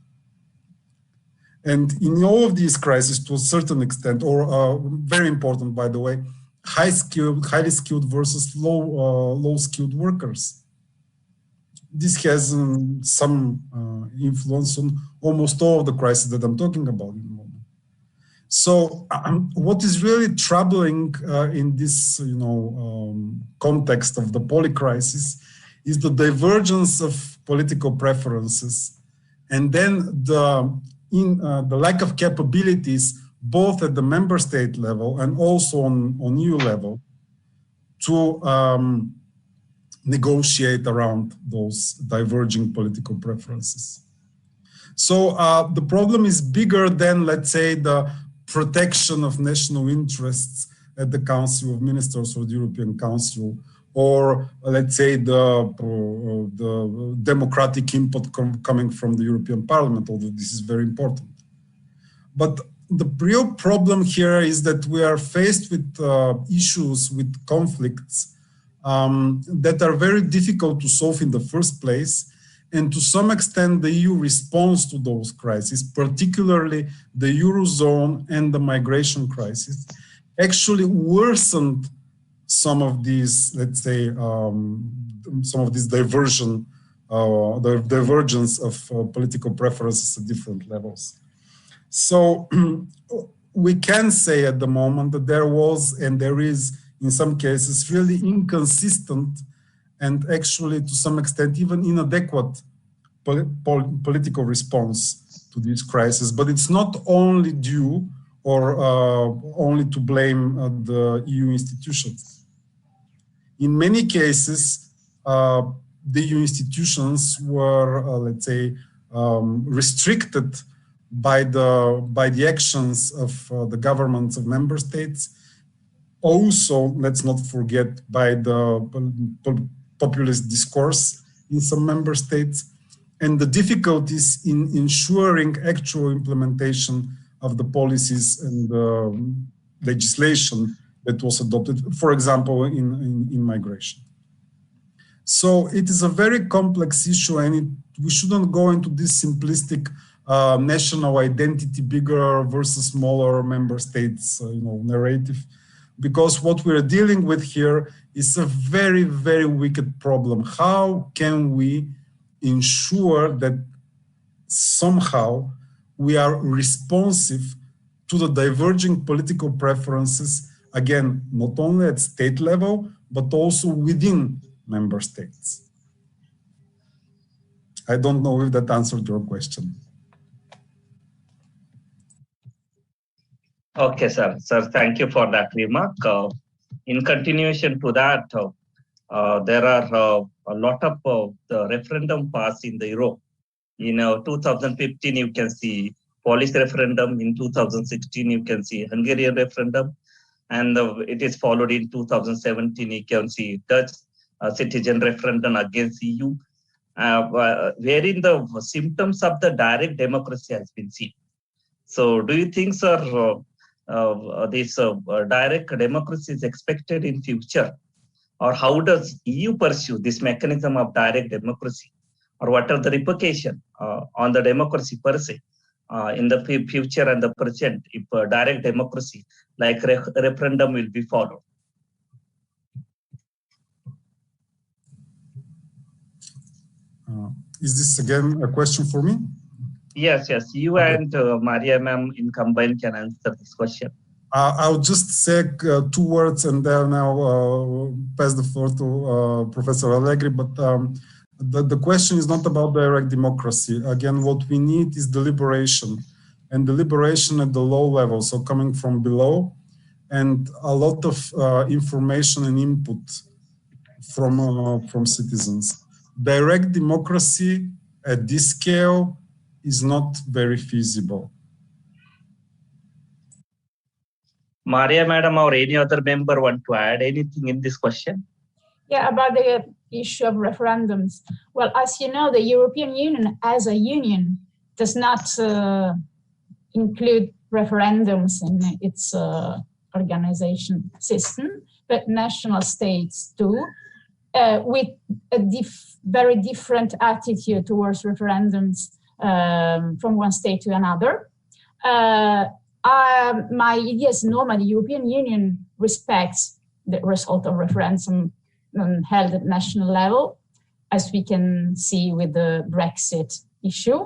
Speaker 5: And in all of these crises, to a certain extent, or very important, by the way, highly skilled versus low-skilled workers. This has some influence on almost all of the crises that I'm talking about in the moment. So what is really troubling in this context of the polycrisis is the divergence of political preferences, and then the lack of capabilities, both at the member state level and also on EU level, to negotiate around those diverging political preferences. So the problem is bigger than, let's say, the protection of national interests at the Council of Ministers or the European Council, or let's say the democratic input coming from the European Parliament, although this is very important. But the real problem here is that we are faced with issues, with conflicts that are very difficult to solve in the first place. And to some extent, the EU response to those crises, particularly the Eurozone and the migration crisis, actually worsened some of these, let's say, some of this divergence of political preferences at different levels. So we can say at the moment that there was, and there is in some cases, really inconsistent and actually to some extent even inadequate political response to this crisis. But it's not only due or only to blame the EU institutions. In many cases, the EU institutions were, let's say, restricted by the actions of the governments of member states. Also, let's not forget, by the populist discourse in some member states, and the difficulties in ensuring actual implementation of the policies and the legislation that was adopted, for example, in migration. So it is a very complex issue, and we shouldn't go into this simplistic national identity, bigger versus smaller member states, narrative, because what we're dealing with here is a very, very wicked problem. How can we ensure that somehow we are responsive to the diverging political preferences, again, not only at state level, but also within member states? I don't know if that answered your question.
Speaker 4: Okay, sir. Sir, thank you for that remark. In continuation to that, there are a lot of the referendum passed in the Europe. In 2015, you can see Polish referendum. In 2016, you can see Hungarian referendum. And it is followed in 2017, you can see Dutch citizen referendum against EU, wherein the symptoms of the direct democracy has been seen. So do you think, sir, this direct democracy is expected in future? Or how does EU pursue this mechanism of direct democracy? Or what are the repercussions on the democracy per se in the future and the present if direct democracy like referendum will be followed?
Speaker 5: Is this again a question for me?
Speaker 4: Yes, yes. You okay. And Maria ma'am in combined can answer this question.
Speaker 5: I'll just say 2 words and then I'll pass the floor to Professor Allegri. But the question is not about direct democracy. Again, what we need is deliberation, and deliberation at the low level, so coming from below, and a lot of information and input from citizens. Direct democracy at this scale is not very feasible.
Speaker 4: Maria madam or any other member want to add anything in this question?
Speaker 1: Yeah, about the issue of referendums. Well, as you know, the European Union as a union does not include referendums in its organization system, but national states do, with a very different attitude towards referendums from one state to another. My idea is normally the European Union respects the result of referendum held at national level, as we can see with the Brexit issue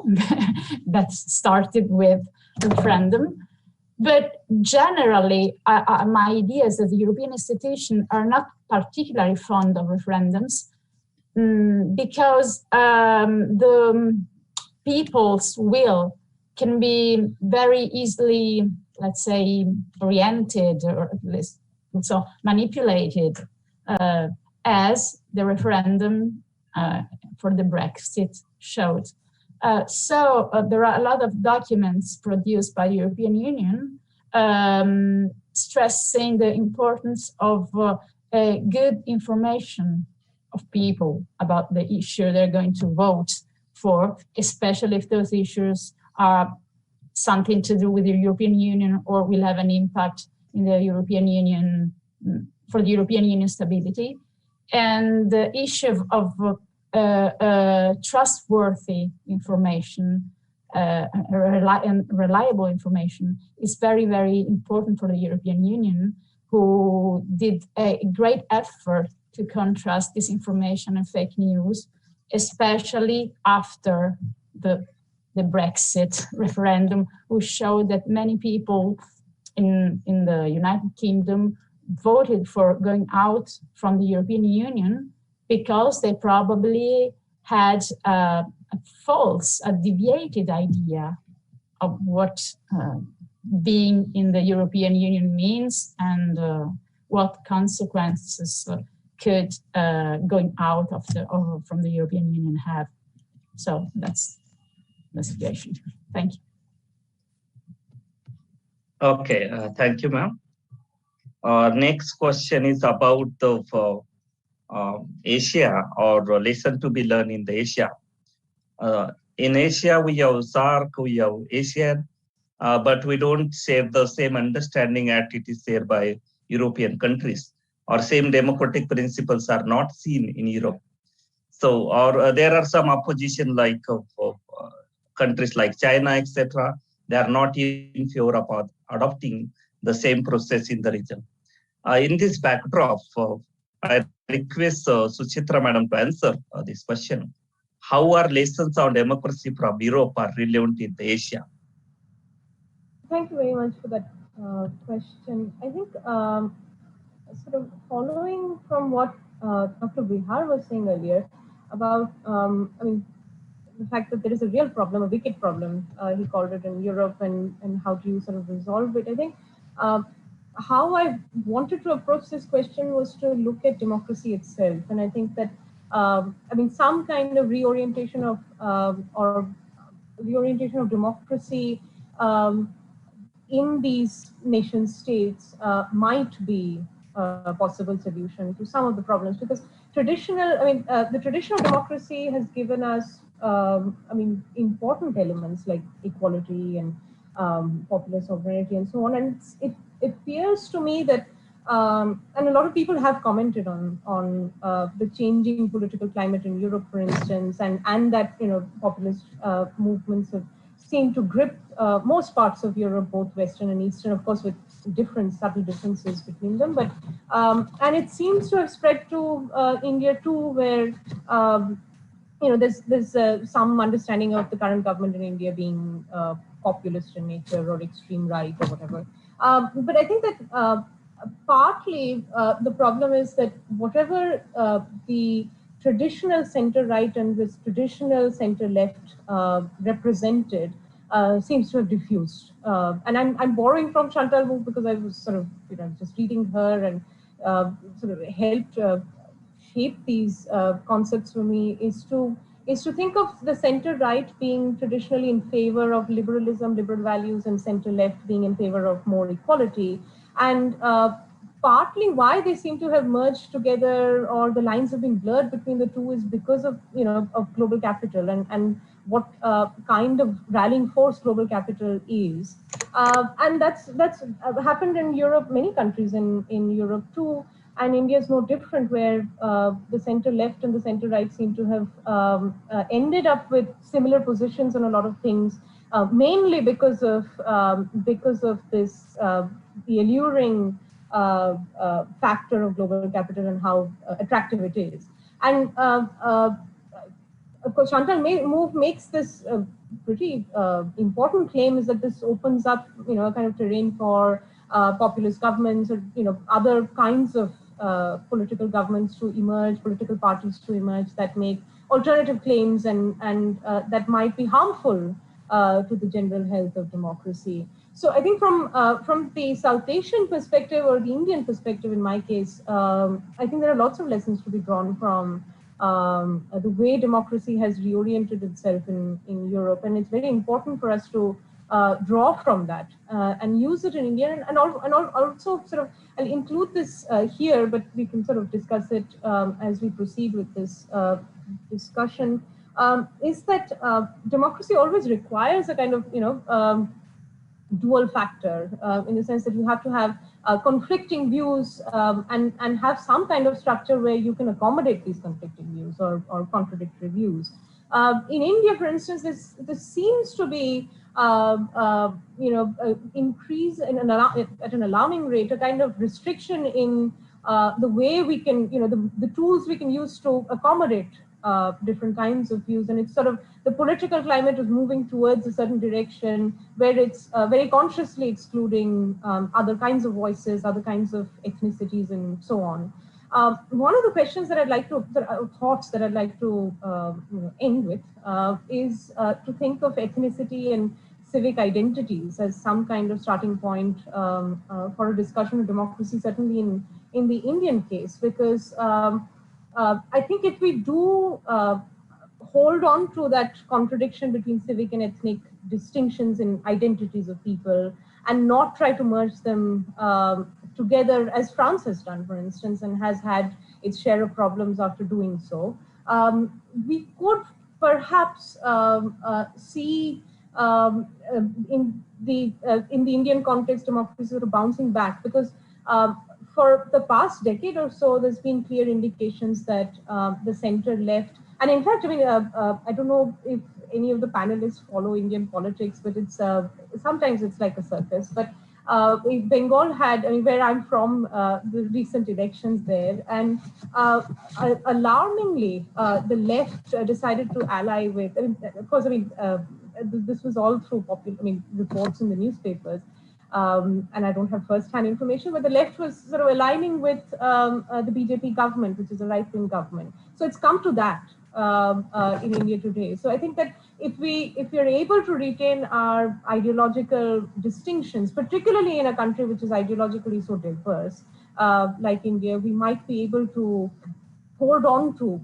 Speaker 1: that started with referendum. But generally, my idea is that the European institutions are not particularly fond of referendums, because the people's will can be very easily, let's say, oriented or at least so manipulated, as the referendum for the Brexit showed. So there are a lot of documents produced by the European Union stressing the importance of good information of people about the issue they're going to vote for, especially if those issues are something to do with the European Union or will have an impact in the European Union, for the European Union stability. And the issue of trustworthy information and reliable information is very, very important for the European Union, who did a great effort to contrast disinformation and fake news, especially after the Brexit referendum, which showed that many people in the United Kingdom voted for going out from the European Union because they probably had a false, a deviated idea of what being in the European Union means and what consequences could going out from the European Union have. So that's the situation. Thank you.
Speaker 4: Okay, thank you, ma'am. Next question is about the Asia, or lesson to be learned in the Asia. In Asia, we have SAARC, we have ASEAN, but we don't share the same understanding as it is shared by European countries. Or same democratic principles are not seen in Europe. So, or there are some opposition like countries like China, etc. They are not in favor of adopting the same process in the region. In this backdrop, I request Suchitra Madam to answer this question. How are lessons on democracy from Europe are relevant in Asia?
Speaker 2: Thank you very much for that question. I think sort of following from what Dr. Bihar was saying earlier about, I mean, the fact that there is a real problem, a wicked problem, he called it, in Europe, and how do you sort of resolve it? I think how I wanted to approach this question was to look at democracy itself. And I think that, I mean, some kind of reorientation of, democracy in these nation states might be a possible solution to some of the problems, because the traditional democracy has given us, I mean, important elements like equality and popular sovereignty and so on. And it appears to me that, and a lot of people have commented on the changing political climate in Europe, for instance, and that, you know, populist movements have seemed to grip most parts of Europe, both Western and Eastern, of course, with different subtle differences between them. But and it seems to have spread to India too, where you know, there's some understanding of the current government in India being populist in nature or extreme right or whatever. But I think that partly the problem is that whatever the traditional center-right and this traditional center-left represented seems to have diffused. And I'm borrowing from Chantal Mouffe because I was sort of, you know, just reading her and sort of helped shape these concepts for me, is to think of the center-right being traditionally in favor of liberalism, liberal values, and center-left being in favor of more equality. And partly why they seem to have merged together, or the lines have been blurred between the two, is because of, you know, of global capital and what kind of rallying force global capital is. And that's happened in Europe, many countries in Europe too. And India is no different, where the center-left and the center-right seem to have ended up with similar positions on a lot of things, mainly because of this the alluring factor of global capital and how attractive it is. And of course, Chantal Mouffe makes this pretty important claim, is that this opens up, you know, a kind of terrain for populist governments, or, you know, other kinds of political governments to emerge, political parties to emerge that make alternative claims and that might be harmful to the general health of democracy. So I think from the South Asian perspective or the Indian perspective, in my case, I think there are lots of lessons to be drawn from the way democracy has reoriented itself in Europe, and it's very important for us to draw from that and use it in India, and also sort of, I'll include this here, but we can sort of discuss it as we proceed with this discussion, is that democracy always requires a kind of, dual factor in the sense that you have to have conflicting views and have some kind of structure where you can accommodate these conflicting views or contradictory views. In India, for instance, this seems to be increase at an alarming rate, a kind of restriction in the way we can, the tools we can use to accommodate different kinds of views. And it's sort of, the political climate is moving towards a certain direction where it's very consciously excluding other kinds of voices, other kinds of ethnicities, and so on. One of the questions that I'd like to, thoughts that I'd like to end with is to think of ethnicity and civic identities as some kind of starting point for a discussion of democracy, certainly in the Indian case, because I think if we do hold on to that contradiction between civic and ethnic distinctions in identities of people and not try to merge them together, as France has done, for instance, and has had its share of problems after doing so, we could perhaps see in the Indian context democracy sort of bouncing back, because for the past decade or so, there's been clear indications that the center left, and in fact, I mean, I don't know if any of the panelists follow Indian politics, but it's sometimes it's like a circus. But Bengal had, I mean, where I'm from, the recent elections there, and alarmingly, the left decided to ally with, I mean, of course, I mean, this was all through reports in the newspapers. And I don't have first-hand information, but the left was sort of aligning with the BJP government, which is a right-wing government. So it's come to that in India today. So I think that if we're able to retain our ideological distinctions, particularly in a country which is ideologically so diverse, like India, we might be able to hold on to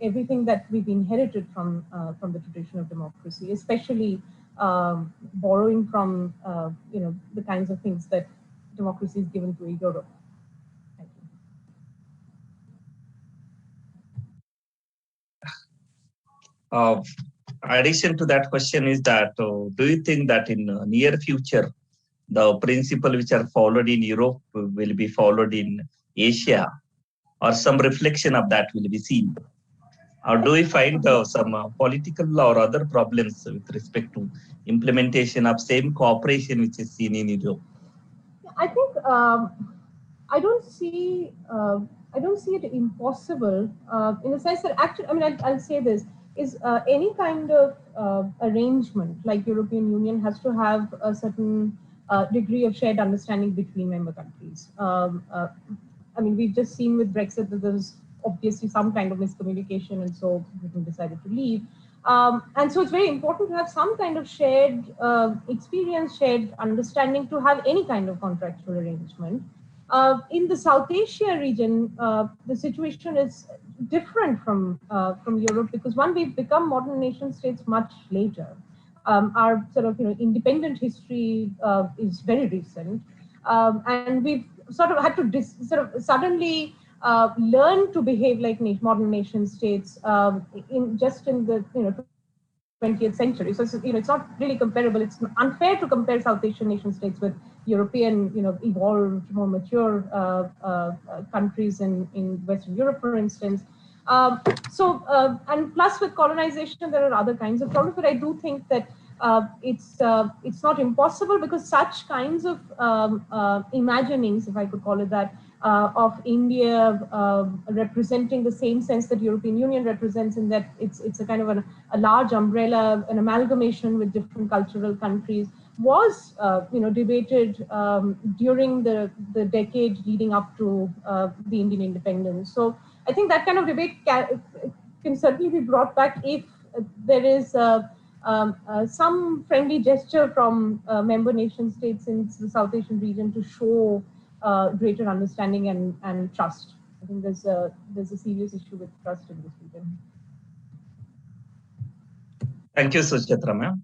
Speaker 2: everything that we've inherited from the tradition of democracy, especially borrowing from the kinds of things that democracy is given to Europe. Thank
Speaker 4: you. Addition to that question is that do you think that in near future the principles which are followed in Europe will be followed in Asia, or some reflection of that will be seen? Or do we find some political or other problems with respect to implementation of same cooperation which is seen in Europe?
Speaker 2: I think I don't see it impossible in the sense that actually, I mean, I'll say this, is any kind of arrangement like European Union has to have a certain degree of shared understanding between member countries. I mean, we've just seen with Brexit that there's obviously some kind of miscommunication, and so Britain decided to leave. And so it's very important to have some kind of shared experience, shared understanding to have any kind of contractual arrangement. In the South Asia region, the situation is different from Europe because, one, we've become modern nation states much later. Our sort of independent history is very recent, and we've sort of had to suddenly learn to behave like modern nation states in the 20th century. So it's not really comparable. It's unfair to compare South Asian nation states with European, evolved, more mature countries in Western Europe, for instance. And plus with colonization, there are other kinds of problems. But I do think that it's not impossible, because such kinds of imaginings, if I could call it that, of India representing the same sense that European Union represents, in that it's a kind of a large umbrella, an amalgamation with different cultural countries, was debated during the decade leading up to the Indian independence. So I think that kind of debate can certainly be brought back if there is some friendly gesture from member nation states in the South Asian region to show greater understanding and trust. I think there's a serious issue with trust in this region.
Speaker 4: Thank you, Suchitra ma'am.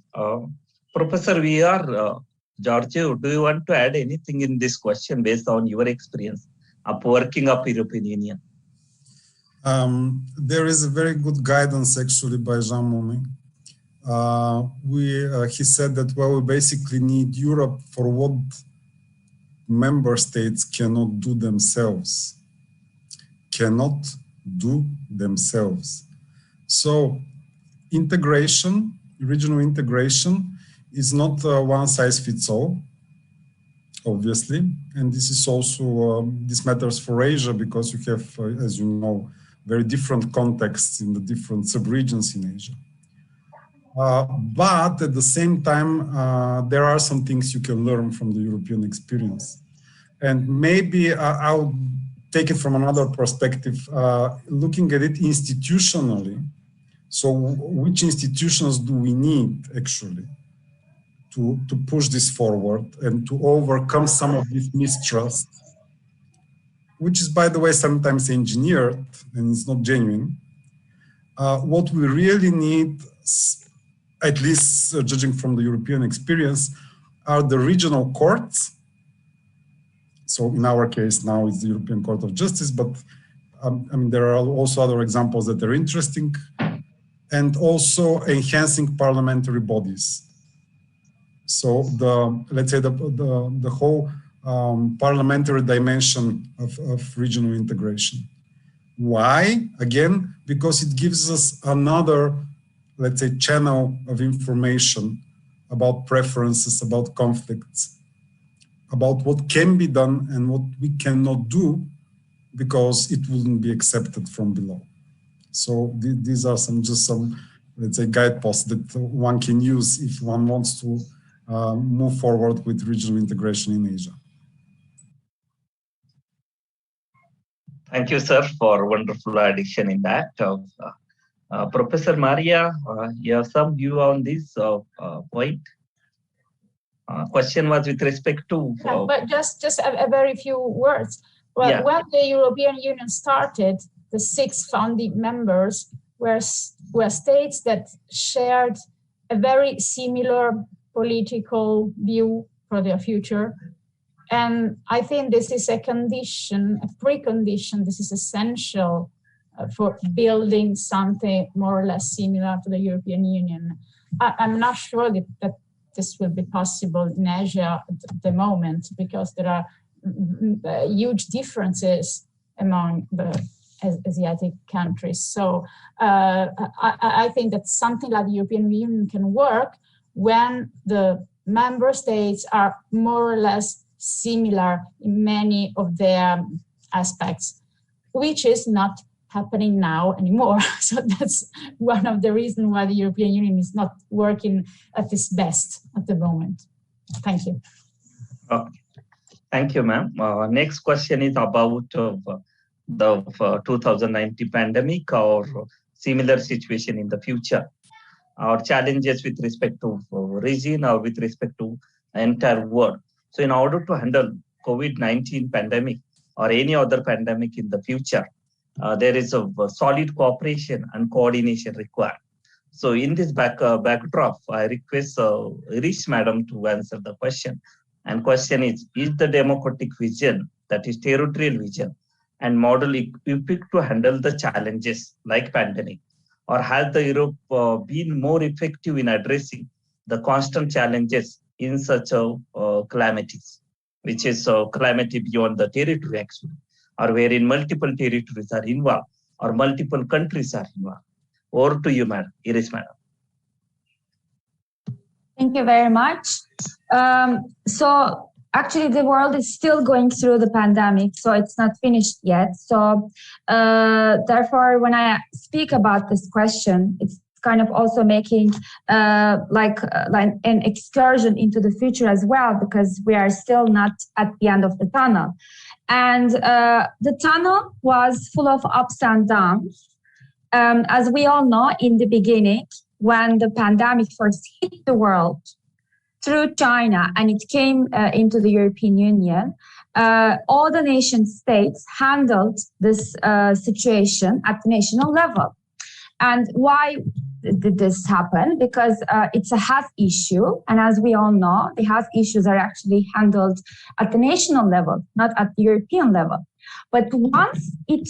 Speaker 4: Professor VR, Giorgio, do you want to add anything in this question based on your experience of working up European Union?
Speaker 5: There is a very good guidance actually by Jean Monnet. He said that, well, we basically need Europe for what member states cannot do themselves. So integration, regional integration, is not one size fits all, obviously. And this is also, this matters for Asia because you have, as you know, very different contexts in the different subregions in Asia. But at the same time, there are some things you can learn from the European experience. And maybe I'll take it from another perspective, looking at it institutionally. So which institutions do we need actually to push this forward and to overcome some of this mistrust, which is, by the way, sometimes engineered and it's not genuine. What we really need, at least judging from the European experience, are the regional courts. So in our case now it's the European Court of Justice, but I mean, there are also other examples that are interesting, and also enhancing parliamentary bodies. So let's say the whole parliamentary dimension of regional integration. Why? Again, because it gives us another, let's say, channel of information about preferences, about conflicts, about what can be done and what we cannot do because it wouldn't be accepted from below. So these are just some, let's say, guideposts that one can use if one wants to move forward with regional integration in Asia.
Speaker 4: Thank you, sir, for wonderful addition in that. Professor Maria, you have some view on this point? Question was with respect to...
Speaker 1: but just a very few words. Well, yeah. When the European Union started, the 6 founding members were states that shared a very similar political view for their future. And I think this is a condition, a precondition, this is essential for building something more or less similar to the European Union. I'm not sure that this will be possible in Asia at the moment because there are huge differences among the Asiatic countries. So I think that something like the European Union can work when the member states are more or less similar in many of their aspects, which is not happening now anymore. So that's one of the reasons why the European Union is not working at its best at the moment. Thank you.
Speaker 4: Okay. Thank you, ma'am. Next question is about the 2019 pandemic or similar situation in the future, or challenges with respect to region or with respect to entire world. So in order to handle COVID-19 pandemic or any other pandemic in the future, there is a solid cooperation and coordination required. So in this backdrop, I request Irish Madam to answer the question. And question is the democratic vision, that is territorial vision, and model equipped to handle the challenges like pandemic? Or has the Europe been more effective in addressing the constant challenges in such a calamities, which is calamity beyond the territory actually, or wherein multiple territories are involved or multiple countries are involved? Over to you, Madam, Iris Madam.
Speaker 23: Thank you very much. So actually the world is still going through the pandemic, so it's not finished yet. So therefore, when I speak about this question, it's kind of also making like an excursion into the future as well, because we are still not at the end of the tunnel. And the tunnel was full of ups and downs. As we all know, in the beginning, when the pandemic first hit the world through China and it came into the European Union, all the nation states handled this situation at the national level. And why did this happen? Because it's a health issue. And as we all know, the health issues are actually handled at the national level, not at the European level. But once it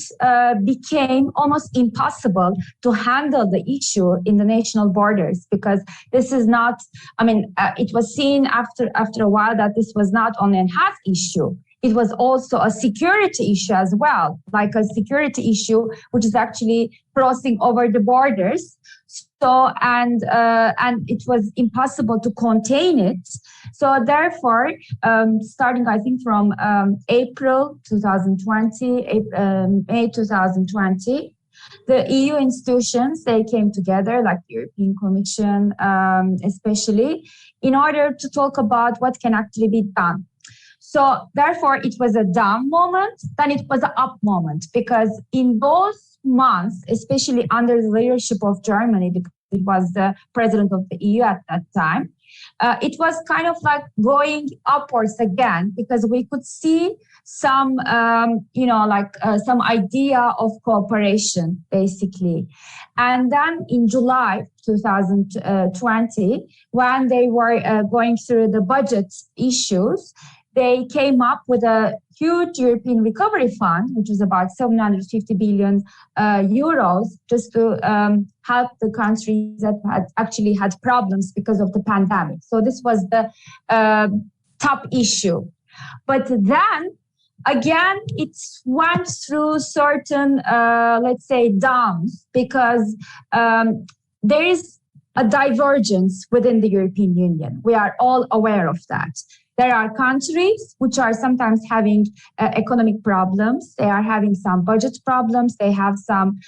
Speaker 23: became almost impossible to handle the issue in the national borders, because this is not, it was seen after a while that this was not only a health issue, it was also a security issue as well, like a security issue, which is actually crossing over the borders. So, and it was impossible to contain it. So therefore, starting, I think, from April 2020, May 2020, the EU institutions, they came together, like the European Commission especially, in order to talk about what can actually be done. So therefore, it was a down moment, then it was an up moment, because in those months, especially under the leadership of Germany, because it was the president of the EU at that time, it was kind of like going upwards again, because we could see some, some idea of cooperation, basically. And then in July 2020, when they were going through the budget issues, they came up with a huge European Recovery Fund, which was about 750 billion euros, just to help the countries that had actually had problems because of the pandemic. So this was the top issue. But then, again, it went through certain, let's say, downs, because there is a divergence within the European Union. We are all aware of that. There are countries which are sometimes having economic problems. They are having some budget problems. They have some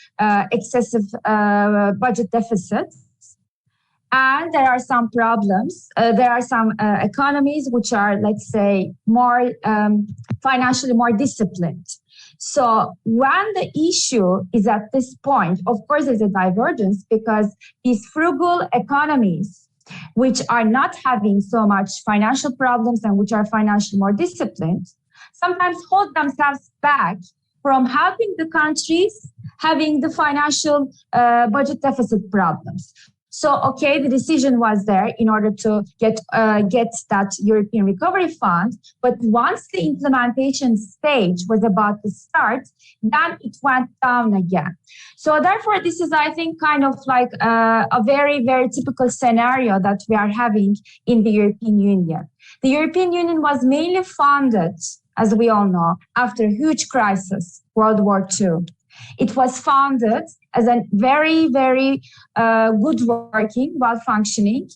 Speaker 23: excessive budget deficits. And there are some problems. There are some economies which are, let's say, more financially more disciplined. So when the issue is at this point, of course, there's a divergence, because these frugal economies, which are not having so much financial problems and which are financially more disciplined, sometimes hold themselves back from helping the countries having the financial budget deficit problems. So, okay, the decision was there in order to get that European Recovery Fund, but once the implementation stage was about to start, then it went down again. So therefore, this is, I think, kind of like a very, very typical scenario that we are having in the European Union. The European Union was mainly founded, as we all know, after a huge crisis, World War II. It was founded as a very, very good working, well-functioning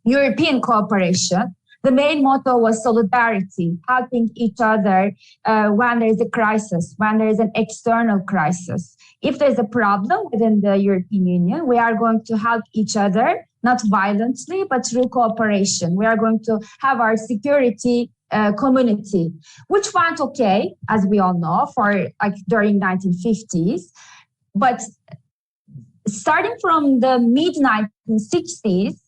Speaker 23: European cooperation. The main motto was solidarity, helping each other when there is a crisis, when there is an external crisis. If there's a problem within the European Union, we are going to help each other, not violently, but through cooperation. We are going to have our security community, which went okay, as we all know, for like during 1950s. But starting from the mid-1960s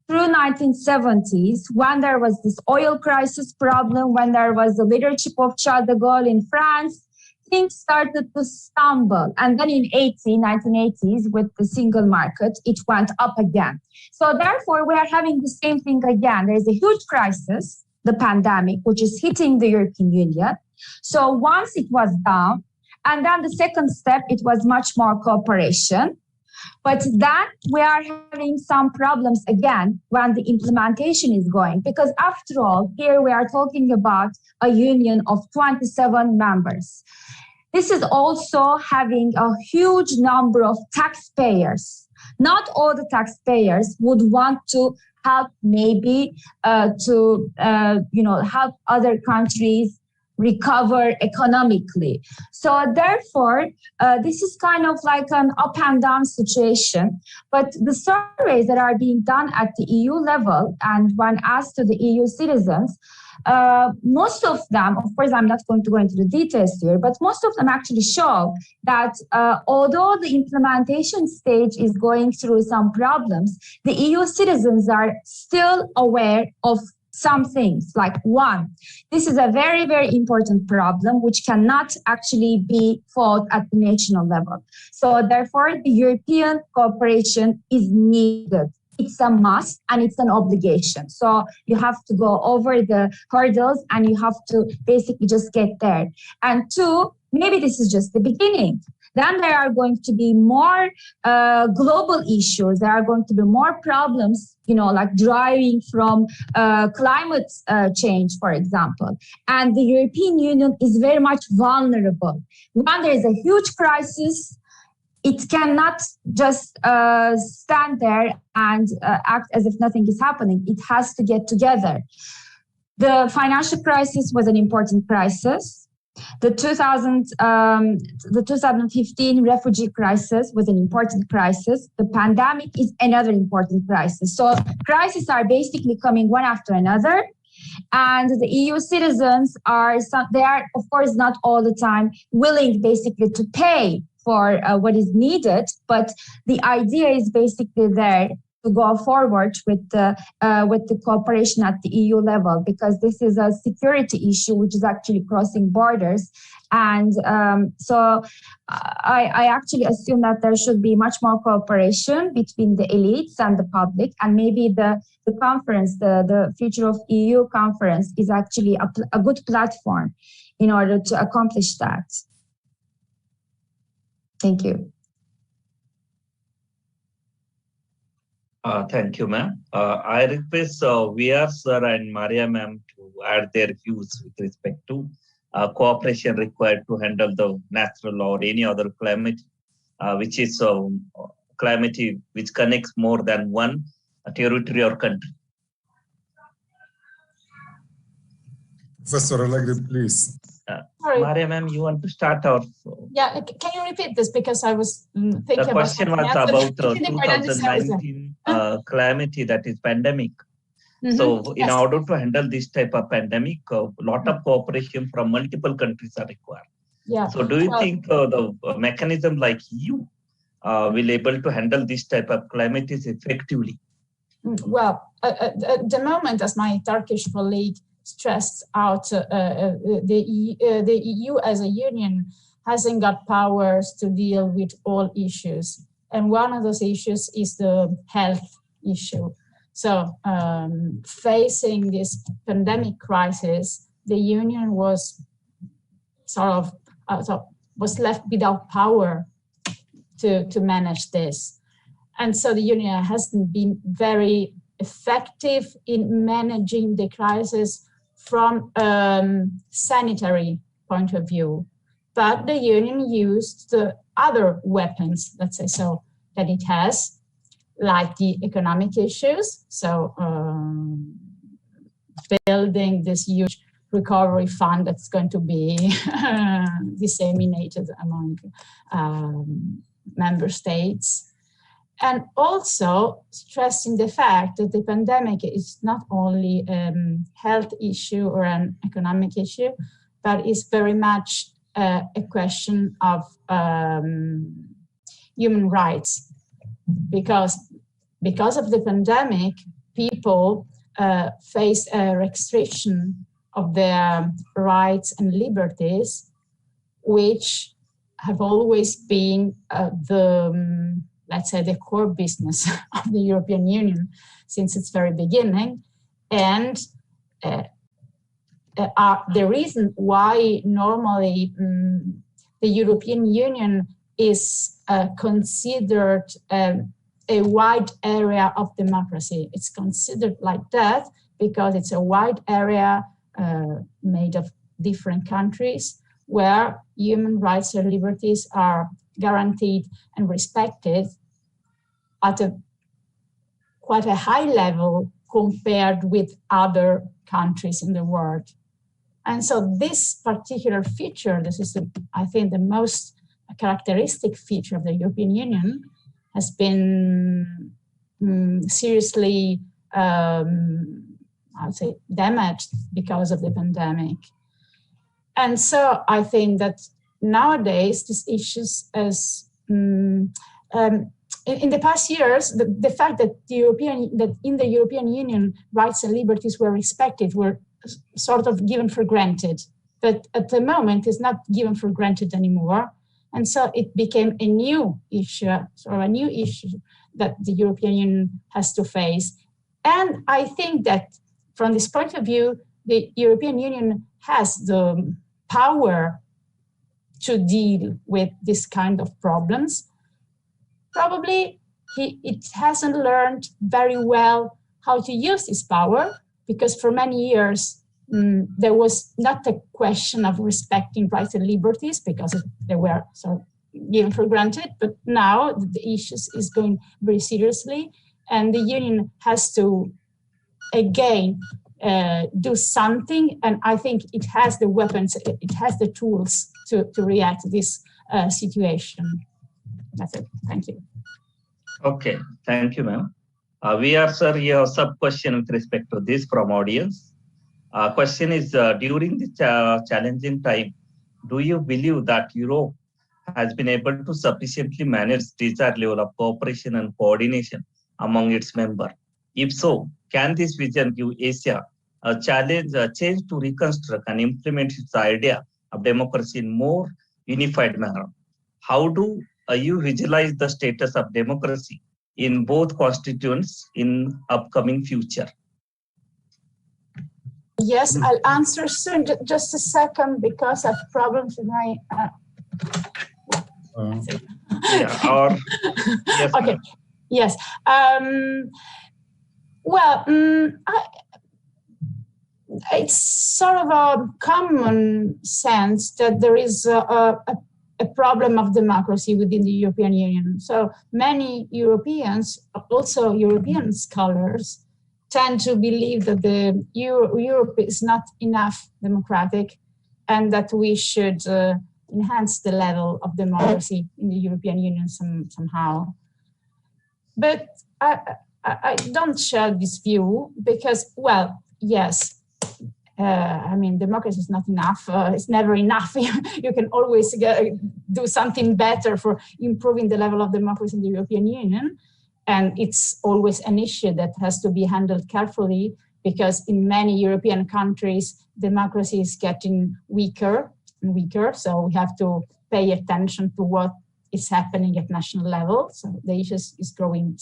Speaker 23: through 1970s, when there was this oil crisis problem, when there was the leadership of Charles de Gaulle in France, things started to stumble. And then in 1980s, with the single market, it went up again. So therefore, we are having the same thing again. There's a huge crisis, the pandemic, which is hitting the European Union. So once it was down, and then the second step, it was much more cooperation. But then we are having some problems again when the implementation is going, because after all, here we are talking about a union of 27 members. This is also having a huge number of taxpayers. Not all the taxpayers would want to help maybe help other countries recover economically. So therefore, this is kind of like an up and down situation. But the surveys that are being done at the EU level, and when asked to the EU citizens, most of them, of course, I'm not going to go into the details here, but most of them actually show that although the implementation stage is going through some problems, the EU citizens are still aware of some things. Like one, this is a very, very important problem which cannot actually be fought at the national level. So therefore, the European cooperation is needed. It's a must and it's an obligation. So you have to go over the hurdles and you have to basically just get there. And two, maybe this is just the beginning. Then there are going to be more global issues. There are going to be more problems, you know, like driving from climate change, for example. And the European Union is very much vulnerable. When there is a huge crisis, it cannot just stand there and act as if nothing is happening. It has to get together. The financial crisis was an important crisis. The 2015 refugee crisis was an important crisis. The pandemic is another important crisis. So crises are basically coming one after another. And the EU citizens they are, of course, not all the time willing basically to pay for what is needed. But the idea is basically there to go forward with the cooperation at the EU level, because this is a security issue which is actually crossing borders. And so I actually assume that there should be much more cooperation between the elites and the public, and maybe the conference, the Future of EU conference is actually a good platform in order to accomplish that. Thank you.
Speaker 4: Thank you, ma'am. I request VR sir and Maria ma'am to add their views with respect to cooperation required to handle the natural or any other calamity, which is calamity which connects more than one territory or country.
Speaker 5: Professor Allegri, please.
Speaker 4: Maria ma'am, you want to start off?
Speaker 1: Yeah, can you repeat this, because I was thinking about
Speaker 4: the question was
Speaker 1: else.
Speaker 4: about 2019 calamity, that is pandemic.
Speaker 1: Mm-hmm.
Speaker 4: So in order to handle this type of pandemic, a lot of cooperation from multiple countries are required.
Speaker 1: Yeah.
Speaker 4: So do you think the mechanism like EU will able to handle this type of calamities effectively?
Speaker 1: Well, at the moment, as my Turkish colleague stressed out, the EU as a union hasn't got powers to deal with all issues. And one of those issues is the health issue. So facing this pandemic crisis, the union was was left without power to manage this. And so the union hasn't been very effective in managing the crisis from sanitary point of view. But the union used the other weapons, let's say so, that it has, like the economic issues. So building this huge recovery fund that's going to be disseminated among member states. And also stressing the fact that the pandemic is not only a health issue or an economic issue, but is very much a question of human rights. Because of the pandemic, people face a restriction of their rights and liberties, which have always been let's say, the core business of the European Union since its very beginning. And the reason why normally the European Union is considered a wide area of democracy. It's considered like that because it's a wide area made of different countries where human rights and liberties are guaranteed and respected at quite a high level compared with other countries in the world. And so this particular feature, this is, I think, the most characteristic feature of the European Union, has been seriously, I would say, damaged because of the pandemic. And so I think that nowadays these issues as in the past years, the fact that in the European Union rights and liberties were respected were sort of given for granted, but at the moment it's not given for granted anymore. And so it became a new issue, that the European Union has to face. And I think that from this point of view, the European Union has the power to deal with this kind of problems. Probably it hasn't learned very well how to use this power, because for many years there was not a question of respecting rights and liberties because they were sort of given for granted. But now the issue is going very seriously, and the Union has to again do something. And I think it has the weapons, it has the tools to react to this situation. That's it. Thank you.
Speaker 4: Okay, thank you, ma'am. We are, sir, your sub-question with respect to this from audience. Question is, during this challenging time, do you believe that Europe has been able to sufficiently manage desired level of cooperation and coordination among its members? If so, can this vision give Asia a change to reconstruct and implement its idea of democracy in more unified manner? How do you visualize the status of democracy in both constituents in upcoming future?
Speaker 1: Yes, I'll answer soon. Just a second, because I have problems with my.
Speaker 4: Yes,
Speaker 1: okay. Yes. Well, it's sort of a common sense that there is a problem of democracy within the European Union. So many Europeans, also European scholars, tend to believe that the Europe is not enough democratic, and that we should enhance the level of democracy in the European Union somehow. But I don't share this view because, well, yes, I mean, democracy is not enough. It's never enough. You can always do something better for improving the level of democracy in the European Union. And it's always an issue that has to be handled carefully, because in many European countries, democracy is getting weaker and weaker. So we have to pay attention to what is happening at national level. So the issue is growing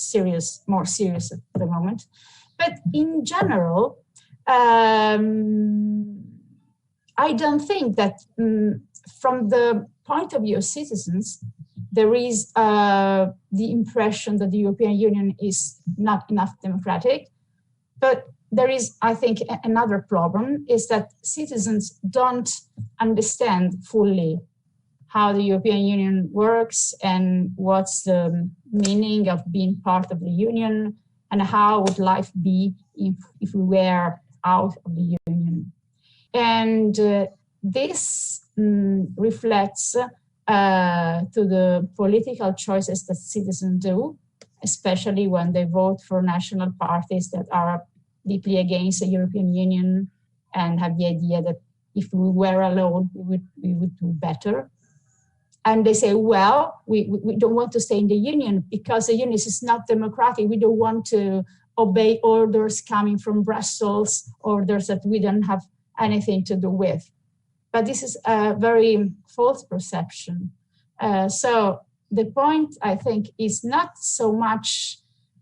Speaker 1: more serious at the moment. But in general, I don't think that from the point of view of citizens, there is the impression that the European Union is not enough democratic. But there is, I think, another problem, is that citizens don't understand fully how the European Union works and what's the meaning of being part of the Union, and how would life be if we were out of the Union. And this reflects to the political choices that citizens do, especially when they vote for national parties that are deeply against the European Union and have the idea that if we were alone, we would do better. And they say, well, we don't want to stay in the Union because the Union is not democratic. We don't want to obey orders coming from Brussels, orders that we don't have anything to do with. But this is a very false perception. So the point, I think, is not so much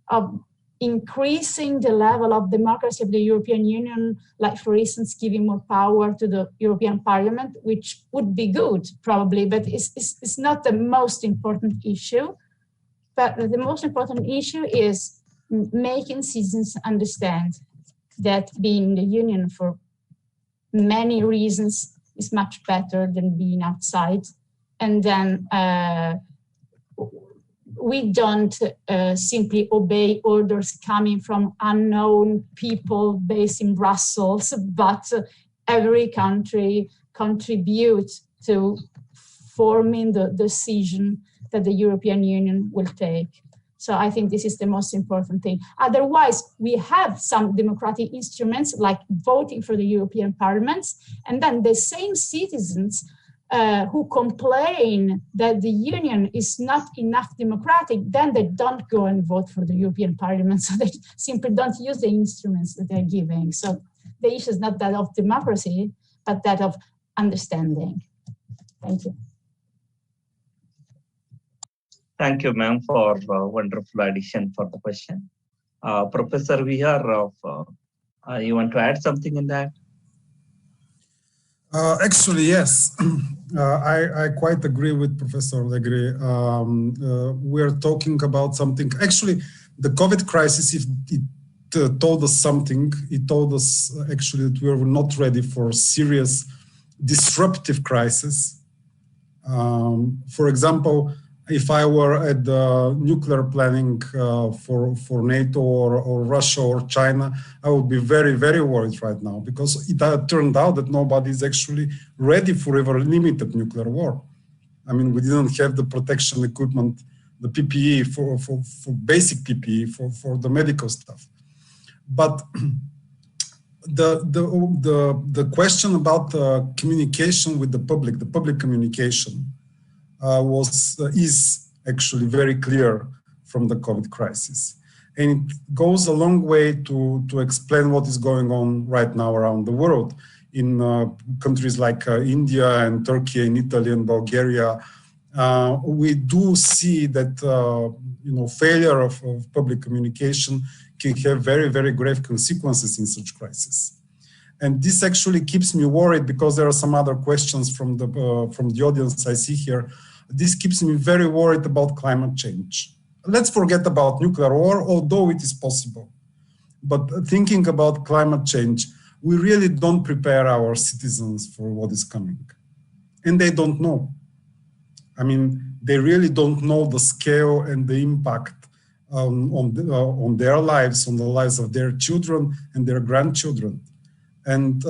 Speaker 1: of increasing the level of democracy of the European Union, like, for instance, giving more power to the European Parliament, which would be good, probably, but it's not the most important issue. But the most important issue is making citizens understand that being in the Union for many reasons is much better than being outside. And then we don't simply obey orders coming from unknown people based in Brussels, but every country contribute to forming the decision that the European Union will take. So I think this is the most important thing. Otherwise, we have some democratic instruments like voting for the European Parliament, and then the same citizens who complain that the Union is not enough democratic, then they don't go and vote for the European Parliament. So they simply don't use the instruments that they're giving. So the issue is not that of democracy, but that of understanding. Thank you.
Speaker 4: Thank you, ma'am, for wonderful addition for the question. Professor Vihar, you want to add something in that?
Speaker 5: Actually, yes. I quite agree with Professor Allegri. We're talking about something. Actually, the COVID crisis, if it told us something, it told us actually that we were not ready for serious disruptive crisis. For example, if I were at the nuclear planning for NATO or Russia or China, I would be very, very worried right now, because it turned out that nobody is actually ready for ever limited nuclear war. I mean, we didn't have the protection equipment, the PPE for basic PPE for the medical stuff. But the question about communication with the public communication, is actually very clear from the COVID crisis. And it goes a long way to explain what is going on right now around the world. In countries like India and Turkey and Italy and Bulgaria, we do see that failure of public communication can have very, very grave consequences in such crises. And this actually keeps me worried, because there are some other questions from the audience I see here. This keeps me very worried about climate change. Let's forget about nuclear war, although it is possible. But thinking about climate change, we really don't prepare our citizens for what is coming. And they don't know. I mean, they really don't know the scale and the impact on their lives, on the lives of their children and their grandchildren. And,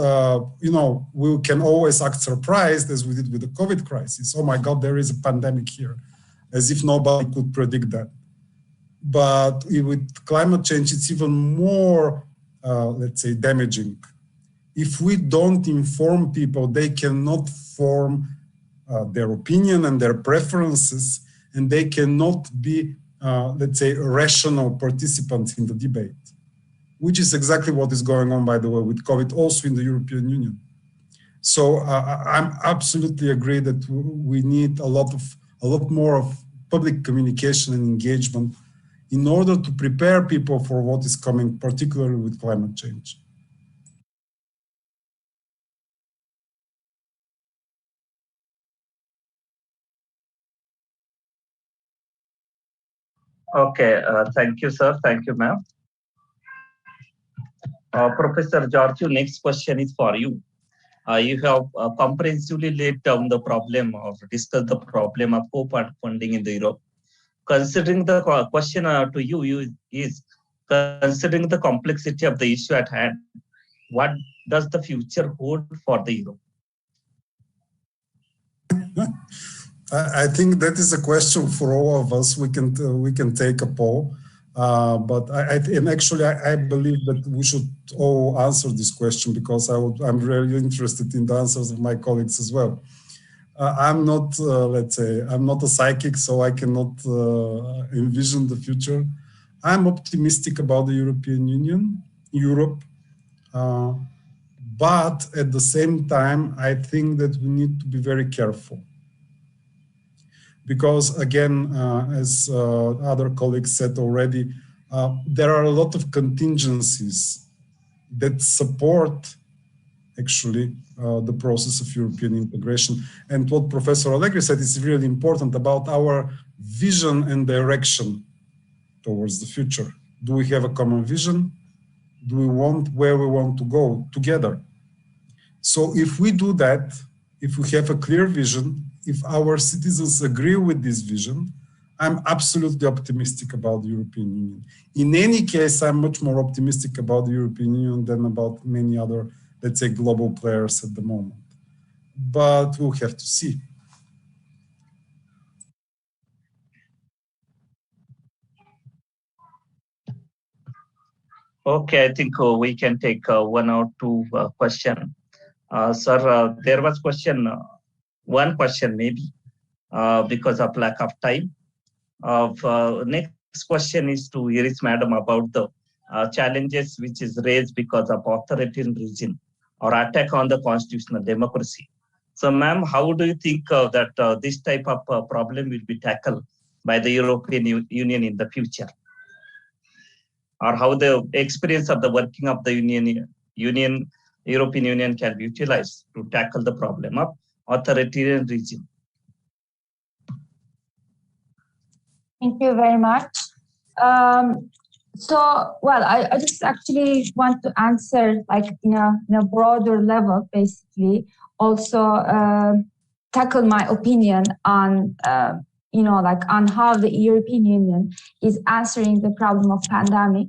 Speaker 5: we can always act surprised, as we did with the COVID crisis. Oh my God, there is a pandemic here, as if nobody could predict that. But with climate change, it's even more, let's say, damaging. If we don't inform people, they cannot form their opinion and their preferences, and they cannot be, let's say, rational participants in the debate, which is exactly what is going on, by the way, with COVID, also in the European Union. So I'm absolutely agree that we need a lot more of public communication and engagement in order to prepare people for what is coming, particularly with climate change.
Speaker 4: Okay, thank you, sir. Thank you, ma'am. Professor Giorgio, next question is for you. You have comprehensively laid down the problem or discussed the problem of co-funding in the Europe. Considering the question to you is, considering the complexity of the issue at hand, what does the future hold for the Europe?
Speaker 5: I think that is a question for all of us. We can take a poll. But I believe that we should all answer this question, because I'm really interested in the answers of my colleagues as well. I'm not, let's say, I'm not a psychic, so I cannot envision the future. I'm optimistic about the European Union, Europe, but at the same time, I think that we need to be very careful. Because again, as other colleagues said already, there are a lot of contingencies that support actually the process of European integration. And what Professor Allegri said is really important about our vision and direction towards the future. Do we have a common vision? Do we want where we want to go together? So if we do that, if we have a clear vision, if our citizens agree with this vision, I'm absolutely optimistic about the European Union. In any case, I'm much more optimistic about the European Union than about many other let's say, global players at the moment. But we'll have to see.
Speaker 4: Okay, I think we can take one or two questions. Sir, there was one question maybe, because of lack of time. Next question is to Iris Madam about the challenges which is raised because of authoritarian regime or attack on the constitutional democracy. So, ma'am, how do you think that this type of problem will be tackled by the European Union in the future? Or how the experience of the working of the European Union can be utilized to tackle the problem of authoritarian regime?
Speaker 23: Thank you very much. I just actually want to answer like in a broader level, basically, also tackle my opinion on on how the European Union is answering the problem of pandemic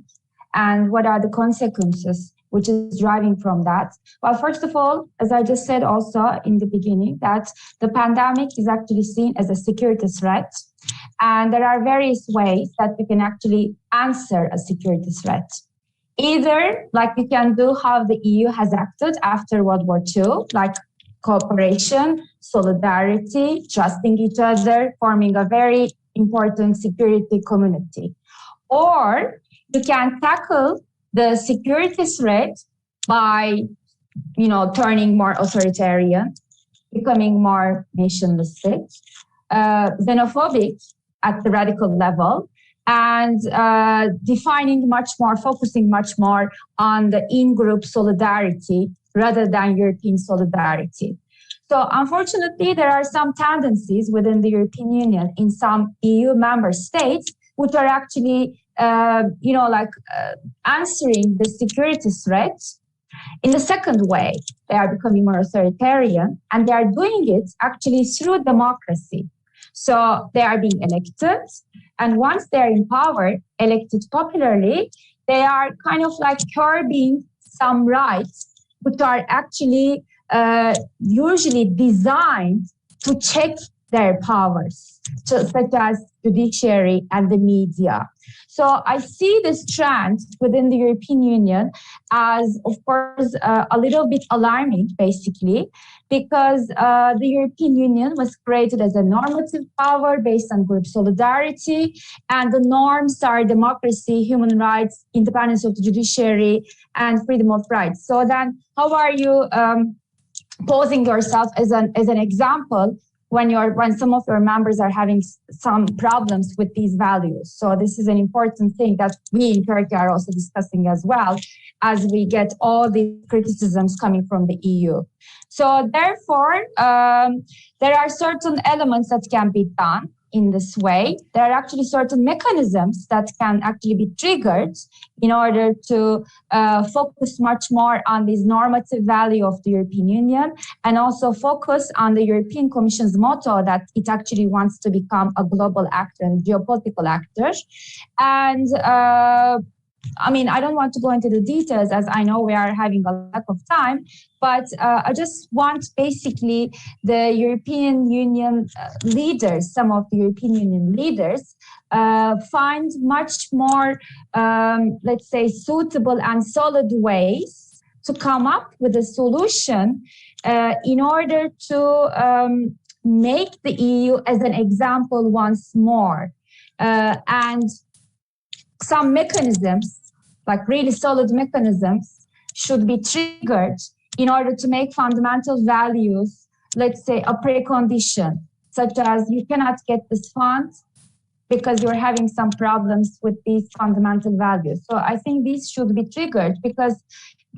Speaker 23: and what are the consequences which is driving from that. Well, first of all, as I just said also in the beginning, that the pandemic is actually seen as a security threat. And there are various ways that we can actually answer a security threat. Either like we can do how the EU has acted after World War II, like cooperation, solidarity, trusting each other, forming a very important security community. Or you can tackle the security threat by, turning more authoritarian, becoming more nationalistic, xenophobic at the radical level, and focusing much more on the in-group solidarity rather than European solidarity. So unfortunately, there are some tendencies within the European Union in some EU member states which are actually, answering the security threats in the second way. They are becoming more authoritarian, and they are doing it actually through democracy. So they are being elected, and once they are in power, elected popularly, they are kind of like curbing some rights which are actually usually designed to check their powers, such as judiciary and the media. So I see this trend within the European Union as, of course, a little bit alarming, basically, because the European Union was created as a normative power based on group solidarity, and the norms are democracy, human rights, independence of the judiciary, and freedom of rights. So then how are you posing yourself as an example when some of your members are having some problems with these values? So this is an important thing that we in Turkey are also discussing as well, as we get all the criticisms coming from the EU. So therefore, there are certain elements that can be done in this way. There are actually certain mechanisms that can actually be triggered in order to focus much more on this normative value of the European Union, and also focus on the European Commission's motto that it actually wants to become a global actor and geopolitical actor. And I don't want to go into the details, as I know we are having a lack of time, but I just want basically the European Union leaders, some of the European Union leaders, find much more, let's say, suitable and solid ways to come up with a solution in order to make the EU as an example once more. And some mechanisms, like really solid mechanisms, should be triggered in order to make fundamental values, let's say, a precondition, such as you cannot get this fund because you're having some problems with these fundamental values. So I think these should be triggered, because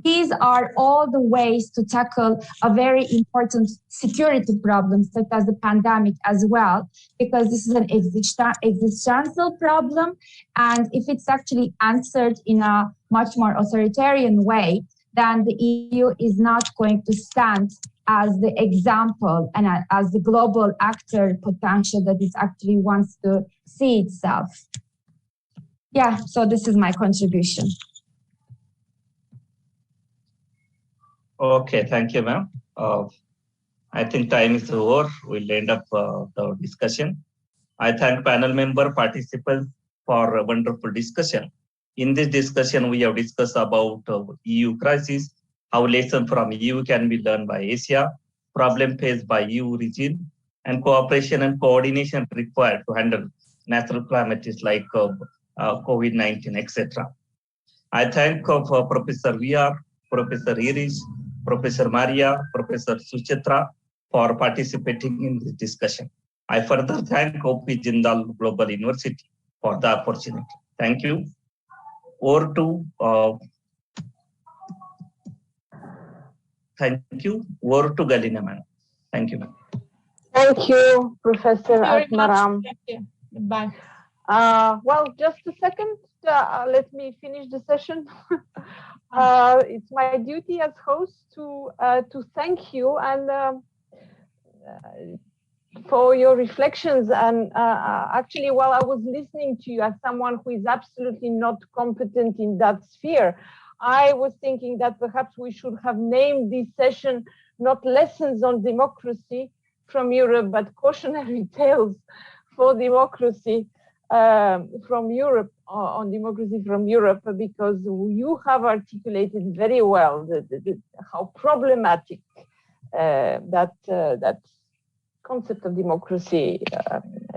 Speaker 23: these are all the ways to tackle a very important security problem, such as the pandemic as well, because this is an existential problem. And if it's actually answered in a much more authoritarian way, then the EU is not going to stand as the example and as the global actor potential that it actually wants to see itself. Yeah, so this is my contribution.
Speaker 4: Okay, thank you, ma'am. I think time is over. We'll end up the discussion. I thank panel member participants for a wonderful discussion. In this discussion, we have discussed about EU crisis, how lessons from EU can be learned by Asia, problem faced by EU region, and cooperation and coordination required to handle natural calamities like COVID-19, etc. I thank Professor VR, Professor Iris, Professor Maria, Professor Suchitra for participating in this discussion. I further thank OP Jindal Global University for the opportunity. Thank you. Over to Galina, madam. Thank you, ma'am.
Speaker 7: Thank you, Professor Atmaram.
Speaker 1: Thank you. Goodbye.
Speaker 7: Well, just a second. Let me finish the session. It's my duty as host to thank you and for your reflections. And actually, while I was listening to you as someone who is absolutely not competent in that sphere, I was thinking that perhaps we should have named this session not lessons on democracy from Europe, but cautionary tales for democracy from Europe, on democracy from Europe, because you have articulated very well how problematic that concept of democracy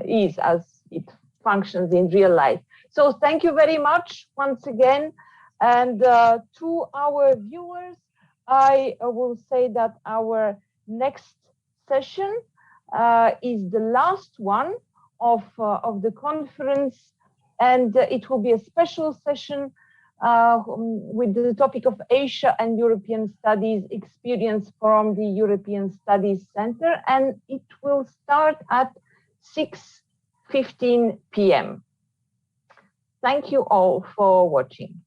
Speaker 7: is as it functions in real life. So thank you very much once again. And to our viewers, I will say that our next session is the last one of the conference, and it will be a special session with the topic of Asia and European Studies experience from the European Studies Center, and it will start at 6:15 p.m. Thank you all for watching.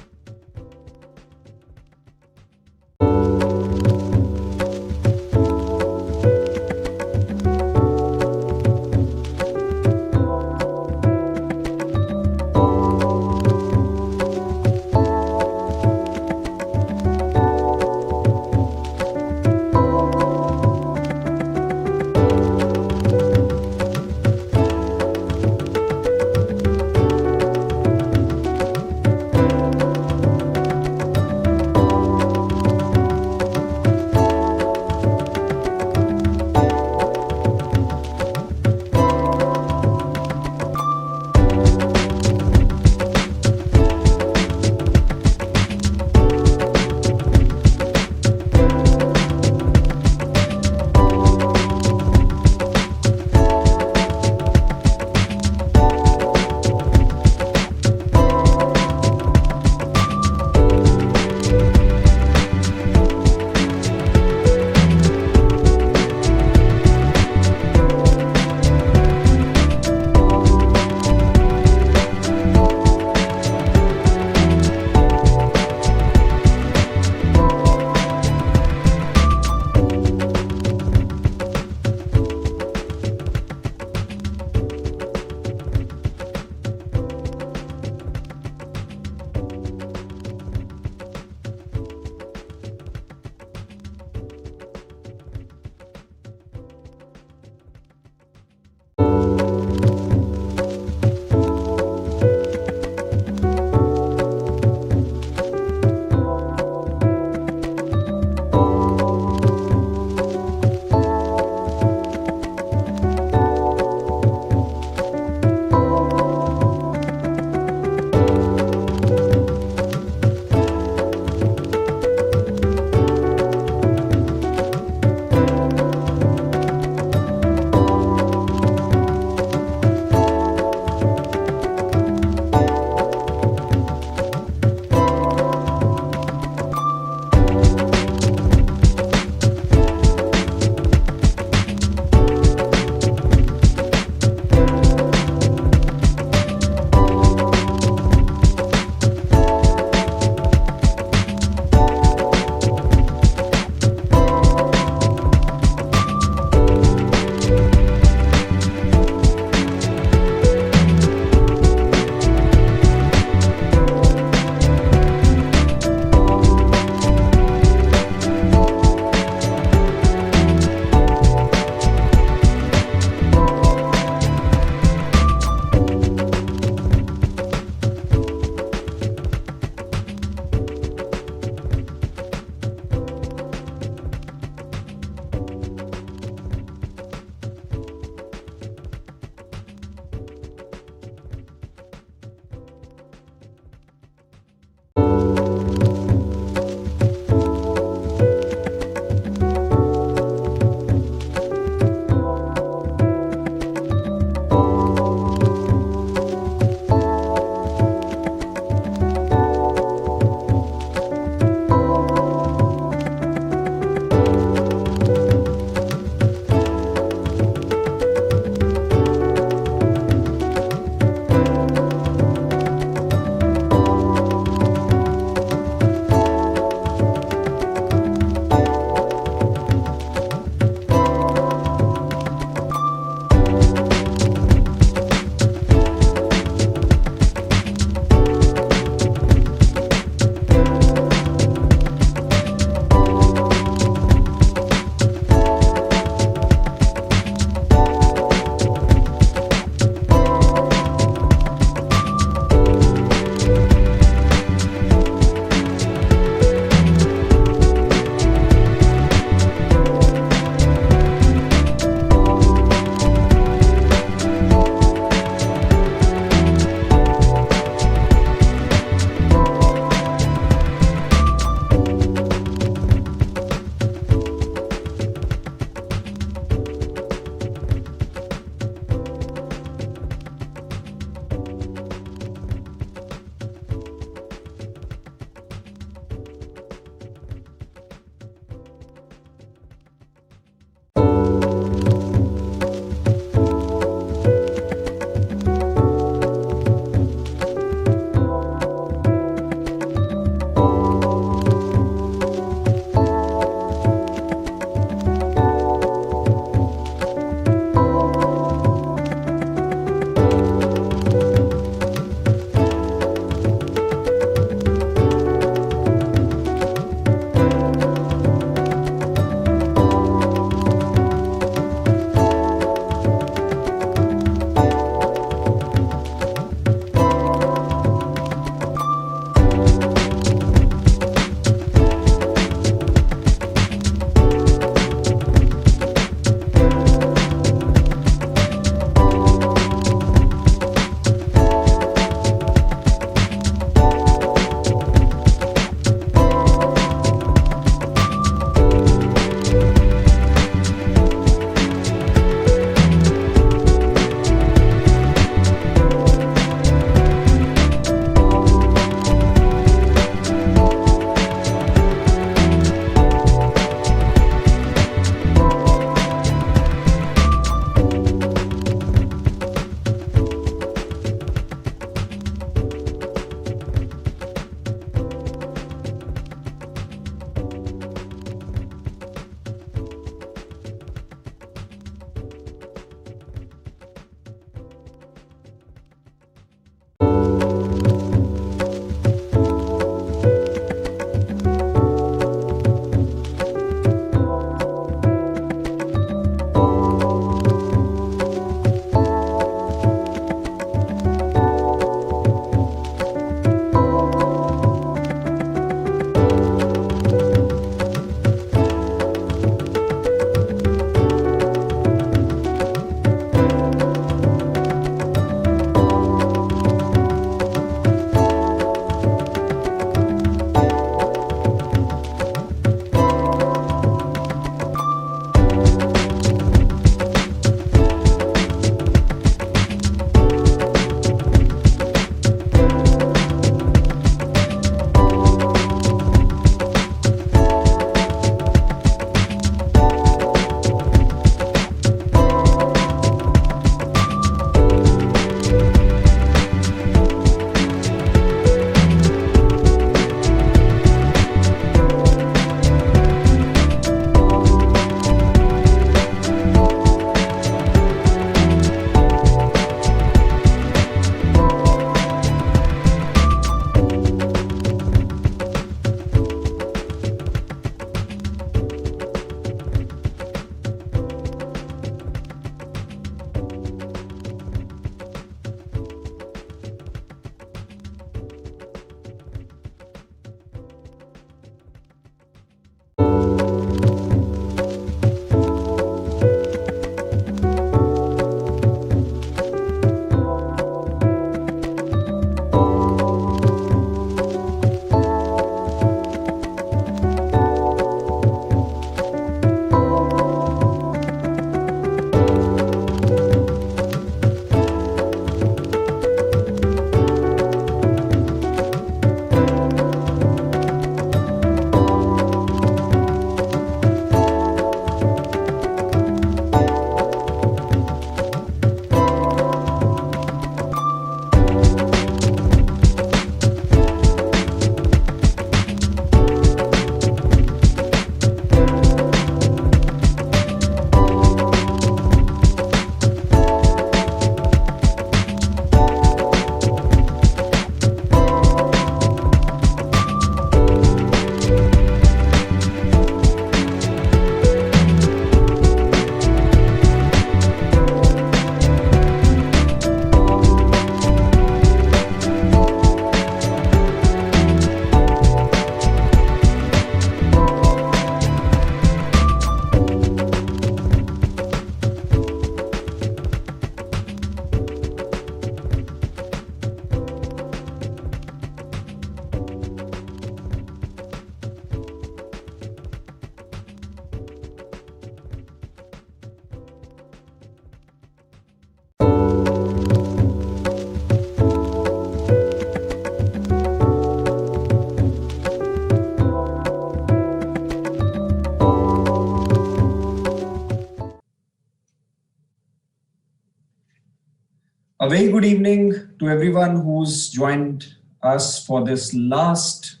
Speaker 12: A very good evening to everyone who's joined us for this last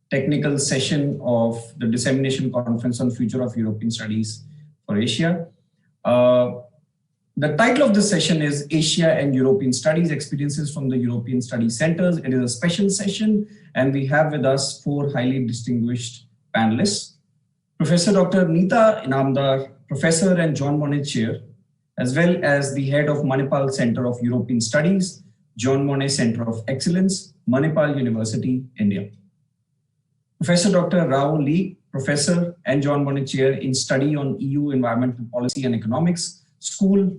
Speaker 12: technical session of the Dissemination Conference on Future of European Studies for Asia. The title of this session is Asia and European Studies, Experiences from the European Studies Centers. It is a special session, and we have with us 4 highly distinguished panelists. Professor Dr. Neeta Inamdar, Professor and John Monnet Chair, as well as the head of Manipal Center of European Studies, John Monnet Center of Excellence, Manipal University, India. Professor Dr. Rao Lee, Professor and John Monnet Chair in Study on EU Environmental Policy and Economics, School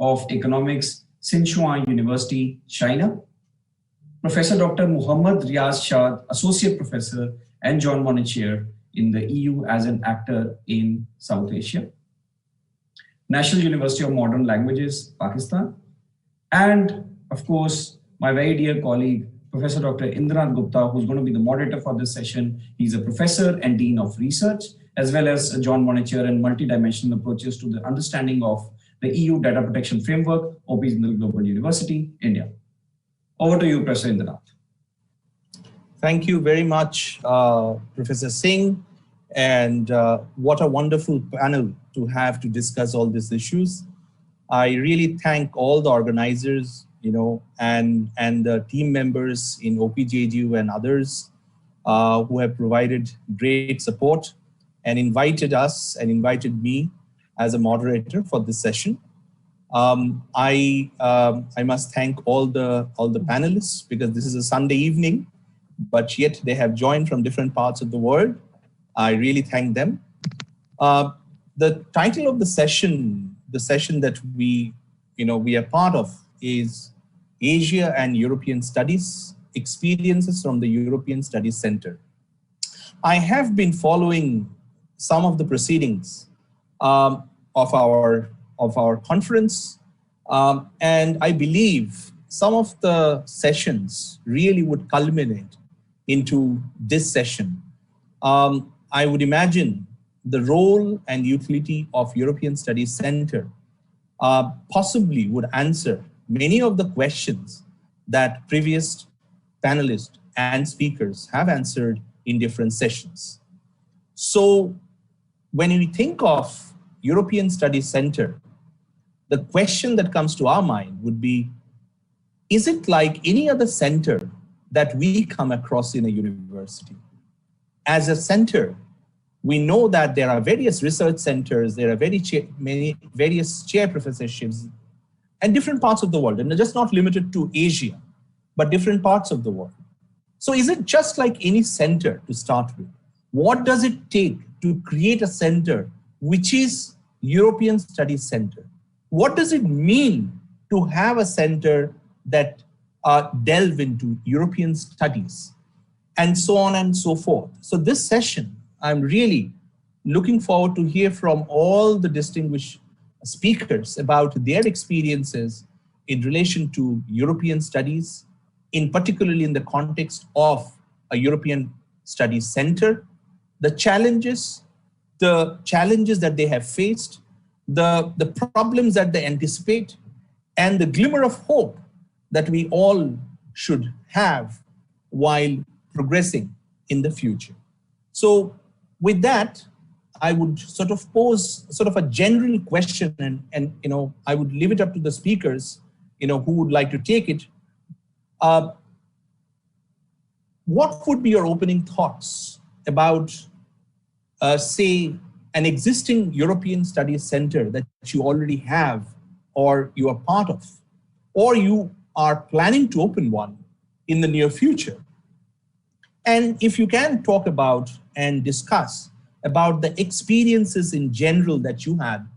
Speaker 12: of Economics, Sichuan University, China. Professor Dr. Muhammad Riaz Shah, Associate Professor and John Monnet Chair in the EU as an actor in South Asia. National University of Modern Languages, Pakistan. And of course, my very dear colleague, Professor Dr. Indranath Gupta, who's going to be the moderator for this session. He's a professor and dean of research, as well as a John Monnet Chair in multidimensional approaches to the understanding of the EU Data Protection Framework, OP Jindal Global University, India. Over to you, Professor Indranath.
Speaker 6: Thank you very much, Professor Singh. And what a wonderful panel to have to discuss all these issues. I really thank all the organizers, and the team members in OPJGU and others who have provided great support and invited us and invited me as a moderator for this session. I must thank all the panelists, because this is a Sunday evening, but yet they have joined from different parts of the world. I really thank them. The title of the session that we are part of, is Asia and European Studies, Experiences from the European Studies Center. I have been following some of the proceedings of our conference, and I believe some of the sessions really would culminate into this session. I would imagine the role and utility of European Studies Center possibly would answer many of the questions that previous panelists and speakers have answered in different sessions. So when we think of European Studies Center, the question that comes to our mind would be, is it like any other center that we come across in a university? As a center, we know that there are various research centers, there are various chair professorships and different parts of the world, and they're just not limited to Asia, but different parts of the world. So is it just like any center to start with? What does it take to create a center which is European Studies Center? What does it mean to have a center that delve into European studies, and so on and so forth? So this session, I'm really looking forward to hear from all the distinguished speakers about their experiences in relation to European studies, in particularly in the context of a European Studies Center, the challenges that they have faced, the problems that they anticipate, and the glimmer of hope that we all should have while progressing in the future. So with that, I would sort of pose sort of a general question, and I would leave it up to the speakers, who would like to take it. What would be your opening thoughts about, say, an existing European Studies Center that you already have, or you are part of, or you are planning to open one in the near future? And if you can talk about and discuss about the experiences in general that you had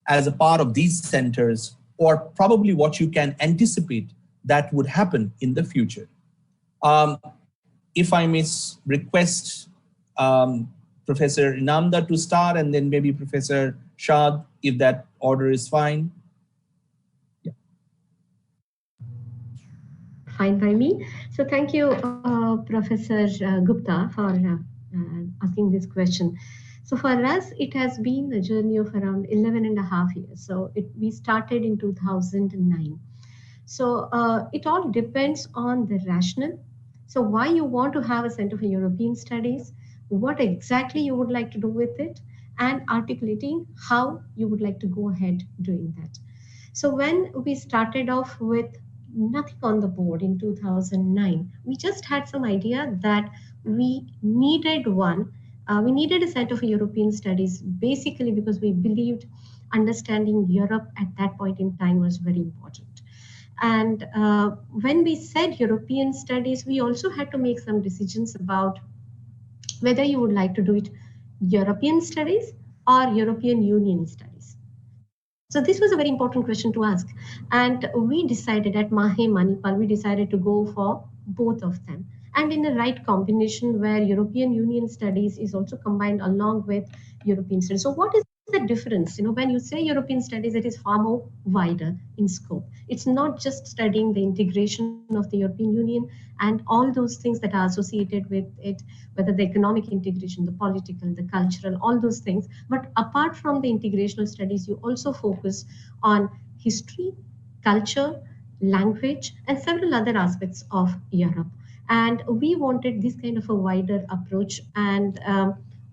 Speaker 6: as a part of these centers, or probably what you can anticipate that would happen in the future. If I may request Professor Inamdar to start, and then maybe Professor Shah, if that order is fine.
Speaker 10: Yeah. Fine by me. So thank you, Professor Gupta, for asking this question. So for us, it has been a journey of around 11 and a half years. So we started in 2009. So it all depends on the rationale. So why you want to have a Center for European Studies, what exactly you would like to do with it, and articulating how you would like to go ahead doing that. So when we started off with nothing on the board in 2009, we just had some idea that we needed one. We needed a Center for European Studies, basically because we believed understanding Europe at that point in time was very important. And when we said European studies, we also had to make some decisions about whether you would like to do it European studies or European Union studies. So this was a very important question to ask. And we decided at Mahe Manipal, we decided to go for both of them. And in the right combination where European Union studies is also combined along with European studies. So what is the difference? When you say European studies, it is far more wider in scope. It's not just studying the integration of the European Union and all those things that are associated with it, whether the economic integration, the political, the cultural, all those things. But apart from the integrational studies, you also focus on history, culture, language, and several other aspects of Europe. And we wanted this kind of a wider approach. And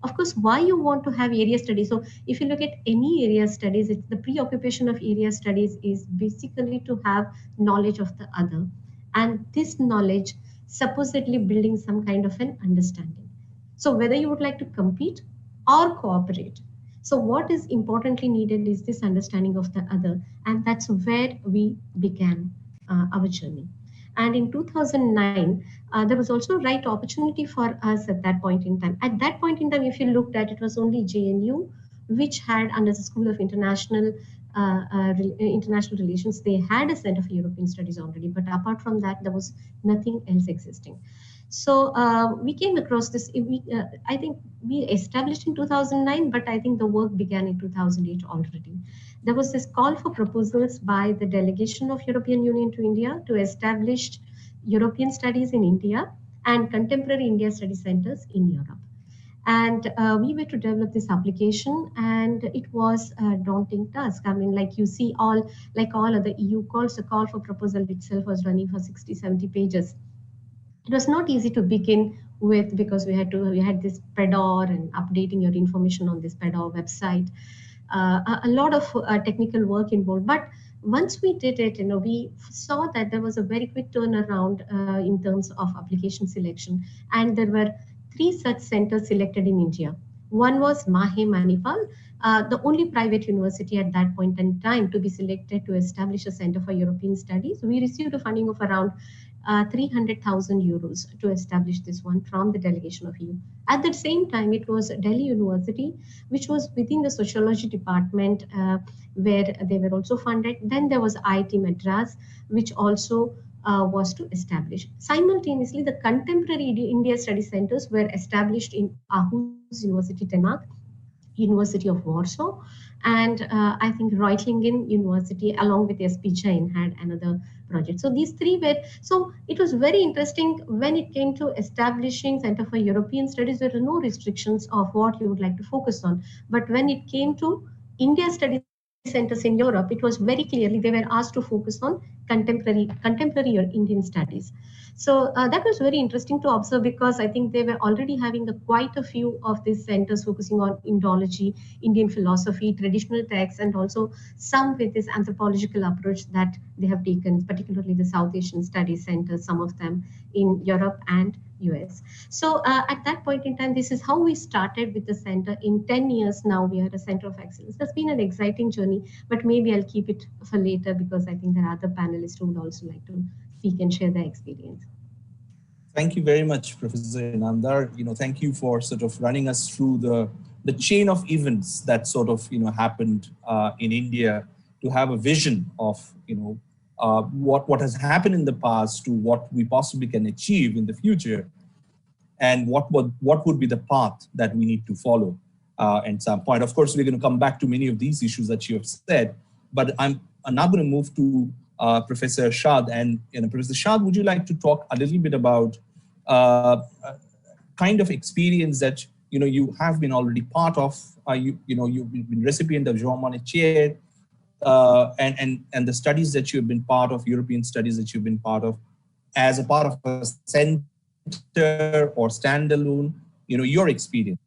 Speaker 10: of course, why you want to have area studies. So if you look at any area studies, it's the preoccupation of area studies is basically to have knowledge of the other. And this knowledge supposedly building some kind of an understanding. So whether you would like to compete or cooperate. So what is importantly needed is this understanding of the other. And that's where we began our journey. And in 2009, there was also a right opportunity for us at that point in time. At that point in time, if you looked at it, was only JNU, which had under the School of International Relations, they had a Center for European Studies already. But apart from that, there was nothing else existing. So we came across this, I think we established in 2009, but I think the work began in 2008 already. There was this call for proposals by the delegation of European Union to India to establish European studies in India and contemporary India study centers in Europe. And we were to develop this application, and it was a daunting task. I mean, like you see, like all other EU calls, the call for proposal itself was running for 60, 70 pages. It was not easy to begin with because we had this PEDOR and updating your information on this PEDOR website. A lot of technical work involved, but once we did it, we saw that there was a very quick turnaround in terms of application selection, and there were 3 such centers selected in India. One was Mahe Manipal, the only private university at that point in time to be selected to establish a Center for European Studies. We received a funding of around 300,000 euros to establish this one from the delegation of EU. At the same time, it was Delhi University, which was within the sociology department where they were also funded. Then there was IIT Madras, which also was to establish. Simultaneously, the contemporary India study centers were established in Aarhus University, Denmark, University of Warsaw, and I think Reutlingen University along with SP Jain had another project. So these 3 were, so it was very interesting when it came to establishing Center for European Studies. There were no restrictions of what you would like to focus on. But when it came to India study centers in Europe, it was very clearly they were asked to focus on contemporary Indian studies. So that was very interesting to observe because I think they were already having quite a few of these centers focusing on Indology, Indian philosophy, traditional texts, and also some with this anthropological approach that they have taken, particularly the South Asian Studies Centers, some of them in Europe and US. So at that point in time, this is how we started with the center. In 10 years now, we are a center of excellence. That's been an exciting journey, but maybe I'll keep it for later because I think there are other panelists who would also like to speak and share their experience.
Speaker 6: Thank you very much, Professor Inamdar. Thank you for sort of running us through the chain of events that sort of happened in India to have a vision of what has happened in the past to what we possibly can achieve in the future, and what would be the path that we need to follow at some point. Of course, we're going to come back to many of these issues that you have said, but I'm now going to move to Professor Shad. And Professor Shad, would you like to talk a little bit about kind of experience that you have been already part of? You've been recipient of Jean Monnet Chair. and the studies that you've been part of, European studies that you've been part of, as a part of a center or standalone, your experience?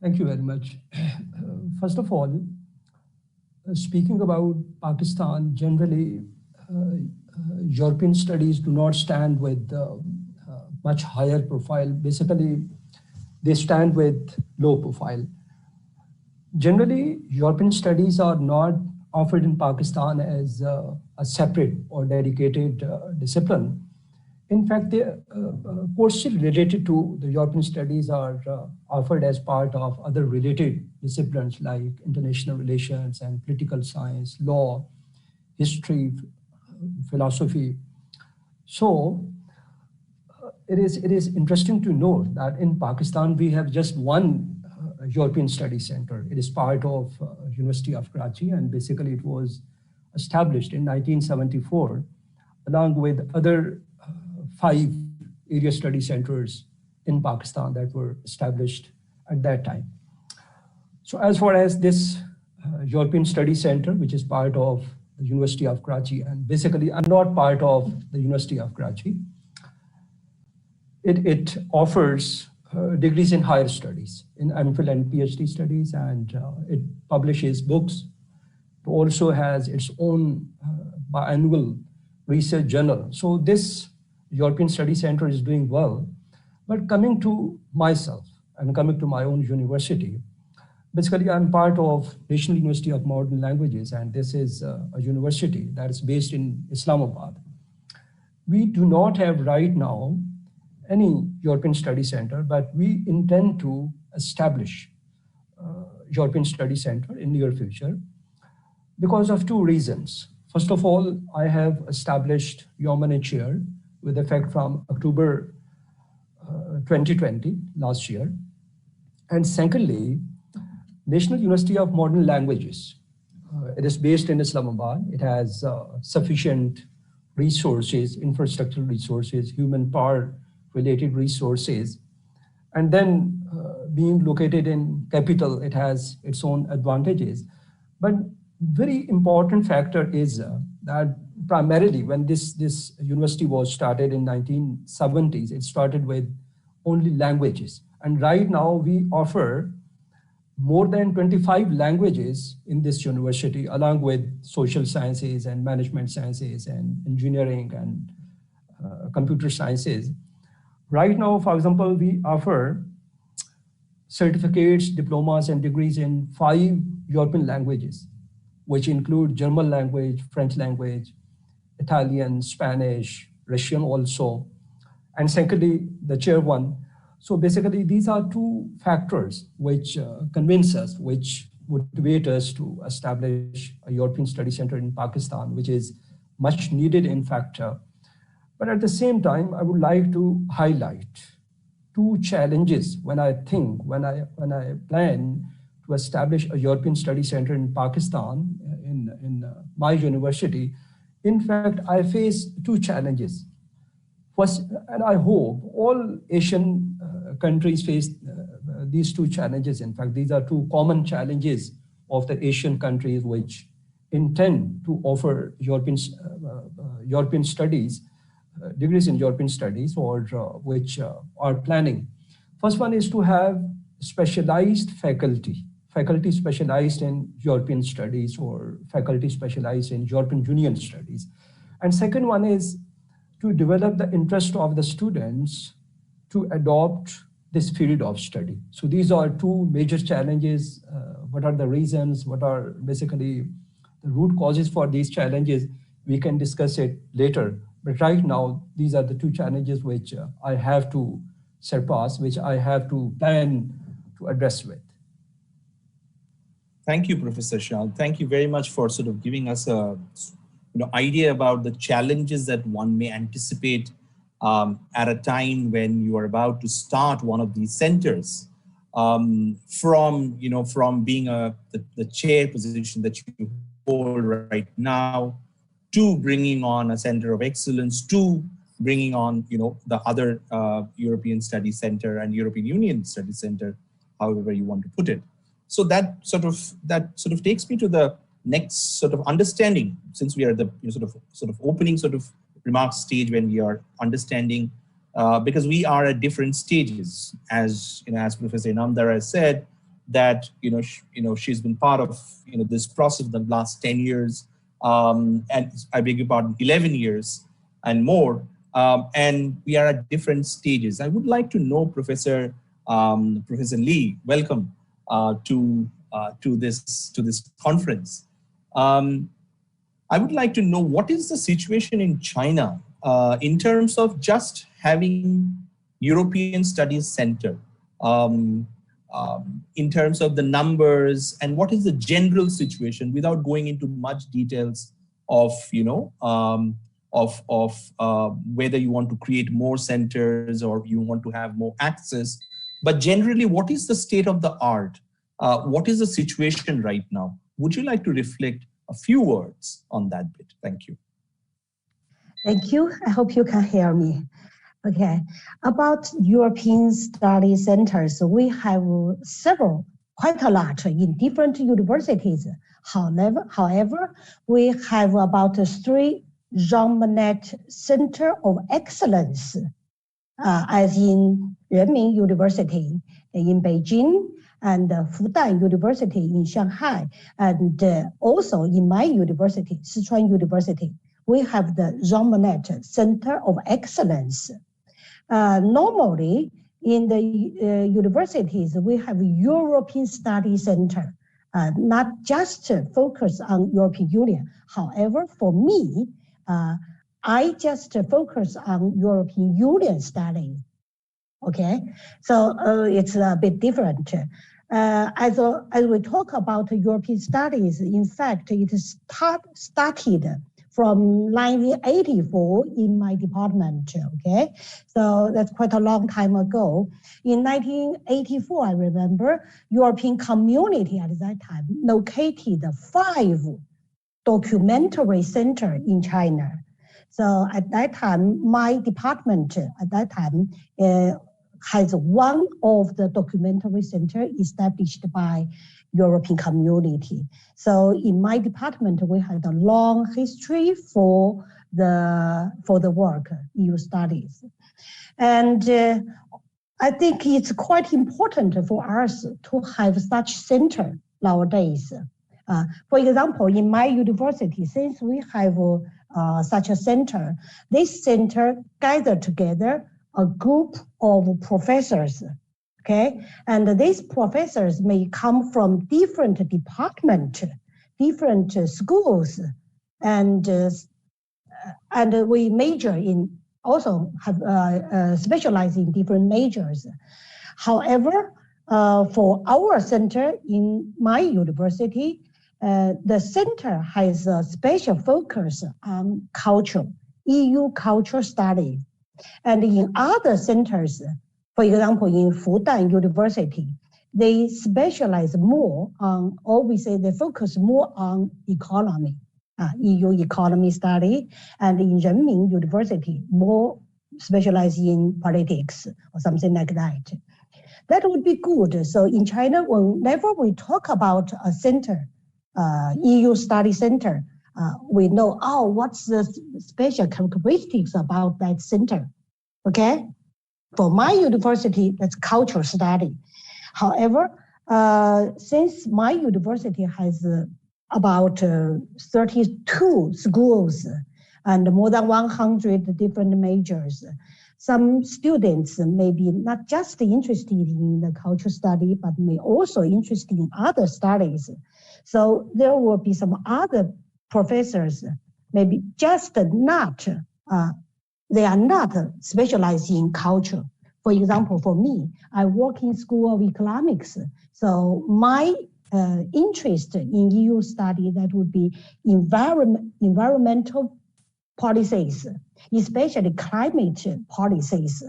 Speaker 8: Thank you very much. First of all, speaking about Pakistan, generally, European studies do not stand with much higher profile. Basically, they stand with low profile. Generally, European studies are not offered in Pakistan as a separate or dedicated discipline. In fact, the courses related to the European studies are offered as part of other related disciplines like international relations and political science, law, history, philosophy. So it is interesting to note that in Pakistan, we have just one European Studies Center. It is part of University of Karachi, and basically it was established in 1974, along with other 5 area study centers in Pakistan that were established at that time. So as far as this European Study Center, which is part of the University of Karachi, and basically I'm not part of the University of Karachi, it offers degrees in higher studies, in MPhil and PhD studies, and it publishes books. It also has its own biannual research journal. So this European Study Center is doing well. But coming to myself and coming to my own university, basically I'm part of National University of Modern Languages, and this is a university that is based in Islamabad. We do not have right now any European Study Center, but we intend to establish European Study Center in near future because of 2 reasons. First of all, I have established Yeoman Chair with effect from October 2020, last year. And secondly, National University of Modern Languages. It is based in Islamabad. It has sufficient resources, infrastructural resources, human power related resources. And then being located in capital, it has its own advantages. But very important factor is that primarily when this university was started in 1970s, it started with only languages. And right now we offer more than 25 languages in this university, along with social sciences and management sciences and engineering and computer sciences. Right now, for example, we offer certificates, diplomas, and degrees in 5 European languages, which include German language, French language, Italian, Spanish, Russian also, and secondly, the chair one. So basically, these are 2 factors which convince us, which motivate us to establish a European Study Center in Pakistan, which is much needed, in fact. But at the same time, I would like to highlight 2 challenges when I plan to establish a European Study Center in Pakistan, in my university. In fact, I face 2 challenges. First, and I hope all Asian countries face these 2 challenges. In fact, these are 2 common challenges of the Asian countries which intend to offer European studies, degrees in European studies, or which are planning. First one is to have specialized faculty specialized in European studies or faculty specialized in European Union studies. And second one is to develop the interest of the students to adopt this field of study. So these are 2 major challenges. What are the reasons? What are basically the root causes for these challenges? We can discuss it later. But right now, these are the 2 challenges which I have to surpass, which I have to plan to address with.
Speaker 6: Thank you, Professor Shah. Thank you very much for sort of giving us a idea about the challenges that one may anticipate at a time when you are about to start one of these centers. From being the chair position that you hold right now, to bringing on a center of excellence, to bringing on the other European Study Center and European Union Study Center, however you want to put it. So that sort of takes me to the next sort of understanding, since we are at the sort of opening sort of remarks stage when we are understanding, because we are at different stages, as Professor Inamdar has said, that she's been part of this process the last 10 years, and I beg your pardon, 11 years and more, and we are at different stages. I would like to know, Professor Lee, welcome to this conference. I would like to know what is the situation in China in terms of just having European Studies Center, in terms of the numbers, and what is the general situation, without going into much details of whether you want to create more centers or you want to have more access, but generally, what is the state of the art? What is the situation right now? Would you like to reflect a few words on that bit? Thank you.
Speaker 9: Thank you. I hope you can hear me. Okay. About European Study Centers, we have several, quite a lot in different universities. However, we have about 3 Jean Monnet Center of Excellence, as in Renmin University in Beijing, and Fudan University in Shanghai, and also in my university, Sichuan University, we have the Jean Monnet Center of Excellence. Normally, in the universities, we have European Study Center, not just focus on European Union. However, for me, I just focus on European Union studies. Okay, so it's a bit different. As we talk about European studies, in fact, it started from 1984 in my department, okay? So that's quite a long time ago. In 1984, I remember, European Community at that time located 5 documentary centers in China. So at that time, my department at that time has one of the documentary center established by European Community. So in my department, we had a long history for the work, EU studies. And I think it's quite important for us to have such center nowadays. For example, in my university, since we have such a center, this center gathered together a group of professors, okay? And these professors may come from different departments, different schools, and we major in, also have specialize in different majors. However, for our center in my university, the center has a special focus on culture, EU culture study. And in other centers, for example, in Fudan University, they specialize more on, or we say they focus more on economy, EU economy study, and in Renmin University, more specialized in politics or something like that. That would be good. So in China, whenever we talk about a center, EU study center, we know, what's the special characteristics about that center, okay? For my university, that's cultural study. However, since my university has about 32 schools and more than 100 different majors, some students may be not just interested in the cultural study, but may also interested in other studies. So there will be some other professors, maybe just not, they are not specialized in culture. For example, for me, I work in School of Economics. So my interest in EU study, that would be environmental policies, especially climate policies.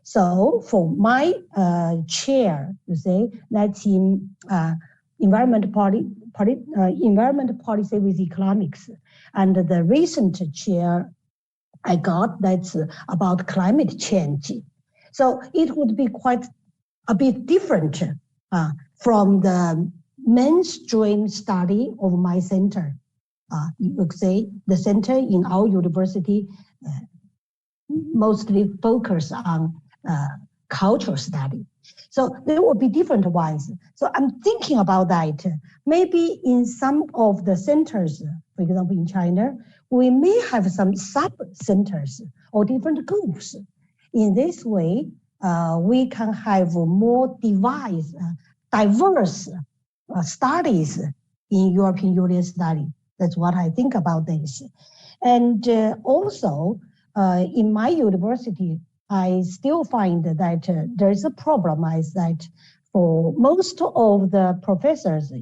Speaker 9: So for my chair, you say, that's in environment policy with economics. And the recent chair I got, that's about climate change. So it would be quite a bit different from the mainstream study of my center. You could say the center in our university mostly focus on cultural study. So there will be different ones. So I'm thinking about that. Maybe in some of the centers, for example, in China, we may have some sub-centers or different groups. In this way, we can have more diverse studies in European Union study. That's what I think about this. And also, in my university, I still find that there is a problem is that for most of the professors,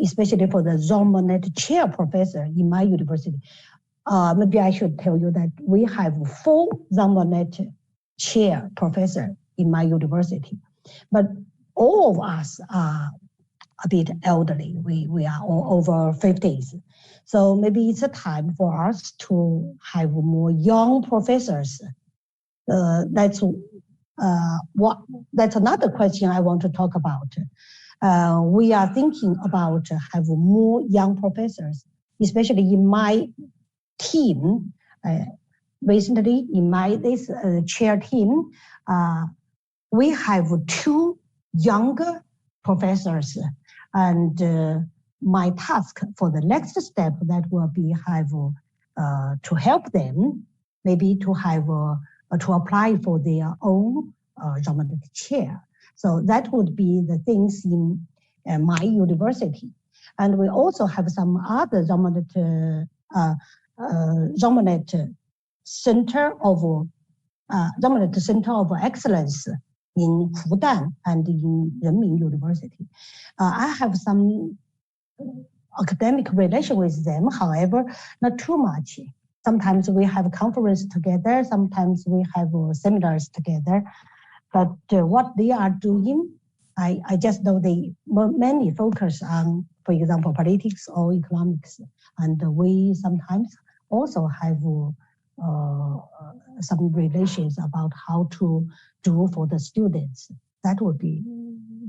Speaker 9: especially for the Jean-Monnet chair professor in my university, maybe I should tell you that we have 4 Jean-Monnet chair professor in my university, but all of us are a bit elderly. We are all over 50s. So maybe it's a time for us to have more young professors. That's another question I want to talk about. We are thinking about have more young professors, especially in my team. Recently, in this chair team, we have 2 younger professors, and my task for the next step that will be to help them, maybe to to apply for their own Jean-Monnet chair. So that would be the things in my university. And we also have some other Jean-Monnet Center of Excellence in Fudan and in Renmin University. I have some academic relation with them, however, not too much. Sometimes we have conference together, sometimes we have seminars together, but what they are doing, I just know they mainly focus on, for example, politics or economics. And we sometimes also have some relations about how to do for the students. That would be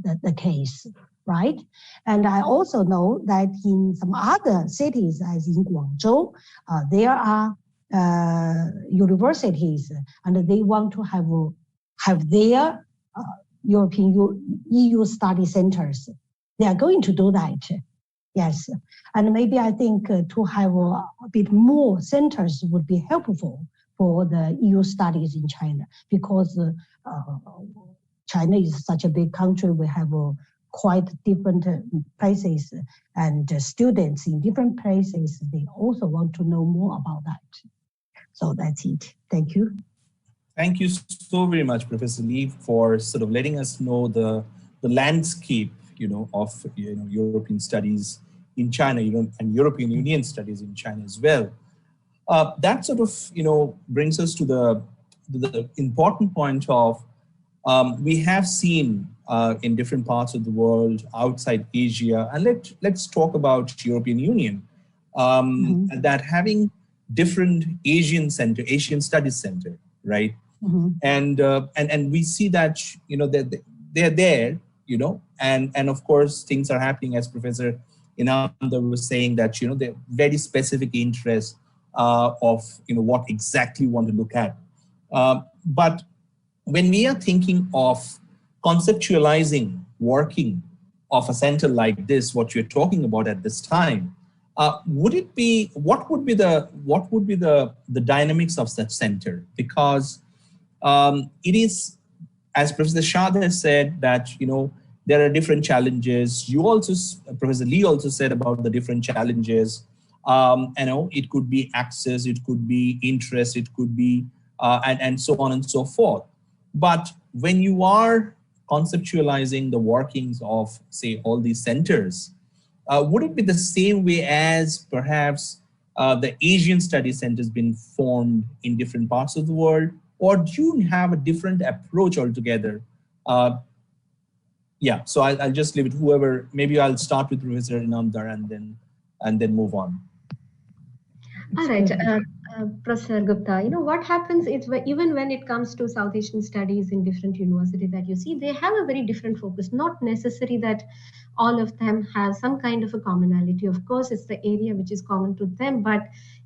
Speaker 9: the case, right? And I also know that in some other cities, as in Guangzhou, there are universities, and they want to have their European EU study centers. They are going to do that. Yes, and maybe I think to have a bit more centers would be helpful for the EU studies in China, because China is such a big country. We have quite different places, and students in different places, they also want to know more about that. So that's it. Thank you.
Speaker 6: Thank you so very much, Professor Lee, for sort of letting us know the landscape, of European studies in China, and European Union studies in China as well. That sort of brings us to the important point of we have seen in different parts of the world outside Asia, and let's talk about European Union, that having different Asian studies center, right? And we see that they're there, and of course things are happening, as Professor Inamdar was saying, that they're very specific interests of what exactly we want to look at. But when we are thinking of conceptualizing working of a center like this, what you're talking about at this time, what would be the dynamics of such center? Because it is, as Professor Shah has said, that there are different challenges. Professor Lee also said about the different challenges. It could be access, it could be interest, it could be and so on and so forth. But when you are conceptualizing the workings of, say, all these centers, would it be the same way as perhaps the Asian study centers been formed in different parts of the world, or do you have a different approach altogether? Yeah, so I'll just leave it. Whoever, maybe I'll start with Professor Inamdar and then move on.
Speaker 10: All right. Professor Gupta, what happens is even when it comes to South Asian studies in different universities that you see, they have a very different focus. Not necessary that all of them have some kind of a commonality. Of course, it's the area which is common to them, but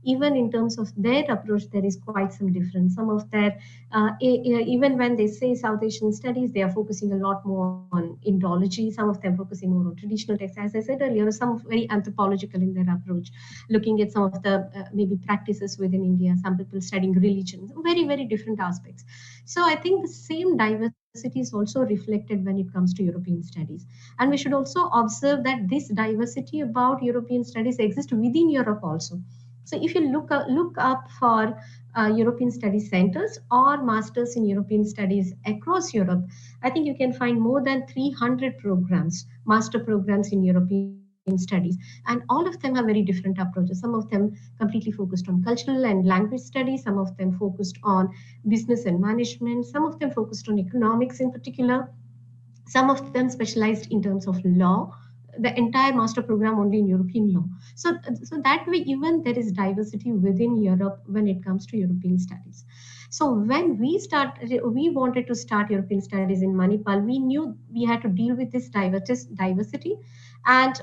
Speaker 10: even in terms of their approach, there is quite some difference. Some of their, even when they say South Asian studies, they are focusing a lot more on Indology. Some of them focusing more on traditional texts. As I said earlier, some very anthropological in their approach, looking at some of the maybe practices within India, some people studying religion, very, very different aspects. So I think the same diversity is also reflected when it comes to European studies. And we should also observe that this diversity about European studies exists within Europe also. So if you look up for European Studies centers or masters in European studies across Europe, I think you can find more than 300 programs, master programs in European studies, and all of them have very different approaches. Some of them completely focused on cultural and language studies, some of them focused on business and management, some of them focused on economics in particular, some of them specialized in terms of law, the entire master program only in European law. So that way, even there is diversity within Europe when it comes to European studies. So when we wanted to start European studies in Manipal, we knew we had to deal with this diversity, and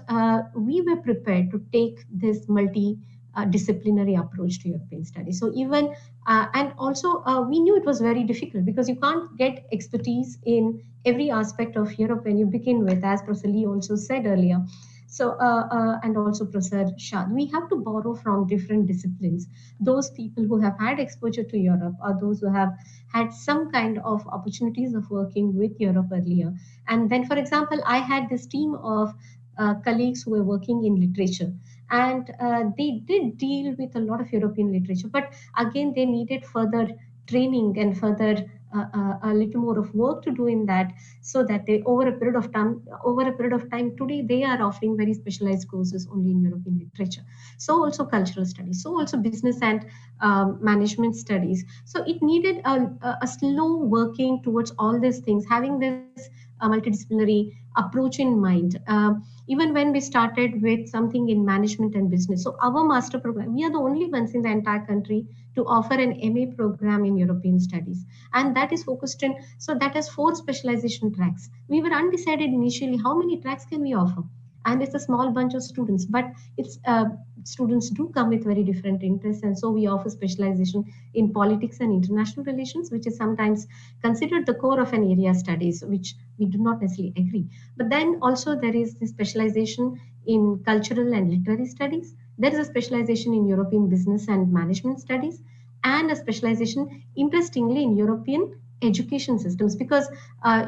Speaker 10: we were prepared to take this multidisciplinary approach to European studies. So even, and also we knew it was very difficult because you can't get expertise in every aspect of Europe when you begin with, as Professor Lee also said earlier. So, and also Professor Shad, we have to borrow from different disciplines. Those people who have had exposure to Europe or those who have had some kind of opportunities of working with Europe earlier. And then, for example, I had this team of colleagues who were working in literature, and they did deal with a lot of European literature, but again, they needed further training and further a little more of work to do in that, so that they over a period of time today they are offering very specialized courses only in European literature. So also cultural studies, so also business and management studies. So it needed a slow working towards all these things, having this multidisciplinary approach in mind. Even when we started with something in management and business, so our master program, we are the only ones in the entire country to offer an MA program in European studies, and that is focused in, so that has 4 specialization tracks. We were undecided initially how many tracks can we offer, and it's a small bunch of students, but it's students do come with very different interests, and so we offer specialization in politics and international relations, which is sometimes considered the core of an area studies, which we do not necessarily agree. But then also there is the specialization in cultural and literary studies. There is a specialization in European business and management studies, and a specialization, interestingly, in European education systems, because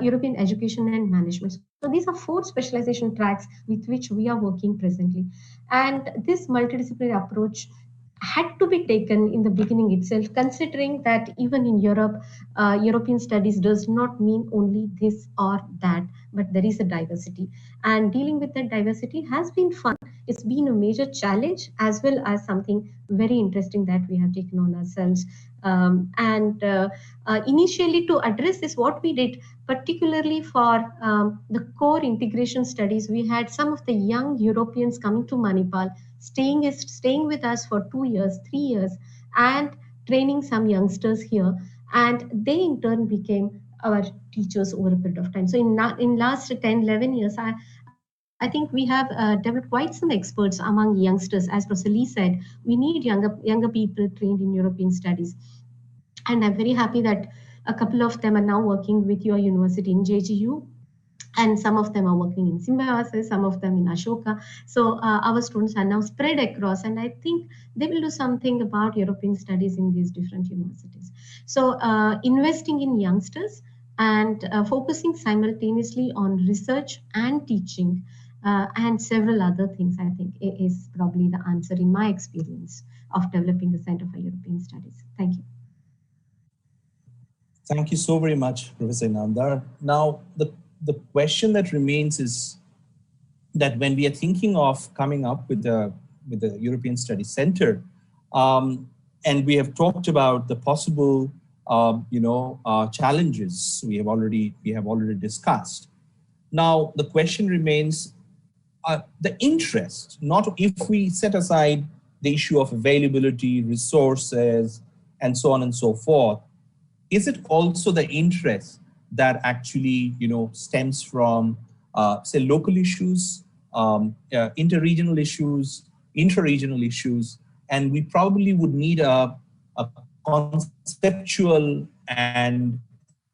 Speaker 10: European education and management. So these are 4 specialization tracks with which we are working presently. And this multidisciplinary approach had to be taken in the beginning itself, considering that even in Europe, European studies does not mean only this or that, but there is a diversity. And dealing with that diversity has been fun. It's been a major challenge as well as something very interesting that we have taken on ourselves. Initially, to address this, what we did, particularly for the core integration studies, we had some of the young Europeans coming to Manipal, staying with us for 2 years, 3 years, and training some youngsters here. And they in turn became our teachers over a period of time. So in last 10, 11 years, I think we have developed quite some experts among youngsters. As Professor Lee said, we need younger people trained in European studies. And I'm very happy that a couple of them are now working with your university in JGU. And some of them are working in Symbiosis, some of them in Ashoka. So our students are now spread across, and I think they will do something about European studies in these different universities. So investing in youngsters and focusing simultaneously on research and teaching and several other things, I think is probably the answer in my experience of developing the Center for European Studies. Thank you.
Speaker 6: Thank you so very much, Professor Inamdar. Now, the question that remains is that when we are thinking of coming up with the European Studies Center, and we have talked about the possible challenges we have already discussed. Now, the question remains, the interest, not if we set aside the issue of availability, resources, and so on and so forth, is it also the interest that actually, stems from, say, local issues, interregional issues, intra-regional issues, and we probably would need a conceptual and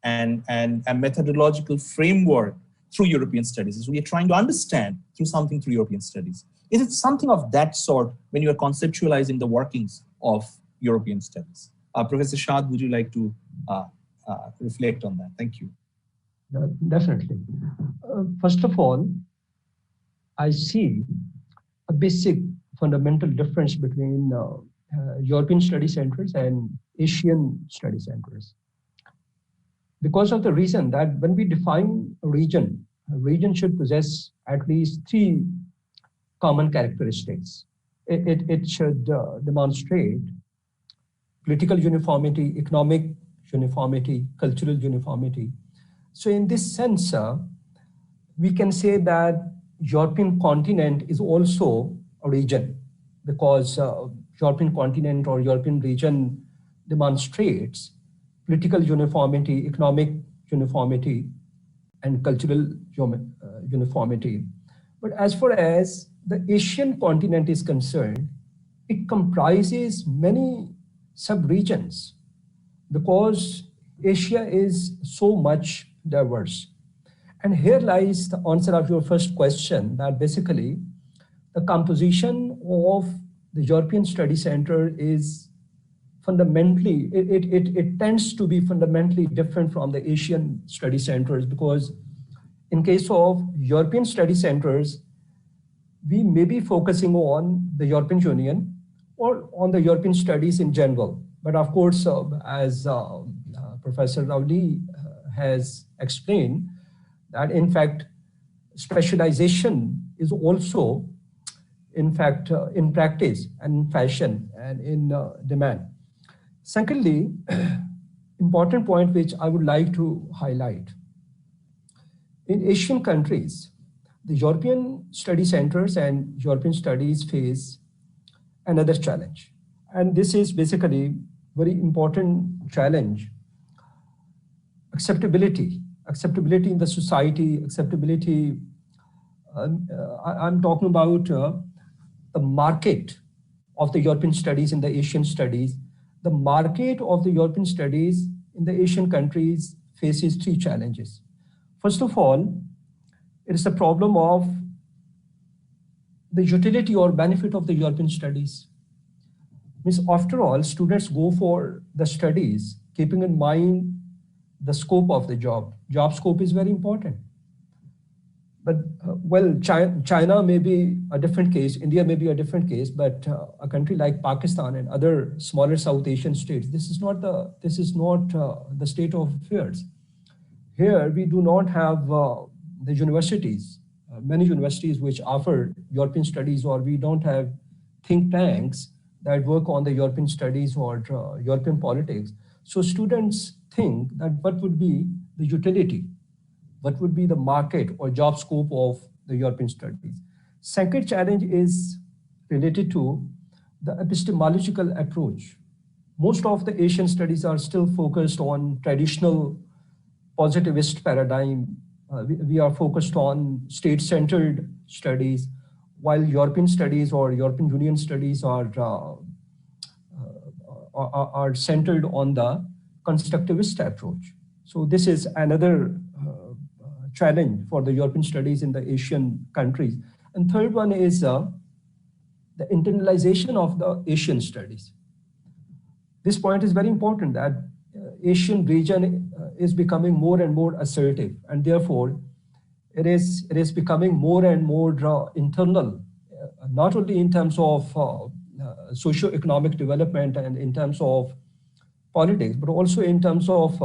Speaker 6: a methodological framework through European studies, as we are trying to understand through something through European studies. Is it something of that sort when you are conceptualizing the workings of European studies? Professor Shad, would you like to reflect on that? Thank you.
Speaker 8: Definitely. First of all, I see a basic fundamental difference between European study centers and Asian study centers. Because of the reason that when we define a region should possess at least 3 common characteristics. It should demonstrate political uniformity, economic uniformity, cultural uniformity. So in this sense, we can say that European continent is also a region, because European continent or European region demonstrates political uniformity, economic uniformity, and cultural uniformity. But as far as the Asian continent is concerned, it comprises many sub-regions, because Asia is so much diverse. And here lies the answer of your first question, that basically the composition of the European Study Center is fundamentally, it tends to be fundamentally different from the Asian study centers, because in case of European study centers, we may be focusing on the European Union or on the European studies in general. But of course, as Professor Ravli has explained, that in fact, specialization is also, in fact, in practice and in fashion and in demand. Secondly, important point which I would like to highlight. In Asian countries, the European study centers and European studies face another challenge. And this is basically very important challenge. Acceptability in the society, acceptability, I'm talking about the market of the European studies in the Asian studies. The market of the European studies in the Asian countries faces 3 challenges. First of all, it is a problem of the utility or benefit of the European studies. Means after all, students go for the studies, keeping in mind the scope of the job. Job scope is very important. But well, China may be a different case, India may be a different case, but a country like Pakistan and other smaller South Asian states, this is not the state of affairs. Here, we do not have the universities, many universities which offer European studies, or we don't have think tanks that work on the European studies or European politics. So students think that what would be the utility, what would be the market or job scope of the European studies. Second challenge is related to the epistemological approach. Most of the Asian studies are still focused on traditional positivist paradigm. We are focused on state-centered studies, while European studies or European Union studies are centered on the constructivist approach. So this is another challenge for the European studies in the Asian countries. And third one is the internalization of the Asian studies. This point is very important, that Asian region is becoming more and more assertive, and therefore it is becoming more and more internal, not only in terms of socio-economic development and in terms of politics, but also in terms of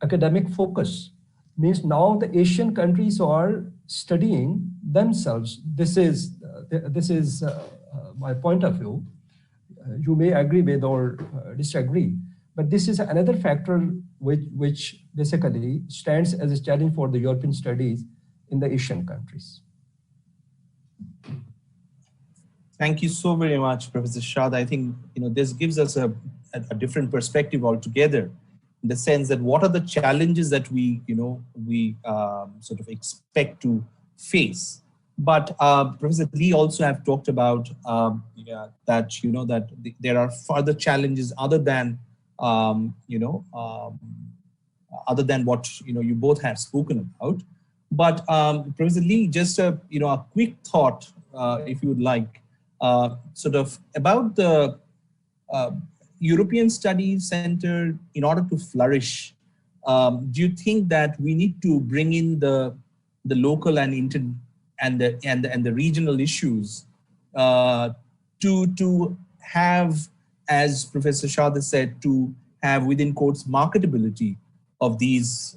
Speaker 8: academic focus. Means now the Asian countries are studying themselves. This is my point of view. You may agree with or disagree, but this is another factor which basically stands as a challenge for the European studies in the Asian countries.
Speaker 6: Thank you so very much, Professor Shad. I think this gives us a different perspective altogether, in the sense that what are the challenges that we sort of expect to face. But Professor Lee also have talked about that that there are further challenges other than what you both have spoken about. But Professor Lee, just a quick thought, if you would like, sort of about the European Studies Center. In order to flourish, do you think that we need to bring in the local and the regional issues to have, as Professor Shad said, to have within quotes marketability of these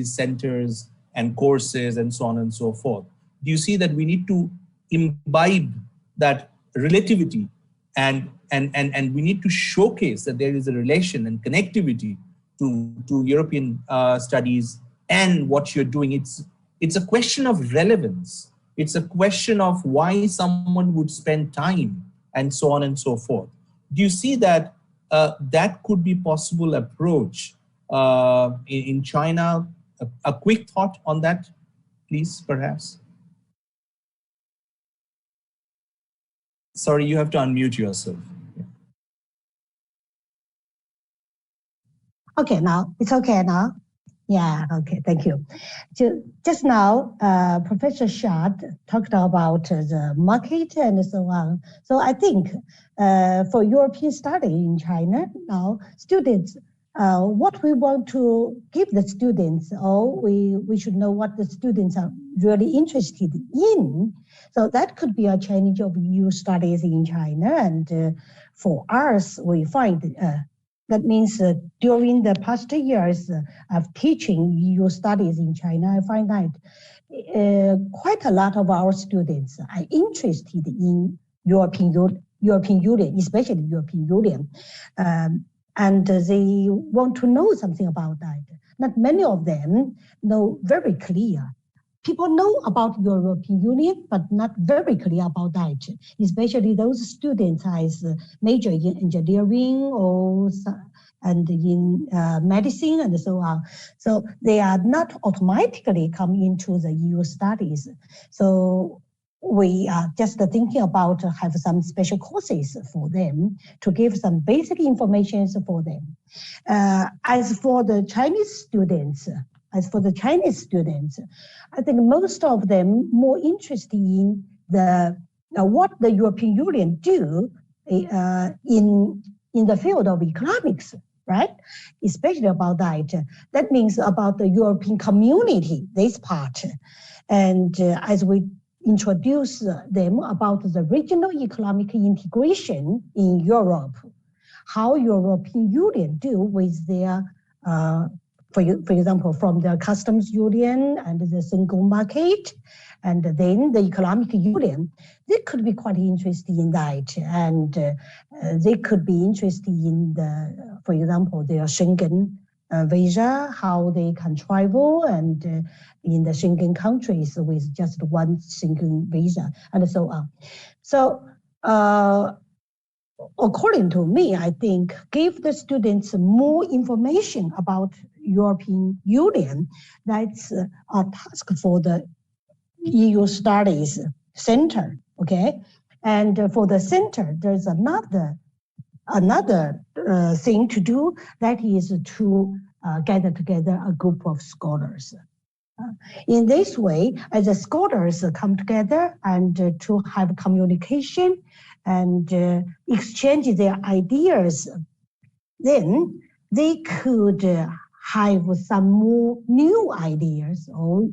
Speaker 6: centers and courses and so on and so forth? Do you see that we need to imbibe that relativity and we need to showcase that there is a relation and connectivity to European studies and what you're doing? It's a question of relevance. It's a question of why someone would spend time and so on and so forth. Do you see that that could be possible approach in China? A quick thought on that, please, perhaps. Sorry, you have to unmute yourself.
Speaker 9: Okay, now it's okay now. Yeah, okay, thank you. Just now, Professor Shad talked about the market and so on. So I think for European study in China now, students, what we want to give the students, or we should know what the students are really interested in. So that could be a challenge of EU studies in China. And for us, we find that means during the past years of teaching EU studies in China, I find that quite a lot of our students are interested in European Union, especially European Union. And they want to know something about that. Not many of them know very clear. People know about European Union, but not very clear about that, especially those students as major in engineering and in medicine and so on. So they are not automatically come into the EU studies. So we are just thinking about have some special courses for them to give some basic information for them. As for the Chinese students, I think most of them more interested in what the European Union do in the field of economics, right? Especially about that. That means about the European community, this part. And as we introduce them about the regional economic integration in Europe, how European Union deal with their for example, from the customs union and the single market, and then the economic union, they could be quite interested in that. And they could be interested in for example, their Schengen visa, how they can travel, and in the Schengen countries with just one single visa, and so on. So, according to me, I think give the students more information about European Union. That's a task for the EU Studies Center, okay? And for the center, there's another thing to do, that is to gather together a group of scholars. In this way, as the scholars come together and to have communication and exchange their ideas, then they could have some more new ideas, or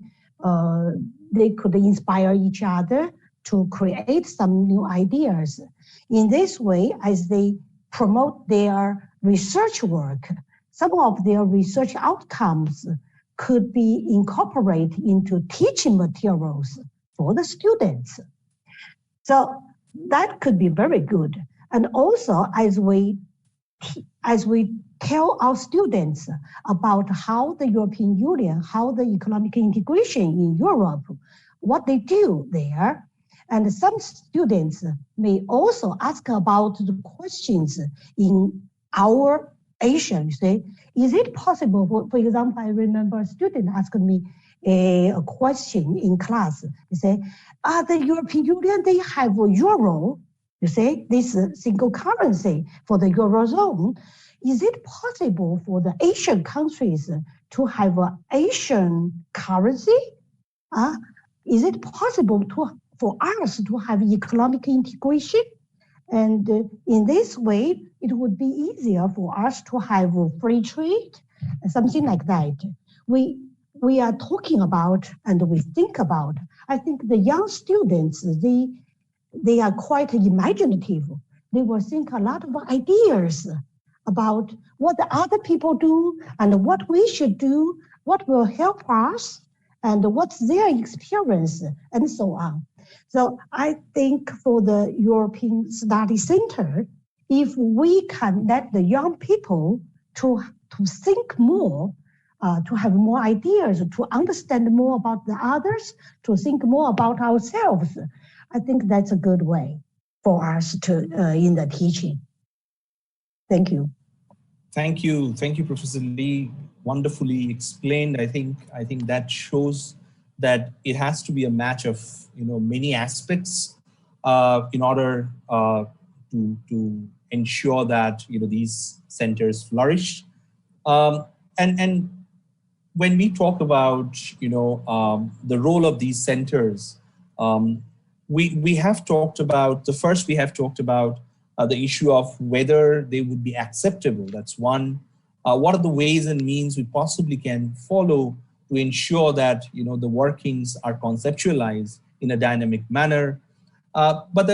Speaker 9: they could inspire each other to create some new ideas. In this way, as they promote their research work, some of their research outcomes could be incorporated into teaching materials for the students. So that could be very good. And also, as we tell our students about how the European Union, how the economic integration in Europe, what they do there, And some students may also ask about the questions in our Asia, you say, is it possible, for example, I remember a student asked me a question in class. He said, the European Union, they have a euro, you say, this single currency for the Eurozone. Is it possible for the Asian countries to have an Asian currency? Is it possible for us to have economic integration? And in this way, it would be easier for us to have free trade, something like that. We are talking about and we think about. I think the young students, they are quite imaginative. They will think a lot of ideas about what the other people do and what we should do, what will help us, and what's their experience, and so on. So I think for the European Study Center, if we can let the young people to think more, to have more ideas, to understand more about the others, to think more about ourselves, I think that's a good way for us to in the teaching. Thank you.
Speaker 6: Thank you, Professor Lee. Wonderfully explained. I think that shows that it has to be a match of many aspects in order to ensure that these centers flourish. And when we talk about the role of these centers, we have talked about the issue of whether they would be acceptable. That's one. What are the ways and means we possibly can follow to ensure that the workings are conceptualized in a dynamic manner? But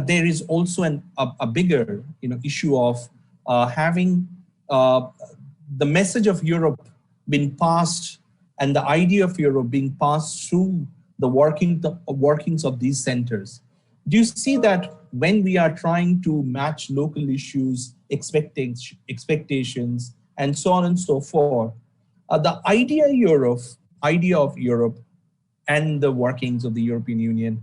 Speaker 6: there is also a bigger issue of having the message of Europe being passed and the idea of Europe being passed through the workings of these centers. Do you see that when we are trying to match local issues, expectations, and so on and so forth, the idea of Europe and the workings of the European Union,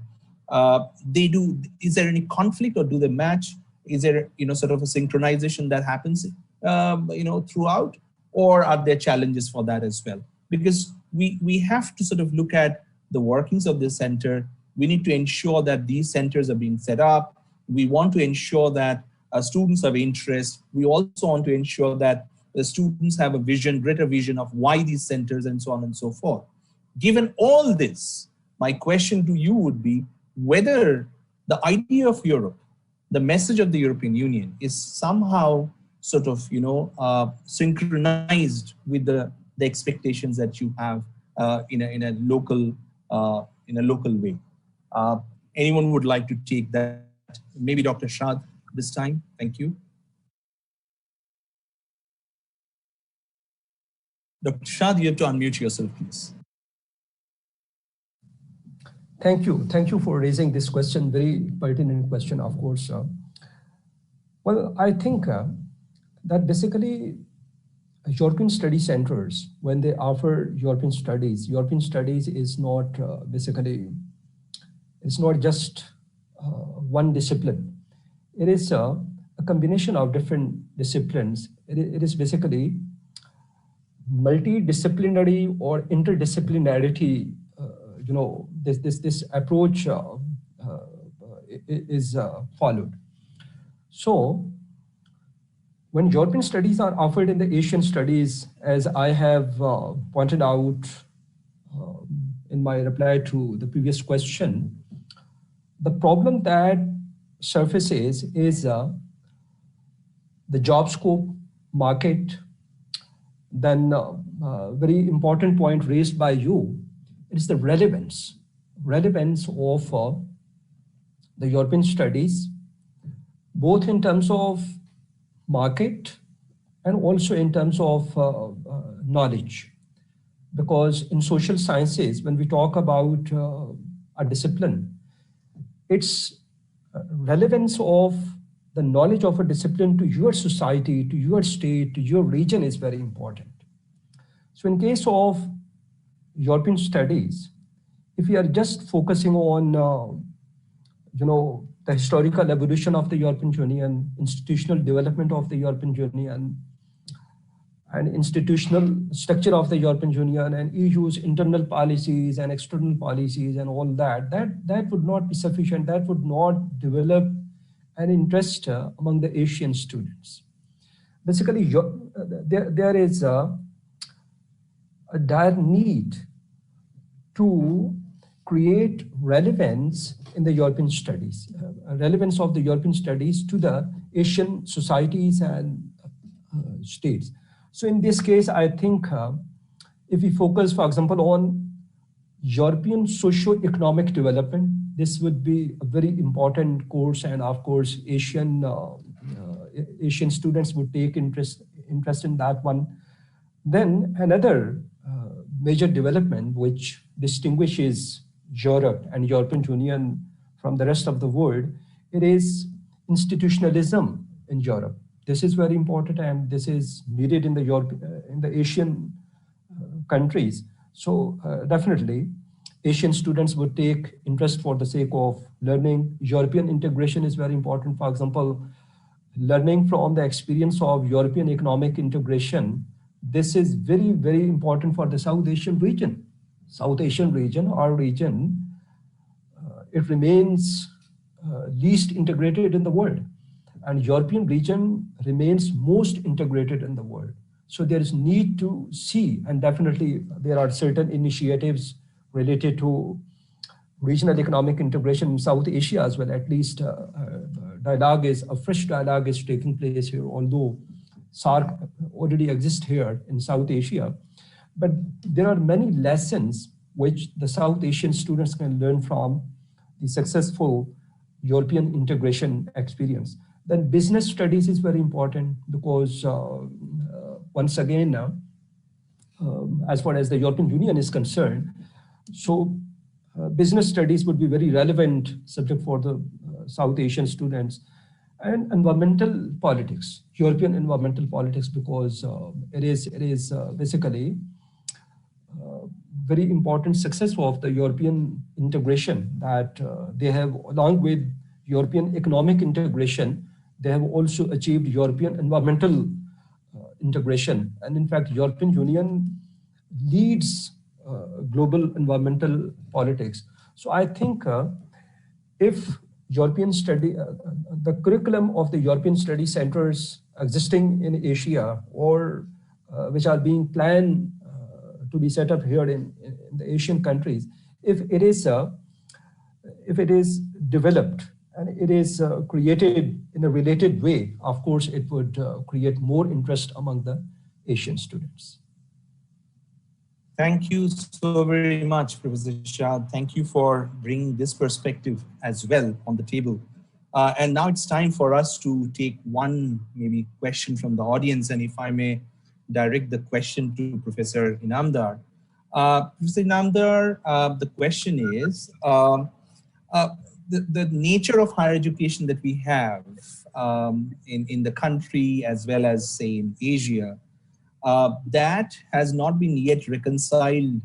Speaker 6: is there any conflict or do they match? Is there sort of a synchronization that happens throughout, or are there challenges for that as well? Because we have to sort of look at the workings of this center. We need to ensure that these centers are being set up. We want to ensure that students have interest. We also want to ensure that the students have a vision, greater vision of why these centers and so on and so forth. Given all this, my question to you would be whether the idea of Europe, the message of the European Union is somehow sort of, synchronized with the expectations that you have in a local way. Anyone would like to take that? Maybe Dr. Shad this time. Thank you. Dr. Shad, you have to unmute yourself, please.
Speaker 8: Thank you. Thank you for raising this question, very pertinent question, of course. Well, I think that basically European study centers, when they offer European studies is not it's not just one discipline. It is a combination of different disciplines. It is basically multidisciplinary or interdisciplinarity. This approach is followed. So when European studies are offered in the Asian studies, as I have pointed out in my reply to the previous question, the problem that surfaces is the job scope, market. Then very important point raised by you is the relevance of the European studies, both in terms of market and also in terms of knowledge. Because in social sciences, when we talk about a discipline, its relevance of the knowledge of a discipline to your society, to your state, to your region is very important. So in case of European studies, if we are just focusing on the historical evolution of the European Union, institutional development of the European Union, and institutional structure of the European Union, and EU's internal policies and external policies and all that would not be sufficient. That would not develop an interest among the Asian students. Basically, there is a dire need to create relevance in the European studies, relevance of the European studies to the Asian societies and states. So in this case, I think if we focus, for example, on European socio-economic development, this would be a very important course, and of course, Asian students would take interest in that one. Then another major development which distinguishes Europe and European Union from the rest of the world, it is institutionalism in Europe. This is very important, and this is needed in the Asian countries. So definitely, Asian students would take interest for the sake of learning. European integration is very important. For example, learning from the experience of European economic integration, this is very, very important for the South Asian region. South Asian region, our region, it remains least integrated in the world. And European region remains most integrated in the world. So there is need to see, and definitely there are certain initiatives related to regional economic integration in South Asia as well. At least a fresh dialogue is taking place here, although SAARC already exists here in South Asia. But there are many lessons which the South Asian students can learn from the successful European integration experience. Then business studies is very important because once again, as far as the European Union is concerned, so business studies would be very relevant subject for the South Asian students. And environmental politics, European environmental politics, because it is basically very important success of the European integration that they have, along with European economic integration, they have also achieved European environmental integration. And in fact, European Union leads global environmental politics. So I think if European study, the curriculum of the European study centers existing in Asia or which are being planned to be set up here in the Asian countries, if it is developed and it is created in a related way, of course, it would create more interest among the Asian students.
Speaker 6: Thank you so very much, Professor Shah. Thank you for bringing this perspective as well on the table. And now it's time for us to take one maybe question from the audience. And if I may direct the question to Professor Inamdar. Professor Inamdar, the question is, the nature of higher education that we have in the country as well as, say, in Asia, that has not been yet reconciled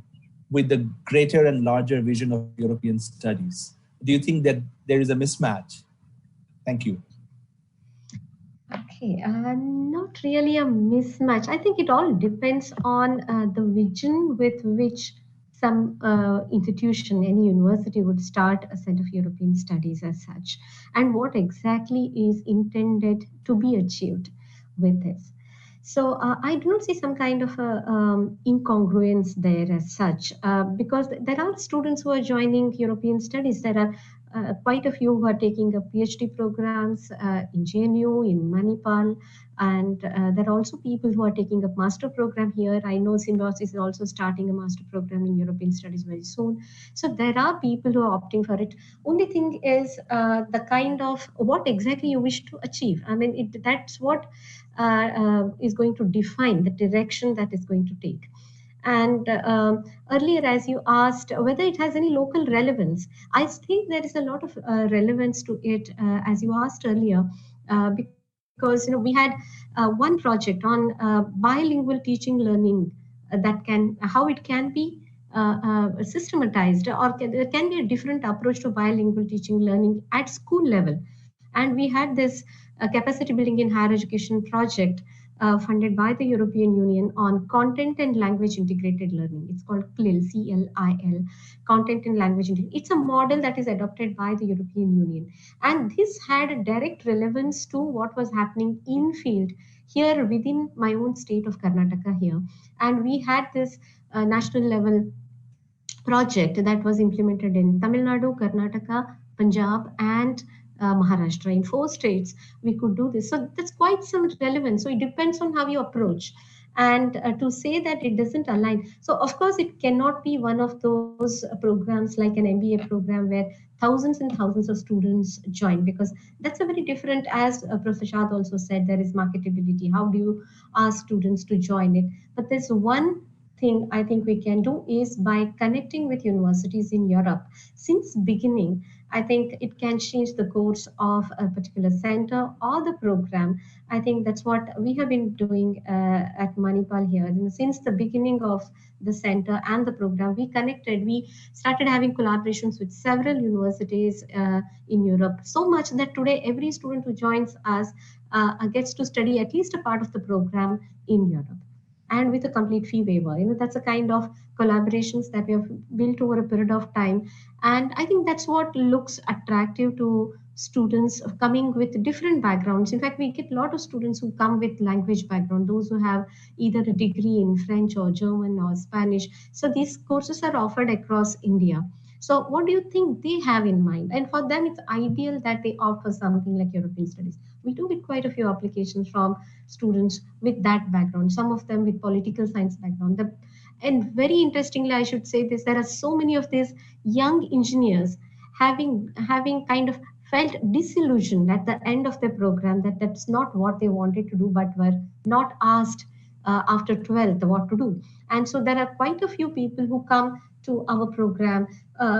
Speaker 6: with the greater and larger vision of European studies. Do you think that there is a mismatch? Thank you.
Speaker 10: Okay, not really a mismatch. I think it all depends on the vision with which some institution, any university would start a set of European studies as such, and what exactly is intended to be achieved with this. So I do not see some kind of incongruence there as such, because there are students who are joining European studies. There are quite a few who are taking up PhD programs in JNU, in Manipal, and there are also people who are taking up master program here. I know Symbiosis is also starting a master program in European studies very soon. So there are people who are opting for it. Only thing is the kind of what exactly you wish to achieve. I mean, that's what is going to define the direction that is going to take. And earlier, as you asked whether it has any local relevance, I think there is a lot of relevance to it, as you asked earlier, because we had one project on bilingual teaching learning how it can be systematized, or there can be a different approach to bilingual teaching learning at school level. And we had this capacity building in higher education project funded by the European Union on content and language integrated learning. It's called CLIL, C-L-I-L, content and language integrated. It's a model that is adopted by the European Union. And this had a direct relevance to what was happening in field here within my own state of Karnataka here. And we had this national level project that was implemented in Tamil Nadu, Karnataka, Punjab, and Maharashtra. In 4 states, we could do this. So that's quite some relevance. So it depends on how you approach. And to say that it doesn't align. So of course, it cannot be one of those programs like an MBA program where thousands and thousands of students join, because that's a very different, as Professor Shad also said, there is marketability. How do you ask students to join it? But there's one thing I think we can do is by connecting with universities in Europe. Since beginning, I think it can change the course of a particular center or the program. I think that's what we have been doing at Manipal here. And since the beginning of the center and the program, we started having collaborations with several universities in Europe, so much that today every student who joins us gets to study at least a part of the program in Europe, and with a complete fee waiver. That's a kind of collaborations that we have built over a period of time. And I think that's what looks attractive to students coming with different backgrounds. In fact, we get a lot of students who come with language background, those who have either a degree in French or German or Spanish. So these courses are offered across India. So what do you think they have in mind? And for them, it's ideal that they offer something like European studies. We do get quite a few applications from students with that background, some of them with political science background. And very interestingly, I should say this, there are so many of these young engineers having kind of felt disillusioned at the end of their program, that that's not what they wanted to do, but were not asked after 12th what to do. And so there are quite a few people who come to our program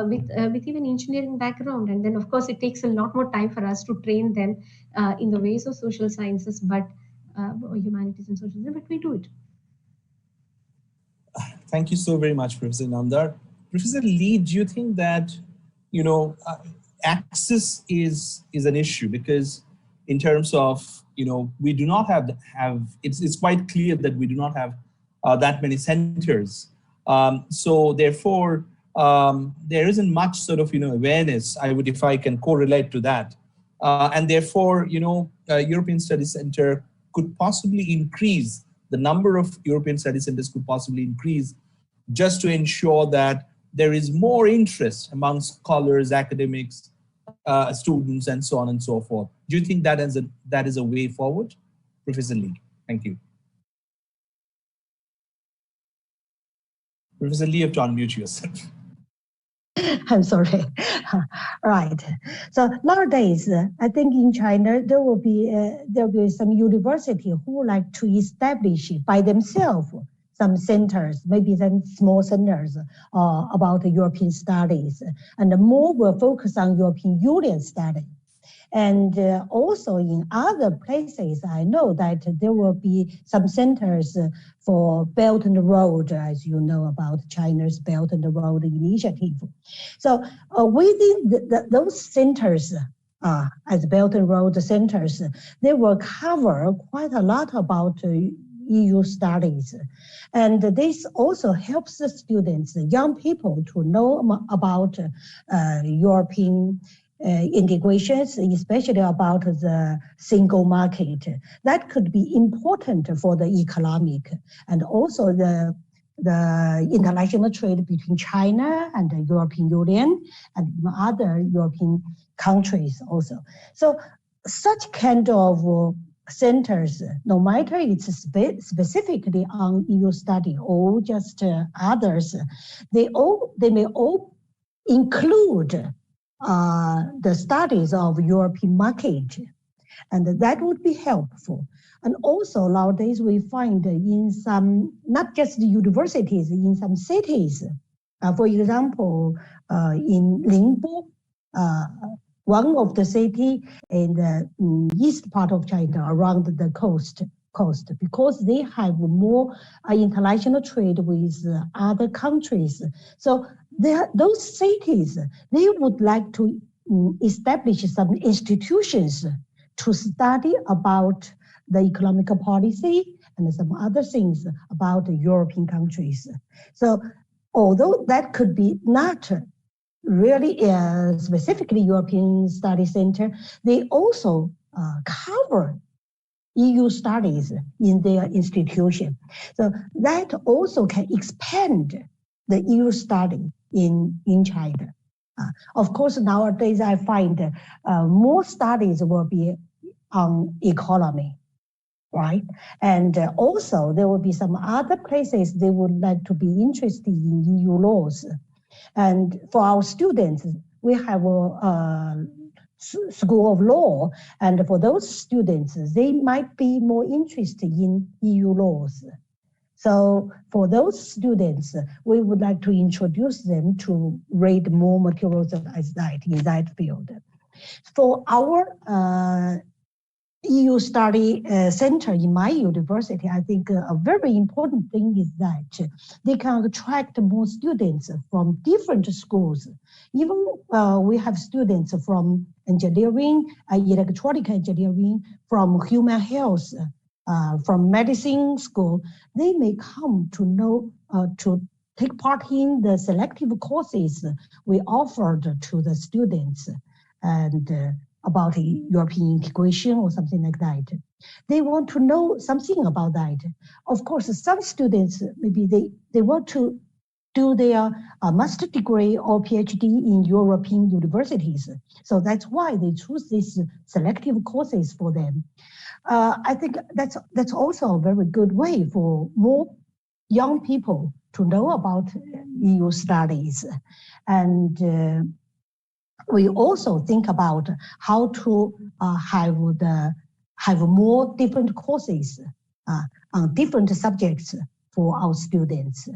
Speaker 10: with even engineering background. And then of course it takes a lot more time for us to train them in the ways of social sciences, but humanities and social sciences, but we do it.
Speaker 6: Thank you so very much, Professor Namdar. Professor Lee, do you think that, access is an issue? Because in terms of, we do not have it's quite clear that we do not have that many centers. So therefore, there isn't much sort of, awareness, if I can correlate to that. And therefore, European Studies Center could possibly increase, the number of European Studies Centers could possibly increase, just to ensure that there is more interest among scholars, academics, students, and so on and so forth. Do you think that is a way forward? Professor Lee, thank you. Professor Lee, you have to unmute yourself.
Speaker 9: I'm sorry. Right. So nowadays, I think in China, there will be some university who would like to establish by themselves some centers, maybe some small centers about European studies, and more will focus on European Union study. And also in other places, I know that there will be some centers for Belt and Road, as you know about China's Belt and Road Initiative. So within those centers, as Belt and Road centers, they will cover quite a lot about EU studies. And this also helps the students, young people, to know about European integrations, especially about the single market. That could be important for the economic and also the international trade between China and the European Union and other European countries also. So such kind of centers, no matter it's specifically on EU study or just others, they may all include the studies of European market, and that would be helpful. And also nowadays we find in some, not just the universities, in some cities, for example, in Ningbo, one of the city in the east part of China around the coast, cost because they have more international trade with other countries. So those cities, they would like to establish some institutions to study about the economic policy and some other things about the European countries. So although that could be not really specifically European Study Center, they also cover EU studies in their institution. So that also can expand the EU study in China. Of course, nowadays I find more studies will be on economy, right? And also there will be some other places they would like to be interested in EU laws. And for our students, we have a School of Law, and for those students, they might be more interested in EU laws. So for those students, we would like to introduce them to read more materials as that in that field. For our EU Study Center in my university, I think a very important thing is that they can attract more students from different schools. Even we have students from engineering, electronic engineering, from human health, from medicine school. They may come to know, to take part in the selective courses we offered to the students and about European integration or something like that. They want to know something about that. Of course, some students, maybe they want to do their master degree or PhD in European universities. So that's why they choose these selective courses for them. I think that's also a very good way for more young people to know about EU studies. And we also think about how to have more different courses on different subjects for our students.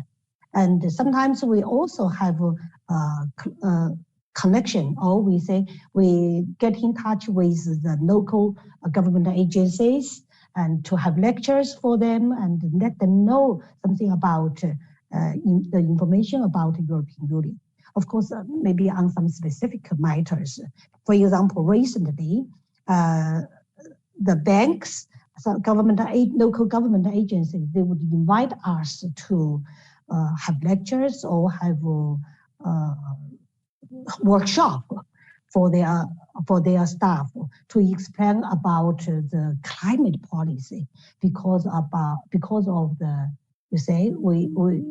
Speaker 9: And sometimes we also have a connection, or we say we get in touch with the local government agencies and to have lectures for them and let them know something about the information about the European Union. Of course, maybe on some specific matters. For example, recently, the banks, so local government agencies, they would invite us to have lectures or have workshop for their staff to explain about the climate policy because of the, you say, we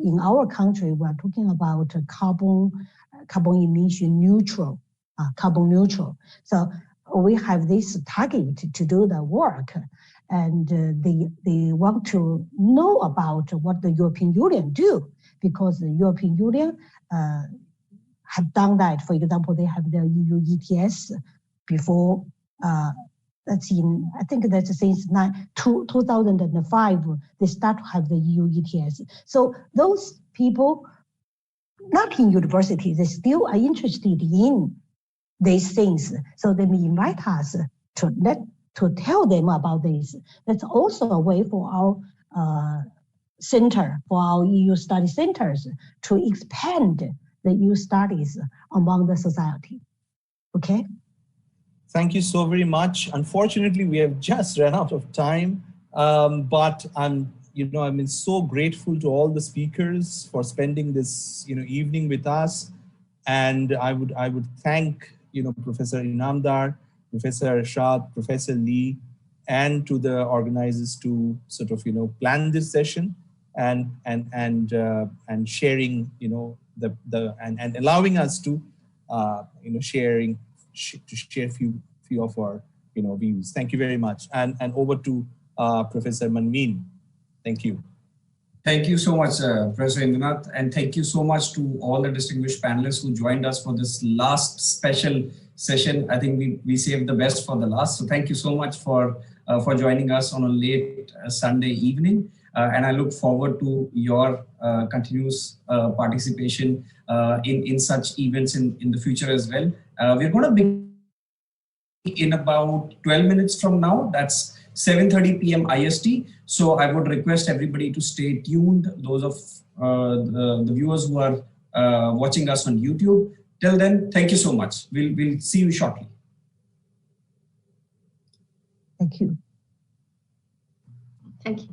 Speaker 9: in our country we are talking about carbon emission neutral, carbon neutral. So we have this target to do the work, and they want to know about what the European Union do, because the European Union have done that. For example, they have the EU ETS before. That's in, I think that's since 2005, they start to have the EU ETS. So those people, not in university, they still are interested in these things. So they may invite us to tell them about this. That's also a way for our center, for our EU study centers to expand the EU studies among the society. Okay?
Speaker 6: Thank you so very much. Unfortunately, we have just run out of time, but I'm so grateful to all the speakers for spending this evening with us, and I would thank Professor Inamdar, Professor Arshad, Professor Lee, and to the organizers to sort of plan this session and sharing and allowing us to share few of our views. Thank you very much. And over to Professor Manmin. Thank you.
Speaker 12: Thank you so much, Professor Indranath, and thank you so much to all the distinguished panelists who joined us for this last special session. I think we saved the best for the last. So thank you so much for joining us on a late Sunday evening. And I look forward to your continuous participation in such events in the future as well. We're going to begin in about 12 minutes from now. That's 7:30 p.m. IST. So I would request everybody to stay tuned, those of the viewers who are watching us on YouTube. Till then, thank you so much. We'll see you shortly.
Speaker 9: Thank you.
Speaker 10: Thank you.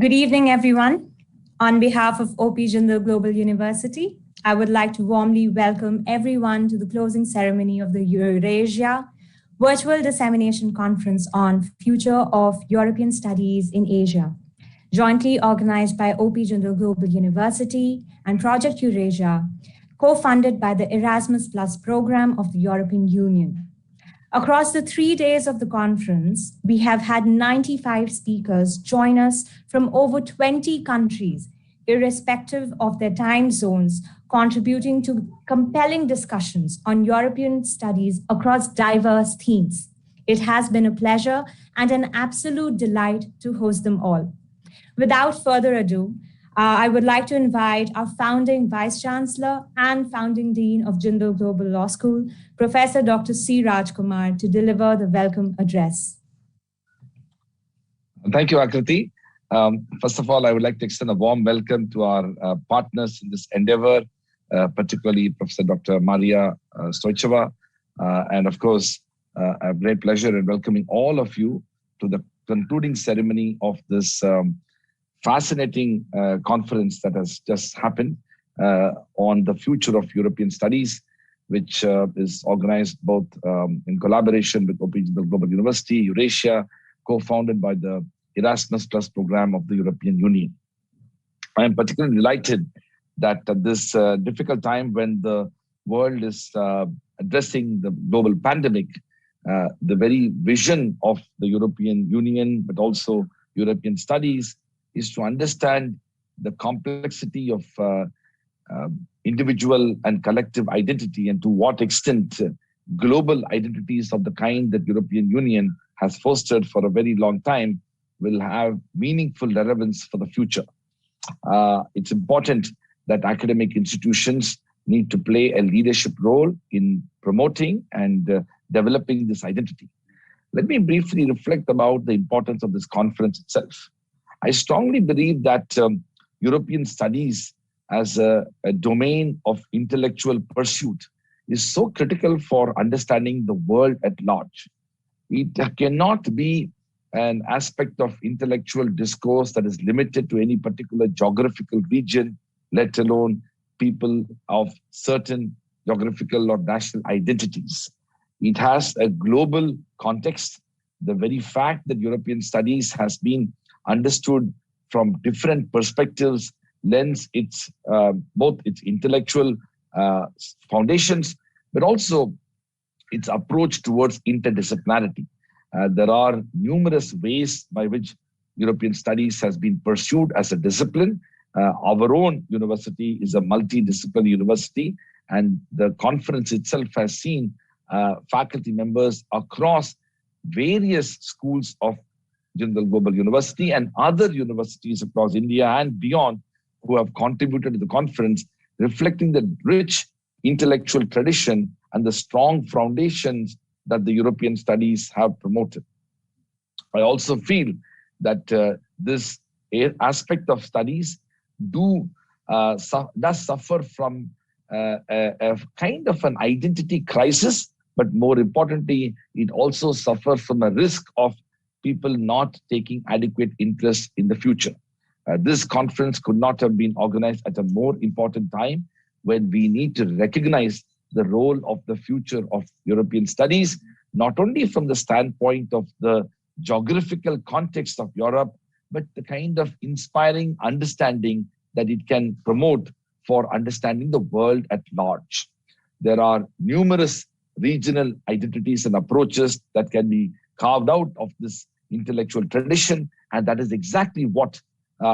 Speaker 23: Good evening, everyone. On behalf of OP Jindal Global University, I would like to warmly welcome everyone to the closing ceremony of the EURASIA Virtual Dissemination Conference on Future of European Studies in Asia, jointly organized by OP Jindal Global University and Project EURASIA, co-funded by the Erasmus Plus program of the European Union. Across the 3 days of the conference, we have had 95 speakers join us from over 20 countries, irrespective of their time zones, contributing to compelling discussions on European studies across diverse themes. It has been a pleasure and an absolute delight to host them all. Without further ado, I would like to invite our founding Vice Chancellor and founding Dean of Jindal Global Law School, Professor Dr. C. Rajkumar, to deliver the welcome address.
Speaker 11: Thank you, Akriti. First of all, I would like to extend a warm welcome to our partners in this endeavor, particularly Professor Dr. Maria Stoicheva, and of course, a great pleasure in welcoming all of you to the concluding ceremony of this fascinating conference that has just happened on the future of European studies, which is organized both in collaboration with OP Jindal Global University, EURASIA, co-founded by the Erasmus Plus program of the European Union. I am particularly delighted that at this difficult time when the world is addressing the global pandemic, the very vision of the European Union, but also European studies, is to understand the complexity of individual and collective identity and to what extent global identities of the kind that European Union has fostered for a very long time will have meaningful relevance for the future. It's important that academic institutions need to play a leadership role in promoting and developing this identity. Let me briefly reflect about the importance of this conference itself. I strongly believe that European studies as a domain of intellectual pursuit is so critical for understanding the world at large. It cannot be an aspect of intellectual discourse that is limited to any particular geographical region, let alone people of certain geographical or national identities. It has a global context. The very fact that European studies has been understood from different perspectives lends its both its intellectual foundations, but also its approach towards interdisciplinarity. There are numerous ways by which European studies has been pursued as a discipline. Our own university is a multidisciplinary university, and the conference itself has seen faculty members across various schools of Jindal Global University and other universities across India and beyond who have contributed to the conference, reflecting the rich intellectual tradition and the strong foundations that the European studies have promoted. I also feel that this aspect of studies does suffer from a kind of an identity crisis, but more importantly, it also suffers from a risk of people not taking adequate interest in the future. This conference could not have been organized at a more important time when we need to recognize the role of the future of European studies, not only from the standpoint of the geographical context of Europe, but the kind of inspiring understanding that it can promote for understanding the world at large. There are numerous regional identities and approaches that can be carved out of this intellectual tradition, and that is exactly what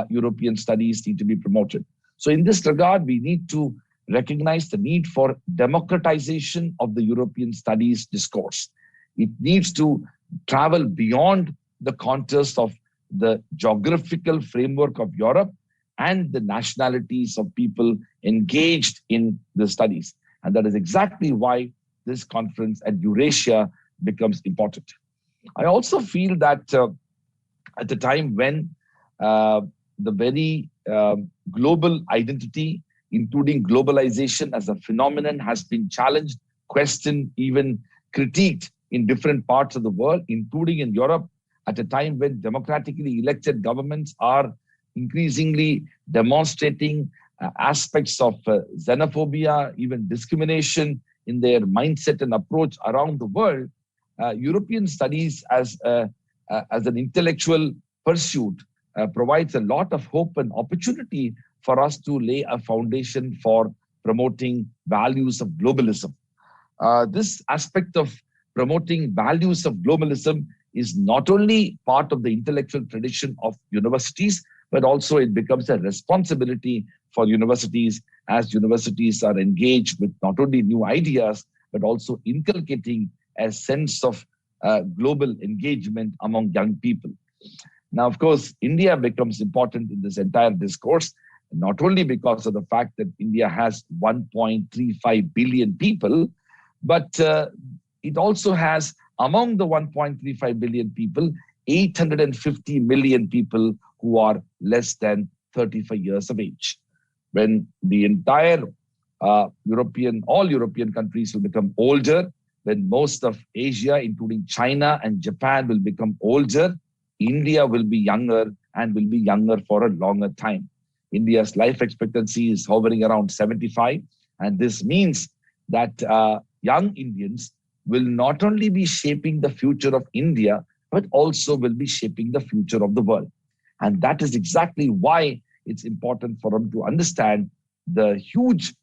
Speaker 11: European studies need to be promoted. So in this regard, we need to recognize the need for democratization of the European studies discourse. It needs to travel beyond the contours of the geographical framework of Europe and the nationalities of people engaged in the studies. And that is exactly why this conference at EURASIA becomes important. I also feel that at the time when the very global identity, including globalization as a phenomenon, has been challenged, questioned, even critiqued in different parts of the world, including in Europe, at a time when democratically elected governments are increasingly demonstrating aspects of xenophobia, even discrimination in their mindset and approach around the world, European studies as an intellectual pursuit provides a lot of hope and opportunity for us to lay a foundation for promoting values of globalism. This aspect of promoting values of globalism is not only part of the intellectual tradition of universities, but also it becomes a responsibility for universities as universities are engaged with not only new ideas, but also inculcating a sense of global engagement among young people. Now, of course, India becomes important in this entire discourse, not only because of the fact that India has 1.35 billion people, but it also has, among the 1.35 billion people, 850 million people who are less than 35 years of age. When the entire all European countries will become older, when most of Asia, including China and Japan, will become older, India will be younger and will be younger for a longer time. India's life expectancy is hovering around 75. And this means that young Indians will not only be shaping the future of India, but also will be shaping the future of the world. And that is exactly why it's important for them to understand the huge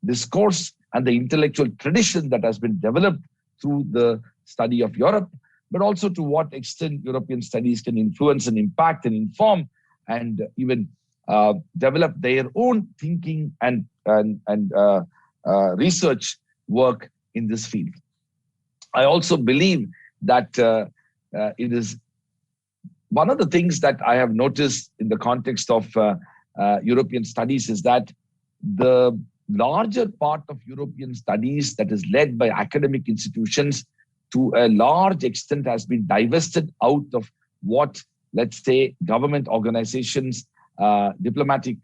Speaker 11: discourse and the intellectual tradition that has been developed through the study of Europe, but also to what extent European studies can influence and impact and inform and even develop their own thinking and research work in this field. I also believe that it is one of the things that I have noticed in the context of European studies is that the larger part of European studies that is led by academic institutions to a large extent has been divested out of what, let's say, government organizations, diplomatic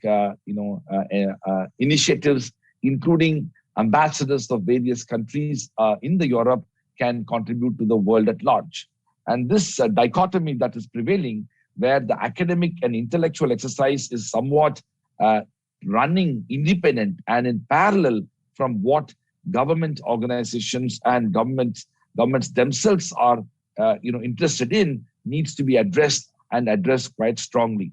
Speaker 11: initiatives, including ambassadors of various countries in the Europe, can contribute to the world at large. And this dichotomy that is prevailing, where the academic and intellectual exercise is somewhat running independent and in parallel from what government organizations and governments themselves are interested in, needs to be addressed and addressed quite strongly.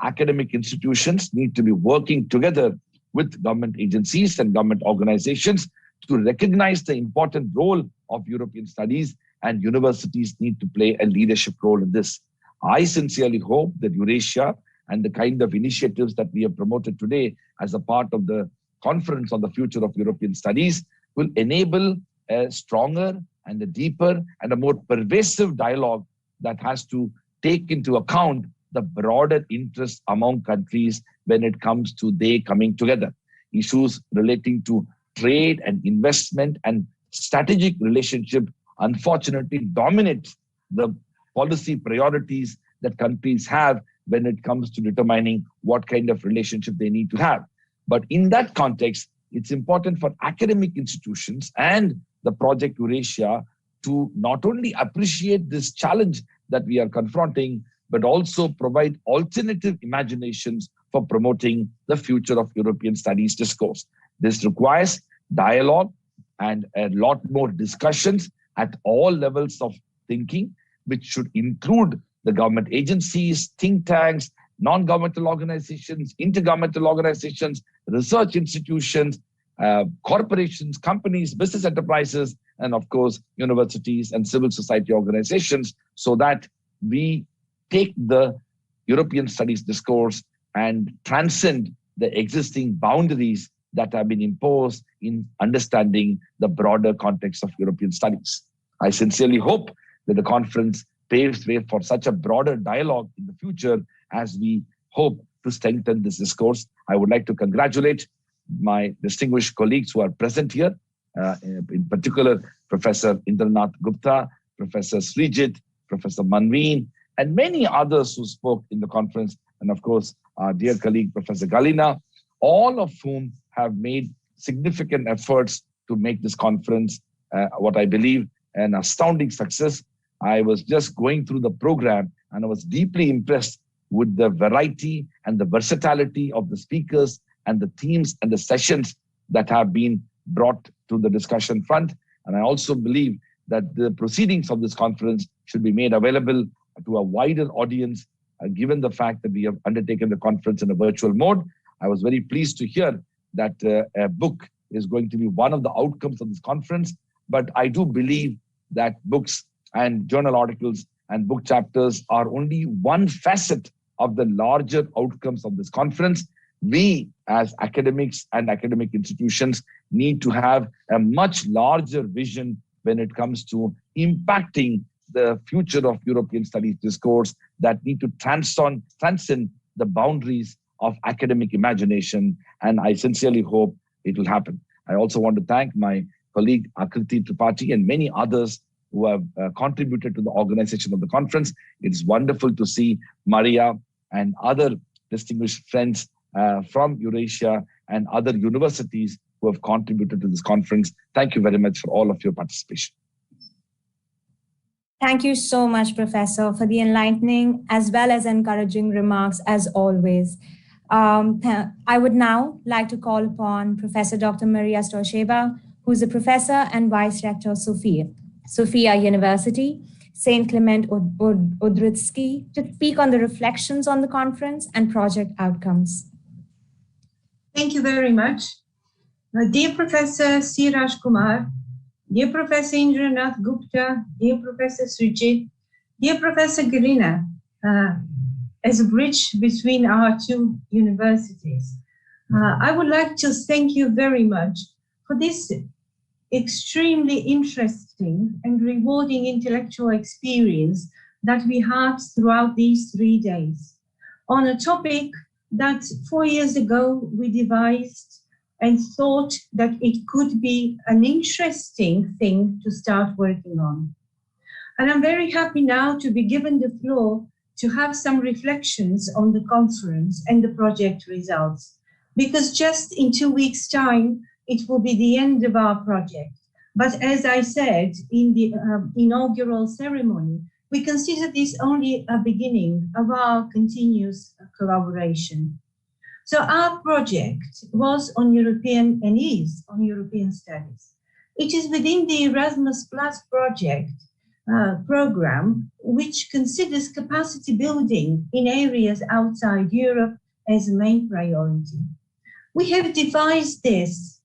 Speaker 11: Academic institutions need to be working together with government agencies and government organizations to recognize the important role of European studies, and universities need to play a leadership role in this. I sincerely hope that EURASIA and the kind of initiatives that we have promoted today as a part of the conference on the future of European studies will enable a stronger and a deeper and a more pervasive dialogue that has to take into account the broader interests among countries when it comes to they coming together. Issues relating to trade and investment and strategic relationship unfortunately dominate the policy priorities that countries have when it comes to determining what kind of relationship they need to have. But in that context, it's important for academic institutions and the project EURASIA to not only appreciate this challenge that we are confronting, but also provide alternative imaginations for promoting the future of European studies discourse. This requires dialogue and a lot more discussions at all levels of thinking, which should include the government agencies, think tanks, non-governmental organizations, intergovernmental organizations, research institutions, corporations, companies, business enterprises, and of course, universities and civil society organizations, so that we take the European studies discourse and transcend the existing boundaries that have been imposed in understanding the broader context of European studies. I sincerely hope that the conference paves way for such a broader dialogue in the future as we hope to strengthen this discourse. I would like to congratulate my distinguished colleagues who are present here, in particular, Professor Indranath Gupta, Professor Srijit, Professor Manveen, and many others who spoke in the conference, and of course, our dear colleague, Professor Galina, all of whom have made significant efforts to make this conference, what I believe, an astounding success. I was just going through the program and I was deeply impressed with the variety and the versatility of the speakers and the themes and the sessions that have been brought to the discussion front. And I also believe that the proceedings of this conference should be made available to a wider audience, given the fact that we have undertaken the conference in a virtual mode. I was very pleased to hear that a book is going to be one of the outcomes of this conference. But I do believe that books and journal articles and book chapters are only one facet of the larger outcomes of this conference. We as academics and academic institutions need to have a much larger vision when it comes to impacting the future of European studies discourse that need to transcend the boundaries of academic imagination. And I sincerely hope it will happen. I also want to thank my colleague Akriti Tripathi and many others who have contributed to the organization of the conference. It's wonderful to see Maria and other distinguished friends from Eurasia and other universities who have contributed to this conference. Thank you very much for all of your participation.
Speaker 13: Thank you so much, Professor, for the enlightening as well as encouraging remarks as always. I would now like to call upon Professor Dr. Maria Stosheva, who's a professor and vice rector of Sofia University, St. Clement Odritsky, to speak on the reflections on the conference and project outcomes.
Speaker 14: Thank you very much. Dear Professor Siraj Kumar, dear Professor Indranath Gupta, dear Professor Sujit, dear Professor Garina, as a bridge between our two universities, I would like to thank you very much for this extremely interesting and rewarding intellectual experience that we had throughout these 3 days on a topic that 4 years ago we devised and thought that it could be an interesting thing to start working on. And I'm very happy now to be given the floor to have some reflections on the conference and the project results, because just in 2 weeks' time, it will be the end of our project. But as I said in the inaugural ceremony, we consider this only a beginning of our continuous collaboration. So our project was on European and is on European studies. It is within the Erasmus Plus project program, which considers capacity building in areas outside Europe as a main priority. We have devised this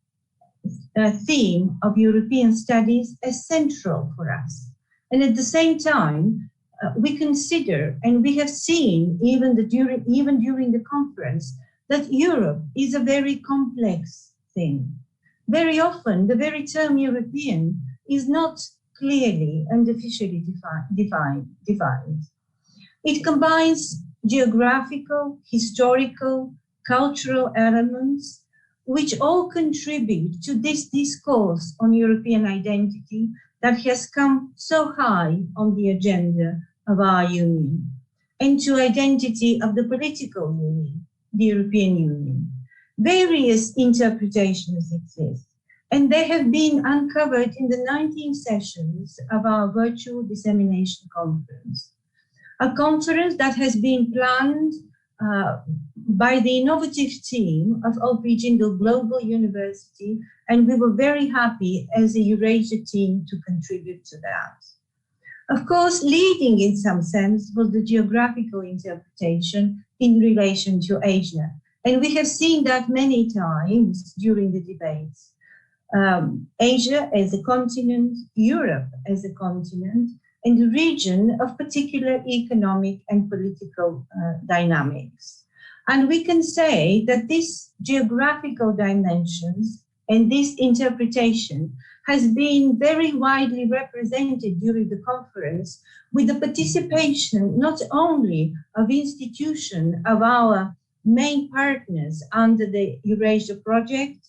Speaker 14: theme of European studies as central for us. And at the same time, we consider, and we have seen even during the conference, that Europe is a very complex thing. Very often, the very term European is not clearly and officially defined. It combines geographical, historical, cultural elements, which all contribute to this discourse on European identity that has come so high on the agenda of our union, and to identity of the political union, the European Union. Various interpretations exist, and they have been uncovered in the 19 sessions of our virtual dissemination conference, a conference that has been planned by the innovative team of OP Jindal Global University, and we were very happy as a Eurasia team to contribute to that. Of course, leading in some sense was the geographical interpretation in relation to Asia, and we have seen that many times during the debates. Asia as a continent, Europe as a continent, and a region of particular economic and political dynamics. And we can say that this geographical dimensions and this interpretation has been very widely represented during the conference, with the participation not only of institutions of our main partners under the Eurasia project,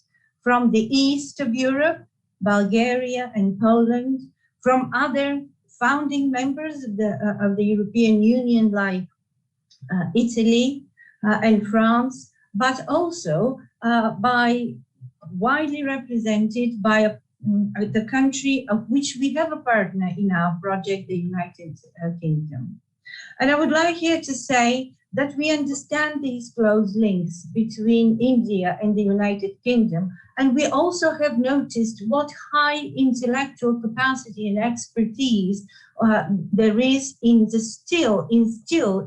Speaker 14: from the east of Europe, Bulgaria and Poland, from other founding members of the European Union like Italy and France, but also widely represented by the country of which we have a partner in our project, the United Kingdom. And I would like here to say that we understand these close links between India and the United Kingdom. And we also have noticed what high intellectual capacity and expertise there is instilled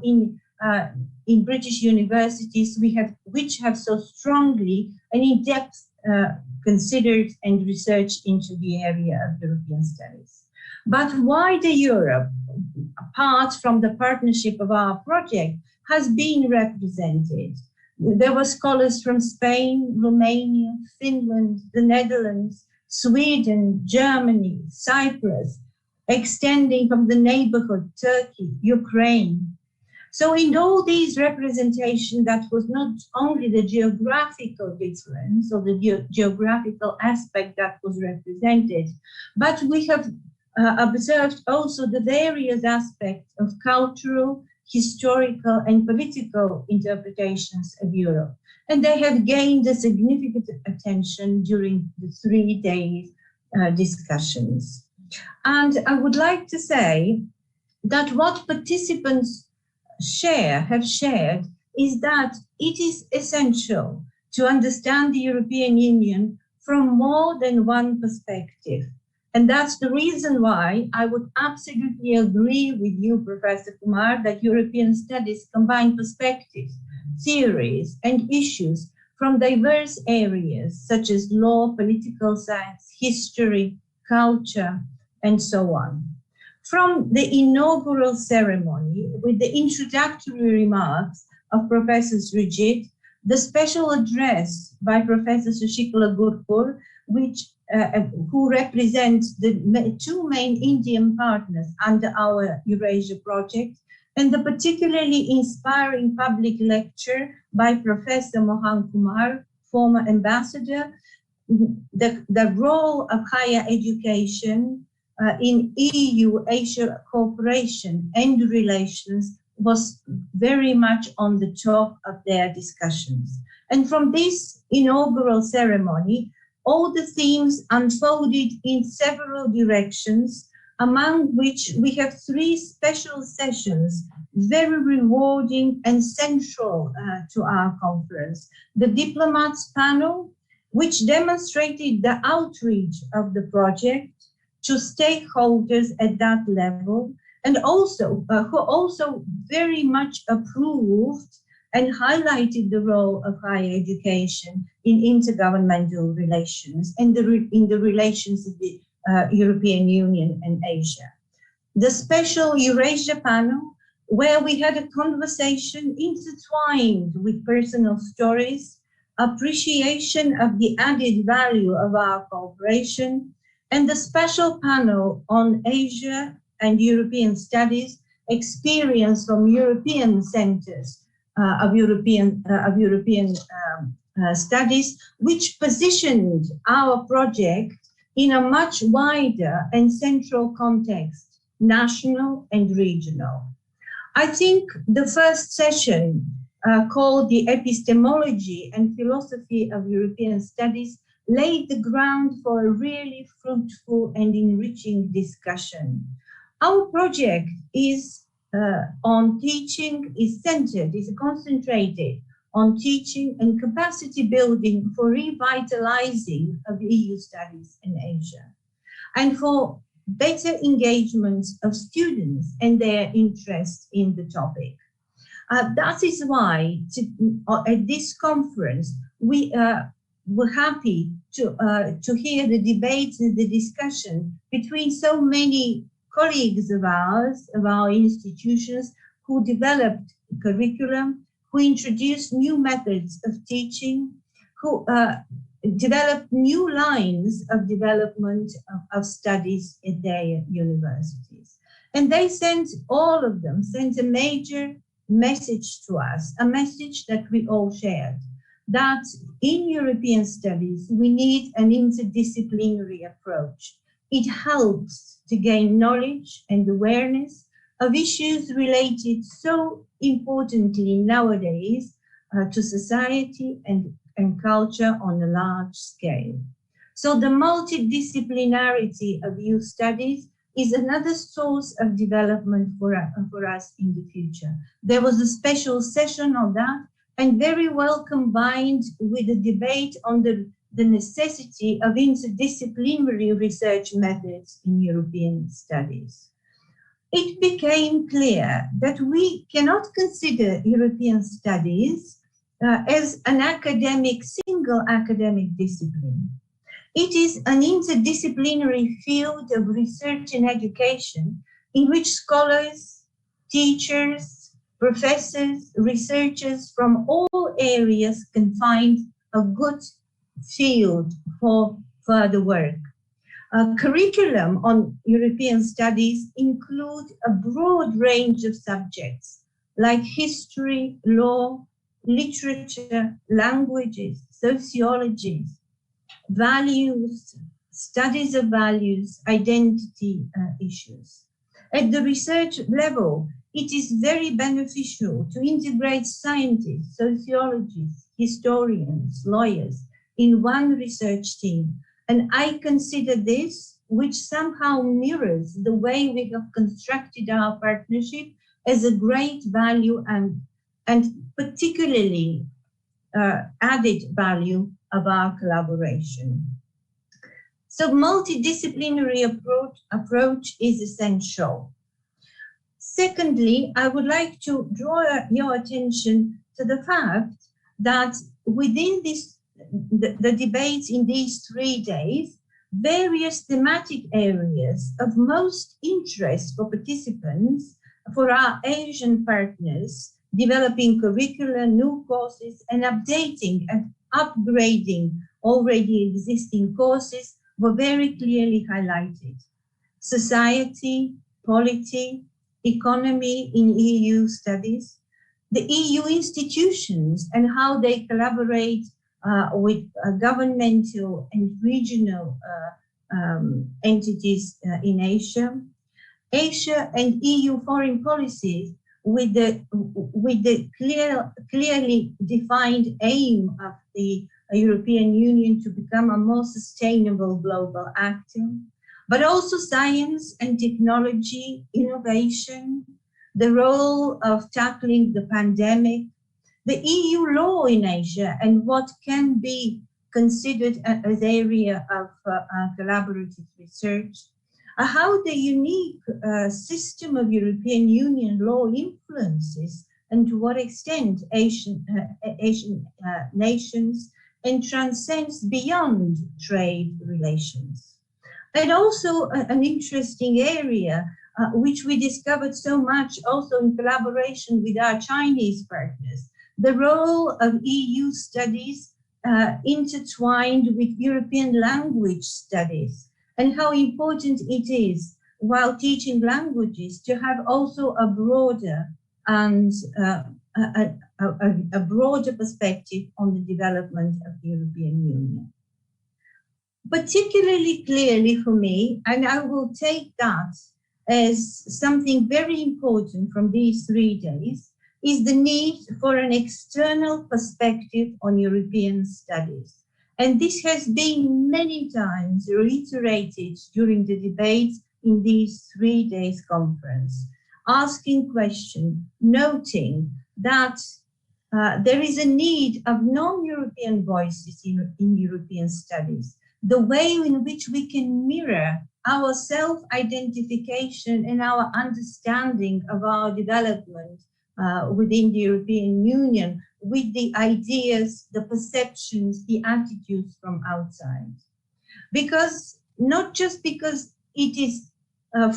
Speaker 14: in British universities, which have so strongly and in-depth considered and researched into the area of European studies. But wider Europe, apart from the partnership of our project, has been represented. There were scholars from Spain, Romania, Finland, the Netherlands, Sweden, Germany, Cyprus, extending from the neighborhood, Turkey, Ukraine. So in all these representations, that was not only the geographical difference or the geographical aspect that was represented, but we have observed also the various aspects of cultural, historical, and political interpretations of Europe. And they have gained a significant attention during the 3 days discussions. And I would like to say that what participants have shared is that it is essential to understand the European Union from more than one perspective. And that's the reason why I would absolutely agree with you, Professor Kumar, that European studies combine perspectives, theories, and issues from diverse areas such as law, political science, history, culture, and so on. From the inaugural ceremony, with the introductory remarks of Professor Srijit, the special address by Professor Sushikala Gurpur, who represents the 2 main Indian partners under our EURASIA project, and the particularly inspiring public lecture by Professor Mohan Kumar, former ambassador, the role of higher education in EU-Asia cooperation and relations was very much on the top of their discussions. And from this inaugural ceremony, all the themes unfolded in several directions, among which we have 3 special sessions, very rewarding and central to our conference. The Diplomats panel, which demonstrated the outreach of the project to stakeholders at that level, and also who also very much approved and highlighted the role of higher education in intergovernmental relations and in the relations of the European Union and Asia. The special EURASIA panel, where we had a conversation intertwined with personal stories, appreciation of the added value of our cooperation, and the special panel on Asia and European studies, experience from European centers of European studies, which positioned our project in a much wider and central context, national and regional. I think the first session, called The Epistemology and Philosophy of European Studies, laid the ground for a really fruitful and enriching discussion. Our project is on teaching, is concentrated on teaching and capacity building for revitalizing of EU studies in Asia, and for better engagement of students and their interest in the topic. That is why at this conference, we were happy to hear the debates and the discussion between so many colleagues of ours, of our institutions, who developed curriculum, who introduced new methods of teaching, who developed new lines of development of studies at their universities. And they all of them sent a major message to us, a message that we all shared, that in European studies, we need an interdisciplinary approach. It helps to gain knowledge and awareness of issues related so importantly nowadays to society and culture on a large scale. So the multidisciplinarity of youth studies is another source of development for us in the future. There was a special session on that, and very well combined with the debate on the necessity of interdisciplinary research methods in European studies. It became clear that we cannot consider European studies as an single academic discipline. It is an interdisciplinary field of research and education in which scholars, teachers, professors, researchers from all areas can find a good field for further work. Curriculum on European studies include a broad range of subjects like history, law, literature, languages, sociology, values, studies of values, identity issues. At the research level, it is very beneficial to integrate scientists, sociologists, historians, lawyers in one research team. And I consider this, which somehow mirrors the way we have constructed our partnership, as a great value and particularly added value of our collaboration. So multidisciplinary approach is essential. Secondly, I would like to draw your attention to the fact that within the debates in these 3 days, various thematic areas of most interest for participants, for our Asian partners, developing curricula, new courses, and updating and upgrading already existing courses were very clearly highlighted. Society, polity, economy in EU studies, the EU institutions and how they collaborate with governmental and regional entities in Asia, Asia and EU foreign policies with the clearly defined aim of the European Union to become a more sustainable global actor, but also science and technology, innovation, the role of tackling the pandemic, the EU law in Asia and what can be considered as area of collaborative research, how the unique system of European Union law influences and to what extent Asian nations and transcends beyond trade relations. And also an interesting area which we discovered so much also in collaboration with our Chinese partners, the role of EU studies intertwined with European language studies, and how important it is, while teaching languages, to have also a broader and a broader perspective on the development of the European Union. Particularly clearly for me, and I will take that as something very important from these 3 days, is the need for an external perspective on European studies. And this has been many times reiterated during the debates in these 3 days conference, asking questions, noting that there is a need of non-European voices in European studies, the way in which we can mirror our self-identification and our understanding of our development within the European Union with the ideas, the perceptions, the attitudes from outside. Because, not just because it is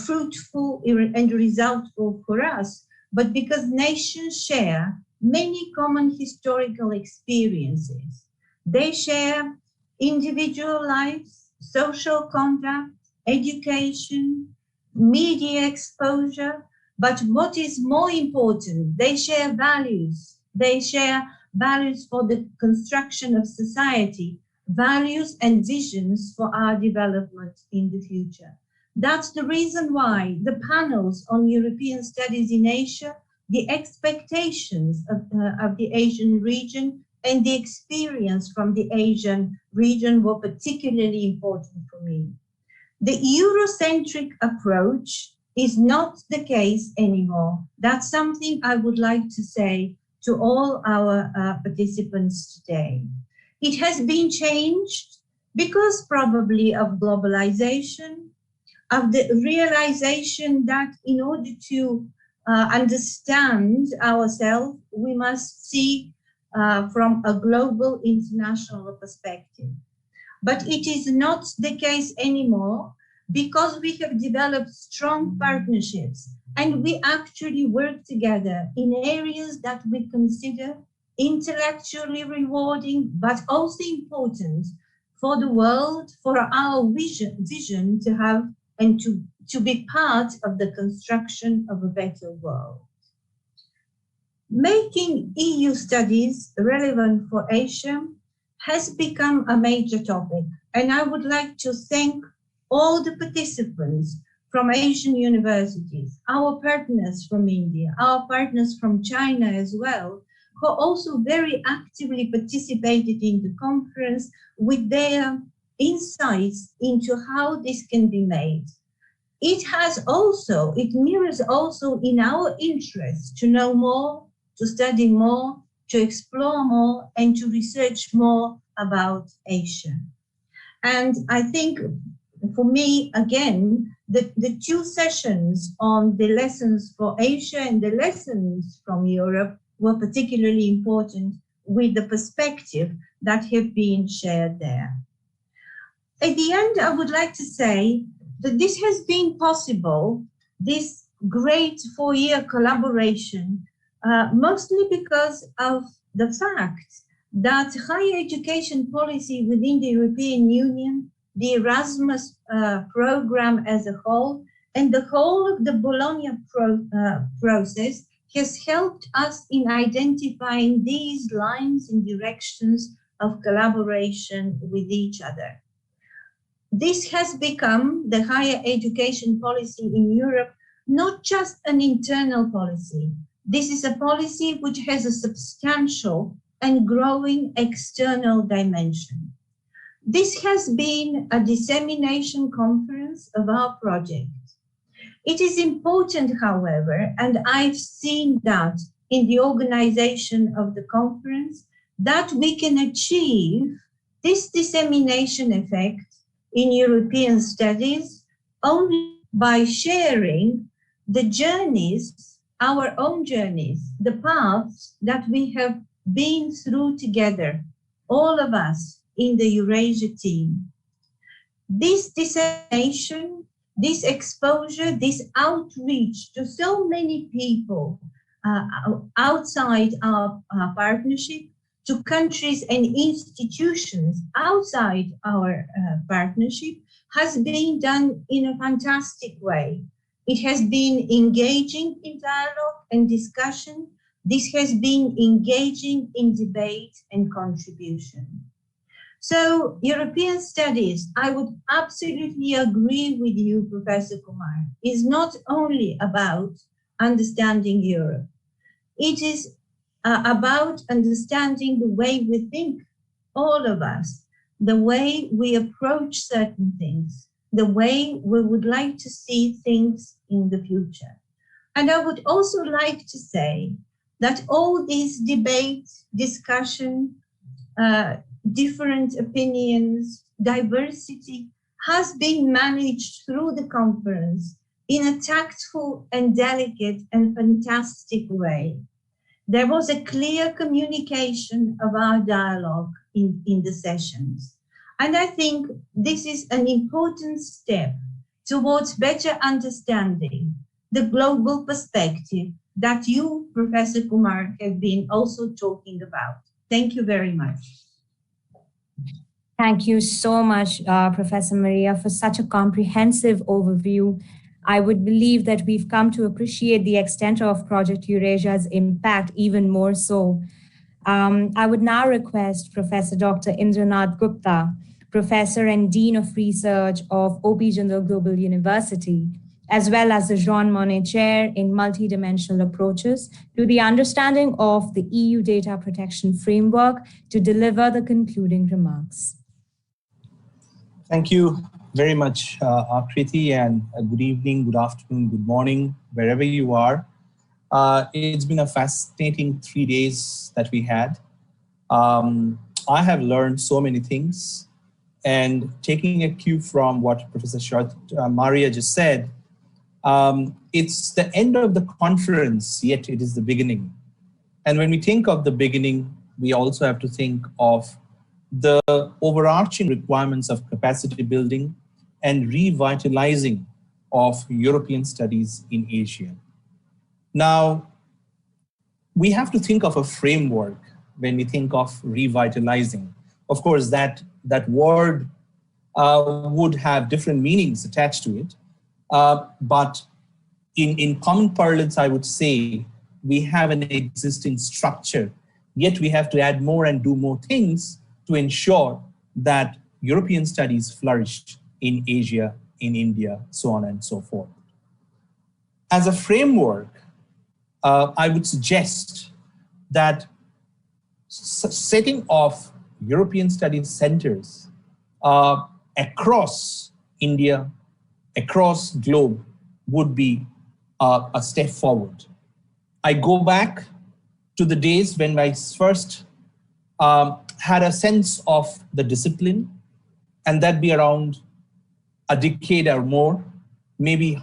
Speaker 14: fruitful and resultful for us, but because nations share many common historical experiences. They share individual lives, social conduct, education, media exposure, but what is more important, they share values. They share values for the construction of society, values and visions for our development in the future. That's the reason why the panels on European studies in Asia, the expectations of the Asian region and the experience from the Asian region were particularly important for me. The Eurocentric approach is not the case anymore. That's something I would like to say to all our participants today. It has been changed because probably of globalization, of the realization that in order to understand ourselves, we must see from a global international perspective. But it is not the case anymore because we have developed strong partnerships and we actually work together in areas that we consider intellectually rewarding, but also important for the world, for our vision to have and to be part of the construction of a better world. Making EU studies relevant for Asia has become a major topic, and I would like to thank all the participants from Asian universities, our partners from India, our partners from China as well, who also very actively participated in the conference with their insights into how this can be made. It mirrors also in our interest to know more, to study more, to explore more, and to research more about Asia. And I think for me, again, the two sessions on the lessons for Asia and the lessons from Europe were particularly important with the perspective that have been shared there. At the end, I would like to say that this has been possible, this great four-year collaboration, mostly because of the fact that higher education policy within the European Union, the Erasmus program as a whole, and the whole of the Bologna process has helped us in identifying these lines and directions of collaboration with each other. This has become the higher education policy in Europe, not just an internal policy. This is a policy which has a substantial and growing external dimension. This has been a dissemination conference of our project. It is important, however, and I've seen that in the organization of the conference, that we can achieve this dissemination effect in European studies only by sharing the journeys, our own journeys, the paths that we have been through together, all of us in the Eurasia team. This dissemination, this exposure, this outreach to so many people outside our partnership, to countries and institutions outside our partnership, has been done in a fantastic way. It has been engaging in dialogue and discussion. This has been engaging in debate and contribution. So European studies, I would absolutely agree with you, Professor Kumar, is not only about understanding Europe. It is about understanding the way we think, all of us, the way we approach certain things, the way we would like to see things in the future. And I would also like to say that all these debates, discussion, different opinions, diversity has been managed through the conference in a tactful and delicate and fantastic way. There was a clear communication of our dialogue in the sessions. And I think this is an important step towards better understanding the global perspective that you, Professor Kumar, have been also talking about. Thank you very much.
Speaker 13: Thank you so much, Professor Maria, for such a comprehensive overview. I would believe that we've come to appreciate the extent of Project Eurasia's impact even more so. I would now request Professor Dr. Indranath Gupta, Professor and Dean of Research of OP Jindal Global University, as well as the Jean Monnet Chair in Multidimensional Approaches to the Understanding of the EU Data Protection Framework, to deliver the concluding remarks.
Speaker 6: Thank you very much, Akriti, and good evening, good afternoon, good morning, wherever you are. It's been a fascinating 3 days that we had. I have learned so many things, and taking a cue from what Professor Maria just said, it's the end of the conference, yet it is the beginning. And when we think of the beginning, we also have to think of the overarching requirements of capacity building and revitalizing of European studies in Asia. Now, we have to think of a framework when we think of revitalizing. Of course, that word would have different meanings attached to it. But in common parlance, I would say we have an existing structure, yet we have to add more and do more things to ensure that European studies flourish in Asia, in India, so on and so forth. As a framework, I would suggest that setting of European studies centers across India, across globe would be a step forward. I go back to the days when I first had a sense of the discipline, and that'd be around a decade or more, maybe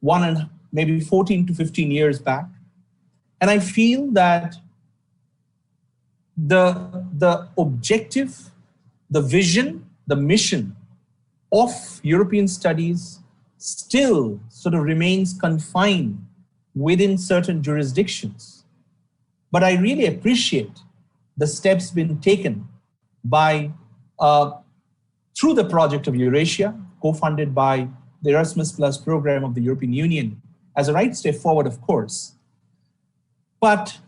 Speaker 6: 14 to 15 years back. And I feel that the objective, the vision, the mission of European studies still sort of remains confined within certain jurisdictions. But I really appreciate the steps being taken by, through the project of EURASIA, co-funded by the Erasmus Plus program of the European Union, as a right step forward, of course. But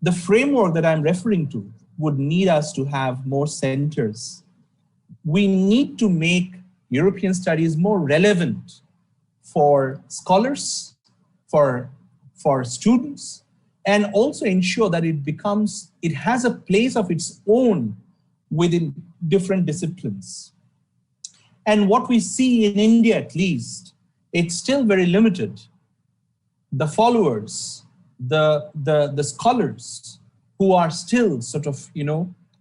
Speaker 6: the framework that I'm referring to would need us to have more centers. We need to make European studies more relevant for scholars, for students, and also ensure that it has a place of its own within different disciplines. And what we see in India, at least, it's still very limited. The followers, the scholars who are still sort of,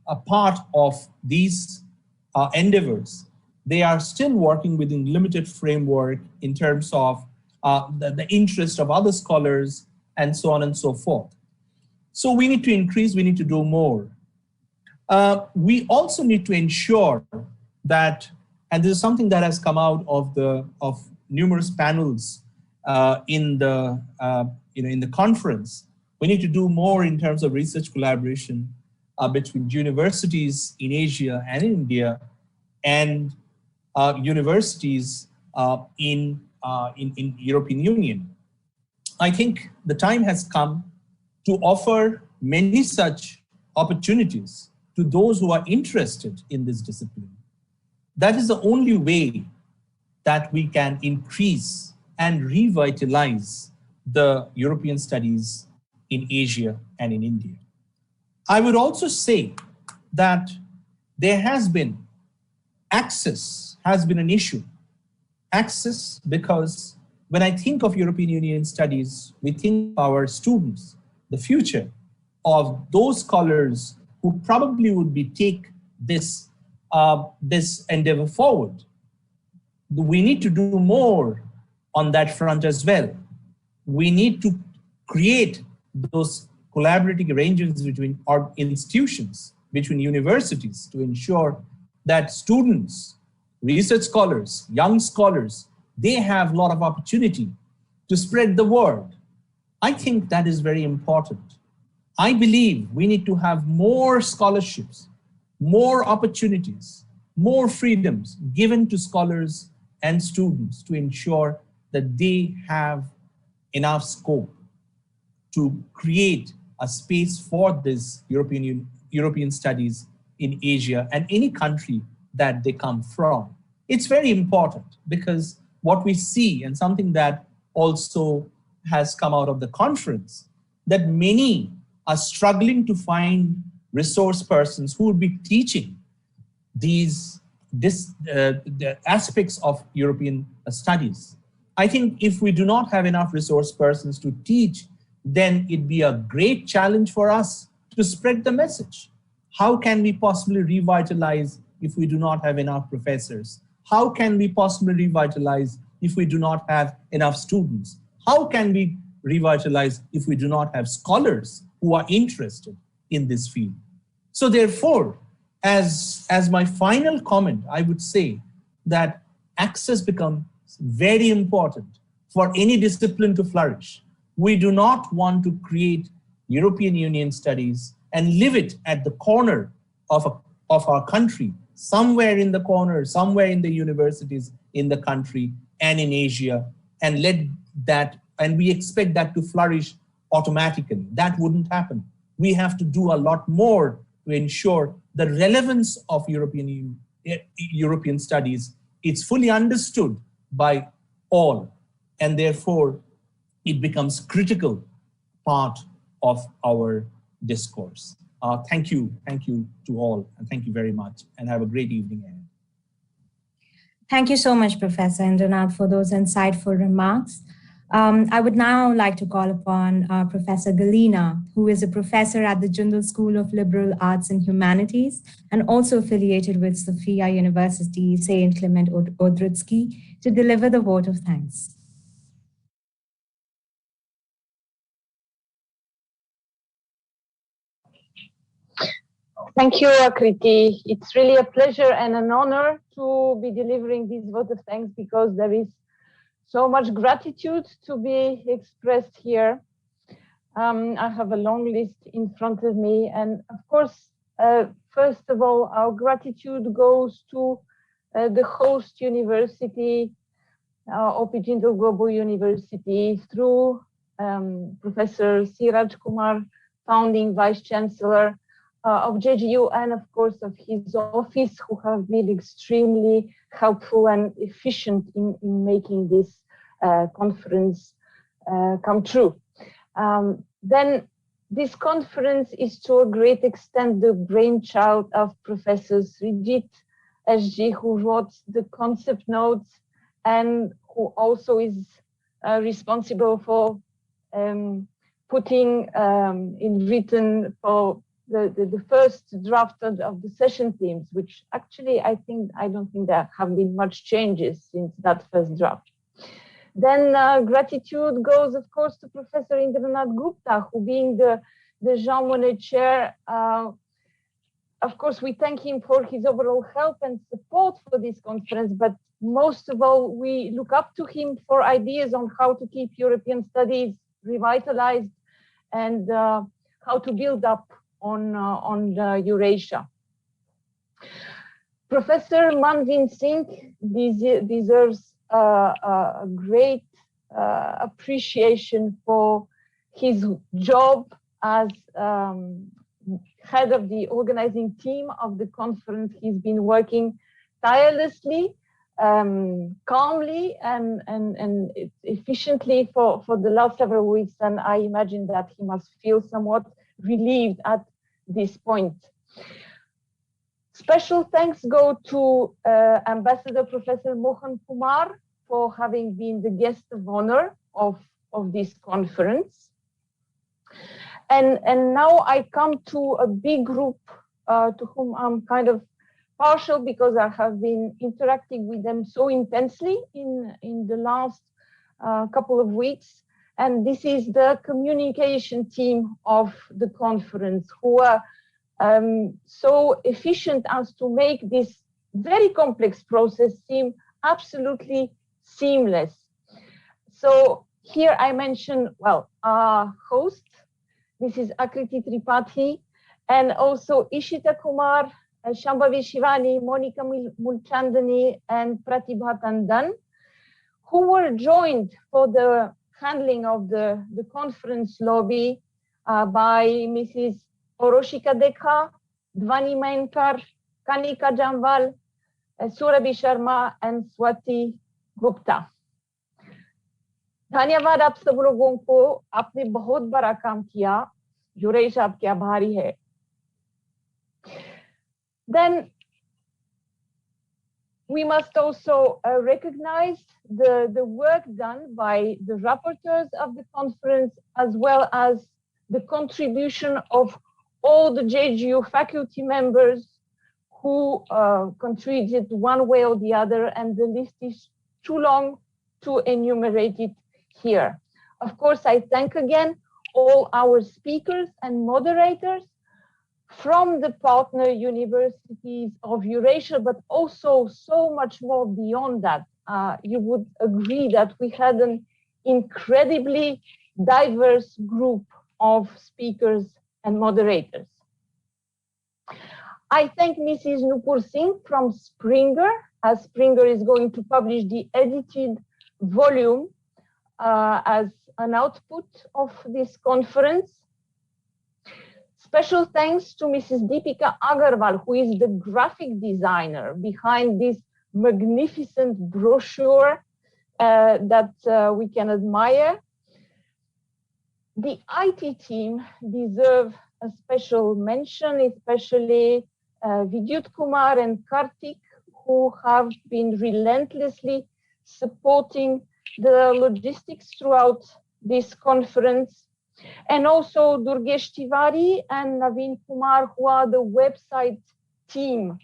Speaker 6: a part of these endeavors, they are still working within limited framework in terms of the interest of other scholars and so on and so forth. So we need to increase, we need to do more. We also need to ensure that, and this is something that has come out of numerous panels in the conference, we need to do more in terms of research collaboration between universities in Asia and in India and universities in European Union. I think the time has come to offer many such opportunities to those who are interested in this discipline. That is the only way that we can increase and revitalize the European studies in Asia and in India. I would also say that there has been access has been an issue. Access, because when I think of European Union studies, we think of our students, the future of those scholars who probably would take this endeavor forward. We need to do more on that front as well. We need to create those collaborative arrangements between our institutions, between universities, to ensure that students, research scholars, young scholars, they have a lot of opportunity to spread the word. I think that is very important. I believe we need to have more scholarships, more opportunities, more freedoms given to scholars and students to ensure that they have enough scope to create a space for this European studies in Asia and any country that they come from. It's very important because what we see, and something that also has come out of the conference, that many are struggling to find resource persons who would be teaching these the aspects of European studies. I think if we do not have enough resource persons to teach, then it'd be a great challenge for us to spread the message. How can we possibly revitalize if we do not have enough professors? How can we possibly revitalize if we do not have enough students? How can we revitalize if we do not have scholars who are interested in this field? So therefore, as my final comment, I would say that access becomes very important for any discipline to flourish. We do not want to create European Union studies and leave it at the corner of our country, somewhere in the corner, somewhere in the universities in the country and in Asia, and let that, and we expect that to flourish automatically. That wouldn't happen. We have to do a lot more to ensure the relevance of European studies. It's fully understood by all, and therefore it becomes critical part of our discourse. Thank you to all, and thank you very much, and have a great evening ahead.
Speaker 13: Thank you so much, Professor Indranath, for those insightful remarks. I would now like to call upon Professor Galina, who is a professor at the Jindal School of Liberal Arts and Humanities and also affiliated with Sofia University, St. Clement Odritsky, to deliver the vote of thanks.
Speaker 7: Thank you, Akriti. It's really a pleasure and an honor to be delivering this vote of thanks because there is so much gratitude to be expressed here. I have a long list in front of me. And of course, first of all, our gratitude goes to the host university, OP Jindal Global University, through Professor Siraj Kumar, founding Vice Chancellor of JGU, and of course of his office, who have been extremely helpful and efficient in making this conference come true. Then this conference is to a great extent the brainchild of Professor Srijit SG, who wrote the concept notes and who also is responsible for putting in written for the first draft of the session themes, which actually I don't think there have been much changes since that first draft. Then gratitude goes, of course, to Professor Indranath Gupta, who being the Jean Monnet Chair, of course, we thank him for his overall help and support for this conference, but most of all, we look up to him for ideas on how to keep European studies revitalized and how to build up on Eurasia. Professor Manvin Singh deserves a great appreciation for his job as head of the organizing team of the conference. He's been working tirelessly, calmly, and efficiently for the last several weeks, and I imagine that he must feel somewhat relieved at this point. Special thanks go to Ambassador Professor Mohan Kumar for having been the guest of honor of this conference. And now I come to a big group to whom I'm kind of partial because I have been interacting with them so intensely in the last couple of weeks. And this is the communication team of the conference, who are so efficient as to make this very complex process seem absolutely seamless. So here I mention, well, our host, this is Akriti Tripathi, and also Ishita Kumar, Shambhavi Shivani, Monica Mulchandani, and Pratibha Tandon, who were joined for the handling of the conference lobby by Mrs. Oroshika Dekha, Dvani Mainkar, Kanika Jamwal, Surabhi Sharma, and Swati Gupta. धन्यवाद आप सब लोगों को, आपने बहुत बड़ा काम किया, यूरेशिया आपके आभारी है. Then We must also recognize the work done by the rapporteurs of the conference, as well as the contribution of all the JGU faculty members who contributed one way or the other, and the list is too long to enumerate it here. Of course, I thank again all our speakers and moderators from the partner universities of Eurasia, but also so much more beyond that. You would agree that we had an incredibly diverse group of speakers and moderators. I thank Mrs. Nupur Singh from Springer, as Springer is going to publish the edited volume as an output of this conference. Special thanks to Mrs. Deepika Agarwal, who is the graphic designer behind this magnificent brochure that we can admire. The IT team deserve a special mention, especially Vidyut Kumar and Kartik, who have been relentlessly supporting the logistics throughout this conference. And also Durgesh Tiwari and Naveen Kumar, who are the website team.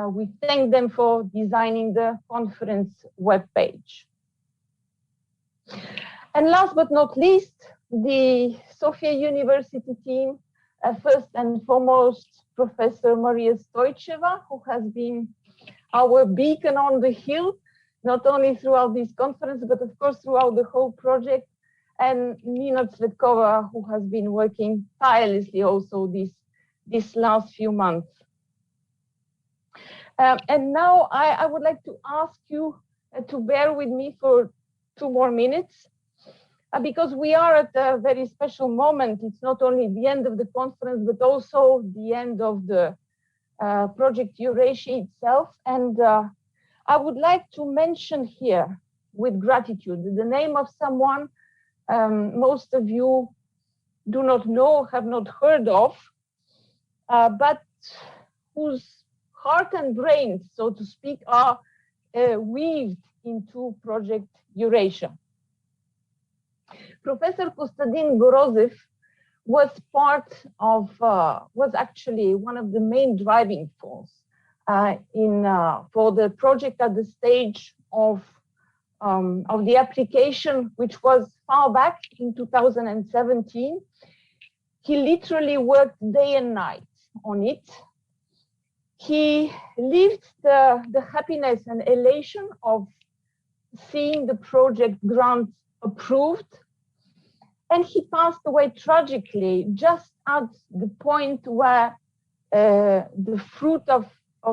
Speaker 7: We thank them for designing the conference webpage. And last but not least, the Sofia University team, first and foremost, Professor Maria Stoicheva, who has been our beacon on the hill, not only throughout this conference, but of course throughout the whole project, and Nina Tsvetkova, who has been working tirelessly also this last few months. And now I would like to ask you to bear with me for 2 more minutes, because we are at a very special moment. It's not only the end of the conference, but also the end of the project Eurasia itself. And I would like to mention here with gratitude the name of someone most of you do not know, have not heard of, but whose heart and brain, so to speak, are weaved into Project Eurasia. Professor Kostadin Gorozev was was actually one of the main driving force for the project at the stage of the application, which was far back in 2017. He literally worked day and night on it. He lived the happiness and elation of seeing the project grant approved. And he passed away tragically just at the point where the fruit of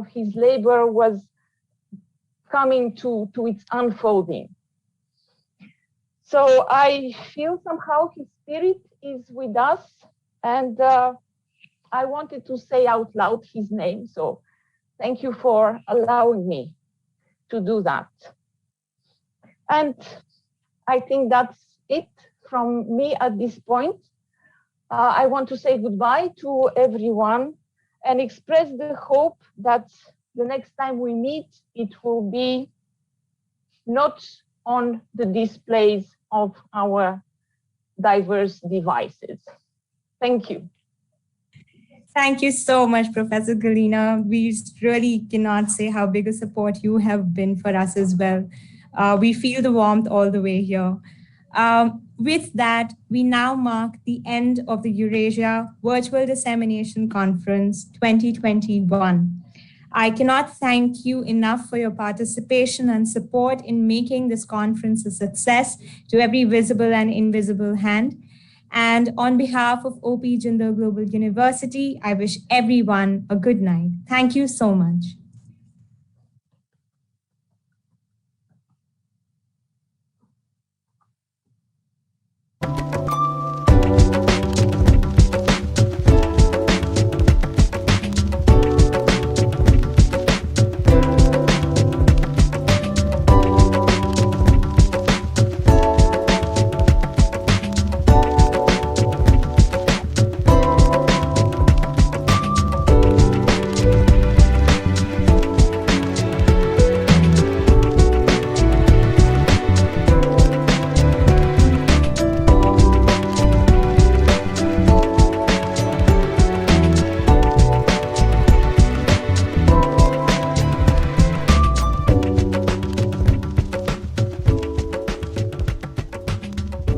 Speaker 7: his labor was coming to its unfolding. So I feel somehow his spirit is with us, and I wanted to say out loud his name. So thank you for allowing me to do that. And I think that's it from me at this point. I want to say goodbye to everyone and express the hope that the next time we meet, it will be not on the displays of our diverse devices. Thank you.
Speaker 13: Thank you so much, Professor Galina. We really cannot say how big a support you have been for us as well. We feel the warmth all the way here. With that, we now mark the end of the Eurasia Virtual Dissemination Conference 2021. I cannot thank you enough for your participation and support in making this conference a success, to every visible and invisible hand. And on behalf of OP Jindal Global University, I wish everyone a good night. Thank you so much.